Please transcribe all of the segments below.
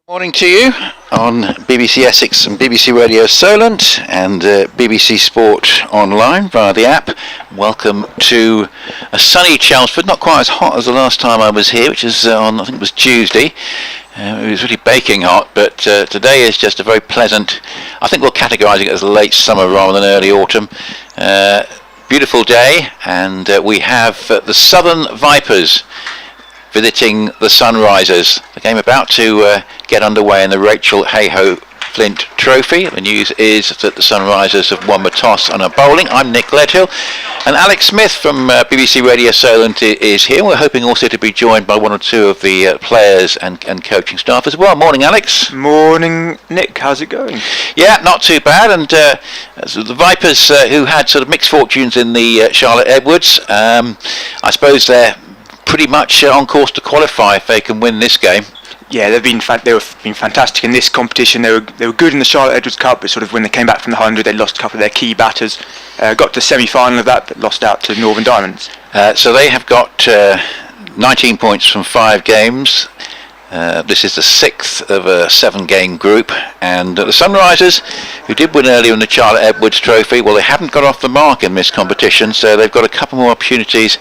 Morning to you on BBC Essex and BBC Radio Solent and BBC Sport Online via the app. Welcome to a sunny Chelmsford, not quite as hot as the last time I was here, which is on, I think it was Tuesday. It was really baking hot, but today is just a very pleasant, I think we'll categorise it as late summer rather than early autumn. Beautiful day, and we have the Southern Vipers visiting the Sunrisers. The game about to get underway in the Rachel Hayhoe Flint Trophy. The news is that the Sunrisers have won the toss and are bowling. I'm Nick Ledhill, and Alex Smith from BBC Radio Solent is here. We're hoping also to be joined by one or two of the players and coaching staff as well. Morning, Alex. Morning, Nick. How's it going? Yeah, not too bad. And so the Vipers, who had sort of mixed fortunes in the Charlotte Edwards, I suppose they're pretty much on course to qualify if they can win this game. Yeah, they've been fantastic in this competition. They were good in the Charlotte Edwards Cup, but sort of when they came back from the 100, they lost a couple of their key batters. Got to the semi-final of that, but lost out to Northern Diamonds. So they have got 19 points from 5 games. This is the 6th of a 7-game group, and the Sunrisers, who did win earlier in the Charlotte Edwards Trophy, well, they haven't got off the mark in this competition, so they've got a couple more opportunities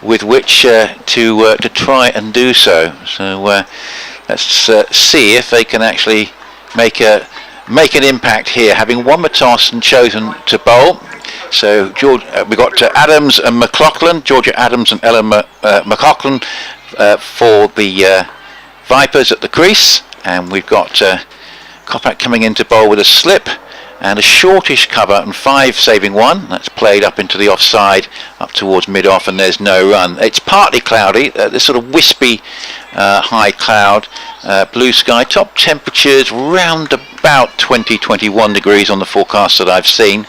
with which to try and do so. So let's see if they can actually make an impact here, having won the toss and chosen to bowl. So we've got Adams and McLaughlin, Georgia Adams and Ellen McLaughlin for the Vipers at the crease, and we've got Kopak coming into bowl with a slip and a shortish cover and 5 saving 1. That's played up into the offside, up towards mid-off, and there's no run. It's partly cloudy, this sort of wispy high cloud, blue sky, top temperatures round about 20-21 degrees on the forecast that I've seen.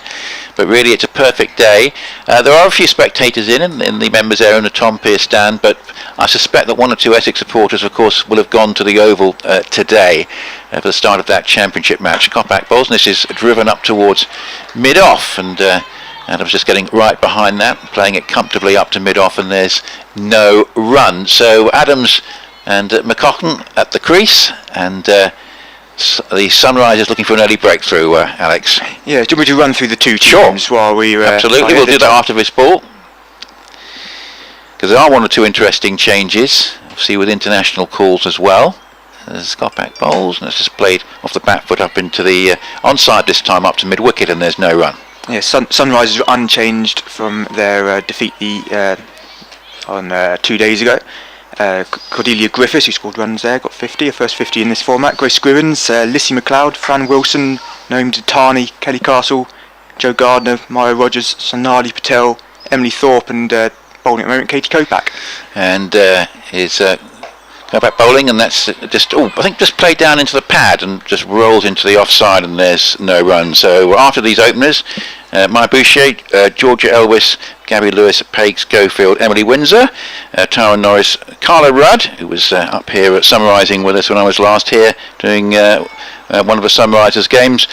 But really it's a perfect day. There are a few spectators in the members area in the Tom Pearce stand, but I suspect that one or two Essex supporters, of course, will have gone to the Oval today for the start of that championship match. Kopak bowls, and this is driven up towards mid-off, and Adams just getting right behind that, playing it comfortably up to mid-off, and there's no run. So Adams and McLaughlin at the crease, and the Sunrisers looking for an early breakthrough, Alex. Yeah, do you want me to run through the two teams while we... Absolutely, we'll do that after this ball. Because there are one or two interesting changes, obviously with international calls as well. There's Kopak bowls, and it's just played off the back foot up into the onside this time, up to mid-wicket, and there's no run. Yeah, Sunrisers are unchanged from their defeat on 2 days ago. Cordelia Griffiths, who scored runs there, got 50, her first 50 in this format. Grace Scrivens, Lissy McLeod, Fran Wilson, Noam Tani, Kelly Castle, Joe Gardner, Maya Rogers, Sonali Patel, Emily Thorpe, and bowling at the moment, Katie Kopak. And is Kopak bowling, and that's just played down into the pad and just rolls into the offside, and there's no run. So after these openers, Maya Boucher, Georgia Elwis, Gabby Lewis, Paige Schofield, Emily Windsor, Tara Norris, Carla Rudd, who was up here summarising with us when I was last here doing one of the Sunrisers games,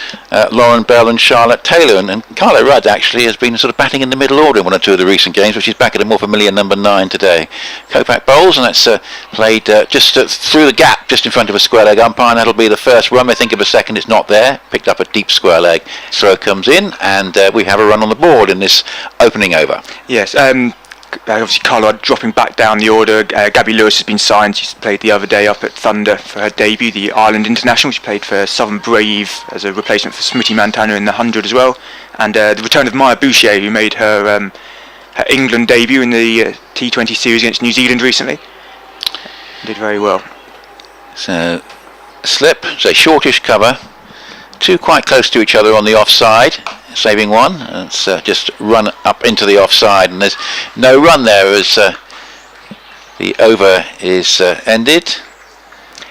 Lauren Bell and Charlotte Taylor, and Carla Rudd actually has been sort of batting in the middle order in one or two of the recent games, but she's back at a more familiar number 9 today. Kopak bowls, and that's played just through the gap, just in front of a square leg umpire, and that'll be the first run. I think of a second, it's not there, picked up a deep square leg, throw comes in, and we have a run on the board in this opening over. Yes, obviously Carla dropping back down the order. Gabby Lewis has been signed. She's played the other day up at Thunder for her debut, the Ireland International. She played for Southern Brave as a replacement for Smriti Mantana in the 100 as well. And the return of Maya Boucher, who made her England debut in the T20 series against New Zealand recently. Did very well. So slip, so shortish cover, 2 quite close to each other on the offside. Saving 1, it's just run up into the offside, and there's no run there as the over is ended.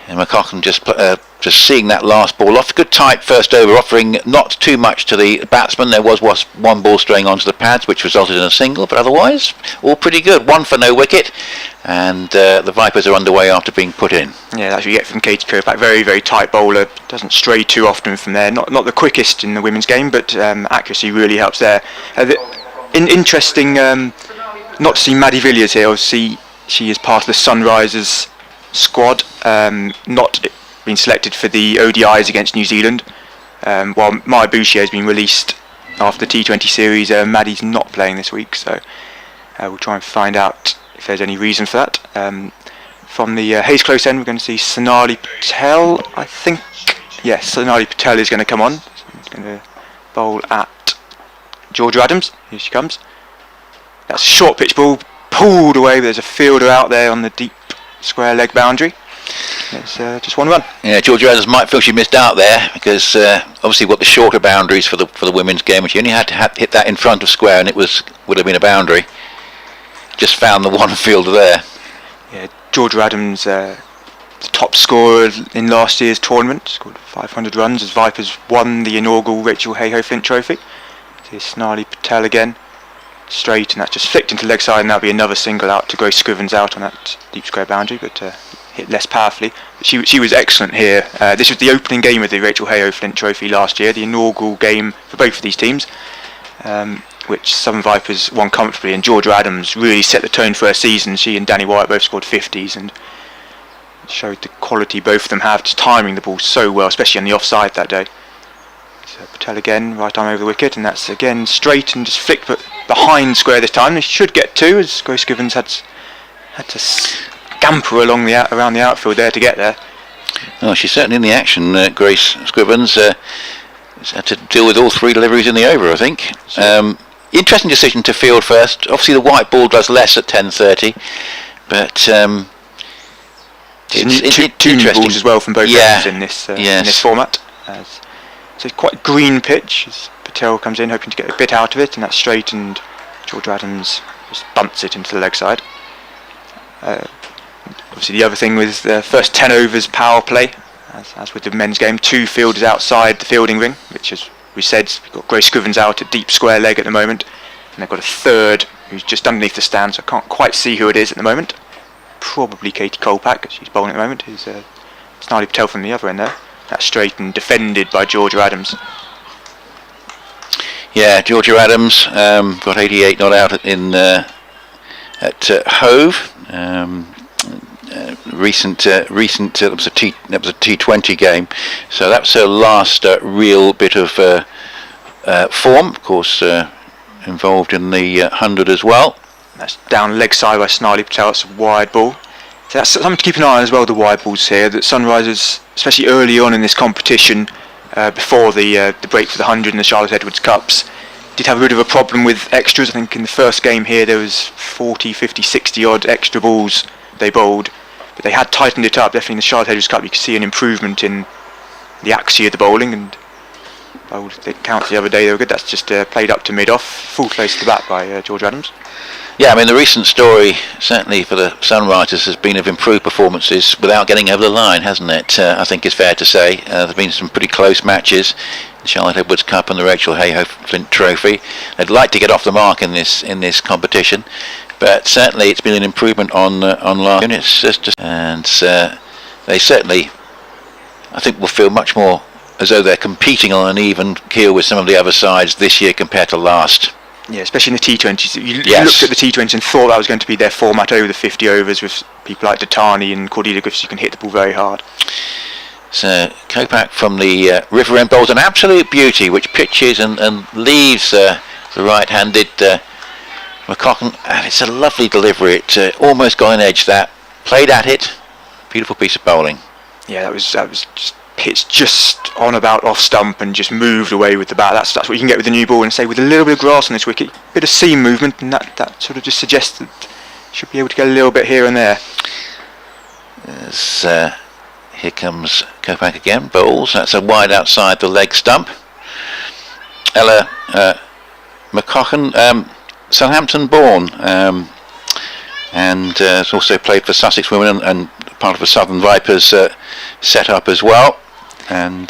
And McLaughlin just seeing that last ball off. Good tight first over, offering not too much to the batsman. There was one ball straying onto the pads, which resulted in a single, but otherwise all pretty good. 1 for no wicket, and the Vipers are underway after being put in. Yeah, that's what you get from Katie Kopak. Very, very tight bowler. Doesn't stray too often from there. Not the quickest in the women's game, but accuracy really helps there. Interesting not to see Maddie Villiers here. Obviously, she is part of the Sunrisers squad. Not been selected for the ODIs against New Zealand, while Maya Bouchier has been released after the T20 series. Maddie's not playing this week, so we'll try and find out if there's any reason for that. From the Hayes Close end, we're going to see Sonali Patel, I think. Yes, Sonali Patel is going to come on. He's going to bowl at Georgia Adams. Here she comes. That's a short pitch ball, pulled away. There's a fielder out there on the deep square leg boundary. It's just one run. Yeah, Georgia Adams might feel she missed out there because obviously what the shorter boundaries for the women's game, which you only had to hit that in front of square, and it would have been a boundary. Just found the one fielder there. Yeah, Georgia Adams, the top scorer in last year's tournament, scored 500 runs as Vipers won the inaugural Rachel Hayhoe-Flint Trophy. Here's Sonali Patel again, straight, and that's just flicked into leg side, and that'll be another single out to Grace Scrivens out on that deep square boundary, but hit less powerfully. She was excellent here. This was the opening game of the Rachel Hayhoe-Flint Trophy last year, the inaugural game for both of these teams, which Southern Vipers won comfortably, and Georgia Adams really set the tone for her season. She and Danny Wyatt both scored 50s and showed the quality both of them have, just timing the ball so well, especially on the offside that day. So Patel again, right arm over the wicket, and that's again straight and just flicked but behind square this time. They should get two, as Grace Scrivens had to scamper around the outfield there to get there. Oh, she's certainly in the action, Grace Scrivens. She's had to deal with all three deliveries in the over, I think. Interesting decision to field first. Obviously the white ball does less at 10:30, but it's two new balls as well from both ends in this format. So it's quite a green pitch as Patel comes in hoping to get a bit out of it, and that's straight, and George Adams just bunts it into the leg side. Obviously the other thing with the first 10 overs power play, as with the men's game, two fielders outside the fielding ring, which, as we said, we've got Grace Scrivens out at deep square leg at the moment, and they've got a third who's just underneath the stand, so I can't quite see who it is at the moment. Probably Katie Kolpak, she's bowling at the moment, who's Sonali Patel from the other end there. That's straight and defended by Georgia Adams. Yeah, Georgia Adams got 88 not out at Hove. Recent that was a T20 game, so that's her last real bit of form. Of course, involved in the 100 as well. That's down leg side by Sonali Patel. That's a wide ball. So that's something to keep an eye on as well. The wide balls here. That Sunrisers, especially early on in this competition, before the break for the 100 and the Charlotte Edwards Cups, did have a bit of a problem with extras. I think in the first game here there was 40, 50, 60 odd extra balls they bowled. But they had tightened it up. Definitely in the Charlotte Edwards Cup you could see an improvement in the accuracy of the bowling, and bowled the counts the other day they were good. That's just played up to mid-off, full face to bat by George Adams. Yeah, I mean the recent story certainly for the Sunrisers has been of improved performances without getting over the line, hasn't it? I think it's fair to say. There have been some pretty close matches, the Charlotte Edwards Cup and the Rachel Hayhoe-Flint Trophy. They'd like to get off the mark in this competition, but certainly it's been an improvement on last units, and they certainly, I think, will feel much more as though they're competing on an even keel with some of the other sides this year compared to last. Yeah, especially in the T20s. You looked at the T20s and thought that was going to be their format over the 50 overs with people like Datani and Cordelia Griffiths who can hit the ball very hard. So Kolpak from the River End bowls an absolute beauty, which pitches and leaves the right-handed McCocken, and it's a lovely delivery. It almost got an edge that, played at it, beautiful piece of bowling. Yeah, that was just pitched just on about off stump and just moved away with the bat. That's what you can get with the new ball, and say with a little bit of grass on this wicket, a bit of seam movement, and that sort of just suggests that you should be able to get a little bit here and there. Here comes Kolpak again, bowls. That's a wide outside the leg stump. Ella McCochen, Southampton born, and has also played for Sussex Women and part of the Southern Vipers set up as well. And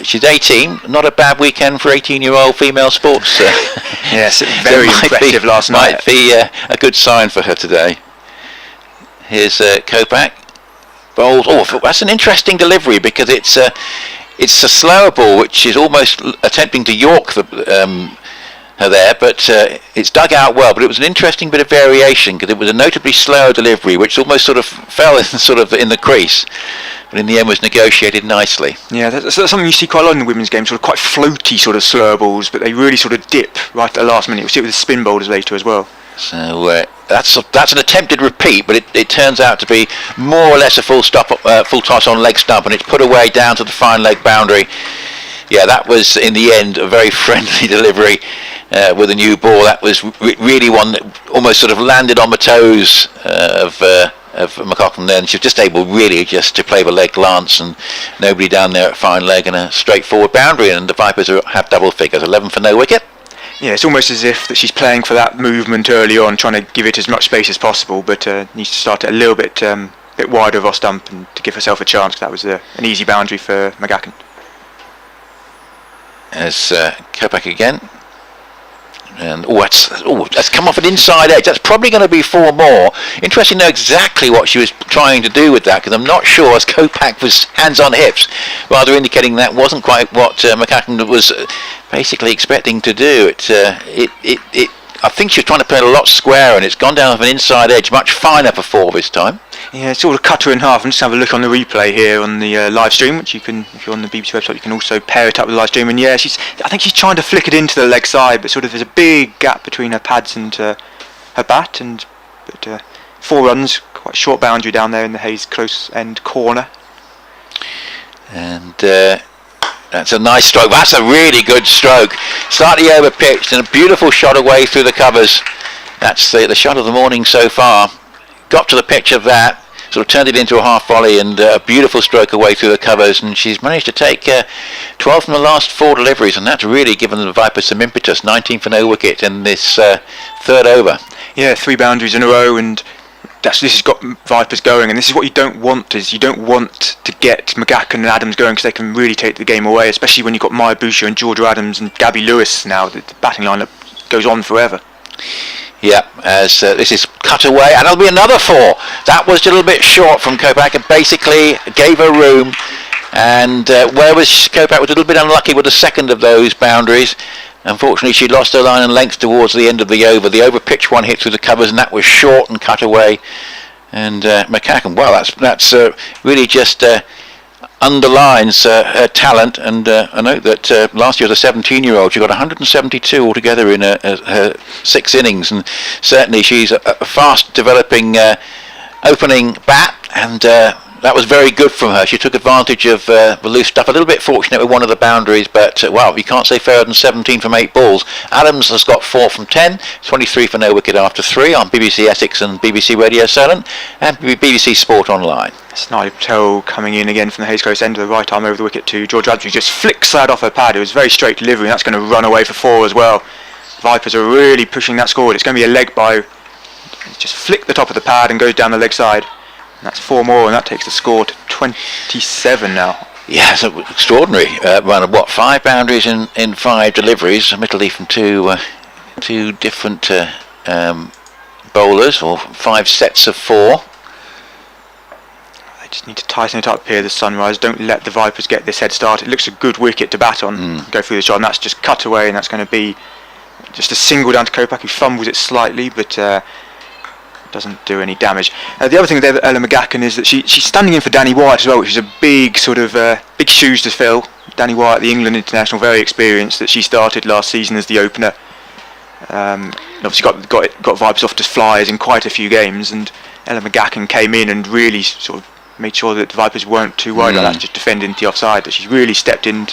she's 18, not a bad weekend for 18-year-old female sports. Yes, very impressive last night. Might be a good sign for her today. Here's Kolpak. Bowls. Oh, that's an interesting delivery because it's a slower ball which is almost attempting to york her there, but it's dug out well. But it was an interesting bit of variation because it was a notably slower delivery, which almost sort of fell in the crease, but in the end was negotiated nicely. Yeah, that's something you see quite a lot in the women's game, sort of quite floaty sort of slur balls, but they really sort of dip right at the last minute. We'll see it with the spin boulders later as well. So that's an attempted repeat, but it turns out to be more or less a full toss on leg stump, and it's put away down to the fine leg boundary. Yeah, that was in the end a very friendly delivery with a new ball. That was really one that almost sort of landed on the toes of McCockman there, and she was just able really just to play the leg glance and nobody down there at fine leg and a straightforward boundary, and the Vipers have double figures, 11 for no wicket. Yeah, it's almost as if that she's playing for that movement early on, trying to give it as much space as possible, but needs to start it a little bit wider of off stump and to give herself a chance, because that was an easy boundary for McGacken. As Kopak again, and that's come off an inside edge. That's probably going to be 4 more. Interesting to know exactly what she was trying to do with that, because I'm not sure, as Kopak was hands on hips, rather indicating that wasn't quite what McCacken was basically expecting to do. I think she was trying to play it a lot squarer, and it's gone down off an inside edge, much finer for 4 this time. Yeah, it's sort of cut her in half. And just have a look on the replay here on the live stream, which you can, if you're on the BBC website, you can also pair it up with the live stream. And yeah, I think she's trying to flick it into the leg side, but sort of there's a big gap between her pads and her bat. But 4 runs, quite a short boundary down there in the Hayes close end corner. And that's a nice stroke. That's a really good stroke. Slightly over pitched and a beautiful shot away through the covers. That's the shot of the morning so far. Got to the pitch of that, sort of turned it into a half volley, and a beautiful stroke away through the covers, and she's managed to take 12 from the last 4 deliveries, and that's really given the Vipers some impetus. 19 for no wicket in this 3rd over. Yeah, 3 boundaries in a row, and this has got Vipers going, and this is what you don't want, you don't want to get McGacken and Adams going, because they can really take the game away, especially when you've got Maya Boucher and Georgia Adams and Gabby Lewis now. The batting lineup goes on forever. Yeah, as this is cut away, and there'll be another 4. That was a little bit short from Kopak, and basically gave her room. And whereas Kopak was a little bit unlucky with the second of those boundaries, unfortunately she lost her line and length towards the end of the over. The over pitch one hit through the covers, and that was short and cut away. And McCacken, well, that's really just underlines her talent, and I note that last year as a 17-year-old she got 172 altogether in her 6 innings, and certainly she's a fast developing opening bat, and that was very good from her. She took advantage of the loose stuff, a little bit fortunate with one of the boundaries, but well, you can't say fairer than 17 from 8 balls. Adams has got 4 from 10, 23 for no wicket after 3 on BBC Essex and BBC Radio Solent and BBC Sport Online. Snidey Patel coming in again from the Hayes Coast end of the right arm over the wicket to George Adams, who just flicks that off her pad. It was very straight delivery, and that's going to run away for 4 as well. Vipers are really pushing that score. It's going to be a leg by, just flick the top of the pad and goes down the leg side. And that's 4 more, and that takes the score to 27 now. Yeah, it's an extraordinary run of 5 boundaries in 5 deliveries, admittedly from two different bowlers, or 5 sets of 4. They just need to tighten it up here, the Sunrise. Don't let the Vipers get this head start. It looks a good wicket to bat on, go through the shot, and that's just cut away, and that's going to be just a single down to Kopak, who fumbles it slightly, but doesn't do any damage. The other thing there, Ella McGacken, is that she's standing in for Danny Wyatt as well, which is a big big shoes to fill. Danny Wyatt, the England international, very experienced, that she started last season as the opener. Obviously got Vipers off to flyers in quite a few games, and Ella McGacken came in and really sort of made sure that the Vipers weren't too worried about that, just defending the offside. That she's really stepped in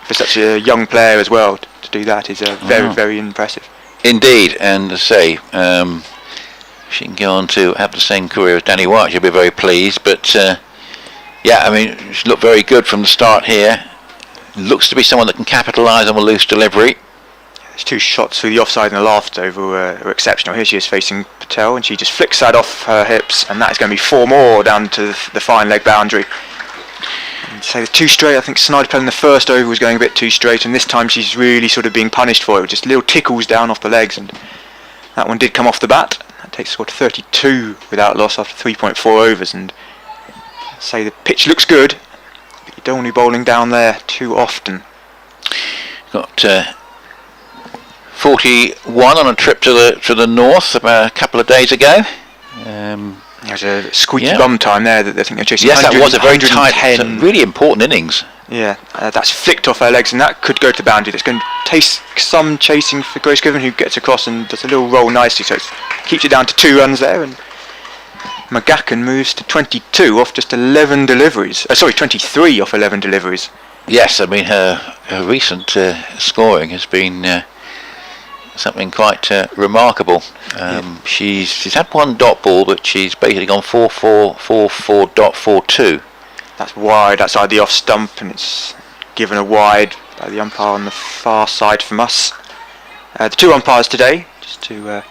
for such a young player as well. To do that is very, very impressive. Indeed, and to say, she can go on to have the same career as Danny White. She'll be very pleased. But yeah, I mean, she looked very good from the start here. Looks to be someone that can capitalise on a loose delivery. There's 2 shots through the offside and the left over were exceptional. Here she is facing Patel, and she just flicks that off her hips, and that's going to be 4 more down to the fine leg boundary. And so the 2 straight, I think Snidey in the first over was going a bit too straight, and this time she's really sort of being punished for it, with just little tickles down off the legs, and that one did come off the bat. That takes the score to 32 without loss after 3.4 overs, and say the pitch looks good, but you don't want to be bowling down there too often. Got 41 on a trip to the north about a couple of days ago. There's a squeaky bum time there that I think they're chasing. Yes, that was a very tight, really important innings. Yeah, that's flicked off her legs, and that could go to the boundary. That's going to take some chasing for Grace Griffin, who gets across and does a little roll nicely, so it keeps it down to 2 runs there, and McGacken moves to 22 off just 11 deliveries. 23 off 11 deliveries. Yes, I mean her recent scoring has been something quite remarkable. She's had 1 dot ball, but she's basically gone 4-4-4-4.42. That's wide outside the off stump, and it's given a wide by the umpire on the far side from us. The 2 umpires today, just to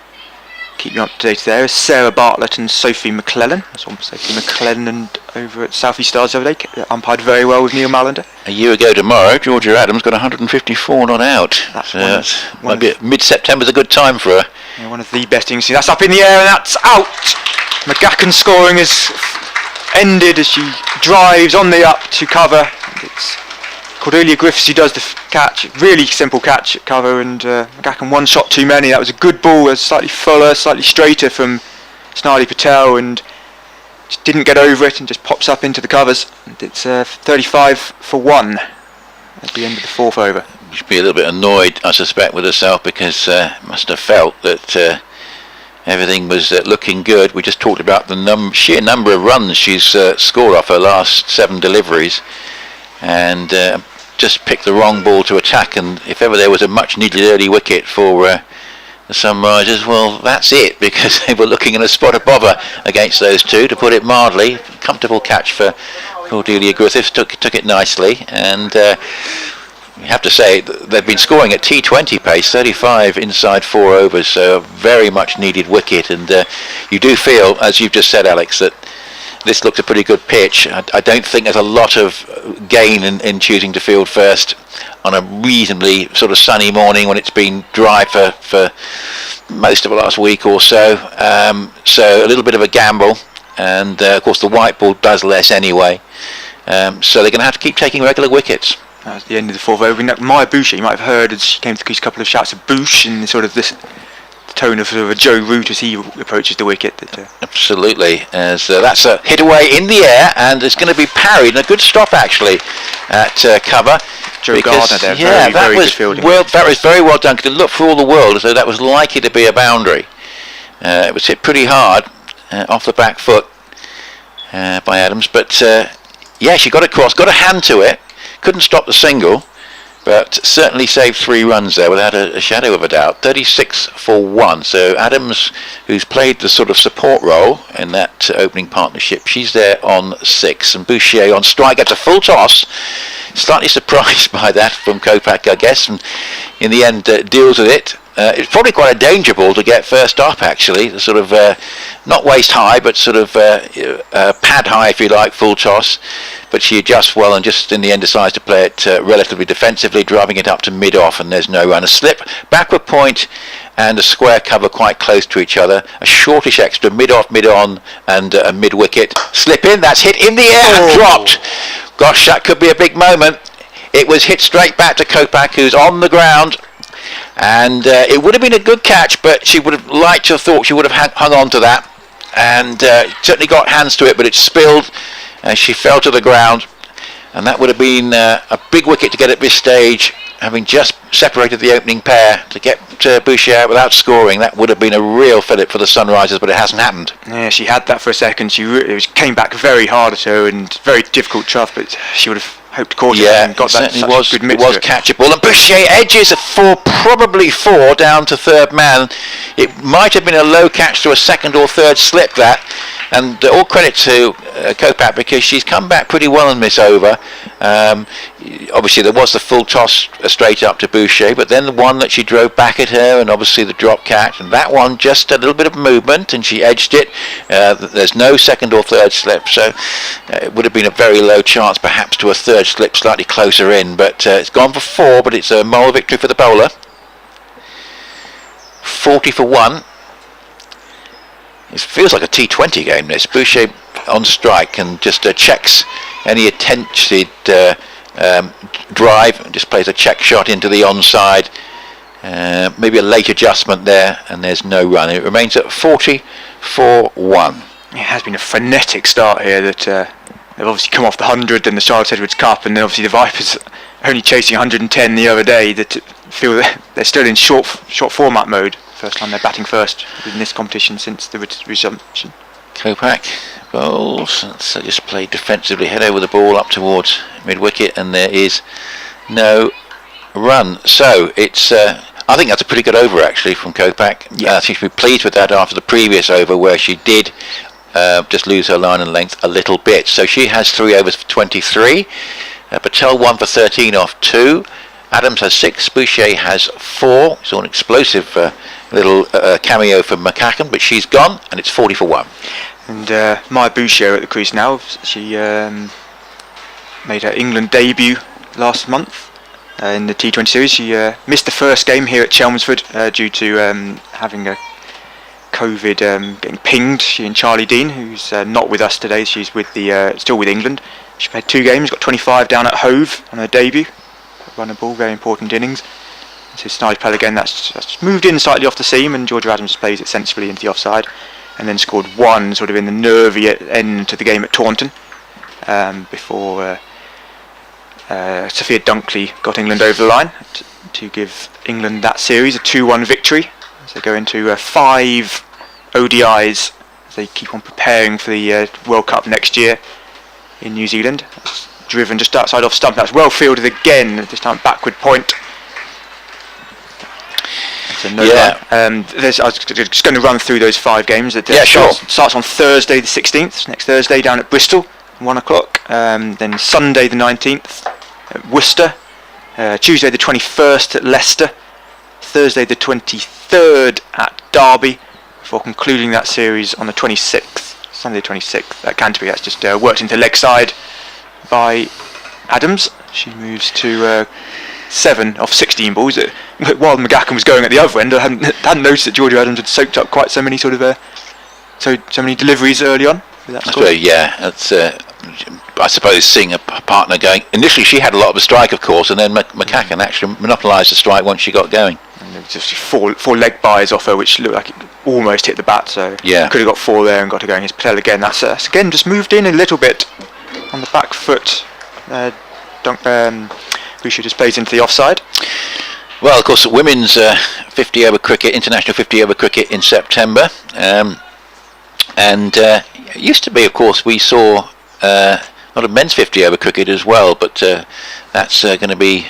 keep you up to date there, is Sarah Bartlett and Sophie McClellan. That's on Sophie McClellan over at South East Stars the other day. Umpired very well with Neil Mallander. A year ago tomorrow, Georgia Adams got 154 not out. That's mid-September's a good time for her. Yeah, one of the best innings. That's up in the air and that's out. McGacken's scoring is ended as she drives on the up to cover. It's Cordelia Griffiths who does the catch, really simple catch at cover, and McGacken 1 shot too many. That was a good ball, slightly fuller, slightly straighter from Snarly Patel, and just didn't get over it and just pops up into the covers. And it's 35 for 1 at the end of the 4th over. She'd be a little bit annoyed, I suspect, with herself, because must have felt that everything was looking good. We just talked about the sheer number of runs she's scored off her last 7 deliveries, and just picked the wrong ball to attack. And if ever there was a much needed early wicket for the Sunrisers, well, that's it, because they were looking in a spot of bother against those 2, to put it mildly. Comfortable catch for Cordelia Griffiths, took it nicely, and we have to say they've been scoring at T20 pace, 35 inside 4 overs, so a very much needed wicket. And you do feel, as you've just said, Alex, that this looks a pretty good pitch. I don't think there's a lot of gain in choosing to field first on a reasonably sort of sunny morning when it's been dry for most of the last week or so. So a little bit of a gamble, and of course the white ball does less anyway. So they're going to have to keep taking regular wickets. At the end of the 4th over, Maya Boucher, you might have heard as she came to crease a couple of shouts of Bouche in sort of this tone of sort of a Joe Root as he approaches the wicket. Absolutely, as that's a hit away in the air, and it's going to be parried, and a good stop actually at cover. Joe Gardner there, very good fielding. Well, that was very well done, because it looked for all the world as though that was likely to be a boundary. It was hit pretty hard off the back foot by Adams, but yeah, she got across, got a hand to it, couldn't stop the single, but certainly saved 3 runs there without a shadow of a doubt. 36 for 1. So Adams, who's played the sort of support role in that opening partnership, she's there on 6, and Boucher on strike gets a full toss. Slightly surprised by that from Kopak, I guess, and in the end deals with it. It's probably quite a danger ball to get first up, actually. The sort of not waist high, but sort of pad high, if you like, full toss. But she adjusts well, and just in the end decides to play it relatively defensively, driving it up to mid-off, and there's no run. A slip, backward point, and a square cover quite close to each other. A shortish extra, mid-off, mid-on, and a mid-wicket. Slip in, that's hit in the air and dropped. Gosh, that could be a big moment. It was hit straight back to Kopak, who's on the ground. And it would have been a good catch, but she would have liked to have thought she would have hung on to that, and certainly got hands to it, but it spilled as she fell to the ground, and that would have been a big wicket to get at this stage, having just separated the opening pair. To get Boucher out without scoring, that would have been a real fillip for the Sunrisers, but it hasn't happened. Yeah, she had that for a second. It came back very hard at her, and very difficult trough, but she would have hoped to caught it, and got that certainly was, good it was catchable, and Boucher edges for probably 4 down to third man. It might have been a low catch to a second or third slip, that, and all credit to Kopak, because she's come back pretty well in this over. Obviously there was the full toss straight up to Boucher, but then the one that she drove back at her, and obviously the drop catch, and that one just a little bit of movement and she edged it. There's no second or third slip, so it would have been a very low chance perhaps to a third slip slightly closer in, but it's gone for 4, but it's a moral victory for the bowler. 40 for 1. It feels like a T20 game, this. Boucher on strike and just checks any attempted drive, and just plays a check shot into the onside, Maybe a late adjustment there, and there's no run. It remains at 40-1. It has been a frenetic start here. That they've obviously come off the 100 and the Charlotte Edwards Cup, and then obviously the Vipers only chasing 110 the other day. That feel that they're still in short format mode. First time they're batting first in this competition since the resumption. Kopak bowls, so just play defensively, head over the ball up towards mid wicket, and there is no run. So it's I think that's a pretty good over actually from Kopak. Yeah. She should be pleased with that after the previous over where she did just lose her line and length a little bit. So she has 3 overs for 23. Patel 1 for 13 off 2. Adams has 6. Boucher has 4. It's an explosive little cameo from McCacken, but she's gone, and it's 40-1. And Maya Boucher at the crease now. She made her England debut last month in the T20 series. She missed the first game here at Chelmsford due to having a COVID, getting pinged. She and Charlie Dean, who's not with us today, she's with still with England. She played 2 games, got 25 down at Hove on her debut. Run a ball, very important innings. So Snipel again, that's moved in slightly off the seam, and Georgia Adams plays it sensibly into the offside, and then scored 1 sort of in the nervy end to the game at Taunton before Sophia Dunkley got England over the line to give England that series a 2-1 victory. So they go into 5 ODIs as they keep on preparing for the World Cup next year in New Zealand. That's driven just outside off stump. That's well fielded again, this time backward point. So no run. I was just going to run through those 5 games. Starts on Thursday the 16th, next Thursday down at Bristol, 1 o'clock. Then Sunday the 19th at Worcester. Tuesday the 21st at Leicester. Thursday the 23rd at Derby, before concluding that series on the 26th, Sunday the 26th at Canterbury. That's just worked into leg side by Adams. She moves to 7 off 16 balls. While McGacken was going at the other end, I hadn't noticed that Georgia Adams had soaked up quite so many sort of so many deliveries early on. That's I suppose seeing a partner going. Initially, she had a lot of a strike, of course, and then McCacken actually monopolised the strike once she got going. And there was just 4 leg buys off her, which looked like it almost hit the bat. So yeah, could have got 4 there and got her going. His Patel again. That's again just moved in a little bit on the back foot. Boucher just plays into the offside. Well, of course, women's 50 over cricket, international 50 over cricket in September, and it used to be, of course, we saw a lot of men's 50 over cricket as well, but that's going to be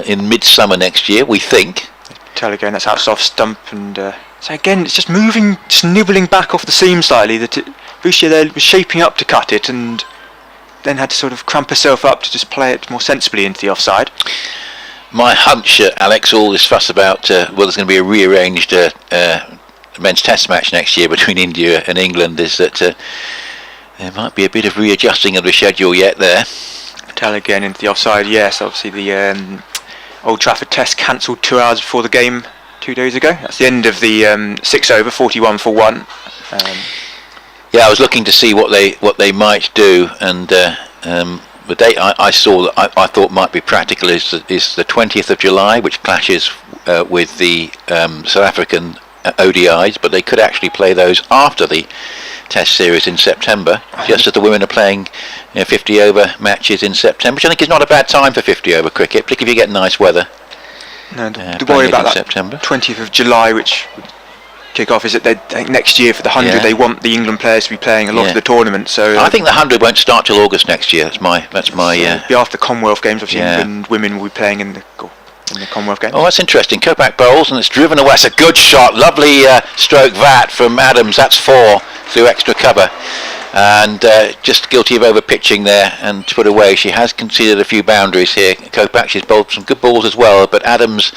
in midsummer next year, we think. Tell again, that's out soft stump, and so again, it's just moving, just nibbling back off the seam slightly. Boucher there was shaping up to cut it, and then had to sort of cramp herself up to just play it more sensibly into the offside. My hunch, Alex, all this fuss about there's going to be a rearranged men's test match next year between India and England, is that there might be a bit of readjusting of the schedule yet there. Patel again into the offside. Yes, obviously the Old Trafford test cancelled 2 hours before the game 2 days ago. That's the end of the 6 over, 41 for 1. Yeah, I was looking to see what they might do, and the date I saw that I thought might be practical is the 20th of July, which clashes with the South African ODIs, but they could actually play those after the Test series in September, just as the women are playing 50 over matches in September, which I think is not a bad time for 50 over cricket, particularly if you get nice weather. No, the worry about that September 20th of July, which would kick off, is that I think next year for the 100 they want the England players to be playing a lot of the tournament. So I think the 100 won't start till August next year. That's my be after Commonwealth Games. Obviously, England women will be playing in the Commonwealth Games. Oh, that's interesting. Kopak bowls, and it's driven away. That's a good shot. Lovely stroke that from Adams. That's 4 through extra cover. And just guilty of over pitching there and to put away. She has conceded a few boundaries here. Kopak, she's bowled some good balls as well, but Adams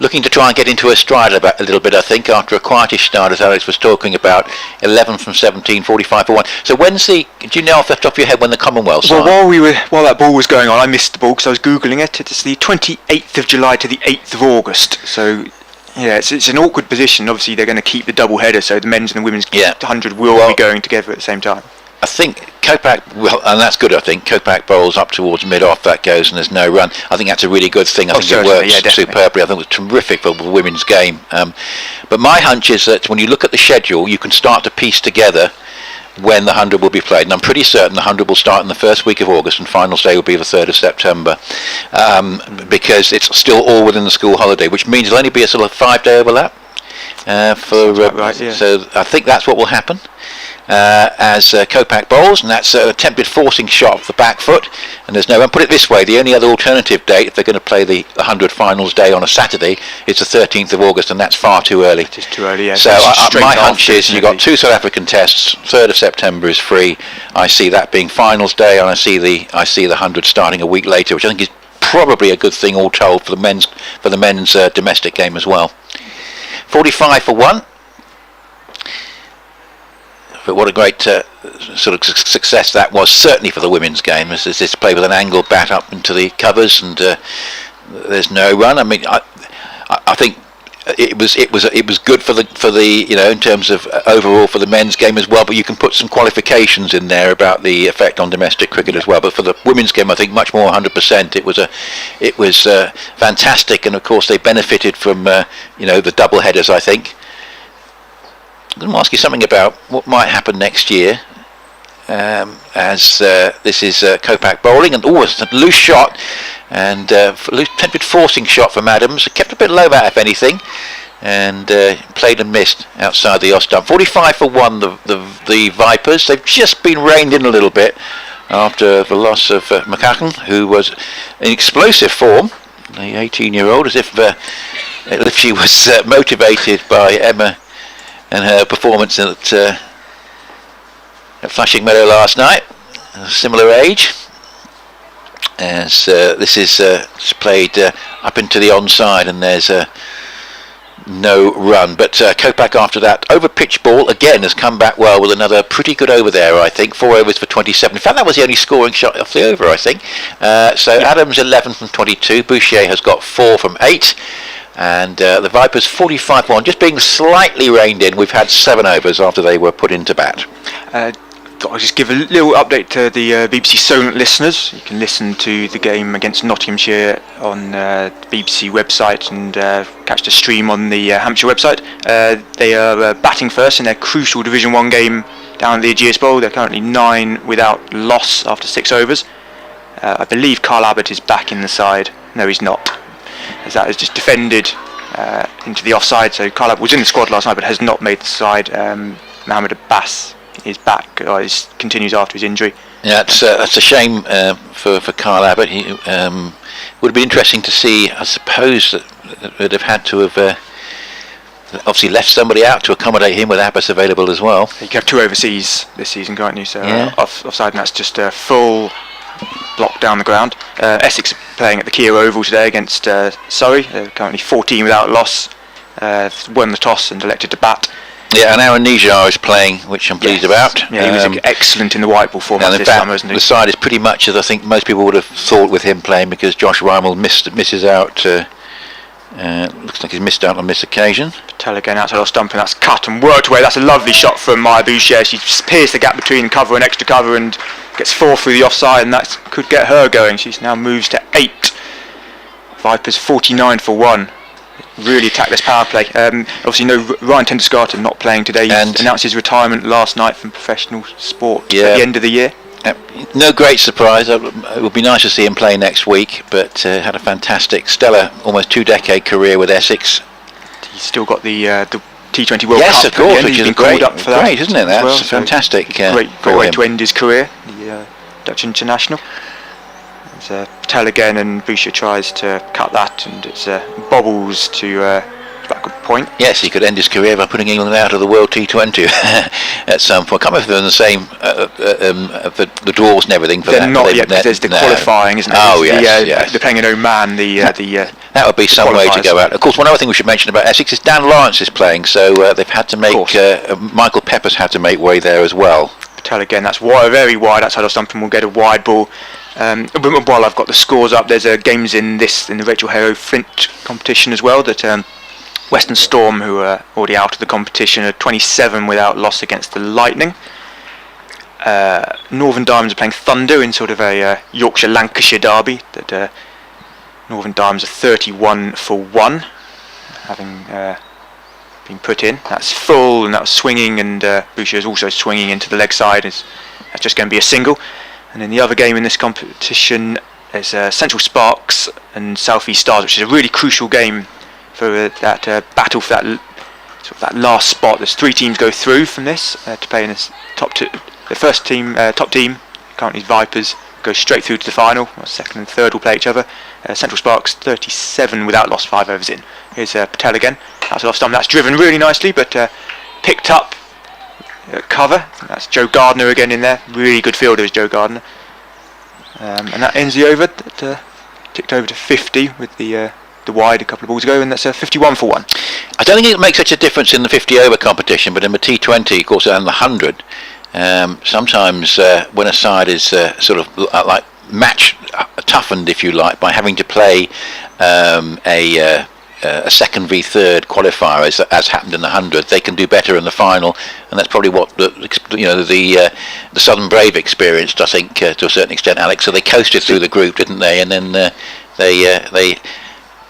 looking to try and get into her stride a little bit, I think, after a quietish start, as Alex was talking about. 11 from 17, 45 for 1. So when's do you know off the top of your head when the Commonwealths are? Well, while that ball was going on, I missed the ball because I was Googling it. It's the 28th of July to the 8th of August. So, yeah, it's an awkward position. Obviously, they're going to keep the double header, so the men's and the women's 100 will be going together at the same time. I think Kopak, well, and that's good, I think. Kopak bowls up towards mid-off, that goes, and there's no run. I think that's a really good thing. I think it works superbly. I think it was terrific for the women's game. But my hunch is that when you look at the schedule, you can start to piece together when the 100 will be played. And I'm pretty certain the 100 will start in the first week of August, and finals day will be the 3rd of September, because it's still all within the school holiday, which means there'll only be a sort of 5-day overlap. So I think that's what will happen. As Kopak bowls, and that's an attempted forcing shot off the back foot, and there's no one. Put it this way, the only other alternative date, if they're going to play the 100 finals day on a Saturday, is the 13th of August, and that's far too early. It is too early, yeah. So my hunch is you've got 2 South African tests, 3rd of September is free. I see that being finals day, and I see the 100 starting a week later, which I think is probably a good thing all told for the men's domestic game as well. 45 for 1. But what a great sort of success that was, certainly for the women's game, as this play with an angled bat up into the covers, and there's no run. I mean, I think it was good for the in terms of overall for the men's game as well. But you can put some qualifications in there about the effect on domestic cricket as well. But for the women's game, I think much more 100%. It was fantastic, and of course they benefited from the double headers, I think. I'm going to ask you something about what might happen next year, as this is Kopak bowling, and it's a loose shot, and attempted forcing shot from Adams, kept a bit low out if anything, and played and missed outside the off stump. 45 for 1, the Vipers. They've just been reined in a little bit after the loss of McCacken, who was in explosive form, the 18-year-old, as if she was motivated by Emma and her performance at Flushing Meadow last night, a similar age, as this is played up into the onside, and there's no run. But Kopak after that, over pitch ball again, has come back well with another pretty good over there, I think. 4 overs for 27. In fact, that was the only scoring shot off the over, I think. Adams 11 from 22, Boucher has got 4 from 8. And the Vipers 45-1, just being slightly reined in. We've had 7 overs after they were put into bat. I'll just give a little update to the BBC Solent listeners. You can listen to the game against Nottinghamshire on the BBC website, and catch the stream on the Hampshire website. They are batting first in their crucial Division 1 game down at the Ageas Bowl. They're currently 9 without loss after 6 overs. I believe Carl Abbott is back in the side. No, he's not, as that is just defended into the offside. So Carl Abbott was in the squad last night but has not made the side. Mohammed Abbas is back, continues after his injury. Yeah, that's a shame for Carl Abbott. He would have been interesting to see. I suppose that would have had to have obviously left somebody out to accommodate him with Abbas available as well. You can have 2 overseas this season, can't you? So offside, and that's just a full block down the ground. Essex playing at the Kia Oval today against Surrey. They're currently 14 without loss. Won the toss and elected to bat. Yeah, and Aaron Nijar is playing, which I'm pleased about. Yeah, he was excellent in the white ball format this summer, isn't he? The side is pretty much as I think most people would have thought with him playing, because Josh Rymel misses out. Looks like he's missed out on this occasion. Patel again outside off stump, and that's cut and worked away. That's a lovely shot from Maya Boucher. She pierced the gap between cover and extra cover and gets 4 through the offside, and that could get her going. She now moves to 8. Vipers 49 for 1. Really attack this power play. Obviously, Ryan Tenderscarton not playing today. He announced his retirement last night from professional sport at the end of the year. No great surprise. It would be nice to see him play next week, but had a fantastic, stellar, almost 2-decade career with Essex. He's still got the T20 World Cup. Yes, of course, which is great, isn't it? That's fantastic. Great way to end his career, the Dutch international. Patel again, and Boucher tries to cut that, and it's bobbles to backward point. Yes, he could end his career by putting England out of the World T20 at some point. Can't remember if they're in the same the draws and everything for they're that. They're not yet, because there's the qualifying, isn't there? Oh, yes. They're playing in Oman. That would be some way to go out. Of course, one other thing we should mention about Essex is Dan Lawrence is playing, so they've had to make Michael Peppers had to make way there as well. Patel again, that's very wide outside of stump, and we'll get a wide ball. While I've got the scores up, there's games in the Rachel Hero Flint competition as well, that Western Storm, who are already out of the competition, are 27 without loss against the Lightning. Northern Diamonds are playing Thunder in sort of a Yorkshire-Lancashire derby. That Northern Diamonds are 31-1, having been put in. That's full, and that was swinging, and Boucher is also swinging into the leg side. That's just going to be a single. And then the other game in this competition is Central Sparks and South East Stars, which is a really crucial game for that battle for that last spot. There's 3 teams go through from this to play in this top 2. The first team, top team, currently Vipers, go straight through to the final. Second and third will play each other. Central Sparks 37 without loss, 5 overs in. Here's Patel again. That's off stump. That's driven really nicely, but picked up cover. That's Joe Gardner again in there. Really good fielder is Joe Gardner. And that ends the over. That ticked over to 50 with the wide a couple of balls ago, and that's 51-1. I don't think it makes such a difference in the 50 over competition, but in the T20, of course, and the 100, sometimes when a side is sort of like match toughened, if you like, by having to play a second v third qualifier, as happened in the 100, they can do better in the final, and that's probably what the Southern Brave experienced, I think, to a certain extent, Alex. So they coasted through the group, didn't they? And then they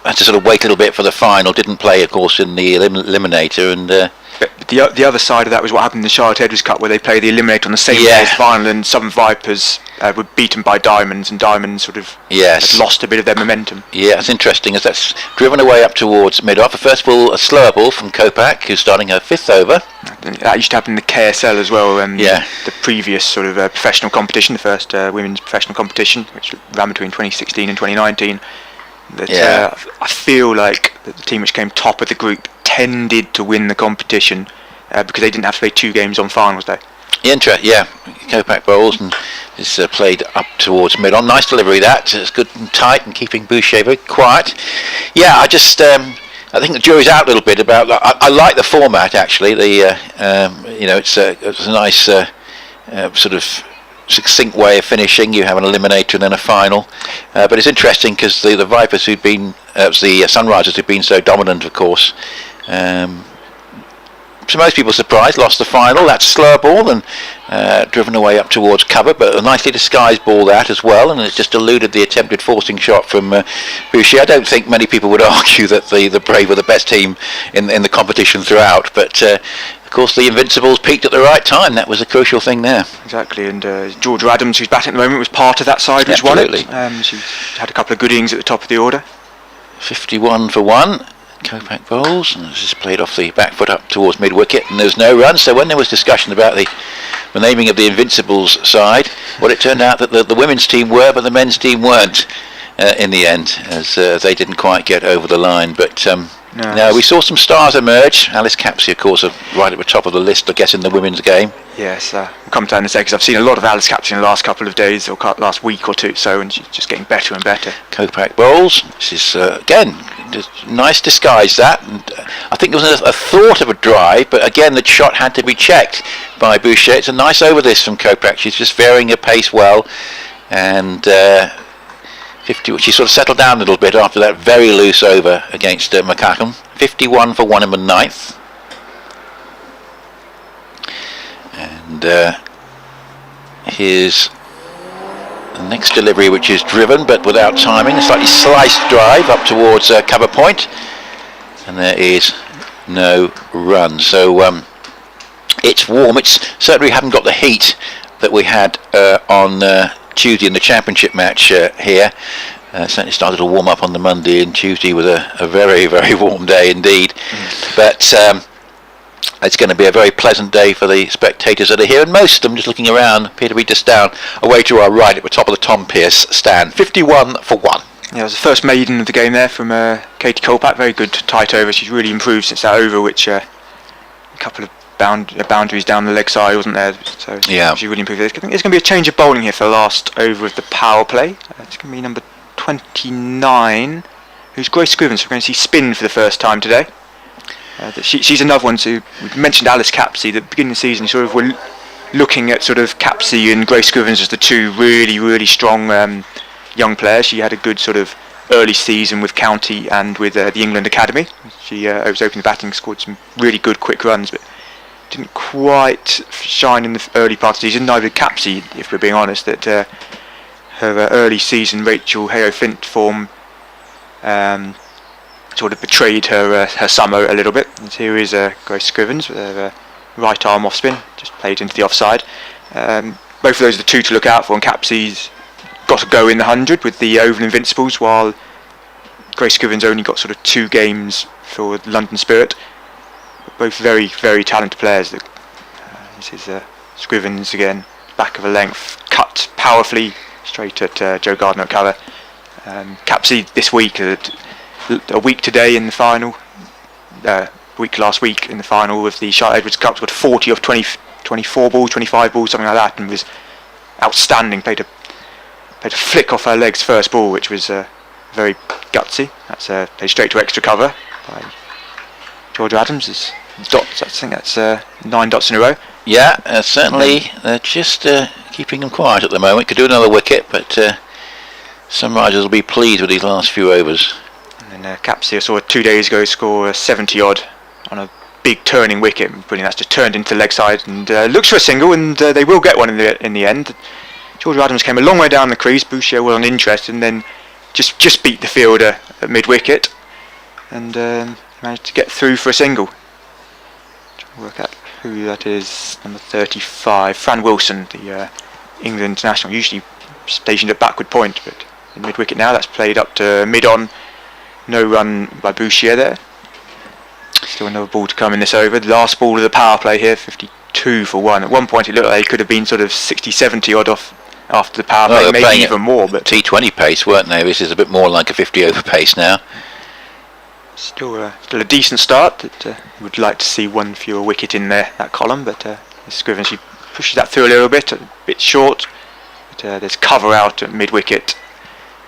had to sort of wait a little bit for the final. Didn't play, of course, in the eliminator, and. But the other side of that was what happened in the Charlotte Edwards Cup, where they play the eliminator on the same day as final, and Southern Vipers were beaten by Diamonds, and Diamonds sort of had lost a bit of their momentum. Yeah, it's interesting as that's driven away up towards mid-off. First of all, a slower ball from Kopak, who's starting her 5th over. That used to happen in the KSL as well. The previous sort of professional competition, the first women's professional competition, which ran between 2016 and 2019. I feel like the team which came top of the group tended to win the competition because they didn't have to play 2 games on finals day. Kopak bowls and is played up towards mid-on. Nice delivery that. It's good and tight and keeping Boucher very quiet. I think the jury's out a little bit about. I like the format actually. It's a nice sort of succinct way of finishing. You have an eliminator and then a final, but it's interesting because the Vipers who've been the Sunrisers who've been so dominant, of course, so most people surprised, lost the final. That's slower ball and driven away up towards cover, but a nicely disguised ball that as well, and it just eluded the attempted forcing shot from Boucher. I don't think many people would argue that the Brave were the best team in the competition throughout, but of course the Invincibles peaked at the right time. That was a crucial thing there. Exactly, and Georgia Adams, who's batting at the moment, was part of that side which won it. She had a couple of good innings at the top of the order. 51-1. Kopak bowls, and this is played off the back foot up towards mid-wicket, and there's no run. So when there was discussion about the naming of the Invincibles side, well, it turned out that the women's team were, but the men's team weren't in the end, as they didn't quite get over the line. But no, we saw some stars emerge. Alice Capsey, of course, are right at the top of the list, I guess, in the women's game. Yes, we'll come to that in a second, because I've seen a lot of Alice Capsey in the last couple of days, or last week or two, and she's just getting better and better. Kopak bowls. This is, again, just nice disguise that. And I think there was a thought of a drive, but again, the shot had to be checked by Boucher. It's a nice over this from Kopak. She's just varying her pace well, and she sort of settled down a little bit after that very loose over against McCuckham. 51-1 in the 9th. And here's the next delivery, which is driven but without timing. A slightly sliced drive up towards cover point, and there is no run. So it's warm. It's certainly haven't got the heat that we had on Tuesday in the championship match here. Certainly started to warm up on the Monday, and Tuesday was a very, very warm day indeed. But it's going to be a very pleasant day for the spectators that are here, and most of them, just looking around, appear to be just down away to our right at the top of the Tom Pearce stand. 51-1. Yeah, it was the first maiden of the game there from Katie Kopak. Very good tight over. She's really improved since that over, which a couple of boundaries down the leg side, wasn't there? So she really improved. I think there's going to be a change of bowling here for the last over of the power play. It's going to be number 29, who's Grace Scrivens. We're going to see spin for the first time today. She's another one. We mentioned Alice Capsey. At the beginning of the season, sort of we're looking at sort of Capsey and Grace Scrivens as the two really, really strong young players. She had a good sort of early season with County and with the England Academy. She was opening the batting, scored some really good quick runs, but didn't quite shine in the early part of the season. Neither did Capsey, if we're being honest. That her early season Rachel Hayo-Flint form sort of betrayed her summer a little bit. And here is Grace Scrivens with her right arm off spin, just played into the offside. Both of those are the two to look out for, and Capsey's got to go in the 100 with the Oval Invincibles, while Grace Scrivens only got sort of 2 games for London Spirit. Both very, very talented players. This is Scrivens again, back of a length, cut powerfully straight at Joe Gardner at cover. Capsey this week, a week today in the final, week last week in the final of the Charlotte Edwards Cup, got 40 of 24 balls, 25 balls, something like that, and was outstanding. Played a flick off her legs first ball, which was very gutsy. That's played straight to extra cover by Georgia Adams. Dots, I think that's 9 dots in a row. Yeah, certainly. They're just keeping them quiet at the moment. Could do another wicket, but Sunrisers will be pleased with these last few overs. And then Capsey, I saw 2 days ago score 70 odd on a big turning wicket. Brilliant. That's just turned into the leg side and looks for a single, and they will get one in the end. Georgia Adams came a long way down the crease. Boucher was uninterested, and then just beat the fielder at mid wicket, and managed to get through for a single. Trying to work out who that is. Number 35, Fran Wilson, the England international, usually stationed at backward point, but in mid wicket now. That's played up to mid on. No run by Boucher there. Still another ball to come in this over. The last ball of the power play here, 52 for 1. At one point it looked like it could have been sort of 60, 70 odd off after the power play, maybe even more. But T20 pace, weren't they? This is a bit more like a 50 over pace now. Still a decent start. That would like to see one fewer wicket in there, that column, but Scrivens, she pushes that through a bit short. But there's cover out at mid wicket,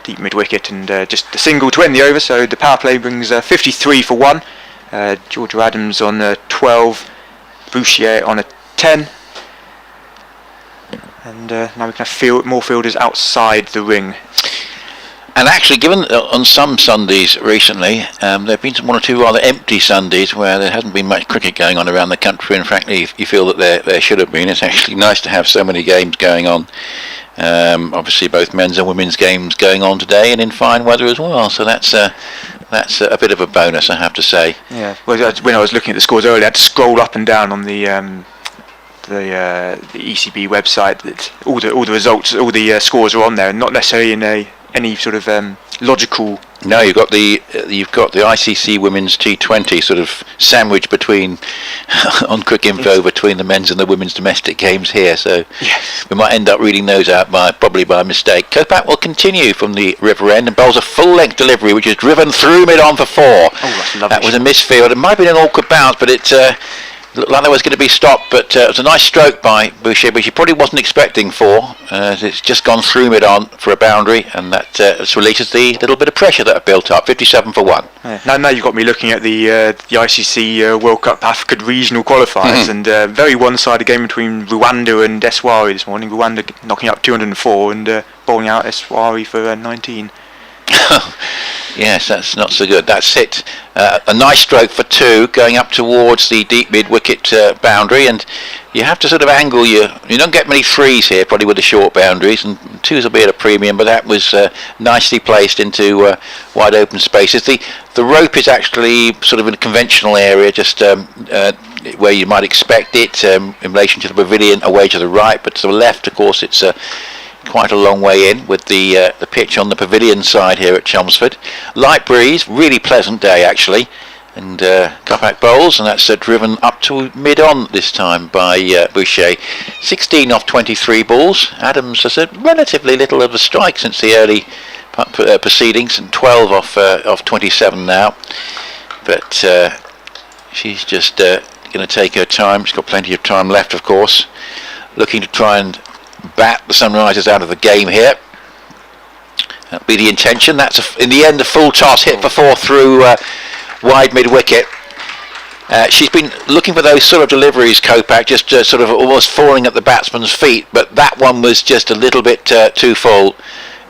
deep mid wicket, and just a single to end the over. So the power play brings 53 for 1. Georgia Adams on 12, Boucher on a 10. And now we can have more fielders outside the ring. And actually, given on some Sundays recently, there have been one or two rather empty Sundays where there hasn't been much cricket going on around the country, and frankly, you feel that there should have been. It's actually nice to have so many games going on. Obviously, both men's and women's games going on today, and in fine weather as well. So that's a bit of a bonus, I have to say. Yeah. Well, when I was looking at the scores earlier, I had to scroll up and down on the ECB website. That all the results, all the scores are on there, and not necessarily in any sort of logical. No, you've got the ICC Women's T20 sort of sandwiched between on Quick Info between the men's and the women's domestic games here. So yes, we might end up reading those out probably by mistake. Kopak will continue from the river end and bowls a full length delivery, which is driven through mid on for 4. Oh, that's lovely. That was a misfield. It might have been an awkward bounce, but it looked like there was going to be stopped, but it was a nice stroke by Boucher, which he probably wasn't expecting for. It's just gone through mid-on for a boundary, and that releases the little bit of pressure that had built up. 57 for 1. Yeah. Now you've got me looking at the ICC World Cup African regional qualifiers, and very one-sided game between Rwanda and Eswari this morning. Rwanda knocking up 204 and bowling out Eswari for 19. Yes, that's not so good. That's hit a nice stroke for 2, going up towards the deep mid-wicket boundary, and you have to sort of angle you don't get many 3s here, probably with the short boundaries, and 2s will be at a premium, but that was nicely placed into wide open spaces. The rope is actually sort of in a conventional area, just where you might expect it, in relation to the pavilion away to the right, but to the left, of course, it's quite a long way in with the pitch on the pavilion side here at Chelmsford. Light breeze, really pleasant day actually, and Kopak bowls, and that's driven up to mid-on this time by Boucher. 16 off 23 balls. Adams has had relatively little of a strike since the early proceedings, and 12 off 27 now. But she's just going to take her time. She's got plenty of time left, of course. Looking to try and bat the Sunrisers out of the game here. That'll be the intention. That's in the end a full toss, hit for 4 through wide mid-wicket. She's been looking for those sort of deliveries, Kopak, just sort of almost falling at the batsman's feet, but that one was just a little bit too full.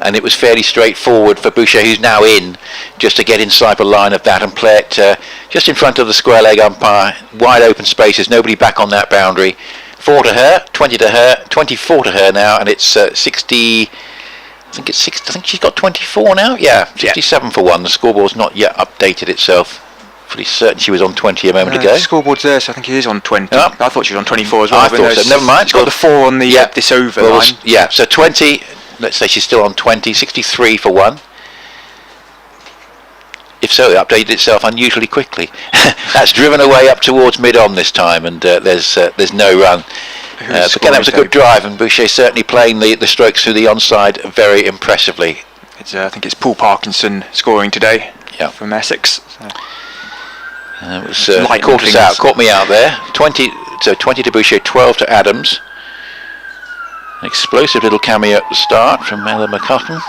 and it was fairly straightforward for Boucher, who's now in, just to get inside the line of that and play it just in front of the square leg umpire, wide open spaces, nobody back on that boundary. 4 to her, 20 to her, 24 to her now, and it's 60. I think she's got 24 now. Yeah, 67 for 1. The scoreboard's not yet updated itself. Pretty certain she was on 20 a moment ago. The scoreboard's there, so I think it is on 20. Yeah. I thought she was on 24 as well. I thought so. Never mind. It's got the 4 on the this over line. Yeah, so 20. Let's say she's still on 20. 63 for 1. If so, it updated itself unusually quickly. That's driven away up towards mid-on this time, and there's no run. But again, that was a good drive, and Boucher certainly playing the strokes through the onside very impressively. I think it's Paul Parkinson scoring today from Essex. So. It was caught me out there. 20 to Boucher, 12 to Adams. An explosive little cameo at the start from Ella McCutcheon,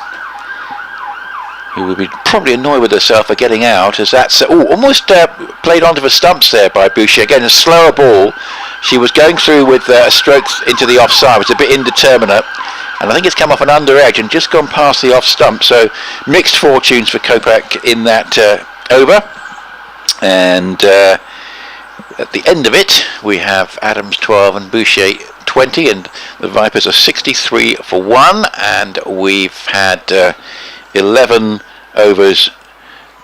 who would be probably annoyed with herself for getting out, as that's almost played onto the stumps there by Boucher. Again, a slower ball. She was going through with a stroke into the offside. It's a bit indeterminate, and I think it's come off an under edge and just gone past the off stump. So mixed fortunes for Kopak in that over. And at the end of it, we have Adams 12 and Boucher 20, and the Vipers are 63 for 1, and we've had 11 overs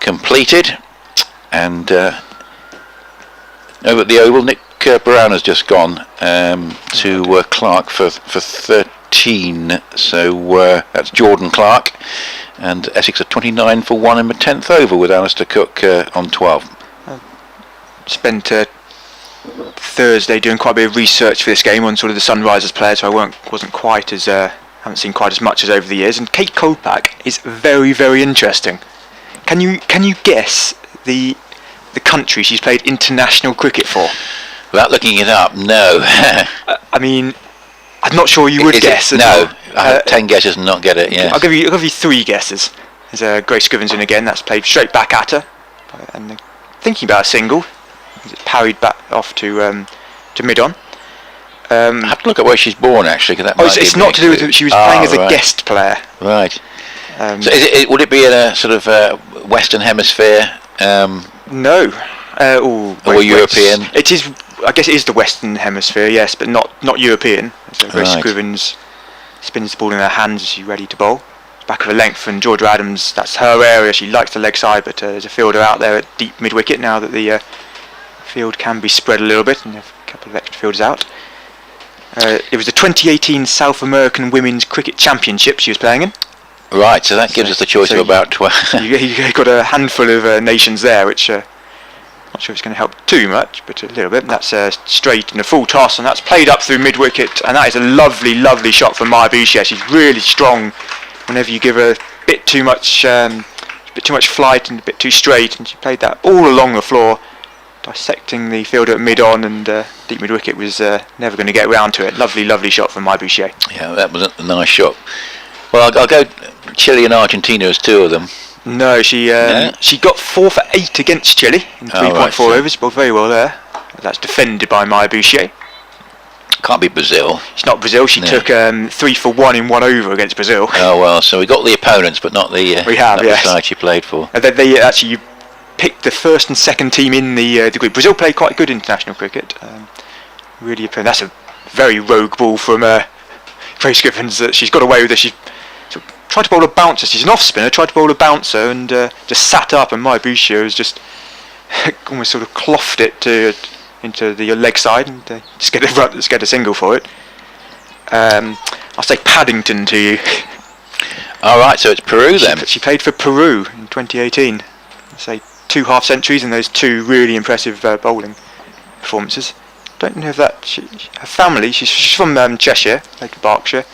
completed. And over at the Oval, Nick Brown has just gone to Clark for 13, so that's Jordan Clark, and Essex are 29 for 1 in the 10th over with Alistair Cook on 12. Spent Thursday doing quite a bit of research for this game on sort of the Sunrisers players, so I wasn't quite as haven't seen quite as much as over the years. And Kate Kopak is very, very interesting. Can you guess the country she's played international cricket for? Without looking it up, no. I mean, I'm not sure you would guess. No, I have 10 guesses and not get it. Yes. I'll give you 3 guesses. There's Grace Scrivenson again. That's played straight back at her, and thinking about a single. It parried back off to mid-on. I have to look at where she's born actually, because that it's not to do with. She was playing as a guest player. Right. So would it be in a sort of Western Hemisphere? No. Or European? It is. I guess it is the Western Hemisphere, yes, but not European. So Grace Scrivens spins the ball in her hands as she's ready to bowl. Back of her length, and Georgia Adams, that's her area. She likes the leg side, but there's a fielder out there at deep mid-wicket now that the field can be spread a little bit, and a couple of extra fielders out. It was the 2018 South American Women's Cricket Championship she was playing in. Right, so that gives us the choice of about 12. you got a handful of nations there, which not sure if it's going to help too much, but a little bit. And that's straight in a full toss, and that's played up through mid-wicket, and that is a lovely, lovely shot from Maya Boucher. She's really strong. Whenever you give her a bit too much flight and a bit too straight, and she played that all along the floor, dissecting the fielder at mid-on, and deep mid-wicket was never going to get round to it. Lovely, lovely shot from Maya Boucher. Yeah, that was a nice shot. Well, I'll go Chile and Argentina as 2 of them. No, she got 4 for 8 against Chile in 3.4 overs. Bowled very well there. That's defended by Maya Boucher. Can't be Brazil. It's not Brazil. She took 3 for 1 in 1 over against Brazil. Oh well, so we got the opponents, but not the the side she played for. They actually picked the first and second team in the group. Brazil played quite good international cricket. Really, that's a very rogue ball from Grace Scrivens that she's got away with. She tried to bowl a bouncer. She's an off spinner. Tried to bowl a bouncer and just sat up, and Maya Boucher was just almost sort of clothed it into the leg side and just get a single for it. I'll say Paddington to you. All right, so it's Peru then. She played for Peru in 2018. I'll say 2 half centuries and those 2 really impressive bowling performances. Don't know if her family. She's from Cheshire, like Berkshire.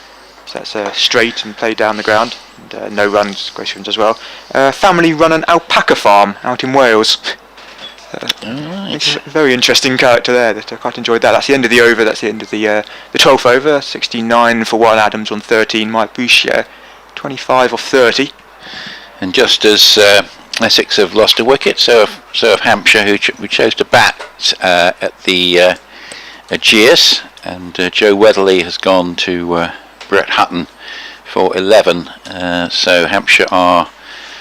So that's straight and played down the ground. And, no runs, Grace runs as well. Family run an alpaca farm out in Wales. It's a very interesting character there. That I quite enjoyed that. That's the end of the over. That's the end of the 12th over. 69 for 1. Adams on 13. Maya Boucher 25 off 30. And just as Essex have lost a wicket, so have Hampshire, who chose to bat at the Aegeus, and Joe Weatherly has gone to Brett Hutton for 11. So Hampshire are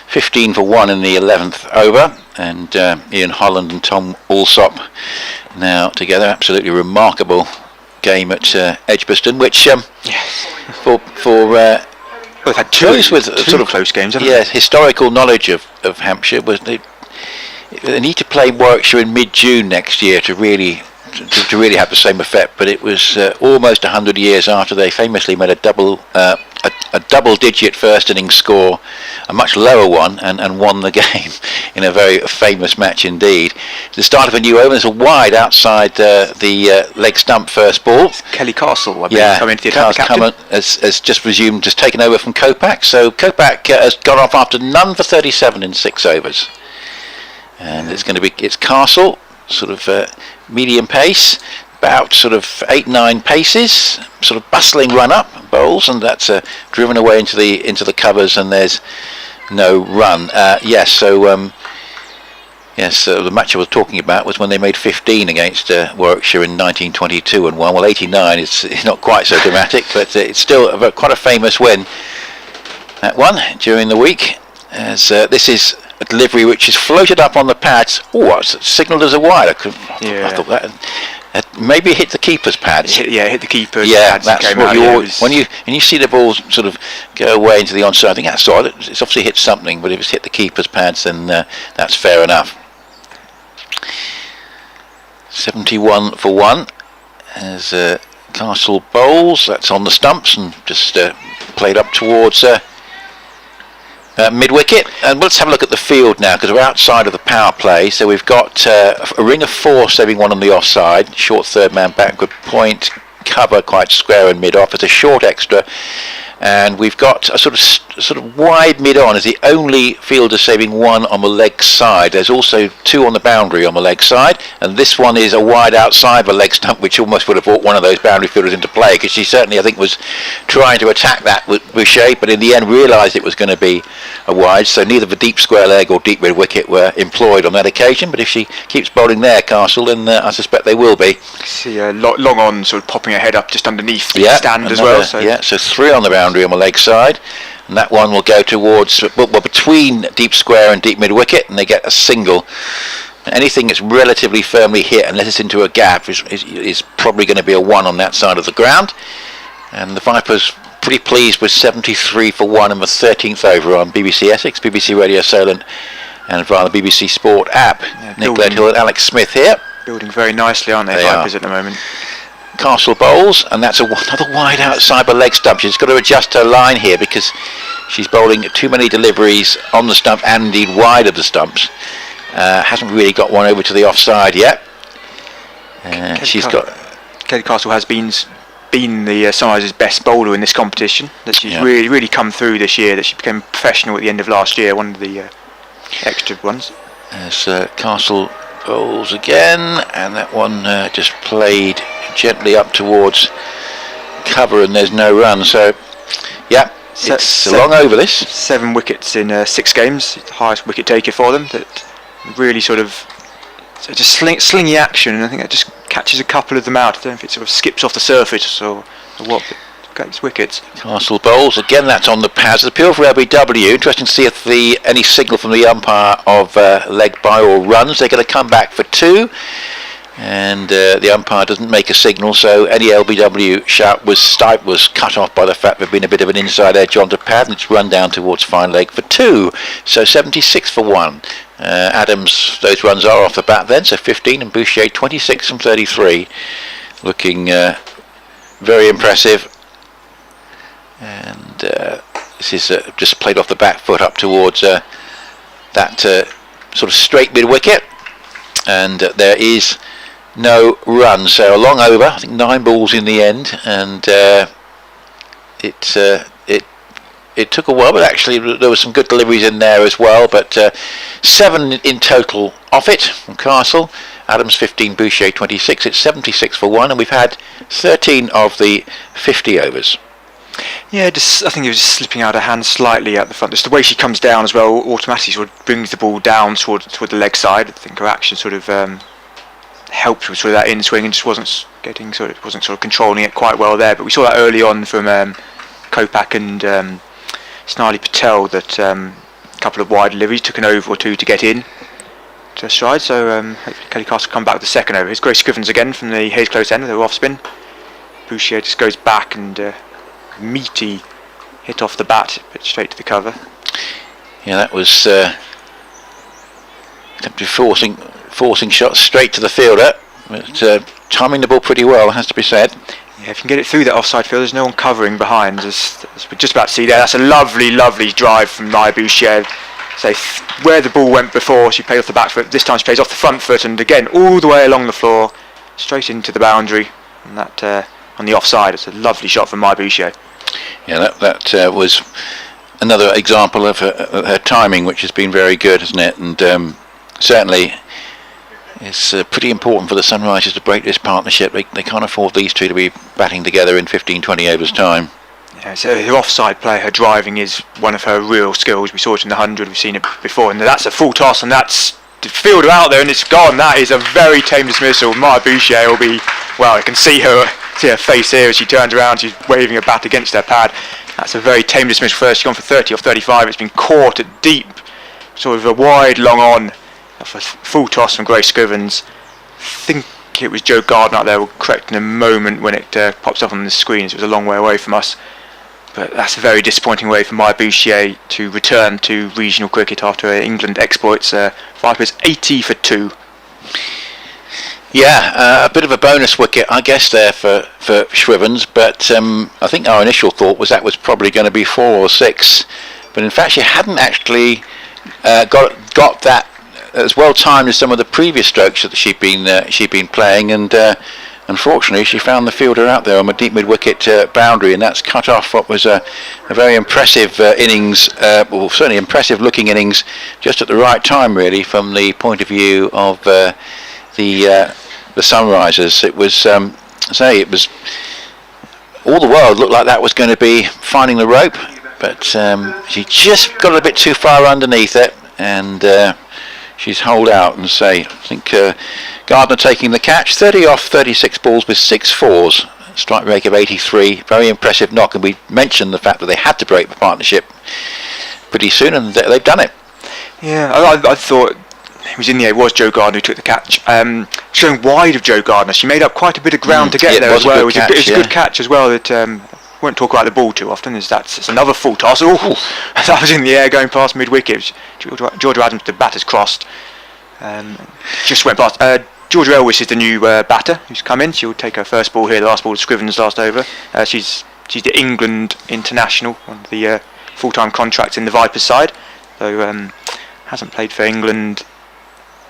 15 for 1 in the 11th over, and Ian Holland and Tom Alsop now together. Absolutely remarkable game at Edgbaston, which for We've had two with sort of close games, haven't yeah, historical knowledge of Hampshire, was they need to play Warwickshire in mid-June next year to really have the same effect. But it was almost 100 years after they famously made a double-digit first innings score, a much lower one, and won the game in a very famous match indeed. The start of a new over. There's a wide outside the leg stump first ball. Kelly Castle, I believe, come into the attack. Has just resumed, just taken over from Kopak. So Kopak has gone off after none for 37 in 6 overs, and it's Castle, sort of medium pace, about sort of 8-9 paces, sort of bustling run up bowls, and that's driven away into the covers, and there's no run. So the match I was talking about was when they made 15 against Warwickshire in 1922 and won. Well, 89 is not quite so dramatic, but it's still quite a famous win. That one during the week, as this is a delivery which is floated up on the pads. Oh, it's signalled as a wide. I thought that maybe hit the keeper's pads. Hit the keeper's Yeah, pads. that's what you always, when you see the ball sort of go away into the onside. I think that's all. It's obviously hit something, but if it's hit the keeper's pads, then that's fair enough. 71 for 1 as Castle bowls. That's on the stumps and just played up towards mid-wicket. And let's have a look at the field now, because we're outside of the power play. So we've got a ring of 4 serving one on the offside, short third man backward point, cover quite square and mid-off. It's a short extra, and we've got a sort of wide mid-on as the only fielder saving 1 on the leg side. There's also 2 on the boundary on the leg side, and this one is a wide outside the leg stump, which almost would have brought one of those boundary fielders into play, because she certainly, I think, was trying to attack that with Boucher, but in the end realised it was going to be a wide. So neither the deep square leg or deep mid wicket were employed on that occasion, but if she keeps bowling there, Castle, then I suspect they will be. See long on, sort of popping her head up just underneath the stand as well. So 3 on the boundary on the leg side, and that one will go towards between deep square and deep mid wicket, and they get a single. Anything that's relatively firmly hit, unless it's into a gap, is probably going to be a 1 on that side of the ground. And the Vipers pretty pleased with 73 for 1 in the 13th over on BBC Essex, BBC Radio Solent, and via the BBC Sport app. Nick Leadhill and Alex Smith here. Building very nicely, aren't they, Vipers, at the moment? Castle bowls, and that's another wide outside the leg stump. She's got to adjust her line here because she's bowling too many deliveries on the stump and indeed wide of the stumps. Hasn't really got one over to the offside yet. Kelly Castle has been the Sunrisers' best bowler in this competition. That she's really come through this year. That she became professional at the end of last year, one of the extra ones. As Castle bowls again, and that one just played gently up towards cover, and there's no run. So, it's a long over this. 7 wickets in 6 games, the highest wicket taker for them. That really sort of just slingy action, and I think that just catches a couple of them out. I don't know if it sort of skips off the surface or what, but gets wickets. Castle bowls again. That's on the pads. Appeal for LBW. Interesting to see if any signal from the umpire of leg by or runs. They're going to come back for 2. And the umpire doesn't make a signal, so any LBW shout was cut off by the fact there'd been a bit of an inside edge onto pad, and it's run down towards fine leg for 2. So 76 for 1. Adams, those runs are off the bat then, so 15, and Boucher 26 from 33, looking very impressive. And this is just played off the back foot up towards that sort of straight mid wicket, and there is no run, so a long over. I think 9 balls in the end, and it took a while, but actually there were some good deliveries in there as well. But 7 in total off it from Castle. Adams 15, Boucher 26. It's 76 for 1, and we've had 13 of the 50 overs. Yeah, I think it was just slipping out of hand slightly at the front. Just the way she comes down as well, automatically sort of brings the ball down toward the leg side. I think her action sort of helped with sort of that in swing, and just wasn't controlling it quite well there. But we saw that early on from Kopak and Snarly Patel that a couple of wide deliveries took an over or two to get in to stride. So hopefully Kelly Castle will come back with the second over. Here's Grace Scrivens again from the Hayes close end with her off spin. Boucher just goes back and meaty hit off the bat, but straight to the cover. Yeah, that was forcing shots straight to the fielder, but timing the ball pretty well, has to be said. Yeah, if you can get it through that offside field, there's no one covering behind. As we're just about to see there, that's a lovely, lovely drive from Maya Boucher. So where the ball went before, she played off the back foot. This time she plays off the front foot, and again all the way along the floor, straight into the boundary. And that on the offside, it's a lovely shot from Maya Boucher. Yeah, that was another example of her timing, which has been very good, hasn't it? And certainly it's pretty important for the Sunrisers to break this partnership. They can't afford these two to be batting together in 15-20 overs time. Yeah, so her offside play, her driving is one of her real skills. We saw it in the 100, we've seen it before, and that's a full toss, and that's the fielder out there, and it's gone. That is a very tame dismissal. Maya Boucher will be, well, you can see her face here as she turns around, she's waving a bat against her pad. That's a very tame dismissal first. She's gone for 30 off 35. It's been caught at deep, sort of a wide long on, off a full toss from Grace Scrivens. I think it was Joe Gardner out there, will correct in a moment when it pops up on the screen, so it was a long way away from us. But that's a very disappointing way for Maya Boucher to return to regional cricket after her England exploits. Vipers 80 for 2. Yeah, a bit of a bonus wicket, I guess, there for Scrivens, but I think our initial thought was that was probably going to be 4 or 6. But in fact, she hadn't actually got that as well timed as some of the previous strokes that she'd been playing, and unfortunately she found the fielder out there on a deep mid-wicket boundary, and that's cut off what was a very impressive innings, well, certainly impressive looking innings, just at the right time really from the point of view of the Sunrisers. It was it was all the world looked like that was going to be finding the rope, but she just got a bit too far underneath it, and she's holed out. And I think Gardner taking the catch, 30 off 36 balls with 6 fours, strike rate of 83, very impressive knock. And we mentioned the fact that they had to break the partnership pretty soon, and they've done it. Yeah, I thought it was in the air. It was Joe Gardner who took the catch. Showing wide of Joe Gardner, she made up quite a bit of ground to get there as well. It was a good catch as well. That won't talk about the ball too often. It's another full toss. That was in the air going past mid wicket. Georgia Adams, the batter's crossed. Just went past. Georgia Elwis is the new batter who's come in. She'll take her first ball here. The last ball to Scrivens last over. She's the England international, one of the full-time contracts in the Vipers side. So hasn't played for England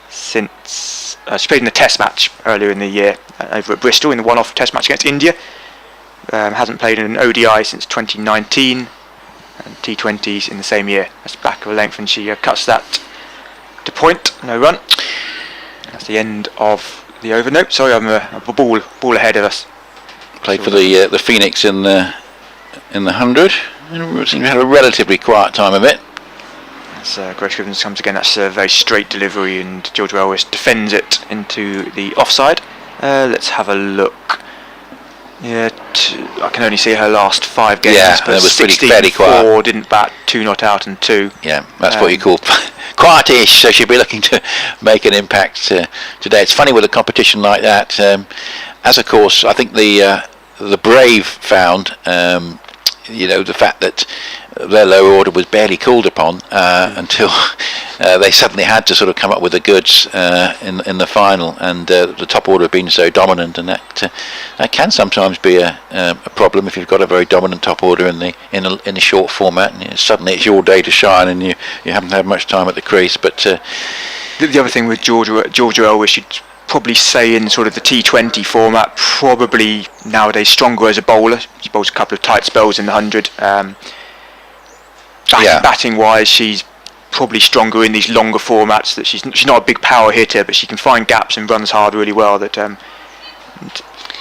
since she played in a Test match earlier in the year over at Bristol in the one-off Test match against India. Hasn't played in an ODI since 2019, and T20s in the same year. That's back of a length, and she cuts that to point, no run. That's the end of the over. Nope, sorry, I'm a ball ahead of us. Played for the Phoenix in the 100. Seemed to have a relatively quiet time of it. As Grace Scrivens comes again, that's a very straight delivery, and Georgia Elwis defends it into the offside. Let's have a look. Yeah, I can only see her last 5 games. Yeah, but it was fairly quiet. 4, didn't bat, 2 not out, and 2. Yeah, that's what you call quietish. So she'll be looking to make an impact today. It's funny with a competition like that, as of course I think the Brave found. The fact that their lower order was barely called upon until they suddenly had to sort of come up with the goods in the final, and the top order have been so dominant, and that can sometimes be a problem if you've got a very dominant top order in the short format, and suddenly it's your day to shine, and you haven't had much time at the crease. But the other thing with Georgia Elwis, you'd probably say in sort of the T20 format, probably nowadays stronger as a bowler. She bowls a couple of tight spells in the 100. Batting wise, she's probably stronger in these longer formats. That she's not a big power hitter, but she can find gaps and runs hard really well. That I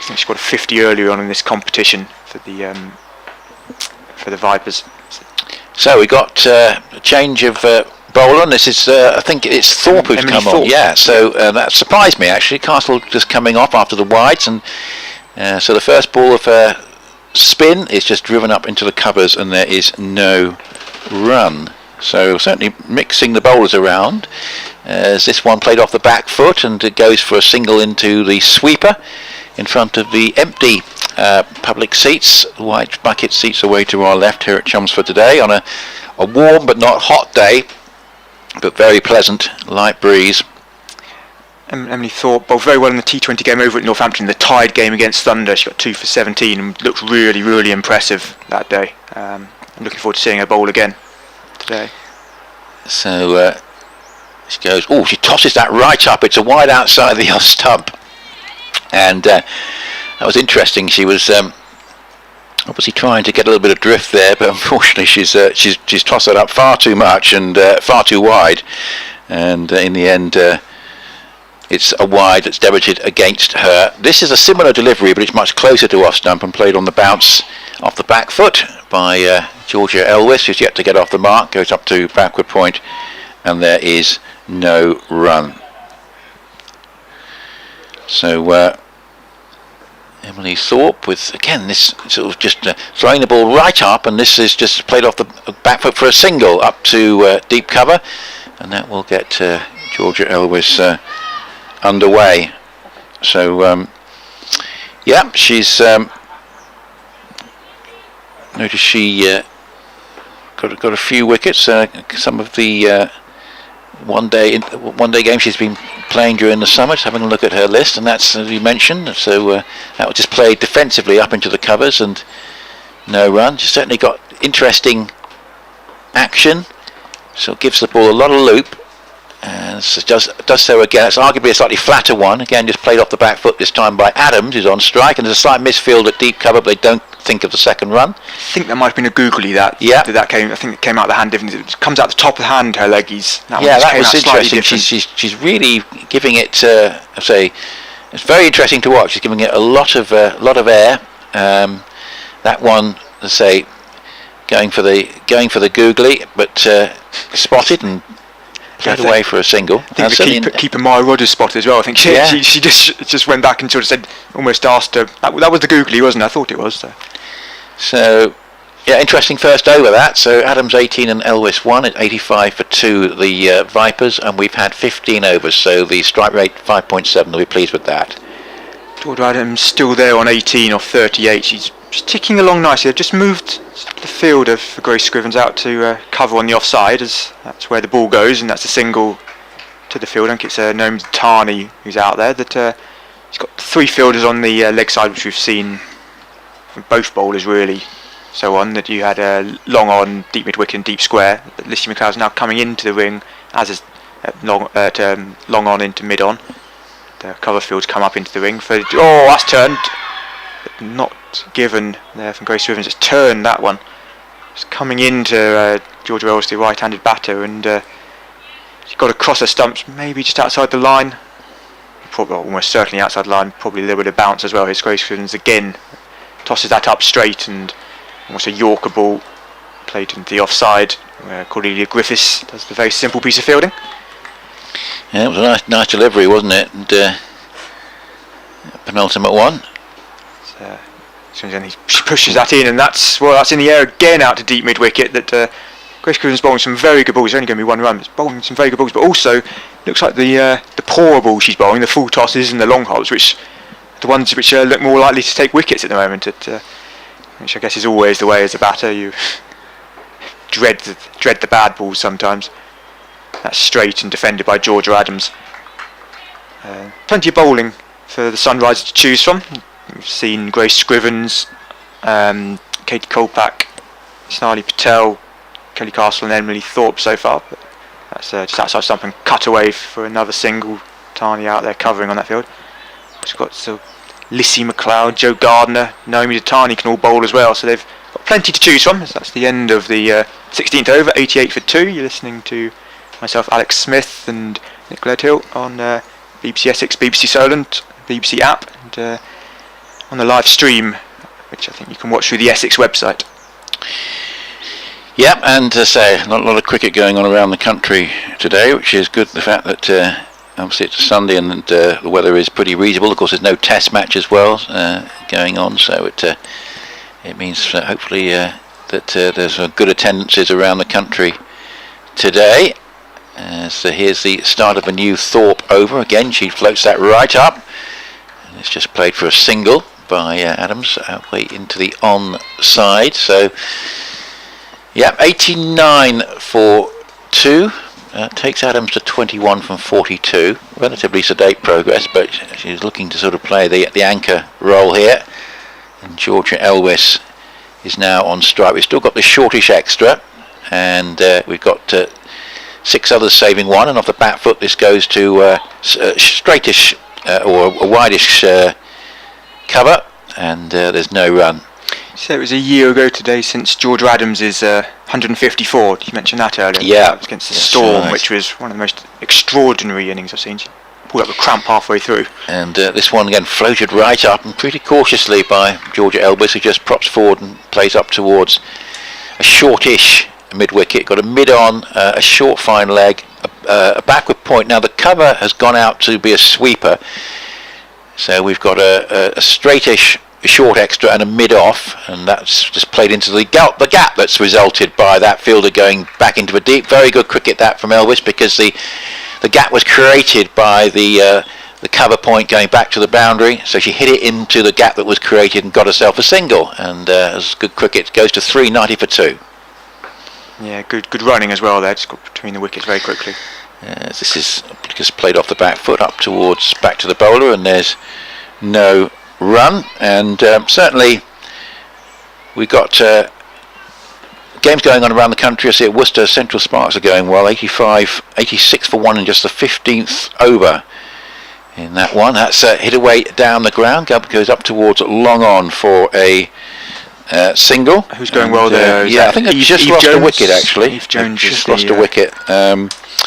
think she got a 50 earlier on in this competition for the Vipers. So we got a change of bowler, and this is I think it's Thorpe who's come on. Yeah, so that surprised me actually. Castle just coming off after the wides, and so the first ball of spin is just driven up into the covers, and there is no run. So certainly mixing the bowlers around. As this one played off the back foot, and it goes for a single into the sweeper in front of the empty public seats, white bucket seats away to our left here at Chelmsford today on a warm but not hot day, but very pleasant light breeze. Emily Thorpe bowled very well in the T20 game over at Northampton, the tied game against Thunder. She got 2 for 17 and looked really, really impressive that day. I'm looking forward to seeing her bowl again today. So she goes, she tosses that right up. It's a wide outside the off stump. And that was interesting. She was obviously trying to get a little bit of drift there, but unfortunately she's tossed that up far too much and far too wide. And in the end, it's a wide that's debited against her. This is a similar delivery, but it's much closer to off stump and played on the bounce off the back foot by Georgia Elwes, who's yet to get off the mark. Goes up to backward point, and there is no run. So Emily Thorpe with, again, this sort of just throwing the ball right up, and this is just played off the back foot for a single up to deep cover, and that will get Georgia Elwes underway. So she's notice she got a few wickets. Some of the one day games she's been playing during the summer. Just having a look at her list, and that's, as you mentioned, so that was just played defensively up into the covers and no run. She's certainly got interesting action, so it gives the ball a lot of loop, and so does so again. It's arguably a slightly flatter one, again just played off the back foot this time by Adams, who's on strike, and there's a slight misfield at deep cover, but they don't think of the second run. I think that might have been a googly that came. I think it came out the hand different. It comes out the top of the hand, her leggies. That was interesting. She's really giving it. I say, it's very interesting to watch. She's giving it a lot of air. That one, let's say, going for the googly, but spotted and got away for a single. I think the keeper Maya Rogers spotted as well. I think she just went back and sort of said, almost asked her. That was the googly, wasn't it? I thought it was. So interesting first over that. So Adams 18 and Elwes 1 at 85 for 2, the Vipers, and we've had 15 overs. So the strike rate 5.7. They'll be pleased with that. Georgia Adams still there on 18 off 38. She's ticking along nicely. They've just moved the fielder for Grace Scrivens out to cover on the offside, as that's where the ball goes, and that's a single to the field. I think it's Noam Tani who's out there. That he's got 3 fielders on the leg side, which we've seen from both bowlers really. So on that you had long on, deep mid wicket and deep square. Lissy McLeod's now coming into the ring, as is long on into mid on. The cover fields come up into the ring for that's turned, but not given there from Grace Scrivens. It's turned, that one. It's coming into Georgia Elwes, the right-handed batter, and she's got to cross her stumps, maybe just outside the line. Probably almost certainly outside the line. Probably a little bit of bounce as well. Here's Grace Scrivens again, tosses that up straight, and almost a Yorker ball played into the offside, where Cordelia Griffiths does the very simple piece of fielding. Yeah, it was a nice delivery, wasn't it? And penultimate one. So she pushes that in, and that's in the air again out to deep mid wicket. That Grace Scrivens bowling some very good balls. It's only going to be 1 run. It's bowling some very good balls, but also looks like the poorer balls she's bowling, the full tosses and the long holes, which the ones which look more likely to take wickets at the moment. Which I guess is always the way as a batter. You dread the bad balls sometimes. That's straight and defended by Georgia Adams. Plenty of bowling for the Sunrisers to choose from. We've seen Grace Scrivens, Katie Kolpak, Snarly Patel, Kelly Castle and Emily Thorpe so far. But that's just outside stump and cut away for another single. Tani out there covering on that field. We've got Lissy McLeod, Joe Gardner, Naomi Tani can all bowl as well. So they've got plenty to choose from. So that's the end of the 16th over, 88 for 2. You're listening to myself, Alex Smith, and Nick Gledhill on BBC Essex, BBC Solent, BBC app, and on the live stream, which I think you can watch through the Essex website. Yep, and to say, a lot of cricket going on around the country today, which is good. The fact that obviously it's Sunday and the weather is pretty reasonable. Of course, there's no test match as well going on, so it means hopefully that there's good attendances around the country today. So here's the start of a new Thorpe over. Again, she floats that right up. And it's just played for a single by Adams, way into the onside. So, yeah, 89 for 2. Takes Adams to 21 from 42. Relatively sedate progress, but she's looking to sort of play the anchor role here. And Georgia Elwes is now on strike. We've still got the shortish extra, and we've got 6 others saving 1, and off the back foot this goes to straightish or a wideish cover, and there's no run. So it was a year ago today since Georgia Adams' 154. Did you mention that earlier? Yeah. It was against the Storm, which was one of the most extraordinary innings I've seen. She pulled up a cramp halfway through. And this one again floated right up, and pretty cautiously by Georgia Elbis, who just props forward and plays up towards a shortish mid-wicket. Got a mid-on, a short fine leg, a backward point. Now the cover has gone out to be a sweeper, so we've got a straightish short extra and a mid-off, and that's just played into the gap that's resulted by that fielder going back into a deep. Very good cricket that from Elvis, because the gap was created by the cover point going back to the boundary, so she hit it into the gap that was created and got herself a single, and as good cricket, goes to 390 for 2. Yeah, good running as well there, just got between the wickets very quickly. This is just played off the back foot up towards back to the bowler, and there's no run. And certainly we got games going on around the country. I see at Worcester, Central Sparks are going well, 86 for 1 in just the 15th over in that one. That's hit away down the ground, goes up towards long on for a single. Who's going well there? Yeah, I think they've just lost a wicket actually. Eve Jones just lost a wicket.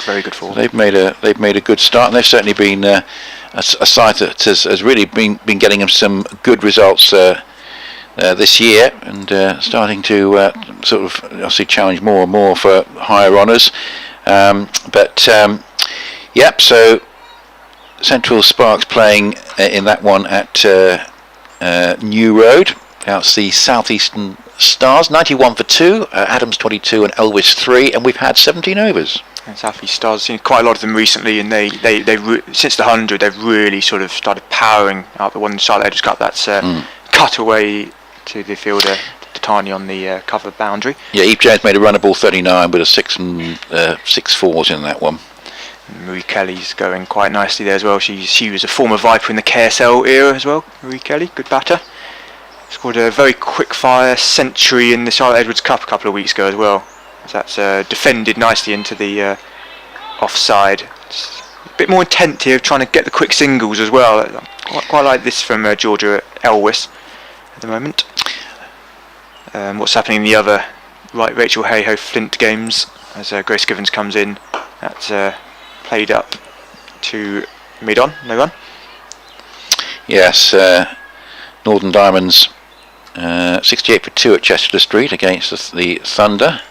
Very good form. They've made a good start, and they've certainly been a side that has really been getting them some good results this year, and starting to sort of obviously challenge more and more for higher honours. Yep. So Central Sparks playing in that one at New Road. That's the Southeastern Stars, 91 for 2, Adams 22 and Elwes 3, and we've had 17 overs. And Southeast Stars, seen quite a lot of them recently, and they since the 100 they've really sort of started powering out the one Charlotte Edwards Cup. That's cut away to the fielder Tani on the cover boundary. Yeah, Eve Jones made a run of ball 39 with a 6 and 6 fours in that one. Marie Kelly's going quite nicely there as well. She was a former Viper in the KSL era as well. Marie Kelly, good batter. Scored a very quick fire century in the Charlotte Edwards Cup a couple of weeks ago as well. That's defended nicely into the offside. It's a bit more intent here, trying to get the quick singles as well. Quite like this from Georgia Elwes at the moment. What's happening in the other Rachel Hayhoe Flint games as Grace Givens comes in. That's played up to mid-on, no run. Yes, Northern Diamonds 68 for 2 at Chester Street against the Thunder.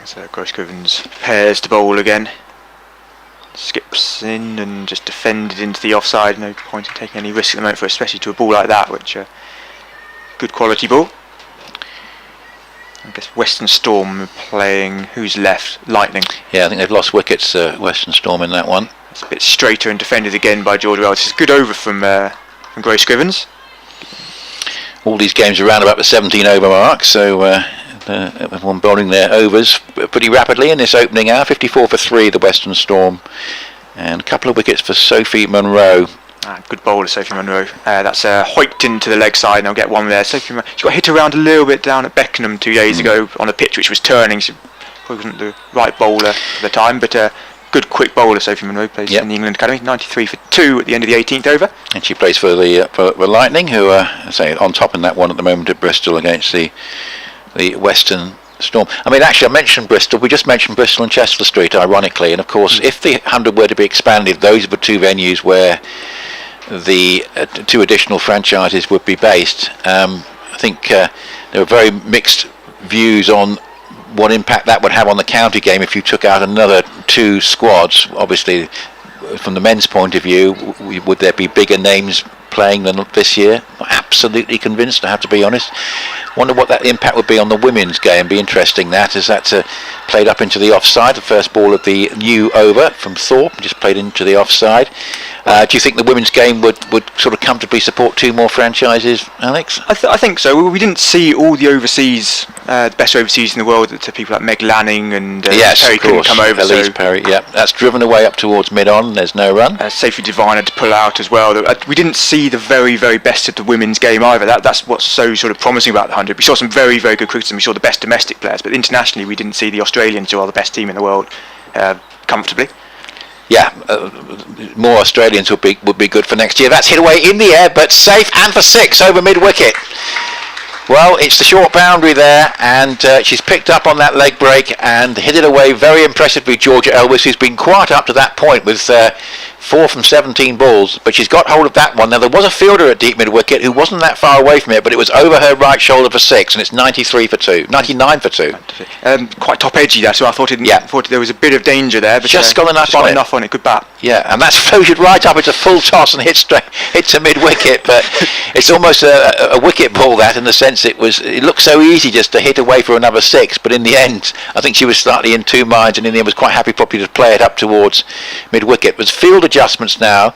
So Grace Givens pairs to bowl again. Skips in and just defended into the offside. No point in taking any risk at the moment, especially to a ball like that, which good quality ball. I guess Western Storm playing, who's left? Lightning. Yeah, I think they've lost wickets, Western Storm, in that one. It's a bit straighter and defended again by Georgia Elwes. It's a good over from Grace Givens. All these games are around about the 17 over mark, so everyone bowling their overs pretty rapidly in this opening hour. 54 for 3, the Western Storm, and a couple of wickets for Sophie Munro. Good bowler, Sophie Munro. That's hoiked into the leg side, and I'll get one there. Sophie Munro, she got hit around a little bit down at Beckenham 2 days ago on a pitch which was turning. She probably wasn't the right bowler for the time, but good quick bowler. Sophie Munro plays in the England Academy. 93 for 2 at the end of the 18th over. And she plays for the Lightning, who are on top in that one at the moment at Bristol against the Western Storm. I mean, actually, I mentioned Bristol. We just mentioned Bristol and Chester Street, ironically. And of course, if the 100 were to be expanded, those are the two venues where the 2 additional franchises would be based. I think there are very mixed views on what impact that would have on the county game if you took out another 2 squads. Obviously, from the men's point of view, would there be bigger names playing than this year? absolutely convinced, I have to be honest. Wonder what that impact would be on the women's game. Be interesting that, as that's played up into the offside. The first ball of the new over from Thorpe, just played into the offside. Do you think the women's game would sort of comfortably support two more franchises, Alex? I think so. We didn't see all the overseas, the best overseas in the world, that people like Meg Lanning and Perry couldn't come over. Elise Perry, yeah. That's driven away up towards mid-on. There's no run. Safely Divine had to pull out as well. We didn't see the very, very best of the women's game either. That's what's so sort of promising about the 100. We saw some very, very good cricketing. We saw the best domestic players, but internationally we didn't see the Australians, who are the best team in the world, comfortably. Yeah, more Australians would be good for next year. That's hit away in the air, but safe, and for 6 over mid-wicket. Well, it's the short boundary there, and she's picked up on that leg break and hit it away very impressively, Georgia Elvis, who's been quiet up to that point with 4 from 17 balls, but she's got hold of that one. Now, there was a fielder at deep mid-wicket who wasn't that far away from it, but it was over her right shoulder for 6, and it's 93 for 2, 99 for 2. Quite top edgy there, so I thought there was a bit of danger there, but just got enough on it. Good bat. Yeah, and that's floated right up. It's a full toss and hit to mid-wicket, but it's almost a wicket ball, that, in the sense it looked so easy just to hit away for another 6, but in the end I think she was slightly in two minds, and in the end was quite happy probably to play it up towards mid-wicket. It was field adjustments now.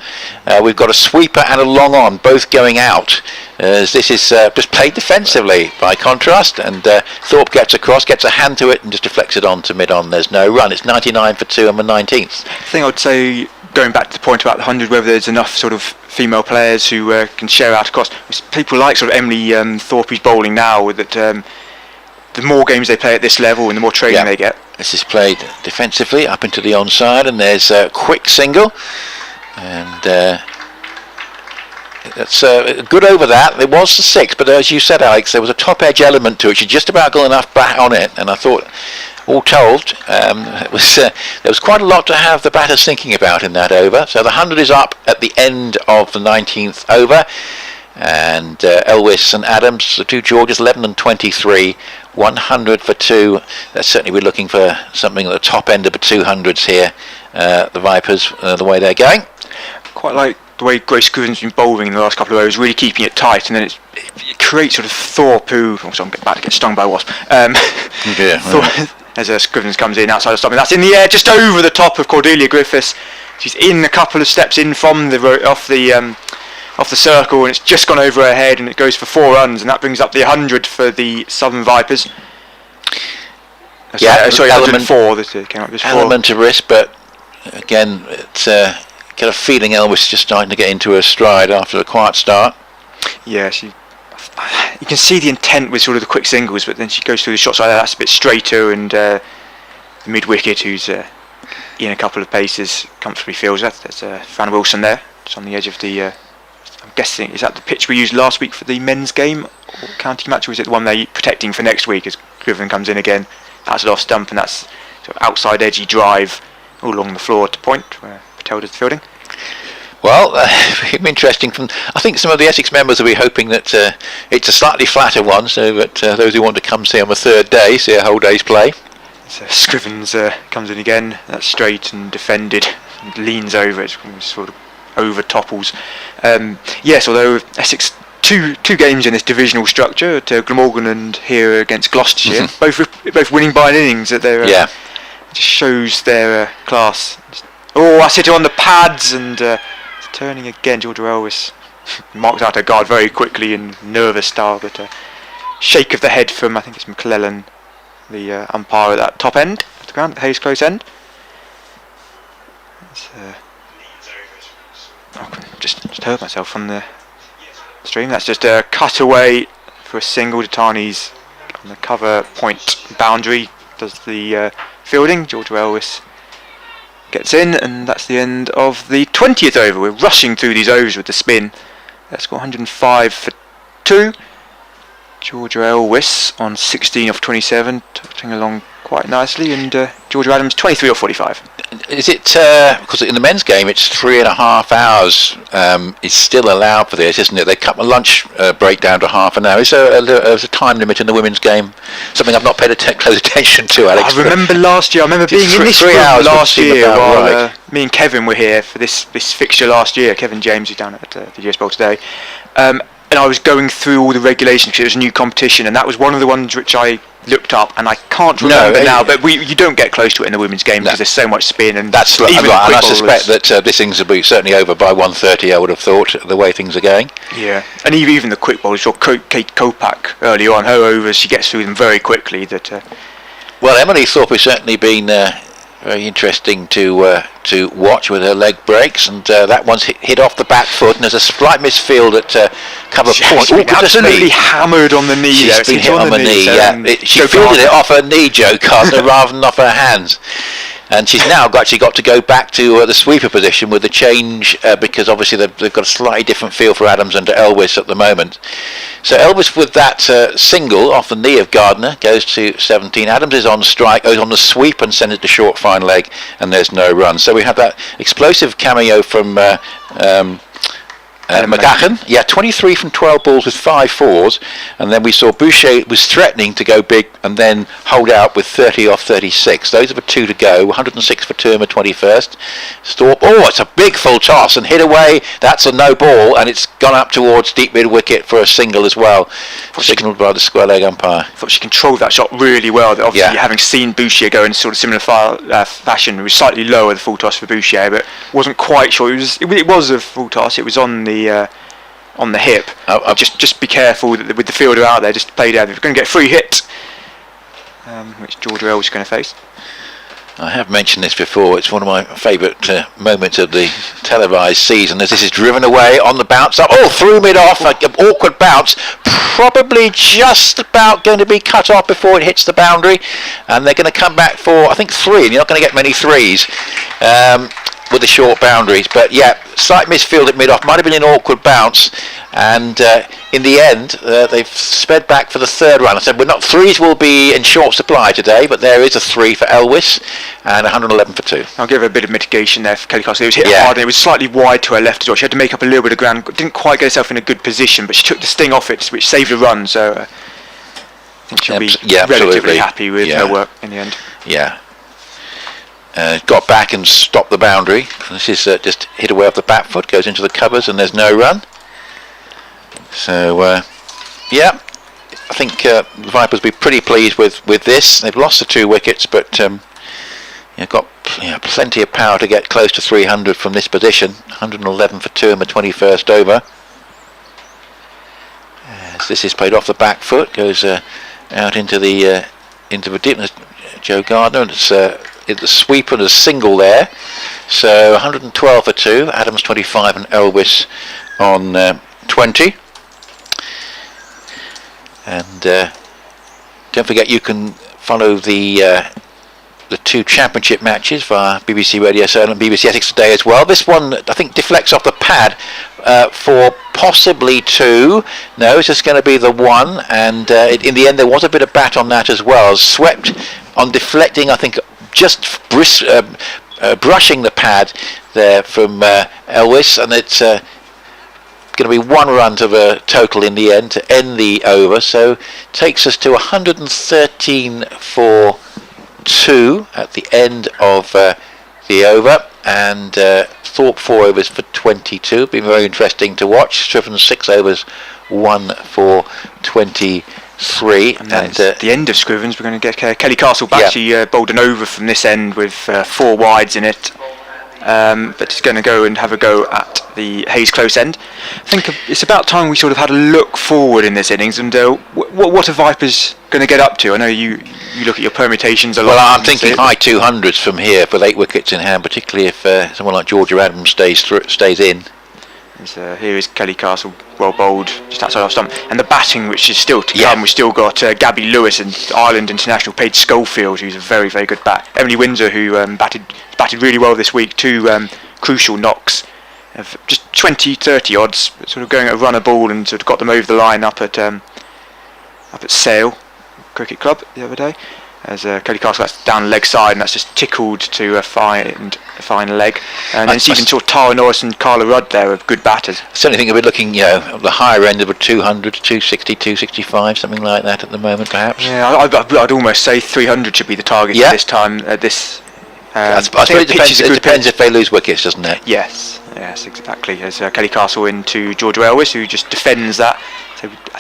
We've got a sweeper and a long on, both going out, as this is just played defensively by contrast, and Thorpe gets across, gets a hand to it and just deflects it on to mid-on. There's no run. It's 99 for 2 on the 19th. I think I would say, going back to the point about the 100, whether there's enough sort of female players who can share out across. People like sort of Emily Thorpe, who's bowling now, that the more games they play at this level and the more training they get. This is played defensively up into the onside, and there's a quick single, and that's good over that. There was a 6, but as you said, Alex, there was a top edge element to it. She just about got enough bat on it, and I thought, all told, there was quite a lot to have the batters thinking about in that over. So the 100 is up at the end of the 19th over, and Elwis and Adams, the two Georges, 11 and 23, 100 for 2. Certainly we're looking for something at the top end of the 200s here, the Vipers, the way they're going. Quite like the way Grace Scriven's been bowling in the last couple of overs, really keeping it tight, and then it creates sort of Thorpe, who, I'm about to get stung by a wasp. As Scrivens comes in outside of stopping, that's in the air, just over the top of Cordelia Griffiths. She's in a couple of steps in from off the circle, and it's just gone over her head, and it goes for 4 runs, and that brings up the 100 for the Southern Vipers. Sorry, element 4. This came up as 4. Element of risk, but again, it's get a feeling Elvis just starting to get into her stride after a quiet start. Yeah, you can see the intent with sort of the quick singles, but then she goes through the shots like that. That's a bit straighter, and the mid-wicket, who's in a couple of paces, comfortably feels that. There's Fran Wilson there, just on the edge of the. I'm guessing, is that the pitch we used last week for the men's game or county match, or is it the one they're protecting for next week as Griffin comes in again? That's an off stump, and that's sort of outside edgy drive all along the floor to point where Patel does the fielding. Well, it'll be interesting. I think some of the Essex members will be hoping that it's a slightly flatter one, so that those who want to come see on the third day, see a whole day's play. So Scrivens comes in again. That's straight and defended, and leans over it, sort of over topples. Yes, although Essex two games in this divisional structure at Glamorgan and here against Gloucestershire, both winning by an innings. That they're it just shows their class. I hit her on the pads, and turning again. Georgia Elwis marks out her guard very quickly in nervous style, but a shake of the head from, I think it's McClellan, the umpire at that top end of the ground, at Hayes Close end. Just heard myself on the stream. That's just a cutaway for a single. Datani's on the cover point boundary, does the fielding. Georgia Elwis gets in, and that's the end of the 20th over. We're rushing through these overs with the spin. That's got 105 for 2. Georgia Elwis on 16 off 27, touching along quite nicely, and Georgia Adams 23 off 45. Is it because in the men's game it's 3.5 hours is still allowed for this, isn't it? They cut the lunch break down to half an hour. Is there a time limit in the women's game? Something I've not paid close attention to, Alex. I remember last year. I remember being in this room last year while me and Kevin were here for this fixture last year. Kevin James, who's down at the GS Bowl today. and I was going through all the regulations because it was a new competition, and that was one of the ones which I looked up, and I can't remember now. But you don't get close to it in the women's game because there's so much spin, and that's right. And I suspect that this thing's will be certainly over by 1:30. I would have thought, the way things are going. Yeah, and even the quick bowlers, Kate Kopak early on, her overs, she gets through them very quickly. Well, Emily Thorpe has certainly been very interesting to watch with her leg breaks, and that one's hit off the back foot, and there's a slight misfield at cover point. She's been absolutely hammered on the knee. She's been hit on the knee. She fielded it off her knee, Jo Gardner, rather than off her hands. And she's now actually got to go back to the sweeper position with the change because obviously they've got a slightly different feel for Adams and Elvis at the moment. So Elvis with that single off the knee of Gardner goes to 17. Adams is on strike, goes on the sweep and sends it to short fine leg, and there's no run. So we have that explosive cameo from McGachan, 23 from 12 balls with 5 fours, and then we saw Boucher was threatening to go big and then hold out with 30 off 36. Those are the 2 to go. 106 for Turner 21st. Thorpe, it's a big full toss and hit away. That's a no ball, and it's gone up towards deep mid wicket for a single as well, signalled by the square leg umpire. I thought she controlled that shot really well. Obviously, having seen Boucher go in sort of similar fashion, it was slightly lower the full toss for Boucher, but wasn't quite sure. It was a full toss. It was on the hip. Just be careful with the fielder out there. Just play down. If you're going to get free hit, which Georgia Earl is going to face. I have mentioned this before. It's one of my favourite moments of the televised season, as this is driven away on the bounce up. Through mid-off, like an awkward bounce, probably just about going to be cut off before it hits the boundary, and they're going to come back for, I think, 3, and you're not going to get many 3s. With the short boundaries, but slight misfield at mid-off, might have been an awkward bounce, and in the end they've sped back for the 3rd run. I said 3s will be in short supply today, but there is a 3 for Elvis and 111 for 2. I'll give her a bit of mitigation there for Kelly Castle. It was hit hard, and it was slightly wide to her left as well. She had to make up a little bit of ground, didn't quite get herself in a good position, but she took the sting off it, which saved a run, so I think she'll be relatively happy with her work in the end. Got back and stopped the boundary. This is just hit away off the back foot, goes into the covers, and there's no run. So, I think the Vipers will be pretty pleased with this. They've lost the 2 wickets, but got plenty of power to get close to 300 from this position. 111 for 2 in the 21st over. As this is played off the back foot, goes out into the deepness. Jo Gardner, and it's the sweep and a single there. So 112 for 2, Adams 25 and Elvis on 20. And don't forget you can follow the 2 championship matches via BBC Radio Soul and BBC Essex today as well. This one I think deflects off the pad for possibly 2. No, it's just going to be the 1, and in the end there was a bit of bat on that as well. Swept on deflecting, I think, just brushing the pad there from Elvis, and it's going to be 1 run to the total in the end to end the over, so takes us to 113 for 2 at the end of the over, and Thorpe 4 overs for 22. Been very interesting to watch. Striven 6 overs, 1 for 23. And at the end of Scrivens, we're going to get Kelly Castle back. She bowled an over from this end with 4 wides in it, but she's going to go and have a go at the Hayes Close end. I think it's about time we sort of had a look forward in this innings, and what are Vipers going to get up to? I know you look at your permutations a lot. Well, I'm thinking high 200s from here with 8 wickets in hand, particularly if someone like Georgia Adams stays in. Here is Kelly Castle, well bowled, just outside off stump. And the batting, which is still to come, we've still got Gabby Lewis and Ireland international Paige Schofield, who's a very, very good bat. Emily Windsor, who batted really well this week, 2 crucial knocks of just 20-30 odds, sort of going at a runner ball, and sort of got them over the line up at Sale Cricket Club the other day. As Kelly Castle, that's down leg side, and that's just tickled to a fine leg. And then it's even sort of Tara Norris and Carla Rudd there, of good batters. I certainly think we're looking, at the higher end of a 200, 260, 265, something like that at the moment, perhaps. Yeah, I'd almost say 300 should be the target at this time, I suppose it depends if they lose wickets, doesn't it? Yes, exactly. There's Kelly Castle into Georgia Elwes, who just defends that. So I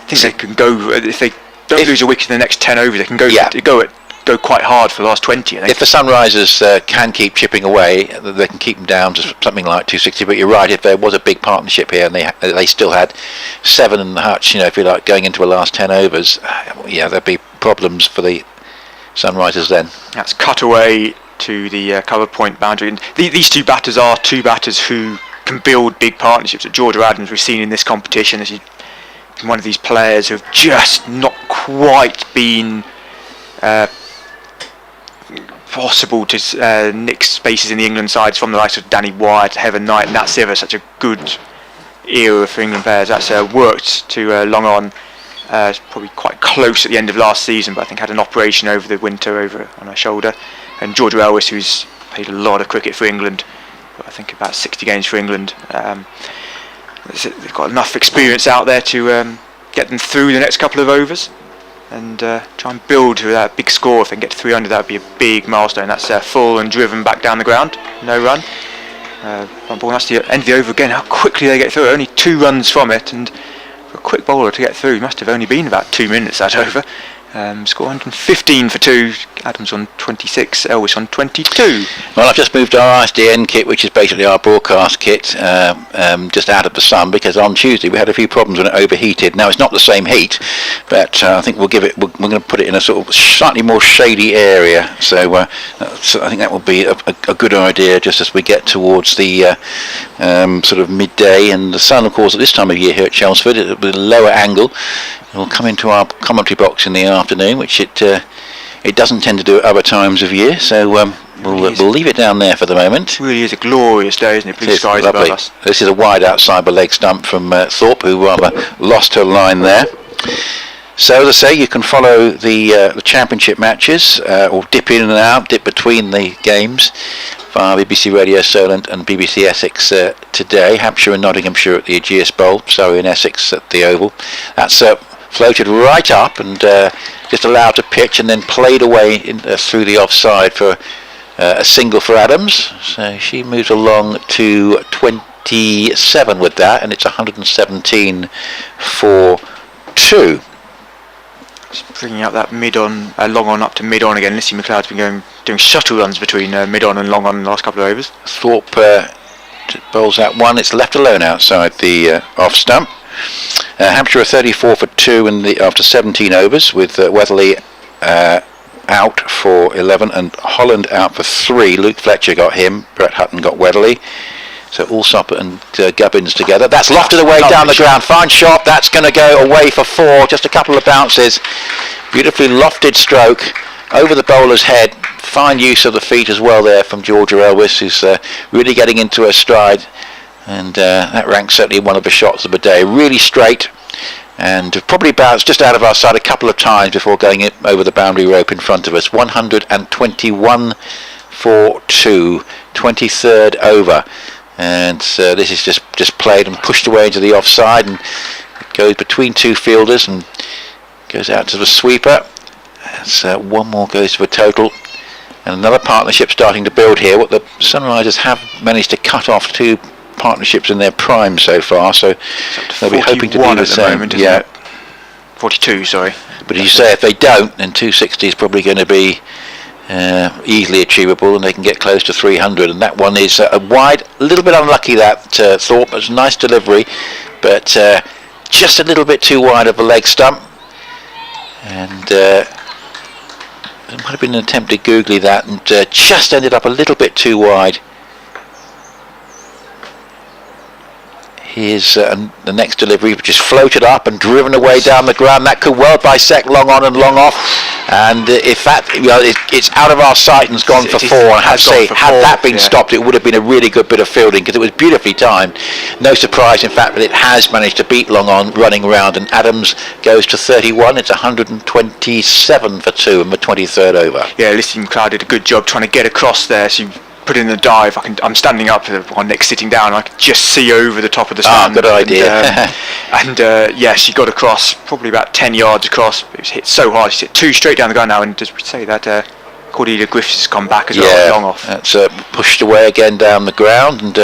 think they can go, if they don't lose a wicket in the next 10 overs, they can go quite hard for the last 20. I think. If the Sunrisers can keep chipping away, they can keep them down to something like 260. But you're right, if there was a big partnership here and they still had 7 in the hutch, if you like, going into a last 10 overs, there'd be problems for the Sunrisers then. That's cut away to the cover point boundary. And these two batters are two batters who can build big partnerships. At Georgia Adams, we've seen in this competition, as one of these players who've just not quite been possible to nick spaces in the England sides from the likes of Danny Wyatt, Heaven Knight, and that's ever such a good era for England players. That's worked to long on. Probably quite close at the end of last season, but I think had an operation over the winter on her shoulder. And Georgia Elwes, who's played a lot of cricket for England, I think about 60 games for England. They've got enough experience out there to get them through the next couple of overs and try and build to that big score. If they can get to 300, that would be a big milestone. That's full and driven back down the ground, no run. That's the end of the over again. How quickly they get through, only 2 runs from it, and for a quick bowler to get through must have only been about 2 minutes that over. Score 115 for 2, Adams on 26, Elwes on 22. Well, I've just moved our ISDN kit, which is basically our broadcast kit, just out of the sun, because on Tuesday we had a few problems when it overheated. Now it's not the same heat, but I think we're going to put it in a sort of slightly more shady area. So I think that will be a good idea just as we get towards the sort of midday, and the sun, of course, at this time of year here at Chelmsford, at a lower angle. It will come into our commentary box in the afternoon, which it doesn't tend to do at other times of year. So we'll leave it down there for the moment. It really is a glorious day, isn't it? Blue skies above us. This is a wide outside the leg stump from Thorpe, who rather lost her line there. So as I say, you can follow the championship matches, or dip in and out, dip between the games, via BBC Radio Solent and BBC Essex today. Hampshire and Nottinghamshire at the Aegeus Bowl, Surrey and Essex at the Oval. That's floated right up and just allowed to pitch and then played away through the offside for a single for Adams. So she moves along to 27 with that, and it's 117 for 2. Just bringing up that mid-on, long on up to mid-on again. Lissy McLeod's been doing shuttle runs between mid-on and long on in the last couple of overs. Thorpe bowls that one. It's left alone outside the off stump. Hampshire are 34 for 2 after 17 overs, with Weatherly out for 11 and Holland out for 3. Luke Fletcher got him, Brett Hutton got Weatherly. So Allsop and Gubbins together. That's lofted away down the ground. Fine shot. That's going to go away for 4. Just a couple of bounces. Beautifully lofted stroke over the bowler's head. Fine use of the feet as well there from Georgia Elwes, who's really getting into her stride. And that ranks certainly one of the shots of the day. Really straight, and probably bounced just out of our side a couple of times before going over the boundary rope in front of us. 121 for 2, 23rd over. And this is just played and pushed away into the offside, and it goes between 2 fielders and goes out to the sweeper. So one more goes to the total, and another partnership starting to build here. What the Sunrisers have managed to cut off 2 partnerships in their prime so far, so they'll be hoping to do the same. Moment, isn't it? 42, sorry. But as you say, if they don't, then 260 is probably going to be easily achievable, and they can get close to 300. And that one is wide, a little bit unlucky, that Thorpe. It was a nice delivery, but just a little bit too wide of a leg stump, and it might have been an attempted googly that, and just ended up a little bit too wide. Here's the next delivery, which is floated up and driven away down the ground. That could well bisect long on and long off. And if that, it's out of our sight and's gone for 4. I have to say, had that been stopped, it would have been a really good bit of fielding, because it was beautifully timed. No surprise, in fact, that it has managed to beat long on running around. And Adams goes to 31. It's 127 for 2 in the 23rd over. Yeah, Lissy McLeod did a good job trying to get across there. She put in the dive. I'm standing up while Nick's sitting down. I can just see over the top of the stand. Good idea. And she got across, probably about 10 yards across. It was hit so hard. She's hit 2 straight down the ground now, and as we say that, Cordelia Griffiths has come back as well, long off. That's pushed away again down the ground, and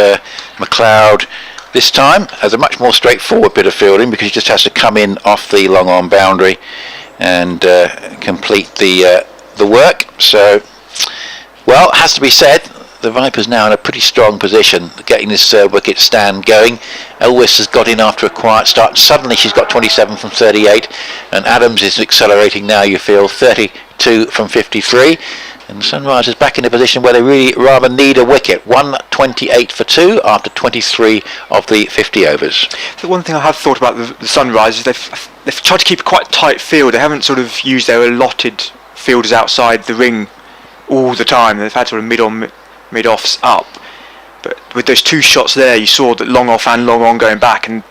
McLeod this time has a much more straightforward bit of fielding because he just has to come in off the long on boundary and complete the work. So, well, it has to be said, the Vipers now in a pretty strong position, getting this wicket stand going. Elwes has got in after a quiet start. Suddenly she's got 27 from 38, and Adams is accelerating now, you feel, 32 from 53. And Sunrise is back in a position where they really rather need a wicket. 128 for 2 after 23 of the 50 overs. The one thing I have thought about the Sunrise is they've tried to keep a quite tight field. They haven't sort of used their allotted fielders outside the ring all the time. They've had sort of mid-on, mid-offs up. But with those 2 shots there, you saw that long off and long on going back, and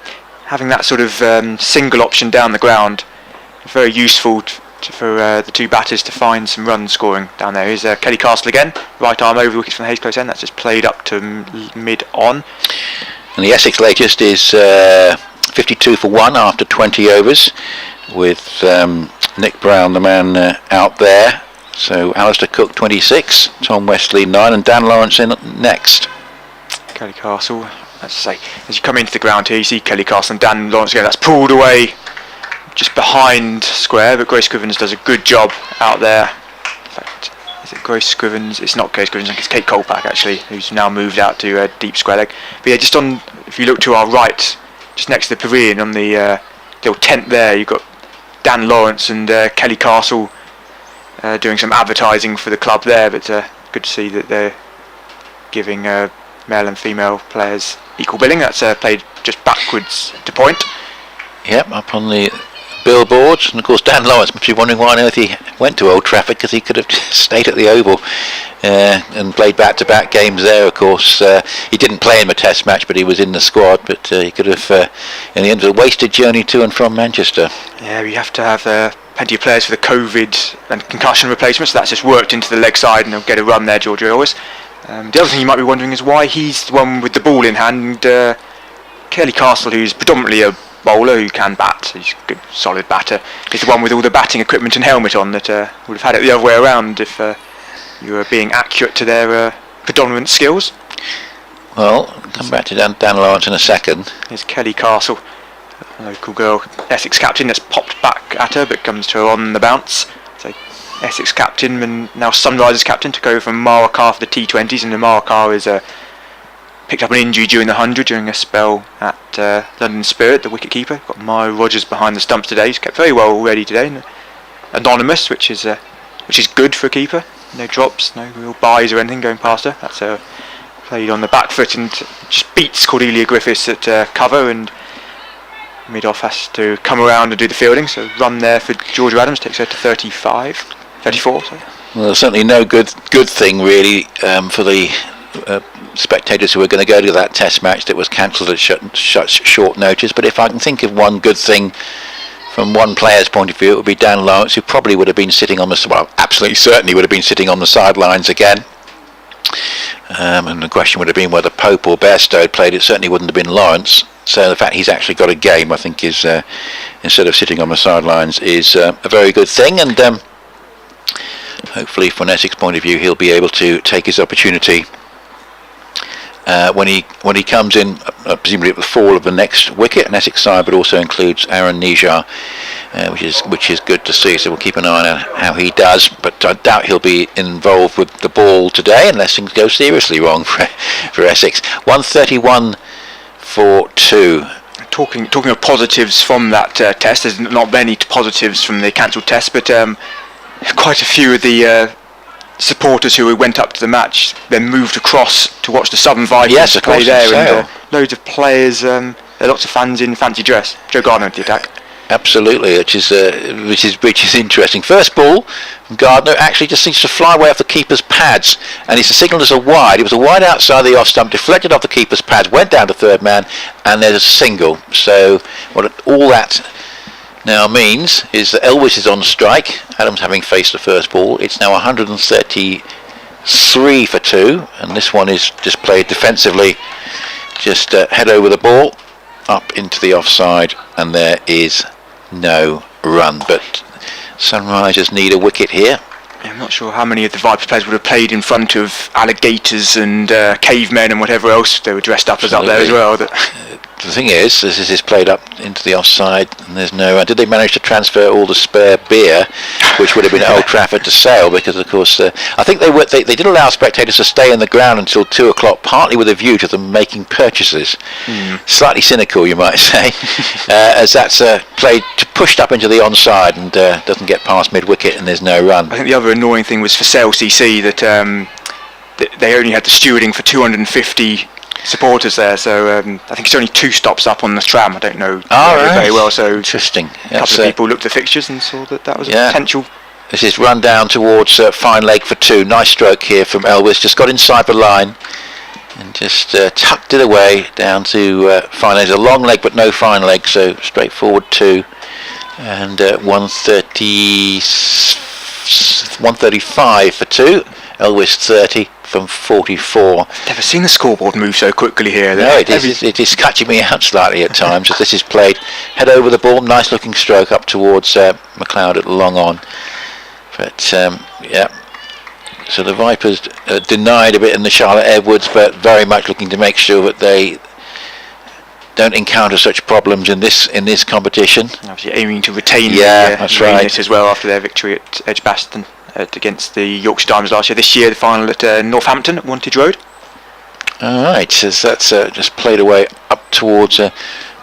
having that sort of single option down the ground, very useful for the 2 batters to find some run scoring down there. Here's Kelly Castle again, right arm over the wicket from the Hayes close end. That's just played up to mid-on. And the Essex latest is 52 for 1 after 20 overs, with Nick Brown, the man out there. So Alistair Cook 26, Tom Westley 9, and Dan Lawrence in next. Kelly Castle, as I say, as you come into the ground here, you see Kelly Castle and Dan Lawrence again. That's pulled away just behind square, but Grace Scrivens does a good job out there. In fact, is it Grace Scrivens? It's not Grace Scrivens, I think it's Kate Colpack actually, who's now moved out to deep square leg. But yeah, just on, if you look to our right, just next to the pavilion on the little tent there, you've got Dan Lawrence and Kelly Castle doing some advertising for the club there, but good to see that they're giving male and female players equal billing. That's played just backwards to point. Yep, up on the billboards, and of course Dan Lawrence must be wondering why on earth he went to Old Trafford, because he could have stayed at the Oval and played back-to-back games there. Of course, he didn't play in the Test match, but he was in the squad. But he could have, in the end, a wasted journey to and from Manchester. Yeah, you have to have plenty of players for the COVID and concussion replacements. So that's just worked into the leg side, and they'll get a run there, George Elwes. The other thing you might be wondering is why he's the one with the ball in hand. And Kelly Castle, who's predominantly a bowler who can bat, he's a good solid batter, is the one with all the batting equipment and helmet on that would have had it the other way around if you were being accurate to their predominant skills. Well, come back to Dan Lawrence in a second. Here's Kelly Castle, a local girl, Essex captain, that's popped back at her but comes to her on the bounce. So Essex captain and now Sunrisers captain, took over from Mara Carr for the T20s, and Mara Carr is picked up an injury during the 100 during a spell at London Spirit, the wicket-keeper. Got Maya Rogers behind the stumps today. He's kept very well already today. And anonymous, which is good for a keeper. No drops, no real byes or anything going past her. That's played on the back foot and just beats Cordelia Griffiths at cover, and mid-off has to come around and do the fielding. So run there for Georgia Adams, takes her to 34. Sorry. Well, there's certainly no good thing really for the spectators who were going to go to that Test match that was cancelled at short notice. But if I can think of one good thing from one player's point of view, it would be Dan Lawrence, who probably would have been sitting on absolutely certainly would have been sitting on the sidelines again. And the question would have been whether Pope or Bairstow played. It certainly wouldn't have been Lawrence. So the fact he's actually got a game, I think, is instead of sitting on the sidelines, is a very good thing. And hopefully, from an Essex point of view, he'll be able to take his opportunity when he comes in, presumably at the fall of the next wicket. An Essex side, but also includes Aaron Nijar, which is good to see. So we'll keep an eye on how he does. But I doubt he'll be involved with the ball today unless things go seriously wrong for Essex. 131 for 2. Talking of positives from that test, there's not many positives from the cancelled test, but quite a few of the supporters who went up to the match then moved across to watch the Southern Vikings play there, and loads of players, there are lots of fans in fancy dress. Joe Gardner at the attack. Absolutely, which is interesting. First ball from Gardner actually just seems to fly away off the keeper's pads, and it's signalled as a wide. It was a wide outside the off stump, deflected off the keeper's pads, went down to third man, and there's a single. So what all that now means is that Elwes is on strike, Adams having faced the first ball. It's now 133 for 2, and this one is just played defensively, just head over the ball up into the offside, and there is no run. But Sunrisers need a wicket here. I'm not sure how many of the Vipers players would have played in front of alligators and cavemen and whatever else they were dressed up as up there as well. The thing is, this is played up into the offside, and there's no. Did they manage to transfer all the spare beer, which would have been at Old Trafford, to sale? Because of course, I think they did allow spectators to stay in the ground until 2 o'clock, partly with a view to them making purchases. Slightly cynical, you might say, as that's pushed up into the onside and doesn't get past mid-wicket, and there's no run. I think the other annoying thing was for Sale CC that they only had the stewarding for 250 supporters there, so I think it's only 2 stops up on the tram. I don't know very well, so interesting. A couple of people looked at the fixtures and saw that was a potential. This is run down towards fine leg for 2. Nice stroke here from Elvis, just got inside the line and just tucked it away down to fine leg. There's a long leg but no fine leg, so straightforward 2, and 135 for 2. Elvis 30 from 44. Never seen the scoreboard move so quickly here. No, it is catching me out slightly at times as this is played head over the ball. Nice looking stroke up towards McLeod at long on. But so the Vipers denied a bit in the Charlotte Edwards, but very much looking to make sure that they don't encounter such problems in this competition. Obviously aiming to retain that's right, as well after their victory at Edgbaston against the Yorkshire Diamonds last year. This year the final at Northampton at Wantage Road. Alright, so that's just played away up towards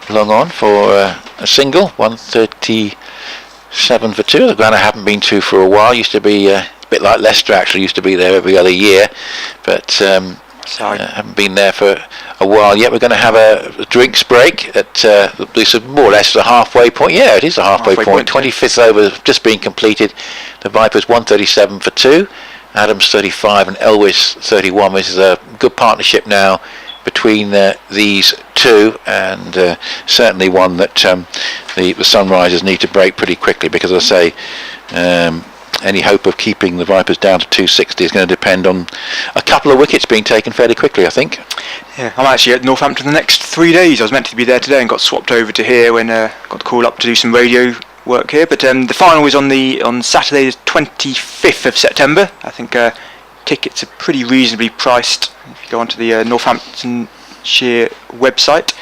long on for a single. 137 for 2. The ground I haven't been to for a while. Used to be a bit like Leicester, actually used to be there every other year, but haven't been there for a while yet. We're going to have a drinks break at this is more or less the halfway point. Yeah, it is the halfway point. 25th over just being completed. The Vipers 137 for 2, Adams 35 and Elwis 31. This is a good partnership now between these two, and certainly one that the Sunrisers need to break pretty quickly, because as I say, any hope of keeping the Vipers down to 260 is going to depend on a couple of wickets being taken fairly quickly, I think. Yeah, I'm actually at Northampton the next 3 days. I was meant to be there today and got swapped over to here when got the call up to do some radio work here. But the final is on Saturday, the 25th of September. I think tickets are pretty reasonably priced if you go onto the Northamptonshire website.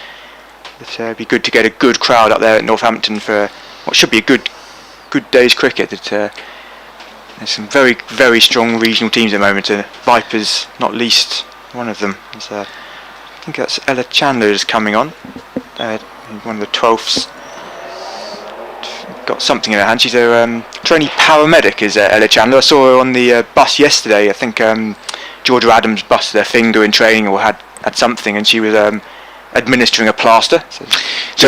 It'd be good to get a good crowd up there at Northampton for what should be a good day's cricket. There's some very, very strong regional teams at the moment. Vipers, not least one of them. I think that's Ella Chandler is coming on. One of the 12ths. Got something in her hand. She's a trainee paramedic, is Ella Chandler. I saw her on the bus yesterday. I think Georgia Adams busted her finger in training or had something, and she was administering a plaster. So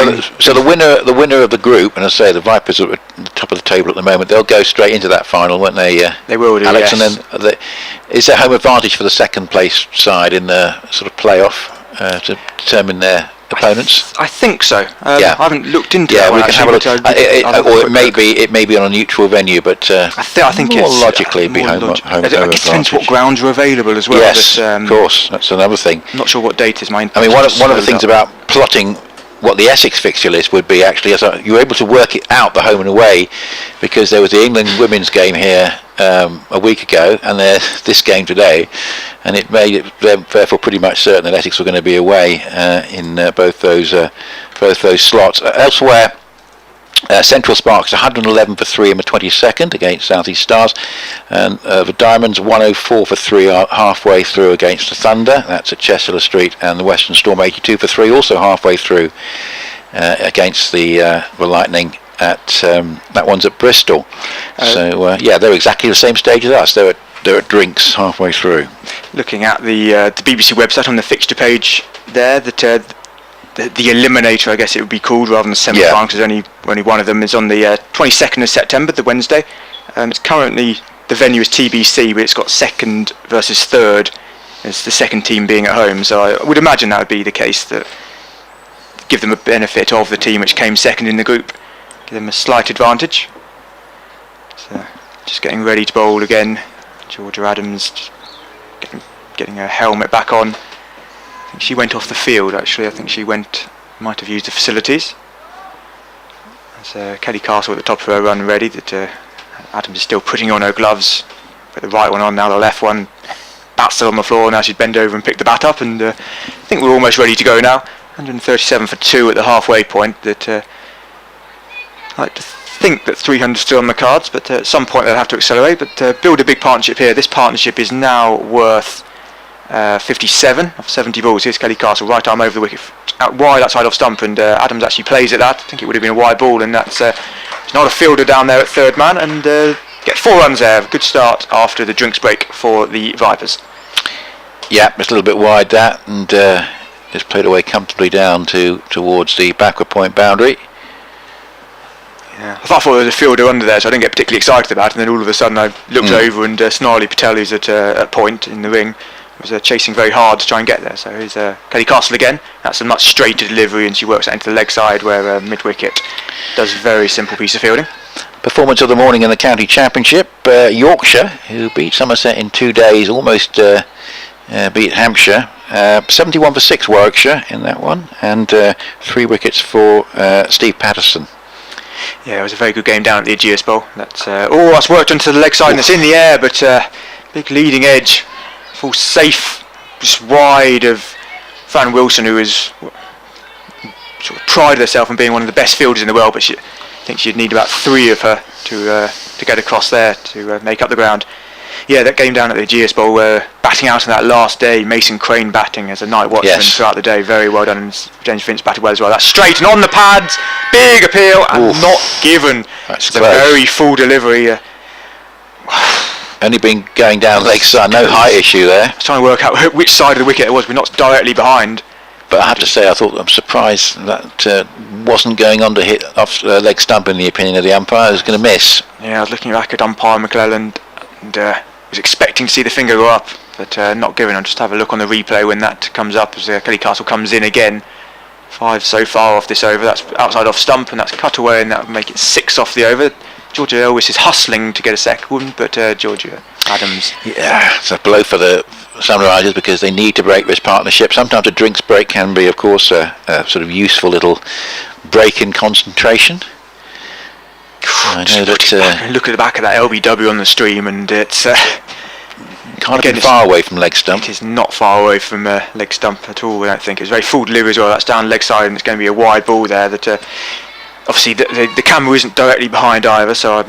the winner of the group, and I say the Vipers are at the top of the table at the moment. They'll go straight into that final, won't they? They will do, Alex, yes. And then is there home advantage for the second place side in the sort of playoff to determine their opponents? I think so. I haven't looked into that. We can have a look. Or it may be on a neutral venue, but I think more it's logically be home advantage. advantage. It depends what grounds are available as well. Yes, of course, that's another thing. I'm not sure what date is mine. I mean, one of the things about plotting what the Essex fixture list would be, actually, is you were able to work it out, the home and away, because there was the England women's game here a week ago, and there's this game today, and it made it therefore pretty much certain that Essex were going to be away in both those slots. Elsewhere, Central Sparks 111 for 3 in the 22nd against South East Stars, and the Diamonds 104 for 3 halfway through against the Thunder. That's at Chester Street, and the Western Storm 82 for 3 also halfway through against the Lightning. At that one's at Bristol. They're exactly the same stage as us. They're at drinks halfway through. Looking at the BBC website on the fixture page there, that the eliminator, I guess it would be called, rather than the semi-final, because only one of them is on the 22nd of September, the Wednesday. It's currently, the venue is TBC, but it's got second versus third, as the second team being at home. So I would imagine that would be the case, that give them a benefit of the team which came second in the group, give them a slight advantage. So just getting ready to bowl again. Georgia Adams just getting her helmet back on. I think she went off the field, actually. I think she might have used the facilities. There's Kelly Castle at the top of her run ready. That Adams is still putting on her gloves put the right one on, now the left one. Bat's still on the floor, now she'd bend over and pick the bat up, and I think we're almost ready to go now. 137 for 2 at the halfway point. That I like to think that 300 is still on the cards, but at some point they'll have to accelerate, but build a big partnership here. This partnership is now worth 57 of 70 balls. Here's Kelly Castle, right arm over the wicket, out wide outside off stump, and Adams actually plays at that. I think it would have been a wide ball, and that's not a fielder down there at third man, and gets 4 runs there. Good start after the drinks break for the Vipers. Yeah, it's a little bit wide that, and just played away comfortably down towards the backward point boundary. Yeah. I thought there was a fielder under there, so I didn't get particularly excited about it, and then all of a sudden I looked over, and Snarly Patel, who's at a point in the ring, was chasing very hard to try and get there. So here's Kelly Castle again. That's a much straighter delivery, and she works that into the leg side where mid-wicket does a very simple piece of fielding. Performance of the morning in the county championship, Yorkshire, who beat Somerset in 2 days, almost beat Hampshire. 71 for 6 Warwickshire in that one, and 3 wickets for Steve Patterson. Yeah, it was a very good game down at the Aegeus Bowl. That's worked onto the leg side, and it's in the air, but big leading edge, falls safe, just wide of Fran Wilson, who is sort of prided herself on being one of the best fielders in the world, but I think she'd need about 3 of her to get across there to make up the ground. Yeah, that game down at the Aegeus Bowl, batting out on that last day, Mason Crane batting as a night watchman throughout the day, very well done, and James Finch batted well as well. That's straight and on the pads, big appeal, and not given. It's a very full delivery. Only been going down leg side, no height issue there. I was trying to work out which side of the wicket it was. We're not directly behind. But I have to say, I'm surprised that wasn't going on to hit off leg stump in the opinion of the umpire. I was going to miss. Yeah, I was looking back at umpire McClelland, and was expecting to see the finger go up, but not given. I'll just have a look on the replay when that comes up as Kelly Castle comes in again. 5 so far off this over. That's outside off stump, and that's cut away, and that would make it 6 off the over. Georgia Elvis is hustling to get a second, but Georgia Adams. Yeah, it's a blow for the Sunrisers because they need to break this partnership. Sometimes a drinks break can be, of course, a sort of useful little break in concentration. I know that. Look at the back of that LBW on the stream, and it's kind of far away from leg stump. It is not far away from leg stump at all. I don't think it's very full delivery as well. That's down leg side, and it's going to be a wide ball there. That obviously the camera isn't directly behind either, so I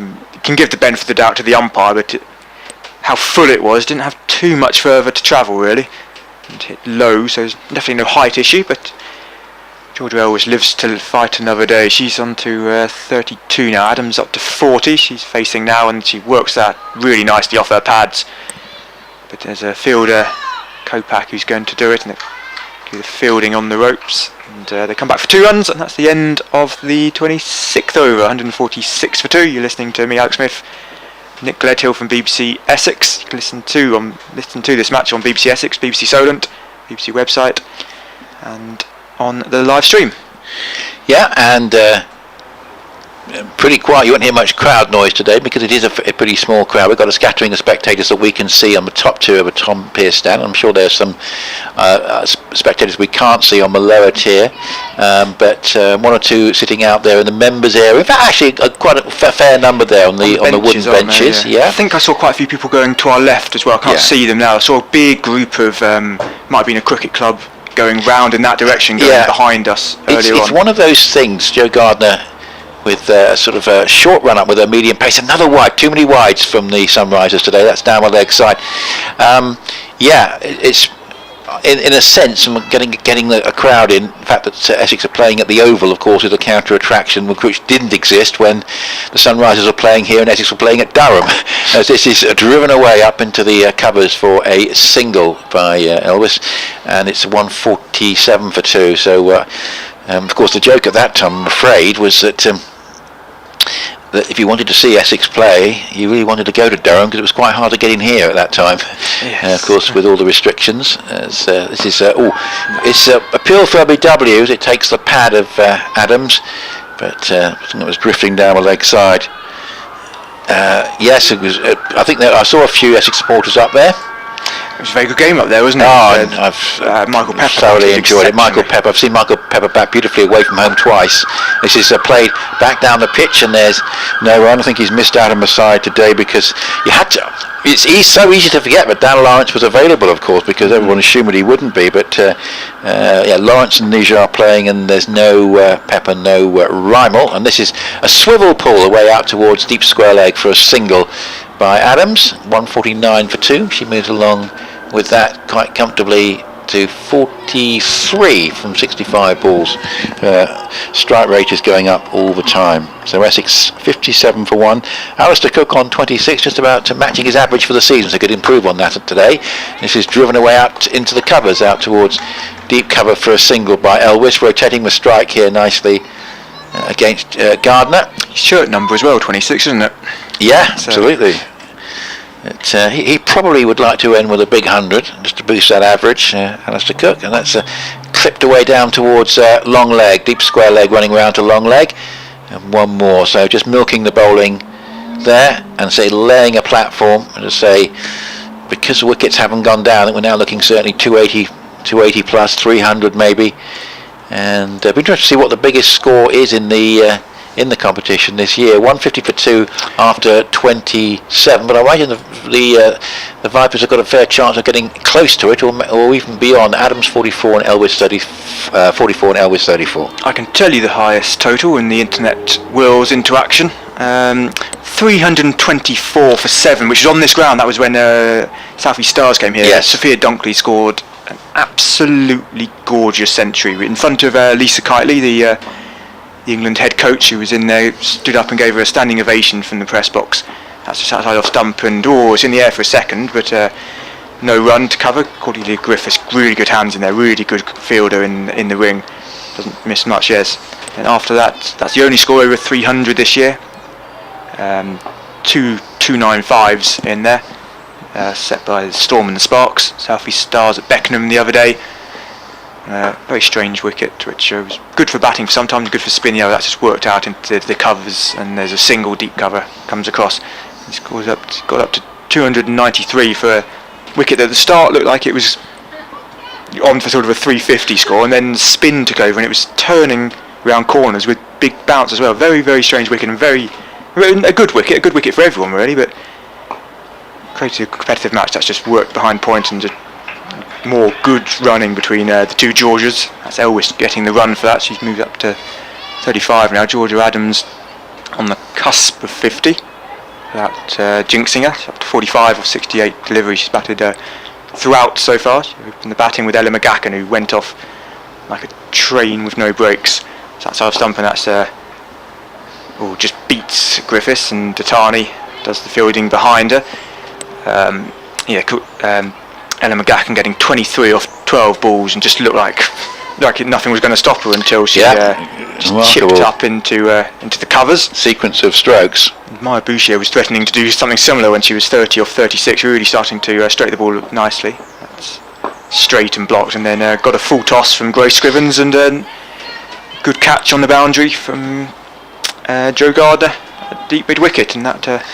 can give the benefit of the doubt to the umpire. But how full it was, didn't have too much further to travel really. It hit low, so there's definitely no height issue. But Georgia Elvis lives to fight another day. She's on to 32 now. Adams up to 40. She's facing now, and she works that really nicely off her pads. But there's a fielder, Kopak, who's going to do it, and do the fielding on the ropes. And they come back for 2 runs, and that's the end of the 26th over. 146 for 2. You're listening to me, Alex Smith, Nick Gledhill from BBC Essex. You can listen to this match on BBC Essex, BBC Solent, BBC website, and on the live stream. Yeah, and pretty quiet. You won't hear much crowd noise today because it is a pretty small crowd. We've got a scattering of spectators that we can see on the top 2 of a Tom Pearce stand. I'm sure there's some spectators we can't see on the lower tier, but 1 or 2 sitting out there in the members area. In fact, actually quite a fair number there on the wooden benches. Yeah. I think I saw quite a few people going to our left as well. I can't see them now. I saw a big group of might have been a cricket club going round in that direction, going behind us earlier on. It's one of those things, Joe Gardner, with sort of a short run up with a medium pace. Another wide, too many wides from the Sunrisers today. That's down my leg side. It's in a sense getting a crowd in. The fact that Essex are playing at the Oval, of course, is a counter attraction which didn't exist when the Sunrisers were playing here and Essex were playing at Durham. As this is driven away up into the covers for a single by Elvis, and it's 147 for 2. So of course the joke at that time, I'm afraid, was that if you wanted to see Essex play, you really wanted to go to Durham because it was quite hard to get in here at that time. Yes. Of course, with all the restrictions. This is it's appeal for LBWs. It takes the pad of Adams, but I think it was drifting down the leg side. Yes, it was. I think I saw a few Essex supporters up there. was a very good game up there, wasn't it? I've Michael Pepper thoroughly enjoyed it. Michael exceptionally. Pepper, I've seen Michael Pepper bat beautifully away from home twice. This is played back down the pitch, and there's no run. I think he's missed out on the side today because you had to. It's so easy to forget, but Dan Lawrence was available, of course, because everyone assumed that he wouldn't be. But Lawrence and Niger are playing, and there's no Pepper, no Rymel, and this is a swivel pull away out towards deep square leg for a single by Adams. 149 for 2. She moves along with that quite comfortably to 43 from 65 balls. Strike rate is going up all the time. So Essex 57 for 1. Alistair Cook on 26, just about matching his average for the season, so could improve on that today. This is driven away out into the covers, out towards deep cover for a single by Elwes, rotating the strike here nicely against Gardner. Shirt number as well, 26, isn't it? Yeah, so absolutely. He probably would like to end with a big 100 just to boost that average, Alistair Cook, and that's clipped away down towards long leg, deep square leg, running round to long leg, and one more. So just milking the bowling there, and laying a platform, and to say because the wickets haven't gone down, I think we're now looking certainly 280 plus, 300 maybe, and it'll be interesting to see what the biggest score is in the competition this year. 150 for 2 after 27, but I imagine the Vipers have got a fair chance of getting close to it, or even beyond. Adams 44 and Elwes 44 and Elwes 34. I can tell you the highest total in the internet Wills interaction. 324 for 7, which is on this ground. That was when South East Stars came here. Yes. Sophia Dunkley scored an absolutely gorgeous century in front of Lisa Kitely, the England head coach, who was in there, stood up and gave her a standing ovation from the press box. That's just outside off stump, and it's in the air for a second, but no run to cover. Cordelia Griffiths, really good hands in there, really good fielder in the ring, doesn't miss much, yes. And after that, that's the only score over 300 this year. 295s in there, set by the Storm and the Sparks. South East Stars at Beckenham the other day. Very strange wicket, which was good for batting sometimes, good for spin. That's just worked out into the covers, and there's a single deep cover comes across. He got up to 293 for a wicket that at the start looked like it was on for sort of a 350 score, and then spin took over, and it was turning round corners with big bounce as well. Very, very strange wicket, and a good wicket for everyone really, but created a competitive match that's just worked behind point, and just more good running between the two Georgias. That's Elwes getting the run for that. She's moved up to 35 now. Georgia Adams on the cusp of 50 without jinxing her. She's up to 45 or 68 deliveries. She's batted throughout so far. She opened the batting with Ella McGacken, who went off like a train with no brakes. So that's half stump, and that's just beats Griffiths, and Datani does the fielding behind her. Ella McGacken getting 23 off 12 balls, and just looked like nothing was going to stop her until she just chipped up into the covers. Sequence of strokes. Maya Bouchier was threatening to do something similar when she was 30 off 36, really starting to straight the ball nicely. That's straight and blocked, and then got a full toss from Grace Scrivens, and good catch on the boundary from Joe Gardner, a deep mid wicket, and that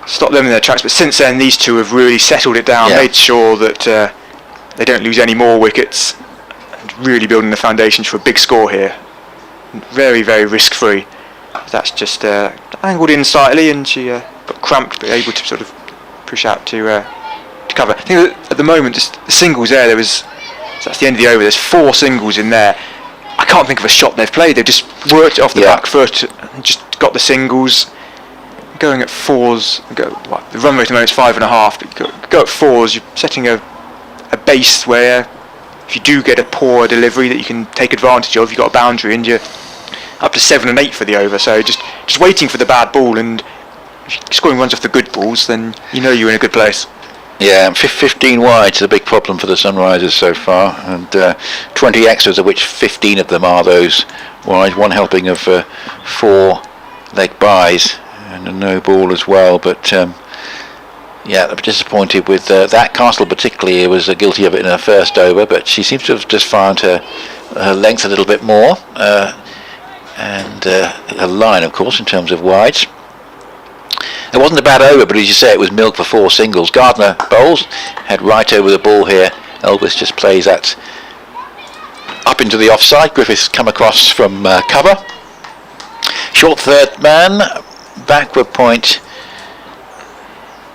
stopped them in their tracks. But since then, these two have really settled it down, made sure that they don't lose any more wickets, and really building the foundations for a big score here. Very, very risk-free. That's just angled in slightly, and she got cramped, but able to sort of push out to cover. I think that at the moment, just the singles there. So that's the end of the over. There's 4 singles in there. I can't think of a shot they've played. They've just worked it off the back foot and just got the singles. Going at 4s, the run rate at the moment is 5.5, but go at 4s, you're setting a base where if you do get a poor delivery that you can take advantage of, you've got a boundary, and you're up to 7 and 8 for the over. So just waiting for the bad ball, and if you're scoring runs off the good balls, then you know you're in a good place. Yeah, 15 wides is a big problem for the Sunrisers so far, and 20 extras, of which 15 of them are those wides, one helping of 4 leg byes. And a no ball as well, but I'm disappointed with that. Castle particularly was guilty of it in her first over, but she seems to have just found her length a little bit more, and her line, of course, in terms of wides. It wasn't a bad over, but as you say, it was milk for 4 singles. Gardner bowls, head right over the ball here. Elvis just plays that up into the offside. Griffiths come across from cover. Short third man, backward point,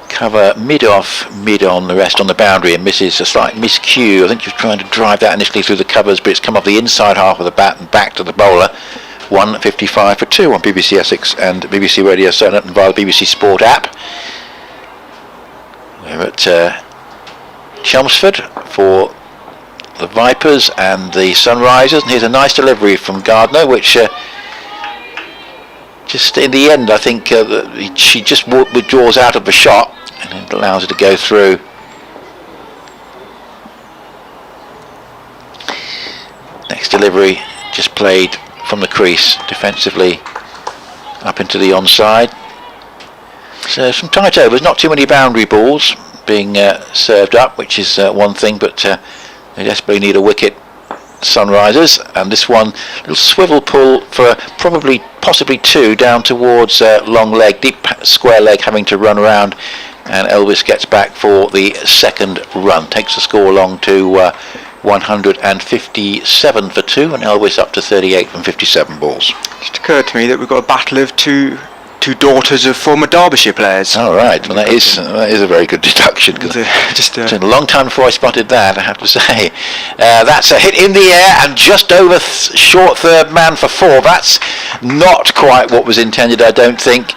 cover mid-off, mid-on, the rest on the boundary, and misses a slight miscue. I think she was trying to drive that initially through the covers, but it's come off the inside half of the bat and back to the bowler. 155 for 2 on BBC Essex and BBC Radio Solent and via the BBC Sport app. We're at Chelmsford for the Vipers and the Sunrisers, and here's a nice delivery from Gardner, which just in the end I think she just withdraws out of the shot and it allows her to go through. Next delivery just played from the crease defensively up into the onside. So some tight overs, not too many boundary balls being served up, which is one thing, but they desperately need a wicket, Sunrisers. And this one, little swivel pull for possibly 2 down towards long leg, deep square leg, having to run around, and Elvis gets back for the second run, takes the score along to 157 for 2, and Elvis up to 38 from 57 balls. It just occurred to me that we've got a battle of two daughters of former Derbyshire players. All right, well that is a very good deduction. It's been a long time before I spotted that, I have to say. That's a hit in the air and just over short third man for 4. That's not quite what was intended, I don't think.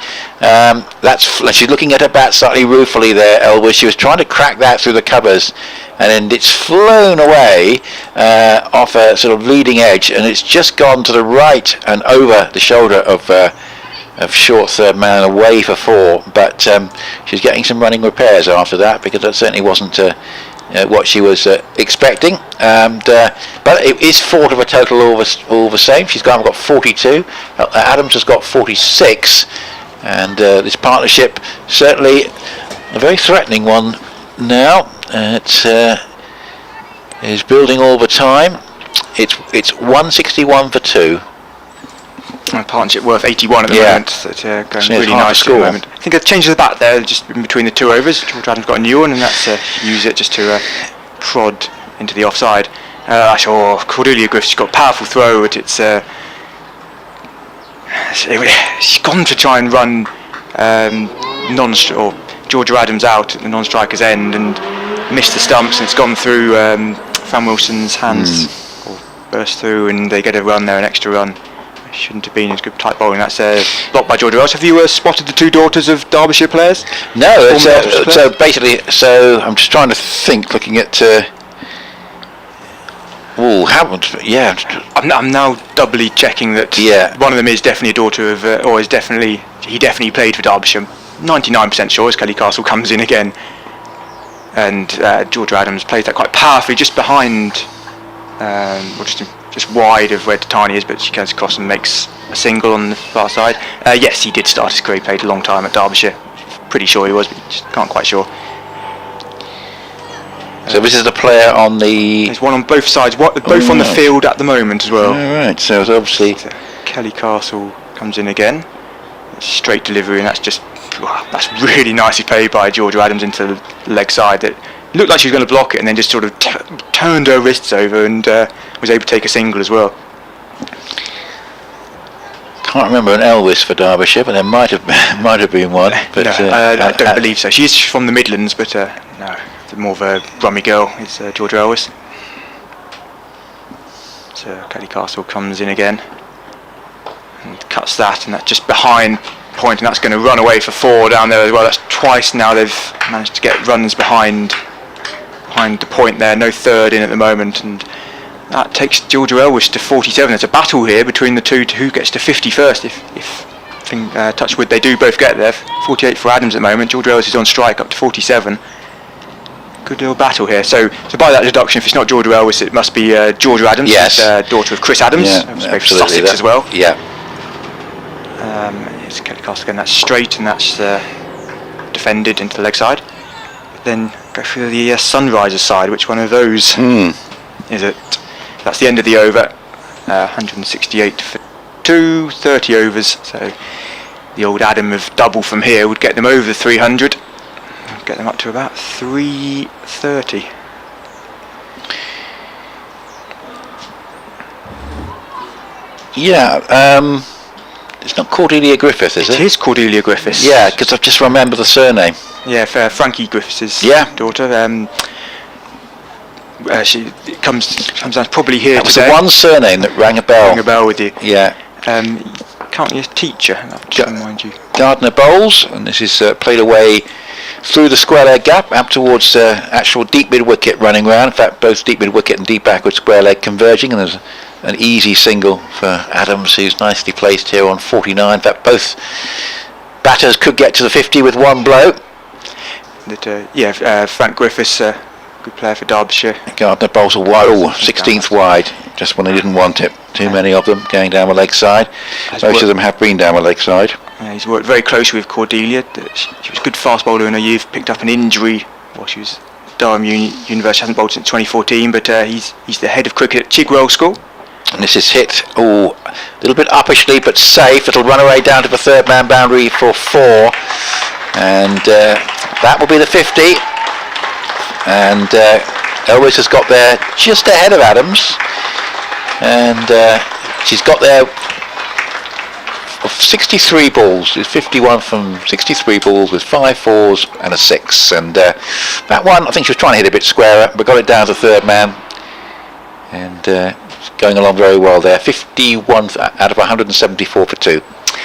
She's looking at her bat slightly ruefully there, Elvis. She was trying to crack that through the covers, and then it's flown away off a sort of leading edge, and it's just gone to the right and over the shoulder of short third man, away for 4. But she's getting some running repairs after that, because that certainly wasn't what she was expecting. But it is 4 to a total all the same. She's got 42. Adams has got 46. And this partnership certainly a very threatening one now. It is building all the time. It's 161 for 2. A partnership worth 81 at the moment. So it's going really nice at the moment. I think I've changed the bat there just in between the 2 overs. George Adams got a new one, and that's use it just to prod into the offside. Cordelia Griffiths got a powerful throw, but it's she's gone to try and run Georgia Adams out at the non-striker's end and missed the stumps, and it's gone through Fran Wilson's hands, or burst through, and they get a run there, an extra run. Shouldn't have been as good tight bowling. That's blocked by Georgia Wells. Have you spotted the 2 daughters of Derbyshire players? No, so basically, I'm just trying to think, looking at I'm now doubly checking that one of them is definitely a daughter of, he definitely played for Derbyshire. 99% sure as Kelly Castle comes in again, and Georgia Adams plays that quite powerfully, just behind, just wide of where Titani is, but she comes across and makes a single on the far side. Yes, he did start his career. He played a long time at Derbyshire. Pretty sure he was, but just can't quite sure. So this is the player on the... There's one on both sides, both on the field at the moment as well. Right, so it's obviously... Kelly Castle comes in again. Straight delivery, and that's really nicely played by Georgia Adams into the leg side. It looked like she was going to block it, and then just sort of turned her wrists over and was able to take a single as well. Can't remember an Elvis for Derbyshire, but there might have been one. But I don't believe so. She's from the Midlands, but no, more of a Brummie girl is Georgia Elvis. So Kelly Castle comes in again and cuts that, and that's just behind point, and that's going to run away for 4 down there as well. That's twice now they've managed to get runs behind the point there. No third in at the moment, and that takes Georgia Elvis to 47. There's a battle here between the 2 to who gets to 50 first. If touch wood, they do both get there. 48 for Adams at the moment. Georgia Elvis is on strike up to 47. Good little battle here. So by that deduction, if it's not Georgia Elvis, it must be Georgia Adams. Yes. Daughter of Chris Adams. Yeah, absolutely. Sussex as well. Yeah. It's Kelly Castle again. That's straight, and that's defended into the leg side. But then go through the Sunrisers side. Which one of those is it? That's the end of the over. 168 for 2, 30 overs. So the old Adam of double from here would get them over the 300, get them up to about 330. Yeah, it's not Cordelia Griffith, is it? It is Cordelia Griffiths. Yeah, because I just remember the surname. Yeah, Frankie Griffiths' daughter. She comes down probably here That was today. the one surname that rang a bell. Rang a bell with you. Yeah. Currently a teacher, I have to remind you. Gardner Bowles, and this is played away through the square leg gap up towards actual deep mid wicket running round. In fact, both deep mid wicket and deep backward square leg converging, and there's an easy single for Adams, who's nicely placed here on 49. In fact, both batters could get to the 50 with one blow. Frank Griffiths, good player for Derbyshire. Gardner Bowles are wide, 16th wide, just when he didn't want it. Too many of them going down the leg side. Most of them have been down the leg side. He's worked very closely with Cordelia. She was a good fast bowler in her youth, picked up an injury while she was at Durham University, hasn't bowled since 2014, but he's the head of cricket at Chigwell School. And this is hit, a little bit uppishly but safe. It'll run away down to the third man boundary for 4. And that will be the 50. And Elvis has got there just ahead of Adams. And she's got there of 63 balls. It's 51 from 63 balls with 5 fours and a 6. And that one, I think she was trying to hit a bit squarer, but got it down to third man. And going along very well there. 51 out of 174 for 2.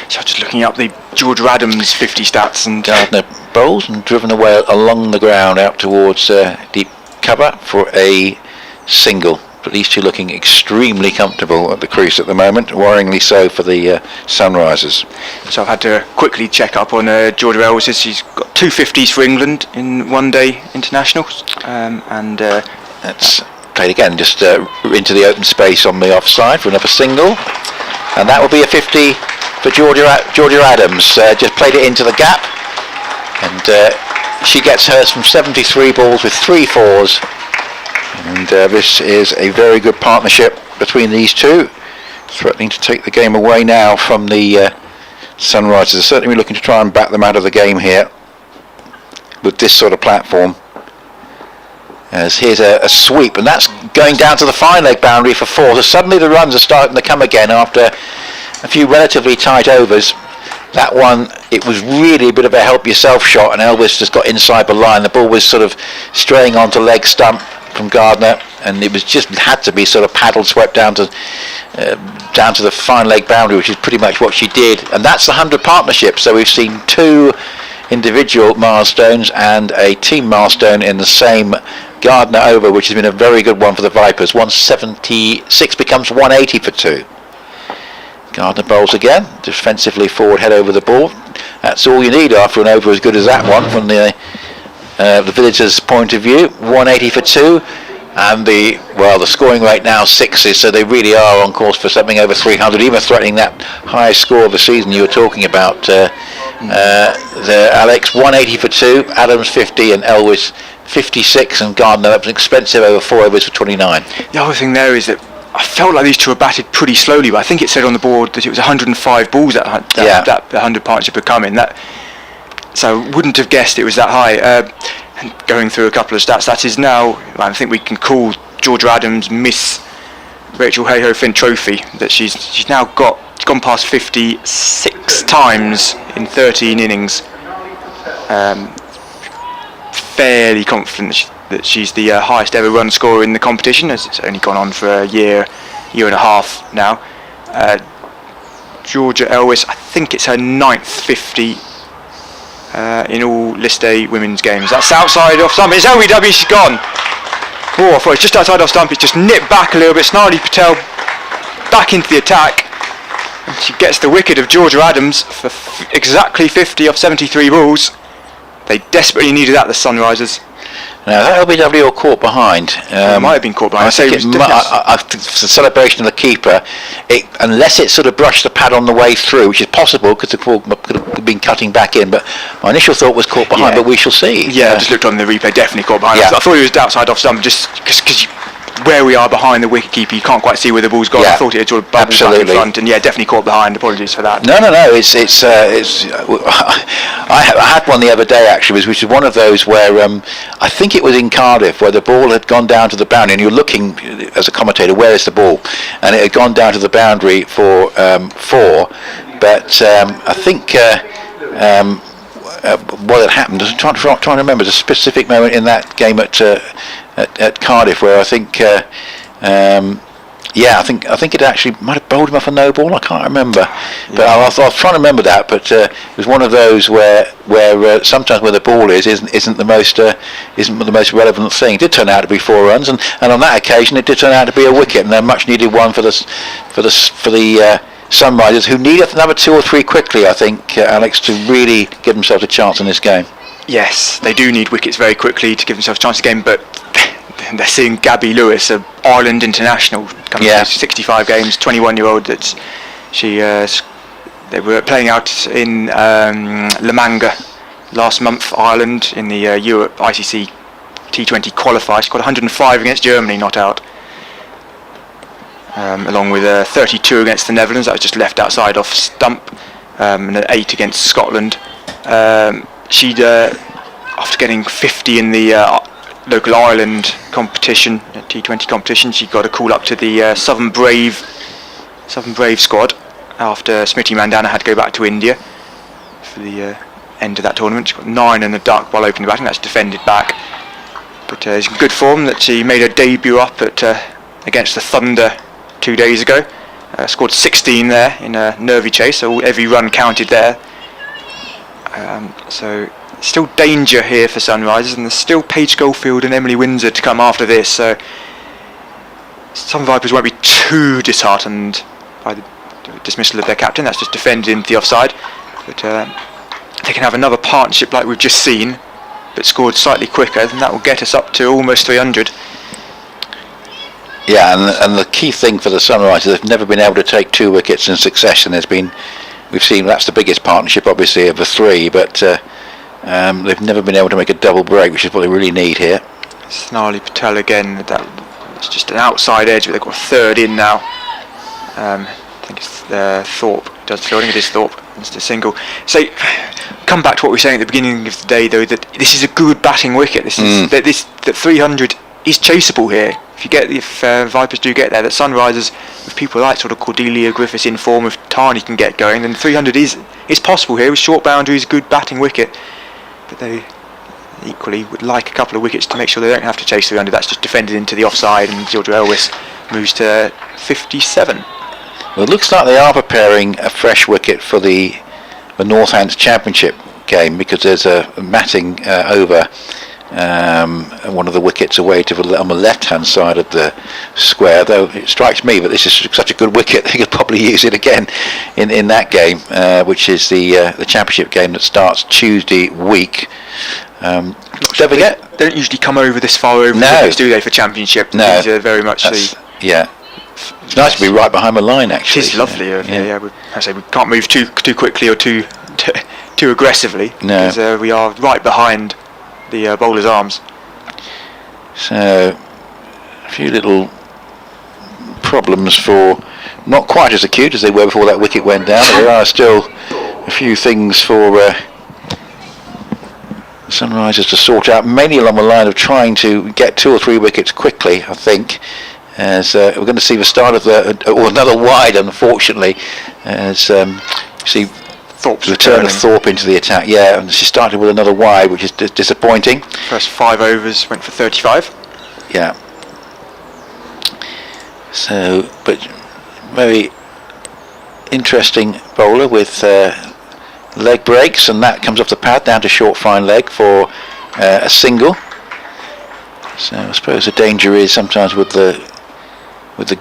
So just looking up the Georgia Adams 50 stats, and Gardner Bowles and driven away along the ground out towards deep cover for a single. But these two looking extremely comfortable at the crease at the moment, worryingly so for the Sunrisers. So I've had to quickly check up on Georgia Elvis. She's got 2 50s for England in one-day internationals, and that's played again just into the open space on the offside for another single, and that will be a 50 for Georgia Adams. Just played it into the gap, and she gets hers from 73 balls with 3 fours. And this is a very good partnership between these two, threatening to take the game away now from the Sunrisers. They're certainly looking to try and back them out of the game here with this sort of platform. As here's a sweep, and that's going down to the fine leg boundary for 4. So suddenly the runs are starting to come again after a few relatively tight overs. That one, it was really a bit of a help yourself shot, and Elvis just got inside the line. The ball was sort of straying onto leg stump from Gardner, and it was just had to be sort of paddled, swept down to the fine leg boundary, which is pretty much what she did. And that's the 100 partnership. So we've seen 2 individual milestones and a team milestone in the same Gardner over, which has been a very good one for the Vipers. 176 becomes 180 for 2. Gardner bowls again, defensively forward, head over the ball. That's all you need after an over as good as that one from the Villagers' point of view. 180 for 2, and the scoring rate now 6s, so they really are on course for something over 300, even threatening that highest score of the season you were talking about there, Alex. 180 for 2, Adams 50 and Elvis 56, and Gardner, that was expensive over 4 overs for 29. The other thing there is that I felt like these two were batted pretty slowly, but I think it said on the board that it was 105 balls that 100 partnership had come in. So wouldn't have guessed it was that high. And going through a couple of stats, that is now, I think we can call Georgia Adams Miss Rachel Hayhoe Finn Trophy, that she's now gone past 56 times in 13 innings. Fairly confident that she's the highest ever run scorer in the competition, as it's only gone on for a year and a half now. Georgia Elvis, I think it's her 9th 50 in all List A women's games. That's outside off stump. It's OEW, she's gone. Oh, I thought it's just outside off stump. It's just nipped back a little bit. Snarly Patel back into the attack. And she gets the wicket of Georgia Adams for exactly 50 off 73 balls. They desperately needed that, the Sunrisers. Now that LBW are caught behind. It might have been caught behind. I think it's a celebration of the keeper. Unless it sort of brushed the pad on the way through, which is possible because the ball could have been cutting back in. But my initial thought was caught behind, but we shall see. Yeah, I just looked on the replay, definitely caught behind. Yeah. I thought he was outside off stump just because where we are behind the wicketkeeper, you can't quite see where the ball's gone. Yeah, I thought it had sort of bubbled back in absolutely. front, and definitely caught behind. Apologies for that. No. It's. I had one the other day actually, which is one of those where I think it was in Cardiff where the ball had gone down to the boundary, and you're looking as a commentator, where is the ball? And it had gone down to the boundary for 4, but I think. What had happened? I'm trying to remember the specific moment in that game at Cardiff where I think. I think it actually might have bowled him off a no ball. I can't remember, but I was trying to remember that. But it was one of those where sometimes where the ball isn't the most relevant thing. It did turn out to be 4 runs, and on that occasion it did turn out to be a wicket, and a much needed one for the Sunrisers, who need another 2 or 3 quickly, I think, Alex, to really give themselves a chance in this game. Yes, they do need wickets very quickly to give themselves a chance in the game, but they're seeing Gabby Lewis, an Ireland international, coming through 65 games, 21-year-old. They were playing out in La Manga last month, Ireland, in the Europe ICC T20 qualifier. She got 105 against Germany, not out. Along with 32 against the Netherlands, that was just left outside off stump, and an 8 against Scotland. She'd, after getting 50 in the local Ireland competition, T20 competition, she got a call up to the Southern Brave squad after Smriti Mandhana had to go back to India for the end of that tournament. She got 9 in the duck while opening batting. That's defended back, but it's in good form that she made her debut up against the Thunder 2 days ago. Scored 16 there in a nervy chase, so every run counted there. So still danger here for Sunrisers, and there's still Paige Goldfield and Emily Windsor to come after this, so some Vipers won't be too disheartened by the dismissal of their captain. That's just defended into the offside, but they can have another partnership like we've just seen, but scored slightly quicker, and that will get us up to almost 300. Yeah, and the key thing for the Sunrisers, they've never been able to take 2 wickets in succession. We've seen that's the biggest partnership, obviously, of the 3, but they've never been able to make a double break, which is what they really need here. Snarly Patel again. It's just an outside edge, but they've got a 3rd in now. I think it's Thorpe does the fielding. It is Thorpe. It's a single. So, come back to what we were saying at the beginning of the day, though, that this is a good batting wicket. This is that 300 is chaseable here. If Vipers do get there, that Sunrisers, with people like sort of Cordelia Griffiths in form, if Tarney can get going, then 300 is possible here with short boundaries, good batting wicket. But they equally would like a couple of wickets to make sure they don't have to chase 300. That's just defended into the offside, and Georgia Elwes moves to 57. Well, it looks like they are preparing a fresh wicket for the Northants Championship game, because there's a matting over one of the wickets away on the left-hand side of the square. Though it strikes me that this is such a good wicket, they could probably use it again in that game, which is the championship game that starts Tuesday week. Don't forget, they don't usually come over this far over, do they, for championship? No, these are very much it's nice to be right behind the line, actually. It is lovely. I say we can't move too quickly or too aggressively, because we are right behind the bowler's arms. So a few little problems not quite as acute as they were before that wicket went down. There are still a few things for Sunrisers to sort out, mainly along the line of trying to get 2 or 3 wickets quickly, I think, as we're going to see the start of another wide, unfortunately, as see Thorpe's return of Thorpe into the attack. Yeah, and she started with another wide, which is disappointing. First 5 overs went for 35. Yeah. So, but very interesting bowler with leg breaks, and that comes off the pad down to short fine leg for a single. So I suppose the danger is sometimes with the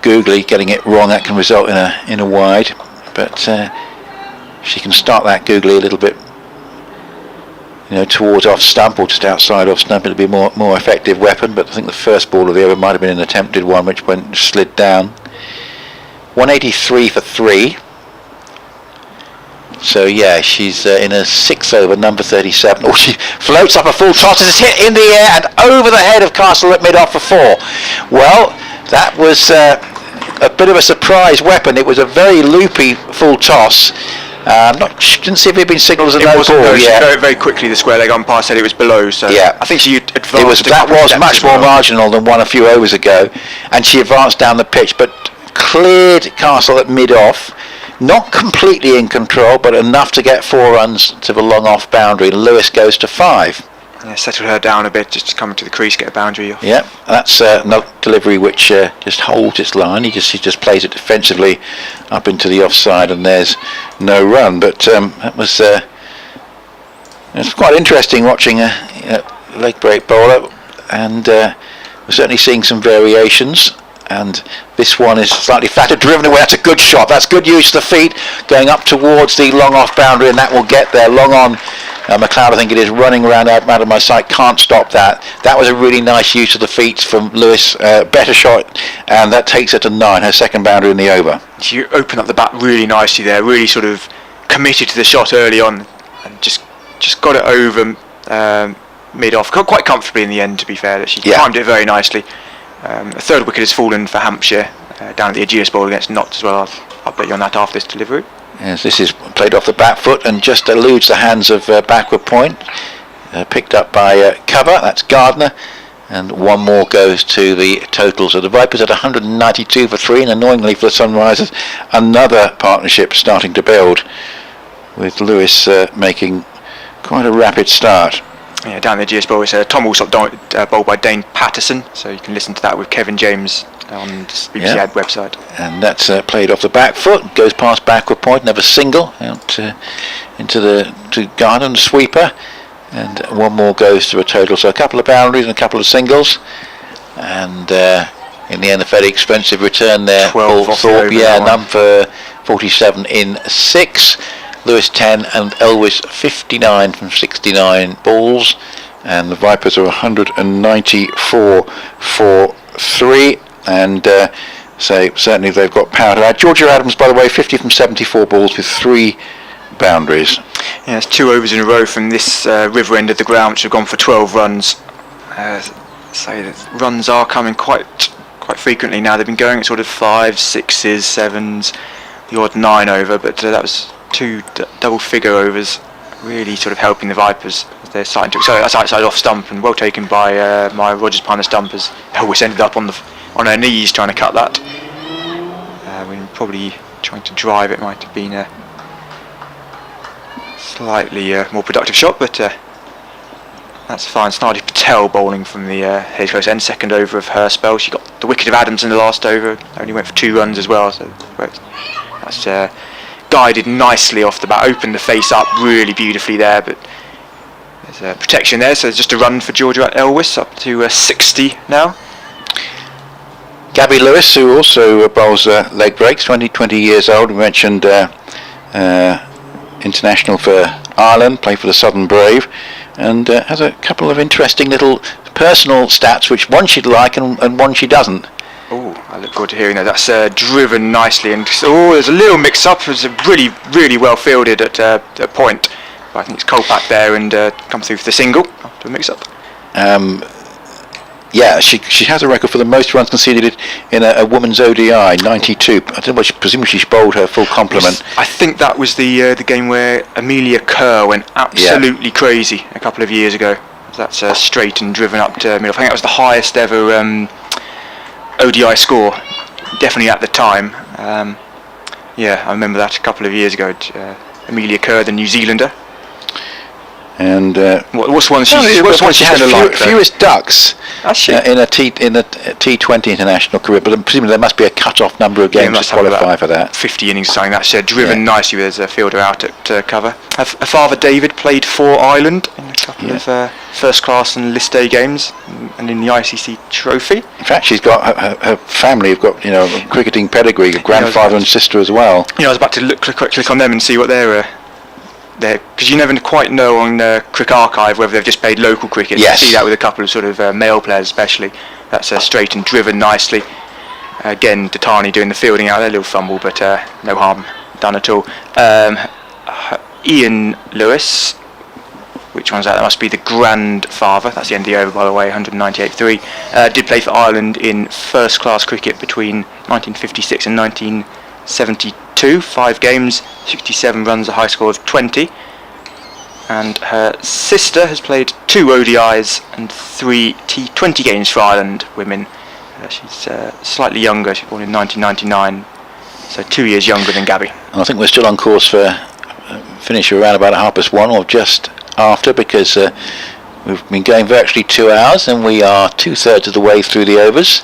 googly getting it wrong, that can result in a wide, but she can start that googly a little bit, towards off stump or just outside off stump. It'll be a more effective weapon. But I think the first ball of the over might have been an attempted one, which slid down. 183 for 3. So yeah, she's in a 6th over, number 37. Oh, she floats up a full toss and is hit in the air and over the head of Castle at mid-off for 4. Well, That was a bit of a surprise weapon. It was a very loopy full toss. Didn't see if it had been signalled as a no ball. Very, very quickly the square leg umpire said it was below, so I think she advanced. That was much more marginal than one a few overs ago, and she advanced down the pitch, but cleared Castle at mid-off. Not completely in control, but enough to get 4 runs to the long off boundary. Lewis goes to 5. Yeah, settled her down a bit, just coming to the crease, get a boundary off. Yeah, that's no delivery which just holds its line. He just plays it defensively up into the offside, and there's no run. But that was it's quite interesting watching a leg break bowler, and we're certainly seeing some variations. And this one is slightly fatter, driven away. That's a good shot. That's good use of the feet, going up towards the long off boundary, and that will get there. Long on. McLeod, I think it is, running around out of my sight. Can't stop that. That was a really nice use of the feet from Lewis. Better shot, and that takes her to 9. Her second boundary in the over. She opened up the bat really nicely there. Really sort of committed to the shot early on, and just got it over mid off quite comfortably in the end. To be fair, that she timed it very nicely. A third wicket has fallen for Hampshire down at the Aegeus Bowl against Notts as well. I'll update you on that after this delivery. Yes, this is played off the back foot and just eludes the hands of backward point. Picked up by cover. That's Gardner, and one more goes to the total. So the Vipers at 192 for 3, and annoyingly for the Sunrisers, another partnership starting to build, with Lewis making quite a rapid start. Yeah, down the GS Bowl, it's Tom Alsop bowled by Dane Patterson, so you can listen to that with Kevin James on the BBC Ad website. And that's played off the back foot, goes past backward point, never single, out to Gardner, sweeper, and one more goes to a total. So a couple of boundaries and a couple of singles, and in the end a fairly expensive return there. 12 off Thorpe, none for 47 in 6. Lewis 10 and Elwes 59 from 69 balls, and the Vipers are 194 for 3, and so certainly they've got power to add. Georgia Adams, by the way, 50 from 74 balls with 3 boundaries. Yeah, it's 2 overs in a row from this river end of the ground, which have gone for 12 runs. So the runs are coming quite frequently now. They've been going at sort of 5s, 6s, 7s, the odd 9 over, but that was 2 double figure overs, really sort of helping the Vipers. They're starting to. So that's outside off stump, and well taken by my Rogers behind the stumpers. Elwes ended up on her knees trying to cut that. When probably trying to drive it might have been a slightly more productive shot, but that's fine. Snardy Patel bowling from the Hayes Close end, second over of her spell. She got the wicket of Adams in the last over, only went for 2 runs as well, so that's guided nicely off the bat, opened the face up really beautifully there, but there's a protection there, so just a run for Georgia at Elwes, up to 60 now. Gabby Lewis, who also bowls leg breaks, 20 years old. We mentioned international for Ireland, played for the Southern Brave, and has a couple of interesting little personal stats, which one she'd like and one she doesn't. Oh, I look forward to hearing that. That's driven nicely, and there's a little mix-up. It was really, really well fielded at a point. But I think it's Kolpak there, and come through for the single after a mix-up. Yeah, she has a record for the most runs conceded in a women's ODI, 92. I don't know, presumably she bowled her full complement. I think that was the game where Amelia Kerr went absolutely crazy a couple of years ago. That's straight and driven up to middle. I think that was the highest ever ODI score, definitely at the time. Yeah, I remember that a couple of years ago. Amelia Kerr, the New Zealander. And what's one she had like? Fewest ducks in a T20 T20 international career, but presumably there must be a cut-off number of games to qualify for that. 50 innings, something that's driven nicely with a fielder out at cover. Her father David played for Ireland in a couple of first class and list A games, and in the ICC trophy. In fact, she's got her family have got a cricketing pedigree, a grandfather and sister as well. I was about to click on them and see what they're because you never quite know on Cricket Archive whether they've just played local cricket. Yes. You see that with a couple of sort of male players especially. That's straight and driven nicely. Again, Datani doing the fielding out there, a little fumble, but no harm done at all. Ian Lewis which one's that? That must be the grandfather. That's the end of the over, by the way, 198.3. Did play for Ireland in first-class cricket between 1956 and 1972. 5 games, 67 runs, a high score of 20. And her sister has played 2 ODIs and 3 T20 games for Ireland women. She's slightly younger. She was born in 1999, so 2 years younger than Gabby. And I think we're still on course for finish around about 1:30 or just after, because we've been going virtually 2 hours and we are 2/3 of the way through the overs.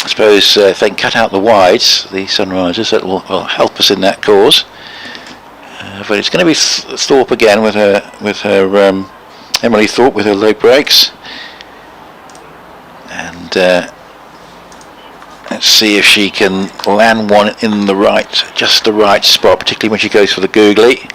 I suppose if they can cut out the wides, the Sunrisers, that will help us in that cause. But it's going to be Thorpe again with her Emily Thorpe with her low breaks. And let's see if she can land one in just the right spot, particularly when she goes for the googly.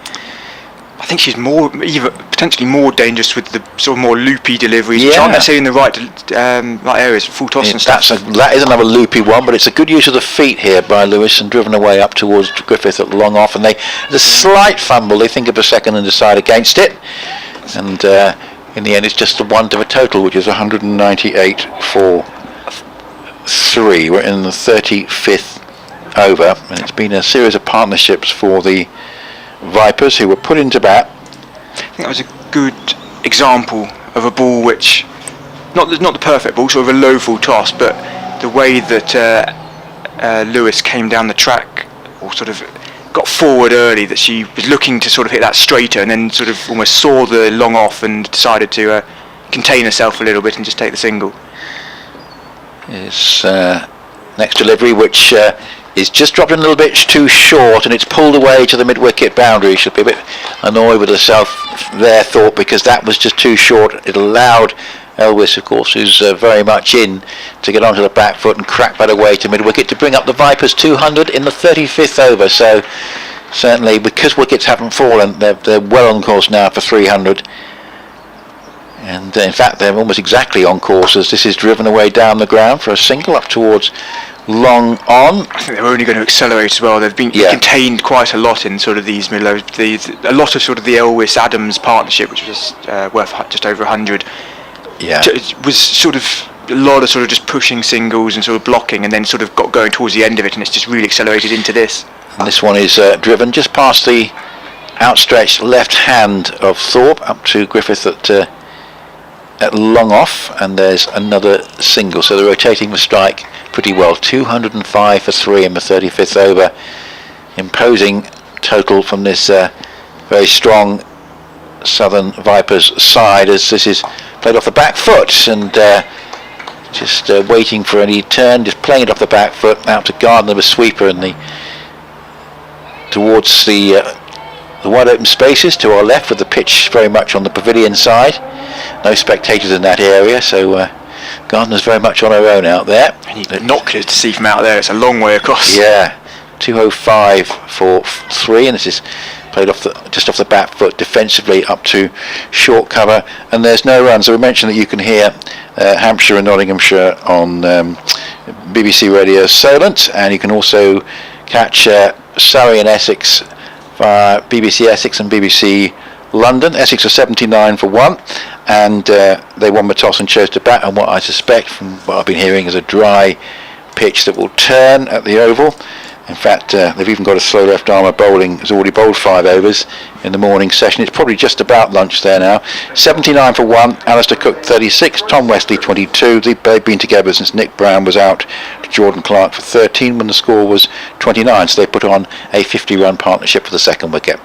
I think she's potentially more dangerous with the sort of more loopy deliveries. Yeah. Trying to say in the right areas, full toss and stuff. That is another loopy one, but it's a good use of the feet here by Lewis and driven away up towards Griffith at long off. And there's a slight fumble. They think of a second and decide against it. And in the end, it's just the one to a total, which is 198 for 3. We're in the 35th over, and it's been a series of partnerships for the Vipers who were put into bat. I think that was a good example of a ball which, not the perfect ball, sort of a low full toss, but the way that Lewis came down the track, or sort of got forward early, that she was looking to sort of hit that straighter, and then sort of almost saw the long off and decided to contain herself a little bit and just take the single. Is next delivery, which is just dropped in a little bit too short, and it's pulled away to the mid-wicket boundary. She'll be a bit annoyed with herself there, Thorpe, because that was just too short. It allowed Elwes, of course, who's very much in, to get onto the back foot and crack that away to mid-wicket to bring up the Vipers 200 in the 35th over. So certainly, because wickets haven't fallen, they're well on course now for 300. And in fact, they're almost exactly on course as this is driven away down the ground for a single up towards long on. I think they're only going to accelerate as well. They've been contained quite a lot in sort of these middle overs. A lot of sort of the Elwes-Adams partnership, which was worth just over 100. Yeah, it was sort of a lot of sort of just pushing singles and sort of blocking, and then sort of got going towards the end of it, and it's just really accelerated into this. And this one is driven just past the outstretched left hand of Thorpe up to Griffith at long off, and there's another single. So they're rotating the strike pretty well. 205 for 3 in the 35th over. Imposing total from this very strong Southern Vipers side, as this is played off the back foot, and just waiting for any turn, just playing it off the back foot out to Gardner, the sweeper, and towards the wide open spaces to our left, with the pitch very much on the pavilion side. No spectators in that area, so Gardner's very much on her own out there. And you binoculars to see from out there. It's a long way across. Yeah, 205 for 3, and this is played just off the back foot defensively up to short cover, and there's no run. So we mentioned that you can hear Hampshire and Nottinghamshire on BBC Radio Solent, and you can also catch Surrey and Essex via BBC Essex and BBC London. Essex are 79 for 1, and they won the toss and chose to bat on what I suspect, from what I've been hearing, is a dry pitch that will turn at the Oval. In fact, they've even got a slow left armer bowling, has already bowled 5 overs in the morning session. It's probably just about lunch there now. 79 for 1, Alistair Cook 36, Tom Wesley 22. They've been together since Nick Brown was out to Jordan Clark for 13 when the score was 29. So they put on a 50-run partnership for the second wicket.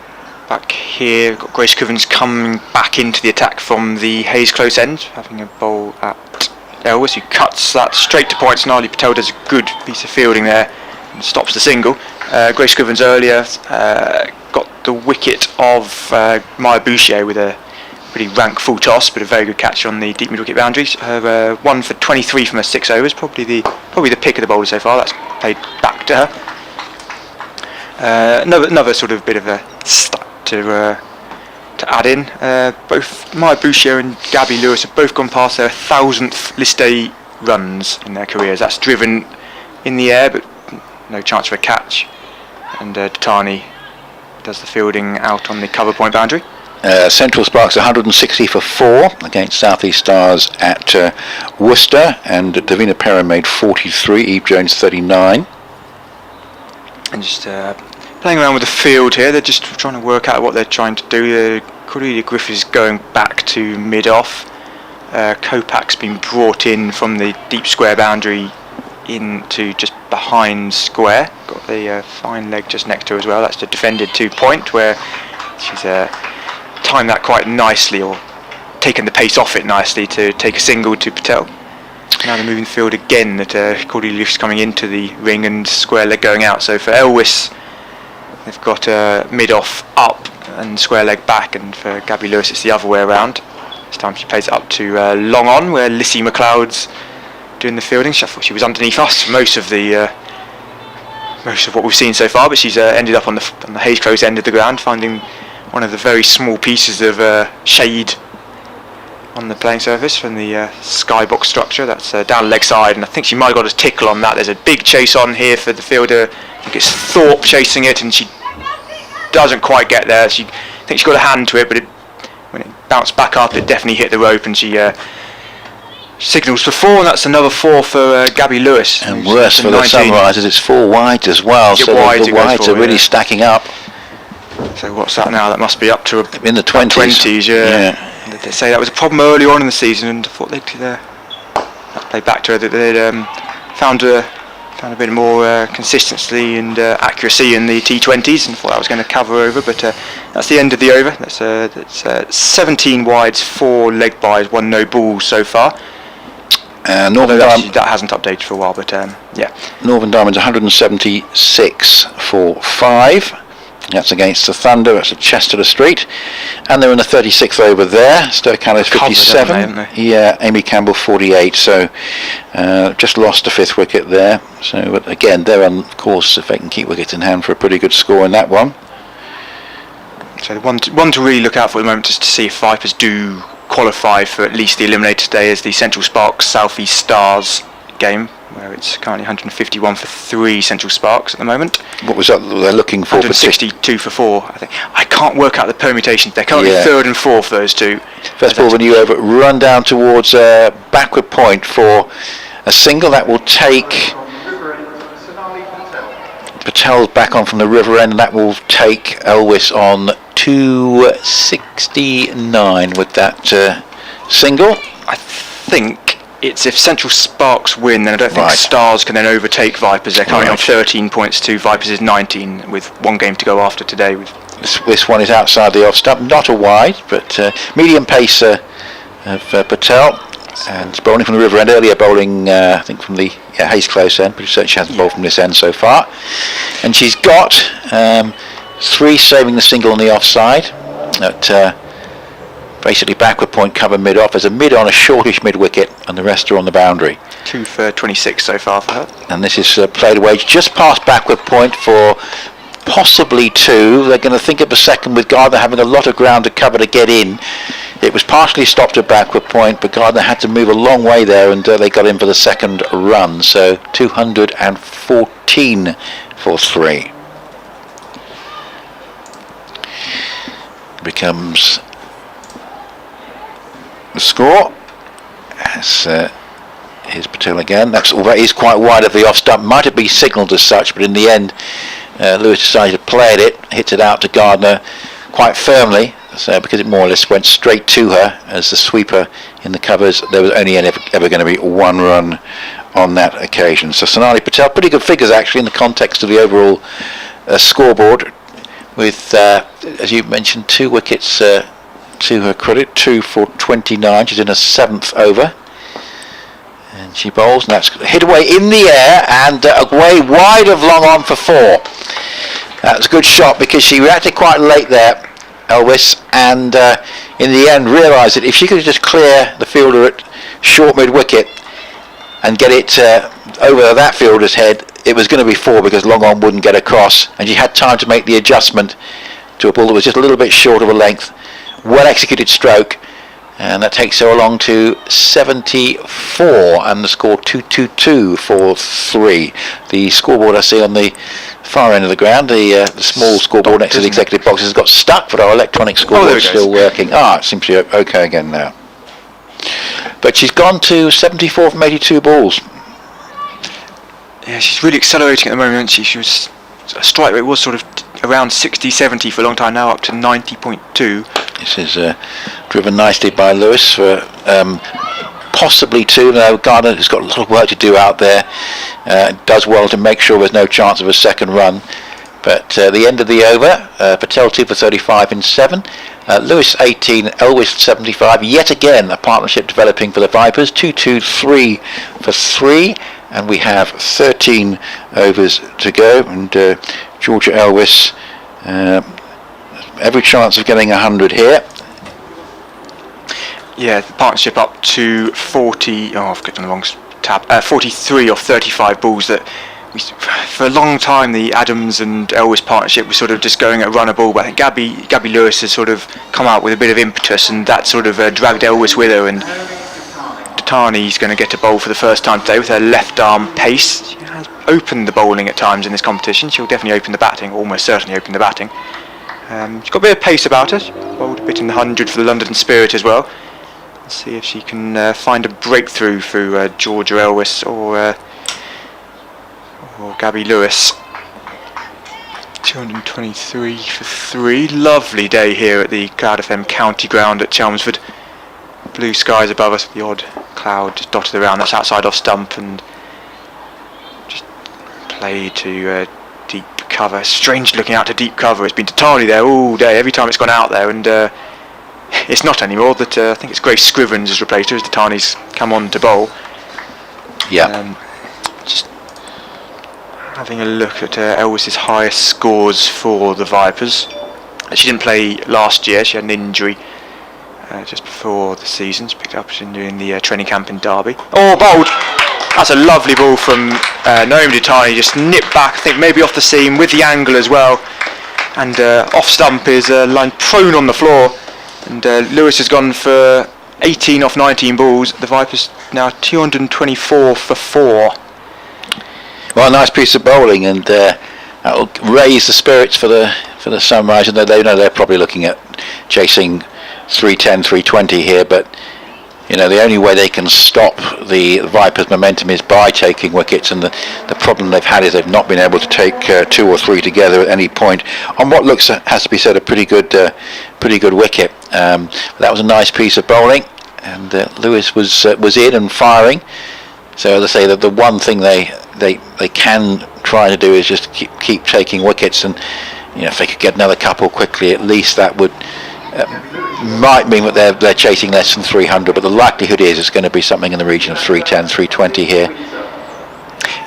Back here, we've got Grace Covens coming back into the attack from the Hayes close end, having a bowl at Elwes, who cuts that straight to points. Nali Patel does a good piece of fielding there and stops the single. Grace Covens earlier got the wicket of Maya Bouchier with a pretty rank full toss, but a very good catch on the deep mid-wicket boundaries. Her 1 for 23 from her 6 overs, probably the pick of the bowler so far. That's played back to her. Another sort of bit of a stat to add in. Both Maya Bouchier and Gabby Lewis have both gone past their 1,000th list A runs in their careers. That's driven in the air, but no chance for a catch. And Tatani does the fielding out on the cover point boundary. Central Sparks 160 for 4 against South East Stars at Worcester, and Davina Perrin made 43, Eve Jones 39. And just playing around with the field here, they're just trying to work out what they're trying to do. Cordelia Griffiths going back to mid-off. Kopak's been brought in from the deep square boundary into just behind square. Got the fine leg just next to her as well. That's the defended 2-point, where she's timed that quite nicely, or taken the pace off it nicely to take a single to Patel. Now they're moving the field again, that Cordelia Griffiths coming into the ring and square leg going out. So for Elwes, they've got mid-off up and square leg back, and for Gabby Lewis it's the other way around. This time she plays it up to long on, where Lissy McLeod's doing the fielding. I thought she was underneath us most of what we've seen so far, but she's ended up on the Hayes Close end of the ground, finding one of the very small pieces of shade on the playing surface from the skybox structure. That's down leg side, and I think she might have got a tickle on that. There's a big chase on here for the fielder. I think it's Thorpe chasing it, and she doesn't quite get there. I think she got a hand to it, but when it bounced back up, it definitely hit the rope, and she signals for 4, and that's another 4 for Gabby Lewis. And worse for the Sunrisers, it's 4 wide as well, so the wides are really stacking up. So what's that now? That must be up to in the 20s. Yeah. They say that was a problem early on in the season, and I thought they'd play back to her, that they'd found a bit more consistency and accuracy in the T20s, and thought that was going to cover over, but that's the end of the over. That's 17 wides, 4 leg byes, 1 no ball so far. That hasn't updated for a while, but yeah. Northern Diamonds 176 for 5. That's against the Thunder. That's at Chester Street, and they're in the 36th over there. Stoke Hallows 57. Haven't they? Yeah, Amy Campbell 48. So just lost a 5th wicket there. So but again, they're on course if they can keep wickets in hand for a pretty good score in that one. So one to really look out for at the moment, just to see if Vipers do qualify for at least the eliminator today, is the Central Sparks South East Stars game, where it's currently 151 for 3 Central Sparks at the moment. What was that they're looking for? 162 for 4, I think. I can't work out the permutations. They're currently 3rd and 4th, those two. First ball, when you over, run down towards backward point for a single. That will take Patel's back on from the river end, and that will take Elwes on 269 with that single. I think it's if Central Sparks win, then I don't think Stars can then overtake Vipers. They're currently on 13 points to Vipers is 19, with 1 game to go after today. This one is outside the off stump, not a wide, but medium pace of Patel, and bowling from the river end. Earlier bowling, I think from the Hayes Close end, but certainly she hasn't bowled from this end so far. And she's got 3 saving the single on the offside. At basically backward point cover mid-off. There's a mid on, a shortish mid-wicket, and the rest are on the boundary. 2 for 26 so far for her. And this is played away just past backward point for possibly 2. They're going to think of a second, with Gardner having a lot of ground to cover to get in. It was partially stopped at backward point, but Gardner had to move a long way there, and they got in for the second run. So 214 for 3. Becomes the score. Here's Patel again. That is quite wide of the off stump. Might have been signalled as such, but in the end Lewis decided to play at it, hits it out to Gardner quite firmly, so because it more or less went straight to her as the sweeper in the covers. There was only ever going to be 1 run on that occasion. So Sonali Patel, pretty good figures actually in the context of the overall scoreboard, with as you mentioned, 2 wickets to her credit, 2 for 29. She's in her 7th over, and she bowls, and that's hit away in the air and away wide of long on for 4. That was a good shot, because she reacted quite late there, Elwes, and in the end realised that if she could just clear the fielder at short mid wicket and get it over that fielder's head, it was going to be 4, because long on wouldn't get across, and she had time to make the adjustment to a ball that was just a little bit short of a length. Well executed stroke, and that takes her along to 74, and the score 2-2-2 for 3. The scoreboard I see on the far end of the ground, the small scoreboard next to the executive box has got stuck, but our electronic scoreboard is still working. It seems to be okay again now. But she's gone to 74 from 82 balls. Yeah, she's really accelerating at the moment. She was, her strike rate was sort of around 60-70 for a long time, now up to 90.2. This is driven nicely by Lewis for possibly 2. Now Gardner has got a lot of work to do out there. Does well to make sure there's no chance of a second run. But the end of the over, Patel 2 for 35 in 7. Lewis 18, Elwes 75. Yet again a partnership developing for the Vipers. 2-2-3 for 3. And we have 13 overs to go, and Georgia Elwes every chance of getting 100 here. Yeah, the partnership up to 40. I've clicked on the wrong tab. 43 of 35 balls. That for a long time the Adams and Elwes partnership was sort of just going at run a ball, but I think Gabby Lewis has sort of come out with a bit of impetus, and that sort of dragged Elwes with her. And Tani's going to get a bowl for the first time today with her left arm pace. She has opened the bowling at times in this competition. She'll definitely open the batting, almost certainly open the batting. She's got a bit of pace about her. She bowled a bit in the 100 for the London Spirit as well. Let's see if she can find a breakthrough through Georgia Elwes or Gabby Lewis. 223 for 3. Lovely day here at the Cloud FM County Ground at Chelmsford. Blue skies above us, the odd cloud just dotted around. That's outside off stump, and just played to deep cover. Strange looking out to deep cover. It's been Tatani there all day, every time it's gone out there, and it's not anymore. That I think it's Grace Scrivens has replaced her as Tatani's come on to bowl. Yeah. Just having a look at Elwes' highest scores for the Vipers. She didn't play last year. She had an injury just before the season. She picked it up during the training camp in Derby. Oh, bowled! That's a lovely ball from Naomi Tatani. Just nipped back, I think maybe off the seam with the angle as well. And off stump is lying prone on the floor. And Lewis has gone for 18 off 19 balls. The Vipers now 224 for 4. Well, a nice piece of bowling, and that'll raise the spirits for the Sunrise. And they know they're probably looking at chasing 310, 320 here, but you know the only way they can stop the Vipers' momentum is by taking wickets, and the problem they've had is they've not been able to take 2 or 3 together at any point on what looks, has to be said, a pretty good wicket. That was a nice piece of bowling, and Lewis was in and firing. So as I say, the one thing they can try to do is just keep taking wickets, and you know if they could get another couple quickly, at least that would might mean that they're chasing less than 300, but the likelihood is it's going to be something in the region of 310, 320 here.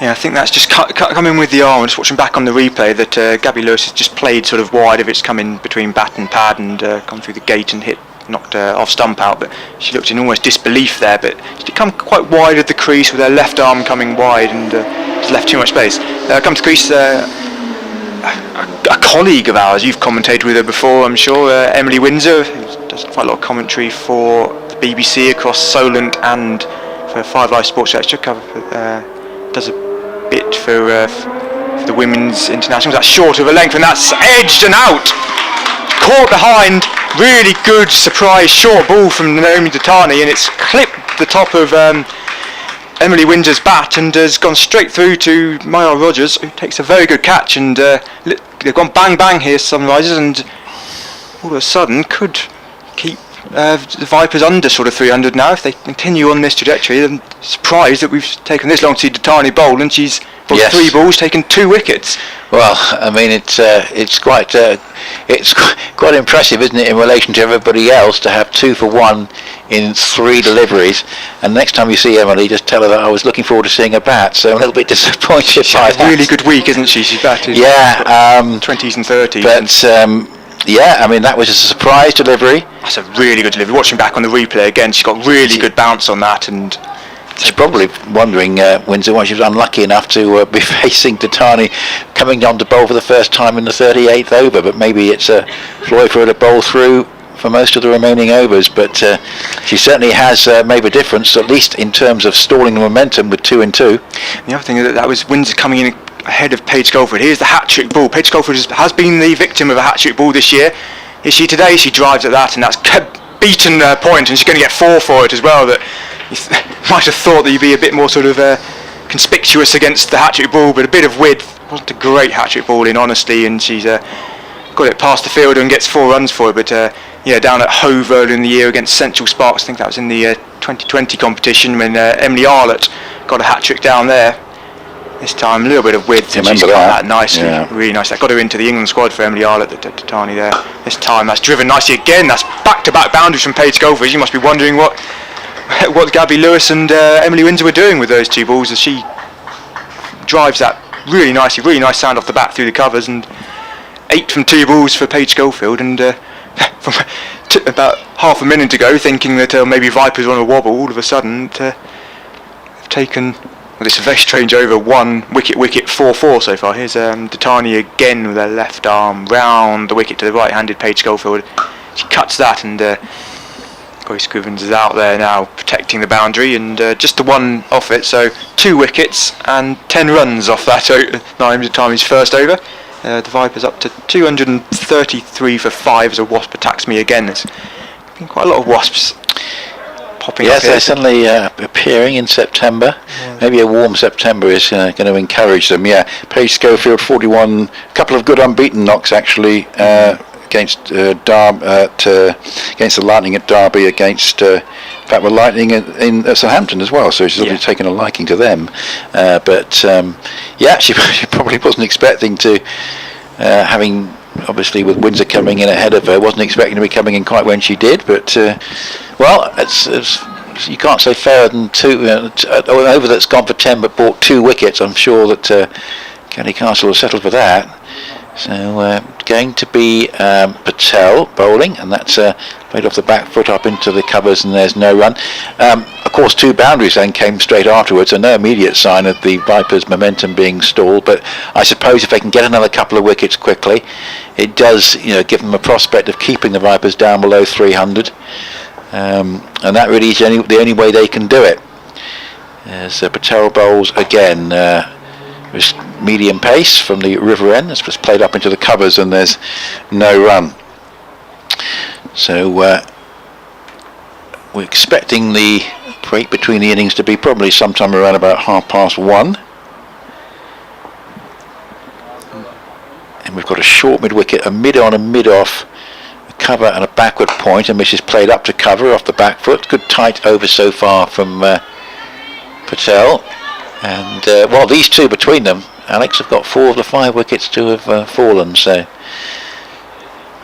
Yeah, I think that's just come in with the arm. Just watching back on the replay that Gabby Lewis has just played sort of wide of it's come in between bat and pad and come through the gate and knocked off stump out, but she looked in almost disbelief there, but she'd come quite wide of the crease with her left arm coming wide and just left too much space. Come to the crease, a colleague of ours, you've commentated with her before I'm sure, Emily Windsor, who does quite a lot of commentary for the BBC across Solent and for Five Live Sports Extra, does a bit for the Women's Internationals. That's short of a length and that's edged and out, caught behind. Really good surprise short ball from Naomi Tatani, and it's clipped the top of Emily Windsor's bat and has gone straight through to Maya Rogers, who takes a very good catch, and they've gone bang bang here, Sunrisers, and all of a sudden could keep the Vipers under sort of 300 now if they continue on this trajectory. I'm surprised that we've taken this long to see Tatani bowl, and she's bowled 3 balls, taken 2 wickets. Well, I mean it's quite impressive, isn't it, in relation to everybody else to have 2 for 1 in 3 deliveries. And next time you see Emily, just tell her that I was looking forward to seeing her bat. So I'm a little bit disappointed. She's had a really good week, isn't she? She's batted 20s and 30s. But yeah, I mean that was a surprise delivery. That's a really good delivery. Watching back on the replay again, she's got really good bounce on that, and she's probably wondering, Windsor, why she was unlucky enough to be facing Tatani coming on to bowl for the first time in the 38th over, but maybe it's a ploy for her to bowl through for most of the remaining overs, but she certainly has made a difference, at least in terms of stalling the momentum with 2 and 2. The other thing is that was Windsor coming in ahead of Paige Golford. Here's the hat-trick ball. Paige Golford has been the victim of a hat-trick ball this year. Is she today? She drives at that, and that's beaten point, and she's going to get 4 for it as well. That you might have thought that you'd be a bit more sort of conspicuous against the hat-trick ball, but a bit of width. It wasn't a great hat-trick ball in honesty, and she's got it past the fielder and gets 4 runs for it. But down at Hove earlier in the year against Central Sparks, I think that was in the 2020 competition when Emily Arlott got a hat-trick down there. This time a little bit of width, and she's got that nicely, really nice. That got her into the England squad for Emily Arlott, the Tatani there. This time that's driven nicely again. That's back-to-back boundaries from Paige Golford. You must be wondering what Gabby Lewis and Emily Windsor were doing with those 2 balls, as she drives that really nicely, really nice sound off the bat through the covers, and 8 from 2 balls for Paige Schofield. And from about half a minute ago, thinking that maybe Vipers were on a wobble, all of a sudden they've taken. Well, it's a very strange over, 1 wicket, 4-4 so far. Here's Datani again with her left arm round the wicket to the right-handed Paige Schofield. She cuts that, and Grace Scrivens is out there now protecting the boundary, and just the 1 off it, so 2 wickets and 10 runs off that Naeem Datani's first over. The Vipers up to 233 for 5 as a wasp attacks me again. There's been quite a lot of wasps popping up here. They're suddenly appearing in September. Maybe a warm September is going to encourage them. Paige Schofield 41, a couple of good unbeaten knocks actually against against the Lightning at Derby, against in fact we're Lightning in Southampton as well, so she's already taken a liking to them. She probably wasn't expecting to, having obviously with Windsor coming in ahead of her, wasn't expecting to be coming in quite when she did, but it's you can't say fairer than 2 over that's gone for 10 but bought 2 wickets. I'm sure that County Castle will settle for that. So going to be Patel bowling, and that's played off the back foot up into the covers, and there's no run. Of course 2 boundaries then came straight afterwards, and no immediate sign of the Vipers' momentum being stalled, but I suppose if they can get another couple of wickets quickly, it does give them a prospect of keeping the Vipers down below 300, and that really is the only way they can do it. As Patel bowls again, medium pace from the river end. It's just played up into the covers, and there's no run. So we're expecting the break between the innings to be probably sometime around about 1:30. And we've got a short mid-wicket, a mid-on, a mid-off, a cover and a backward point, and which is played up to cover off the back foot. Good tight over so far from Patel. And these 2 between them, Alex, have got 4 of the 5 wickets to have fallen, so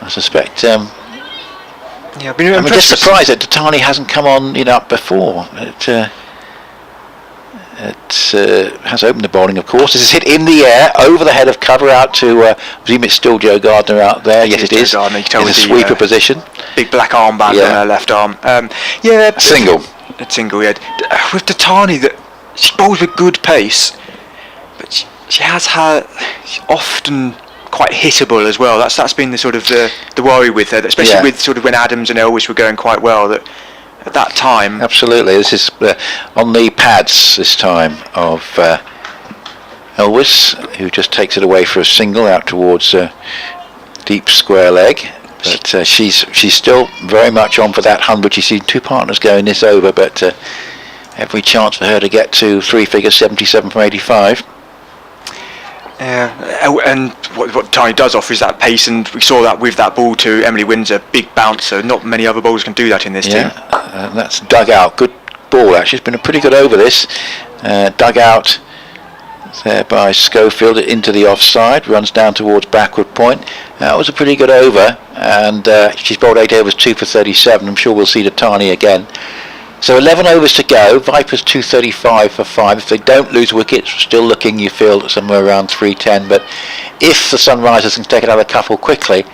I suspect I'm just surprised that Datani hasn't come on up before. It has opened the bowling, of course. This is hit in the air over the head of cover out to I presume it's still Joe Gardner out there. Yes, it is. Gardner, in a sweeper position. Big black armband on her left arm. Single. It's single, with Datani, that she bowls with good pace, but she's often quite hittable as well. That's been the sort of the worry with her, especially with sort of when Adams and Elvis were going quite well. That at that time, absolutely, this is on the pads this time of Elvis, who just takes it away for a single out towards deep square leg. But she's still very much on for that 100. She's seen 2 partners going this over, but every chance for her to get to 3 figures, 77 from 85. And what Tiny does offer is that pace, and we saw that with that ball to Emily Windsor, big bounce, so not many other bowlers can do that in this team. That's dug out. Good ball actually. It's been a pretty good over this. Dug out there by Schofield into the offside, runs down towards backward point. That was a pretty good over, and she's bowled 8 overs, 2 for 37. I'm sure we'll see Datani again. So 11 overs to go. Vipers 235 for 5. If they don't lose wickets, still looking, you feel, somewhere around 310. But if the Sunrisers can take another couple quickly,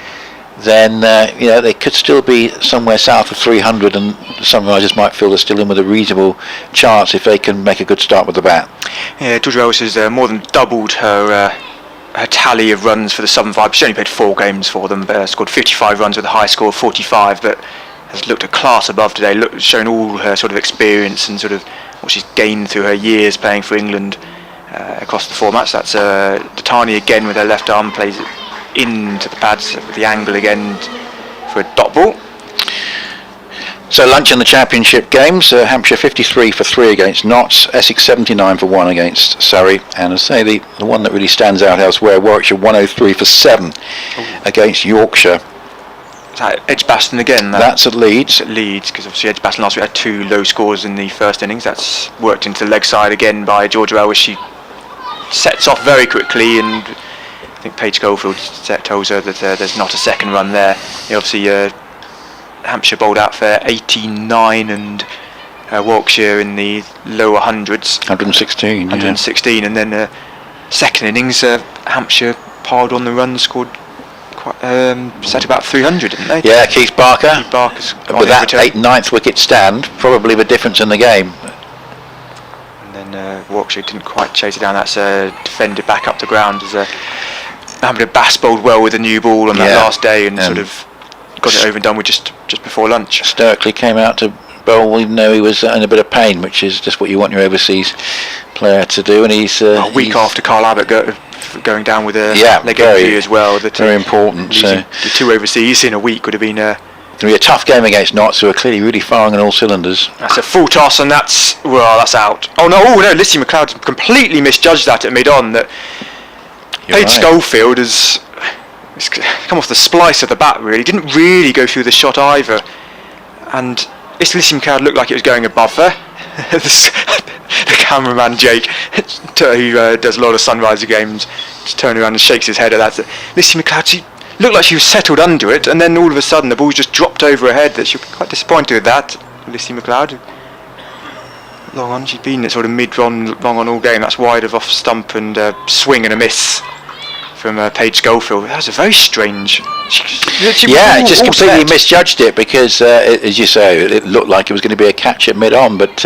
then they could still be somewhere south of 300, and the Sunrisers might feel they're still in with a reasonable chance if they can make a good start with the bat. Yeah, Georgia Ellis has more than doubled her her tally of runs for the Southern Five. She only played 4 games for them, but scored 55 runs with a high score of 45. But has looked a class above today. Shown all her sort of experience and sort of what she's gained through her years playing for England across the formats. That's Datani again with her left arm, plays it into the pads with the angle again for a dot ball. So lunch in the championship games, Hampshire 53 for 3 against Notts, Essex 79 for 1 against Surrey, and I say the one that really stands out elsewhere, Warwickshire 103 for 7 against Yorkshire. Is that Edgbaston again? That's at Leeds. It's at Leeds, because obviously Edgbaston last week had 2 low scores in the first innings. That's worked into the leg side again by Georgia Elwes. She sets off very quickly, and I think Paige Schofield tells her that there's not a second run there. Obviously Hampshire bowled out for 89 and Warwickshire in the lower hundreds. 116. 116, yeah. And then second innings, Hampshire piled on the runs, scored set about 300, didn't they? Yeah, Keith Barker. Keith Barker's with that 9th wicket stand, probably the difference in the game. And then Warwickshire didn't quite chase it down. That's defended back up the ground as Mohammed Abbas bowled well with a new ball on that last day and sort of got it over and done with just before lunch. Sturkley came out to bowl even though he was in a bit of pain, which is just what you want your overseas player to do. And he's a week after Carl Abbott going down with a leg injury as well. Very important. The 2 overseas in a week would have been going to be a tough game against Notts, who are clearly really firing on all cylinders. That's a full toss, and that's out. Oh no, Lissy McLeod completely misjudged that at mid-on. That Paige Schofield has come off the splice of the bat, really. Didn't really go through the shot either. And this Lissy McLeod looked like it was going above her. The cameraman Jake, who does a lot of Sunriser games, just turns around and shakes his head at that. Lissy McLeod, she looked like she was settled under it, and then all of a sudden the ball just dropped over her head. That she was quite disappointed with that, Lissy McLeod. Long on, she's been at sort of mid-on, long on all game. That's wide of off stump and swing and a miss from Paige Schofield. That was a very strange. It just completely misjudged it because, as you say, it looked like it was going to be a catch at mid-on, but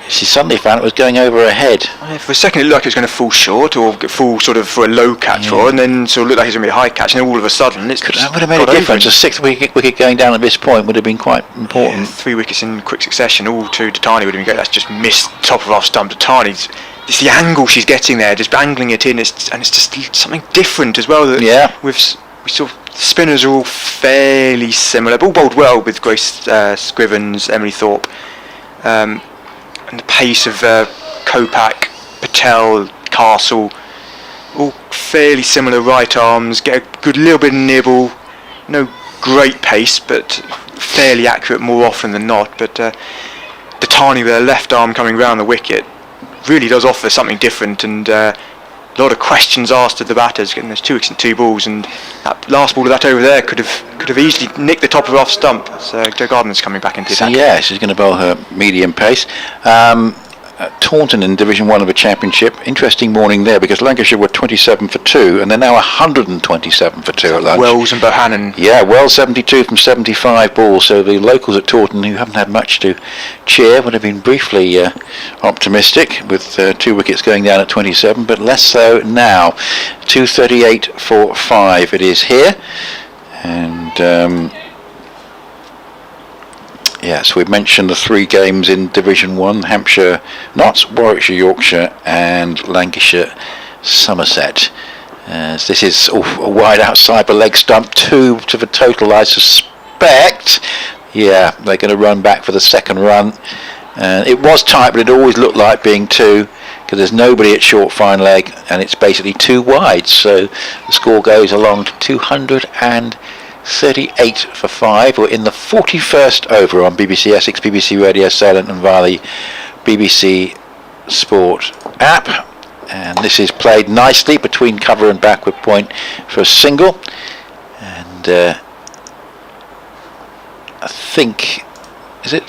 she suddenly found it was going over her head. For a second it looked like it was going to fall short or fall sort of for a low catch for, and then sort of looked like it was going to be a high catch, and then all of a sudden that would have made a difference. A 6th wicket going down at this point would have been quite important. 3 wickets in quick succession, all to Datani would have been great. That's just missed top of off stump. Datani's, it's the angle she's getting there, just angling it in, and it's just something different as well. We saw spinners are all fairly similar, but all bowled well with Grace Scrivens, Emily Thorpe. And the pace of Kopak, Patel, Castle, all fairly similar right arms, get a good little bit of nibble, no great pace, but fairly accurate more often than not. But Datani with her left arm coming round the wicket really does offer something different, and a lot of questions asked of the batters, getting those 2 wickets and 2 balls, and that last ball of that over there could have easily nicked the top of off stump. So Jo Gardner's coming back into attack. Yeah, she's going to bowl her medium pace. Taunton in Division 1 of the Championship. Interesting morning there because Lancashire were 27 for 2 and they're now 127 for 2 at lunch. Wells and Bohannon. Yeah, Wells 72 from 75 balls, so the locals at Taunton, who haven't had much to cheer, would have been briefly optimistic with 2 wickets going down at 27, but less so now. 238 for 5 it is here, and so we've mentioned the 3 games in Division 1, Hampshire, Notts, Warwickshire, Yorkshire and Lancashire, Somerset. This is wide outside the leg stump, 2 to the total I suspect. Yeah, they're going to run back for the second run. It was tight, but it always looked like being 2 because there's nobody at short fine leg and it's basically 2 wide. So the score goes along to 238 for 5. We're in the 41st over on BBC Essex, BBC Radio Silent and via the BBC Sport app. And this is played nicely between cover and backward point for a single. And I think, is it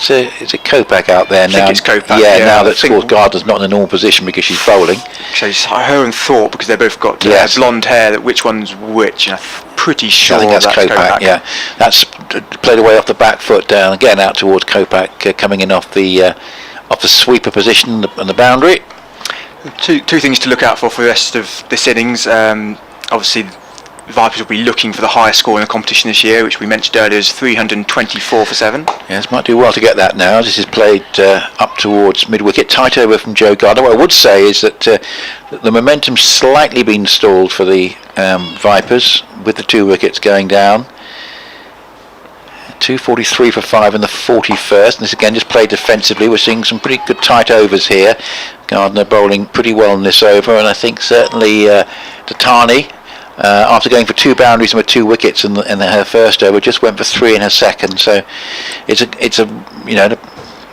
Kopak out there now? I think it's Kopak. Yeah, now that Scores Gardner's not in a normal position because she's bowling. So it's her and Thorpe, because they've both got blonde hair, that which one's which, and I'm pretty sure I think that's Kopak. Yeah, that's played away off the back foot down, again out towards Kopak, coming in off the sweeper position and the boundary. Two things to look out for the rest of this innings. Obviously, Vipers will be looking for the highest score in the competition this year, which we mentioned earlier is 324 for 7. Yes, might do well to get that now. This is played up towards mid-wicket, tight over from Joe Gardner. What I would say is that the momentum's slightly been stalled for the Vipers, with the 2 wickets going down. 243 for 5 in the 41st, and this again just played defensively. We're seeing some pretty good tight overs here. Gardner bowling pretty well in this over, and I think certainly Datani, after going for 2 boundaries and with 2 wickets in her first over, just went for 3 in her second. So it's a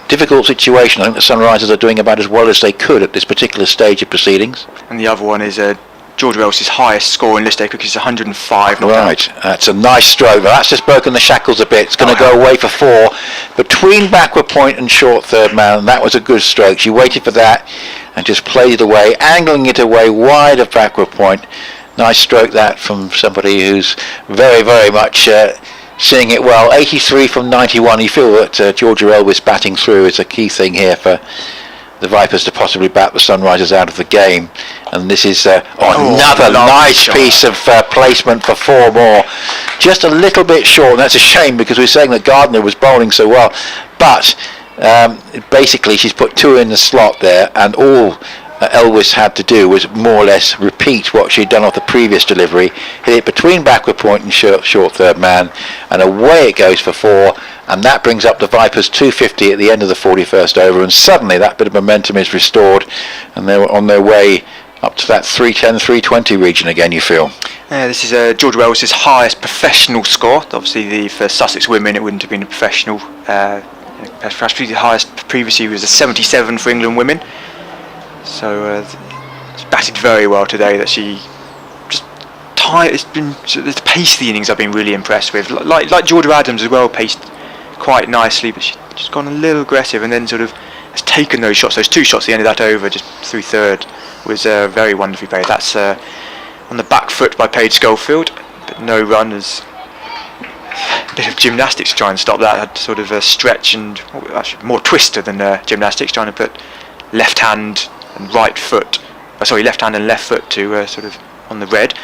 difficult situation. I think the Sunrisers are doing about as well as they could at this particular stage of proceedings. And the other one is Georgia Ellis's highest score in list day cricket is 105. Right, that's a nice stroke. Now, that's just broken the shackles a bit. It's going to go away for 4 between backward point and short third man, and that was a good stroke. She waited for that and just played it away, angling it away wide of backward point. Nice stroke that from somebody who's very, very much seeing it well. 83 from 91. You feel that Georgia Ellis batting through is a key thing here for the Vipers to possibly bat the Sunrisers out of the game. And this is another nice piece of placement for 4 more. Just a little bit short, and that's a shame because we were saying that Gardner was bowling so well. But basically she's put 2 in the slot there, and all Elvis had to do was more or less repeat what she'd done off the previous delivery, hit it between backward point and short third man, and away it goes for 4. And that brings up the Vipers 250 at the end of the 41st over, and suddenly that bit of momentum is restored, and they're on their way up to that 310, 320 region again, you feel. This is Georgia Ellis's highest professional score. Obviously, for Sussex women, it wouldn't have been a professional. Perhaps the highest previously was a 77 for England women. So it's batted very well today. That she just tired. It's been the pace of the innings I've been really impressed with. Like Georgia Adams as well, paced quite nicely, but she's just gone a little aggressive and then sort of has taken those shots. Those 2 shots at the end of that over, just through third, was very wonderfully played. That's on the back foot by Paige Schofield, but no run. As a bit of gymnastics to try and stop that. Had sort of a stretch and actually more twister than gymnastics, trying to put left hand and left foot to sort of on the red.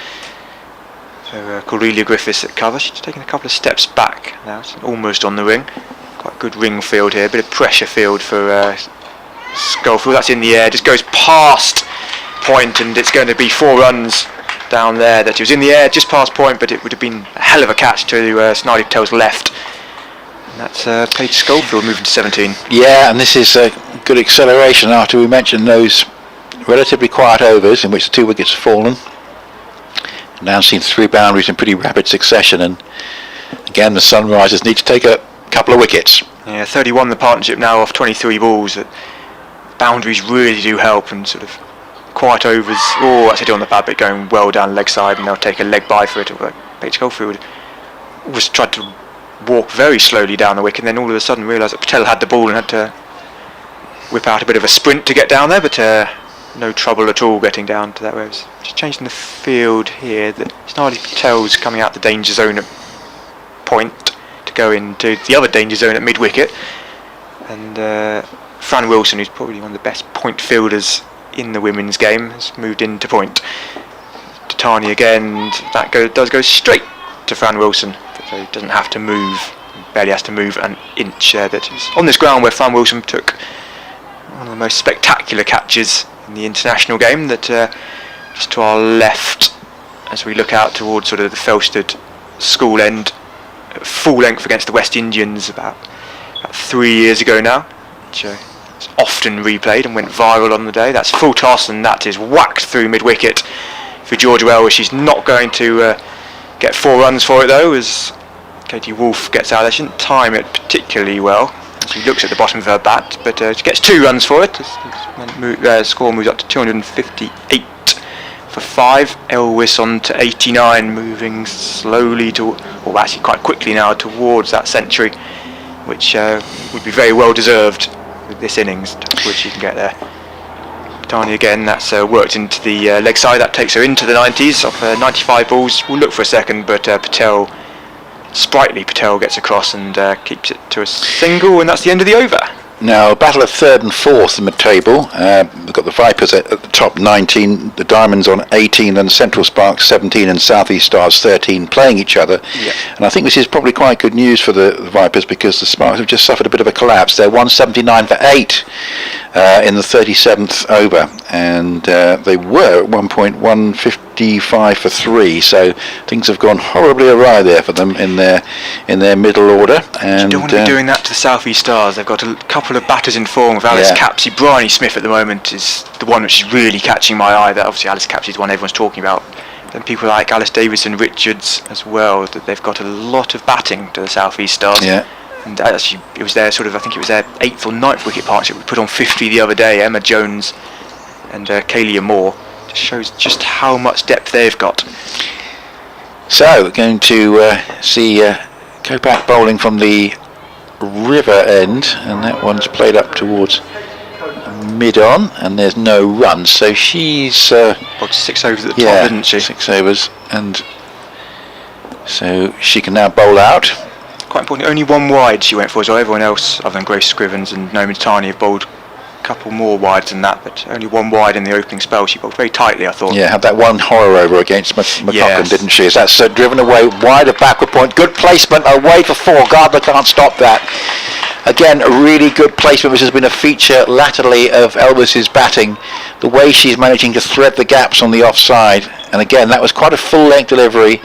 So Cordelia Griffiths at cover. She's taken a couple of steps back now. It's almost on the ring. Quite a good ring field here. A bit of pressure field for Schofield. That's in the air. Just goes past point, and it's going to be 4 runs down there. That it was in the air just past point, but it would have been a hell of a catch to Snidey Patel's left. And that's Paige Schofield moving to 17. Yeah, and this is a good acceleration after we mentioned those relatively quiet overs in which the 2 wickets have fallen. Now seen 3 boundaries in pretty rapid succession, and again the Sunrisers need to take a couple of wickets. Yeah, 31 the partnership now off 23 balls. Boundaries really do help, and sort of quiet overs. Oh, that's it on the bad bit, going well down leg side, and they'll take a leg by for it. Paige Schofield was tried to walk very slowly down the wicket, and then all of a sudden realised that Patel had the ball and had to whip out a bit of a sprint to get down there, but no trouble at all getting down to that. Whereas just changing the field here, that Snidey Patel's coming out the danger zone at point to go into the other danger zone at mid wicket, and Fran Wilson, who's probably one of the best point fielders in the women's game, has moved into point. Tatani again, and that does go straight to Fran Wilson, so he doesn't have to move, barely has to move an inch there. That is on this ground where Fran Wilson took one of the most spectacular catches in the international game. That just to our left, as we look out towards sort of the Felsted school end, full length against the West Indians about 3 years ago now, which is often replayed and went viral on the day. That's full toss, and that is whacked through mid wicket for Georgia Ellis. She's not going to get 4 runs for it though, as Katie Wolf gets out there. She didn't time it particularly well. She looks at the bottom of her bat, but she gets 2 runs for it. Score moves up to 258 for 5. Elvis on to 89, moving slowly or actually quite quickly now towards that century, which would be very well deserved with this innings, which she can get there. Tani again, that's worked into the leg side. That takes her into the 90s off 95 balls. We'll look for a second, but Sprightly Patel gets across and keeps it to a single, and that's the end of the over. Now, battle of third and fourth in the table. We've got the Vipers at the top 19, the Diamonds on 18, and Central Sparks 17, and Southeast Stars 13 playing each other. Yeah. And I think this is probably quite good news for the Vipers, because the Sparks have just suffered a bit of a collapse. They're 179 for 8 in the 37th over, and they were at one point 155 for 3. So things have gone horribly awry there for them in their middle order. And you don't want to be doing that to the Southeast Stars. They've got a couple of batters in form with Alice Capsey. Bryony Smith at the moment is the one which is really catching my eye. That obviously Alice Capsey is the one everyone's talking about. Then people like Alice Davison, Richards as well. That they've got a lot of batting to the Southeast Stars. Yeah. And actually, it was their I think it was their 8th or 9th wicket partnership. We put on 50 the other day. Emma Jones and Kaylia Moore. Just shows just how much depth they've got. So we're going to see Kopak bowling from the river end, and that one's played up towards mid-on, and there's no run, so she's Got 6 overs at the top, didn't she? 6 overs, and so she can now bowl out. Quite important, only 1 wide she went for as well. Everyone else other than Grace Scrivens and Naomi Tani have bowled a couple more wides than that, but only 1 wide in the opening spell. She bowled very tightly, I thought. Yeah, had that one horror over against McCocken, Yes. didn't she? As that's driven away wide of backward point. Good placement, away for 4. Gardner can't stop that. Again, a really good placement, which has been a feature latterly of Elvis's batting. The way she's managing to thread the gaps on the offside. And again, that was quite a full-length delivery,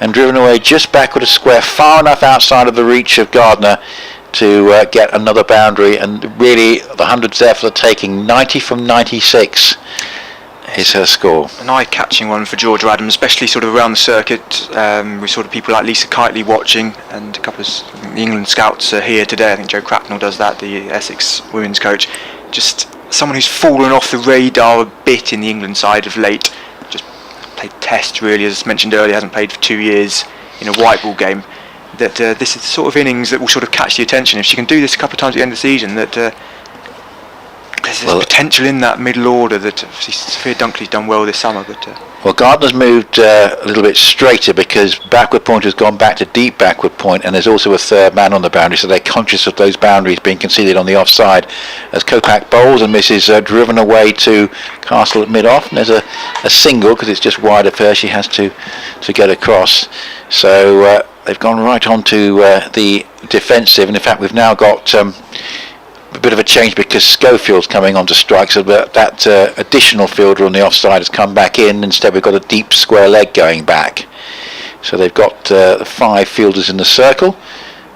and driven away just backward a square, far enough outside of the reach of Gardner to get another boundary. And really, the 100's there for the taking. 90 from 96 is her score. An eye-catching one for Georgia Adams, especially sort of around the circuit. We saw people like Lisa Kitely watching, and a couple of the England scouts are here today. I think Joe Cracknell does that, the Essex women's coach. Just someone who's fallen off the radar a bit in the England side of late. Just played Test, really, as mentioned earlier, hasn't played for 2 years in a white ball game. That this is the sort of innings that will sort of catch the attention. If she can do this a couple of times at the end of the season, that there's potential in that middle order. That Sophia Dunkley's done well this summer, but well, Gardner's moved a little bit straighter, because backward point has gone back to deep backward point, and there's also a third man on the boundary, so they're conscious of those boundaries being conceded on the offside. As Kopak bowls, and this is driven away to Castle at mid-off, and there's a single, because it's just wide of her. She has to get across. So they've gone right on to the defensive, and in fact we've now got a bit of a change, because Schofield's coming on to strike, so that additional fielder on the offside has come back in. Instead we've got a deep square leg going back. So they've got the 5 fielders in the circle,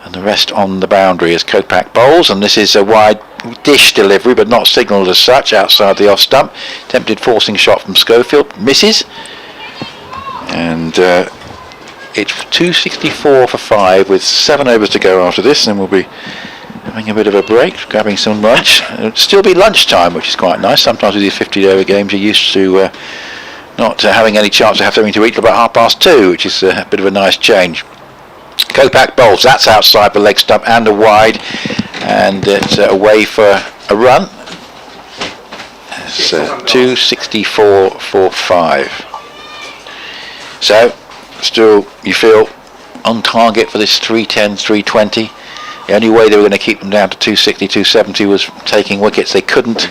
and the rest on the boundary as Kopak bowls. And this is a wide dish delivery, but not signalled as such, outside the off stump. Attempted forcing shot from Schofield, misses. And it's 264 for 5 with 7 overs to go after this, and we'll be having a bit of a break, grabbing some lunch. It'll still be lunchtime, which is quite nice. Sometimes with these 50-over games you're used to not having any chance of having to eat till about 2:30, which is a bit of a nice change. Kopak bowls, that's outside the leg stump and a wide, and it's away for a run. It's 264 for 5. So, still, you feel on target for this 310, 320. The only way they were going to keep them down to 260, 270 was taking wickets. They couldn't.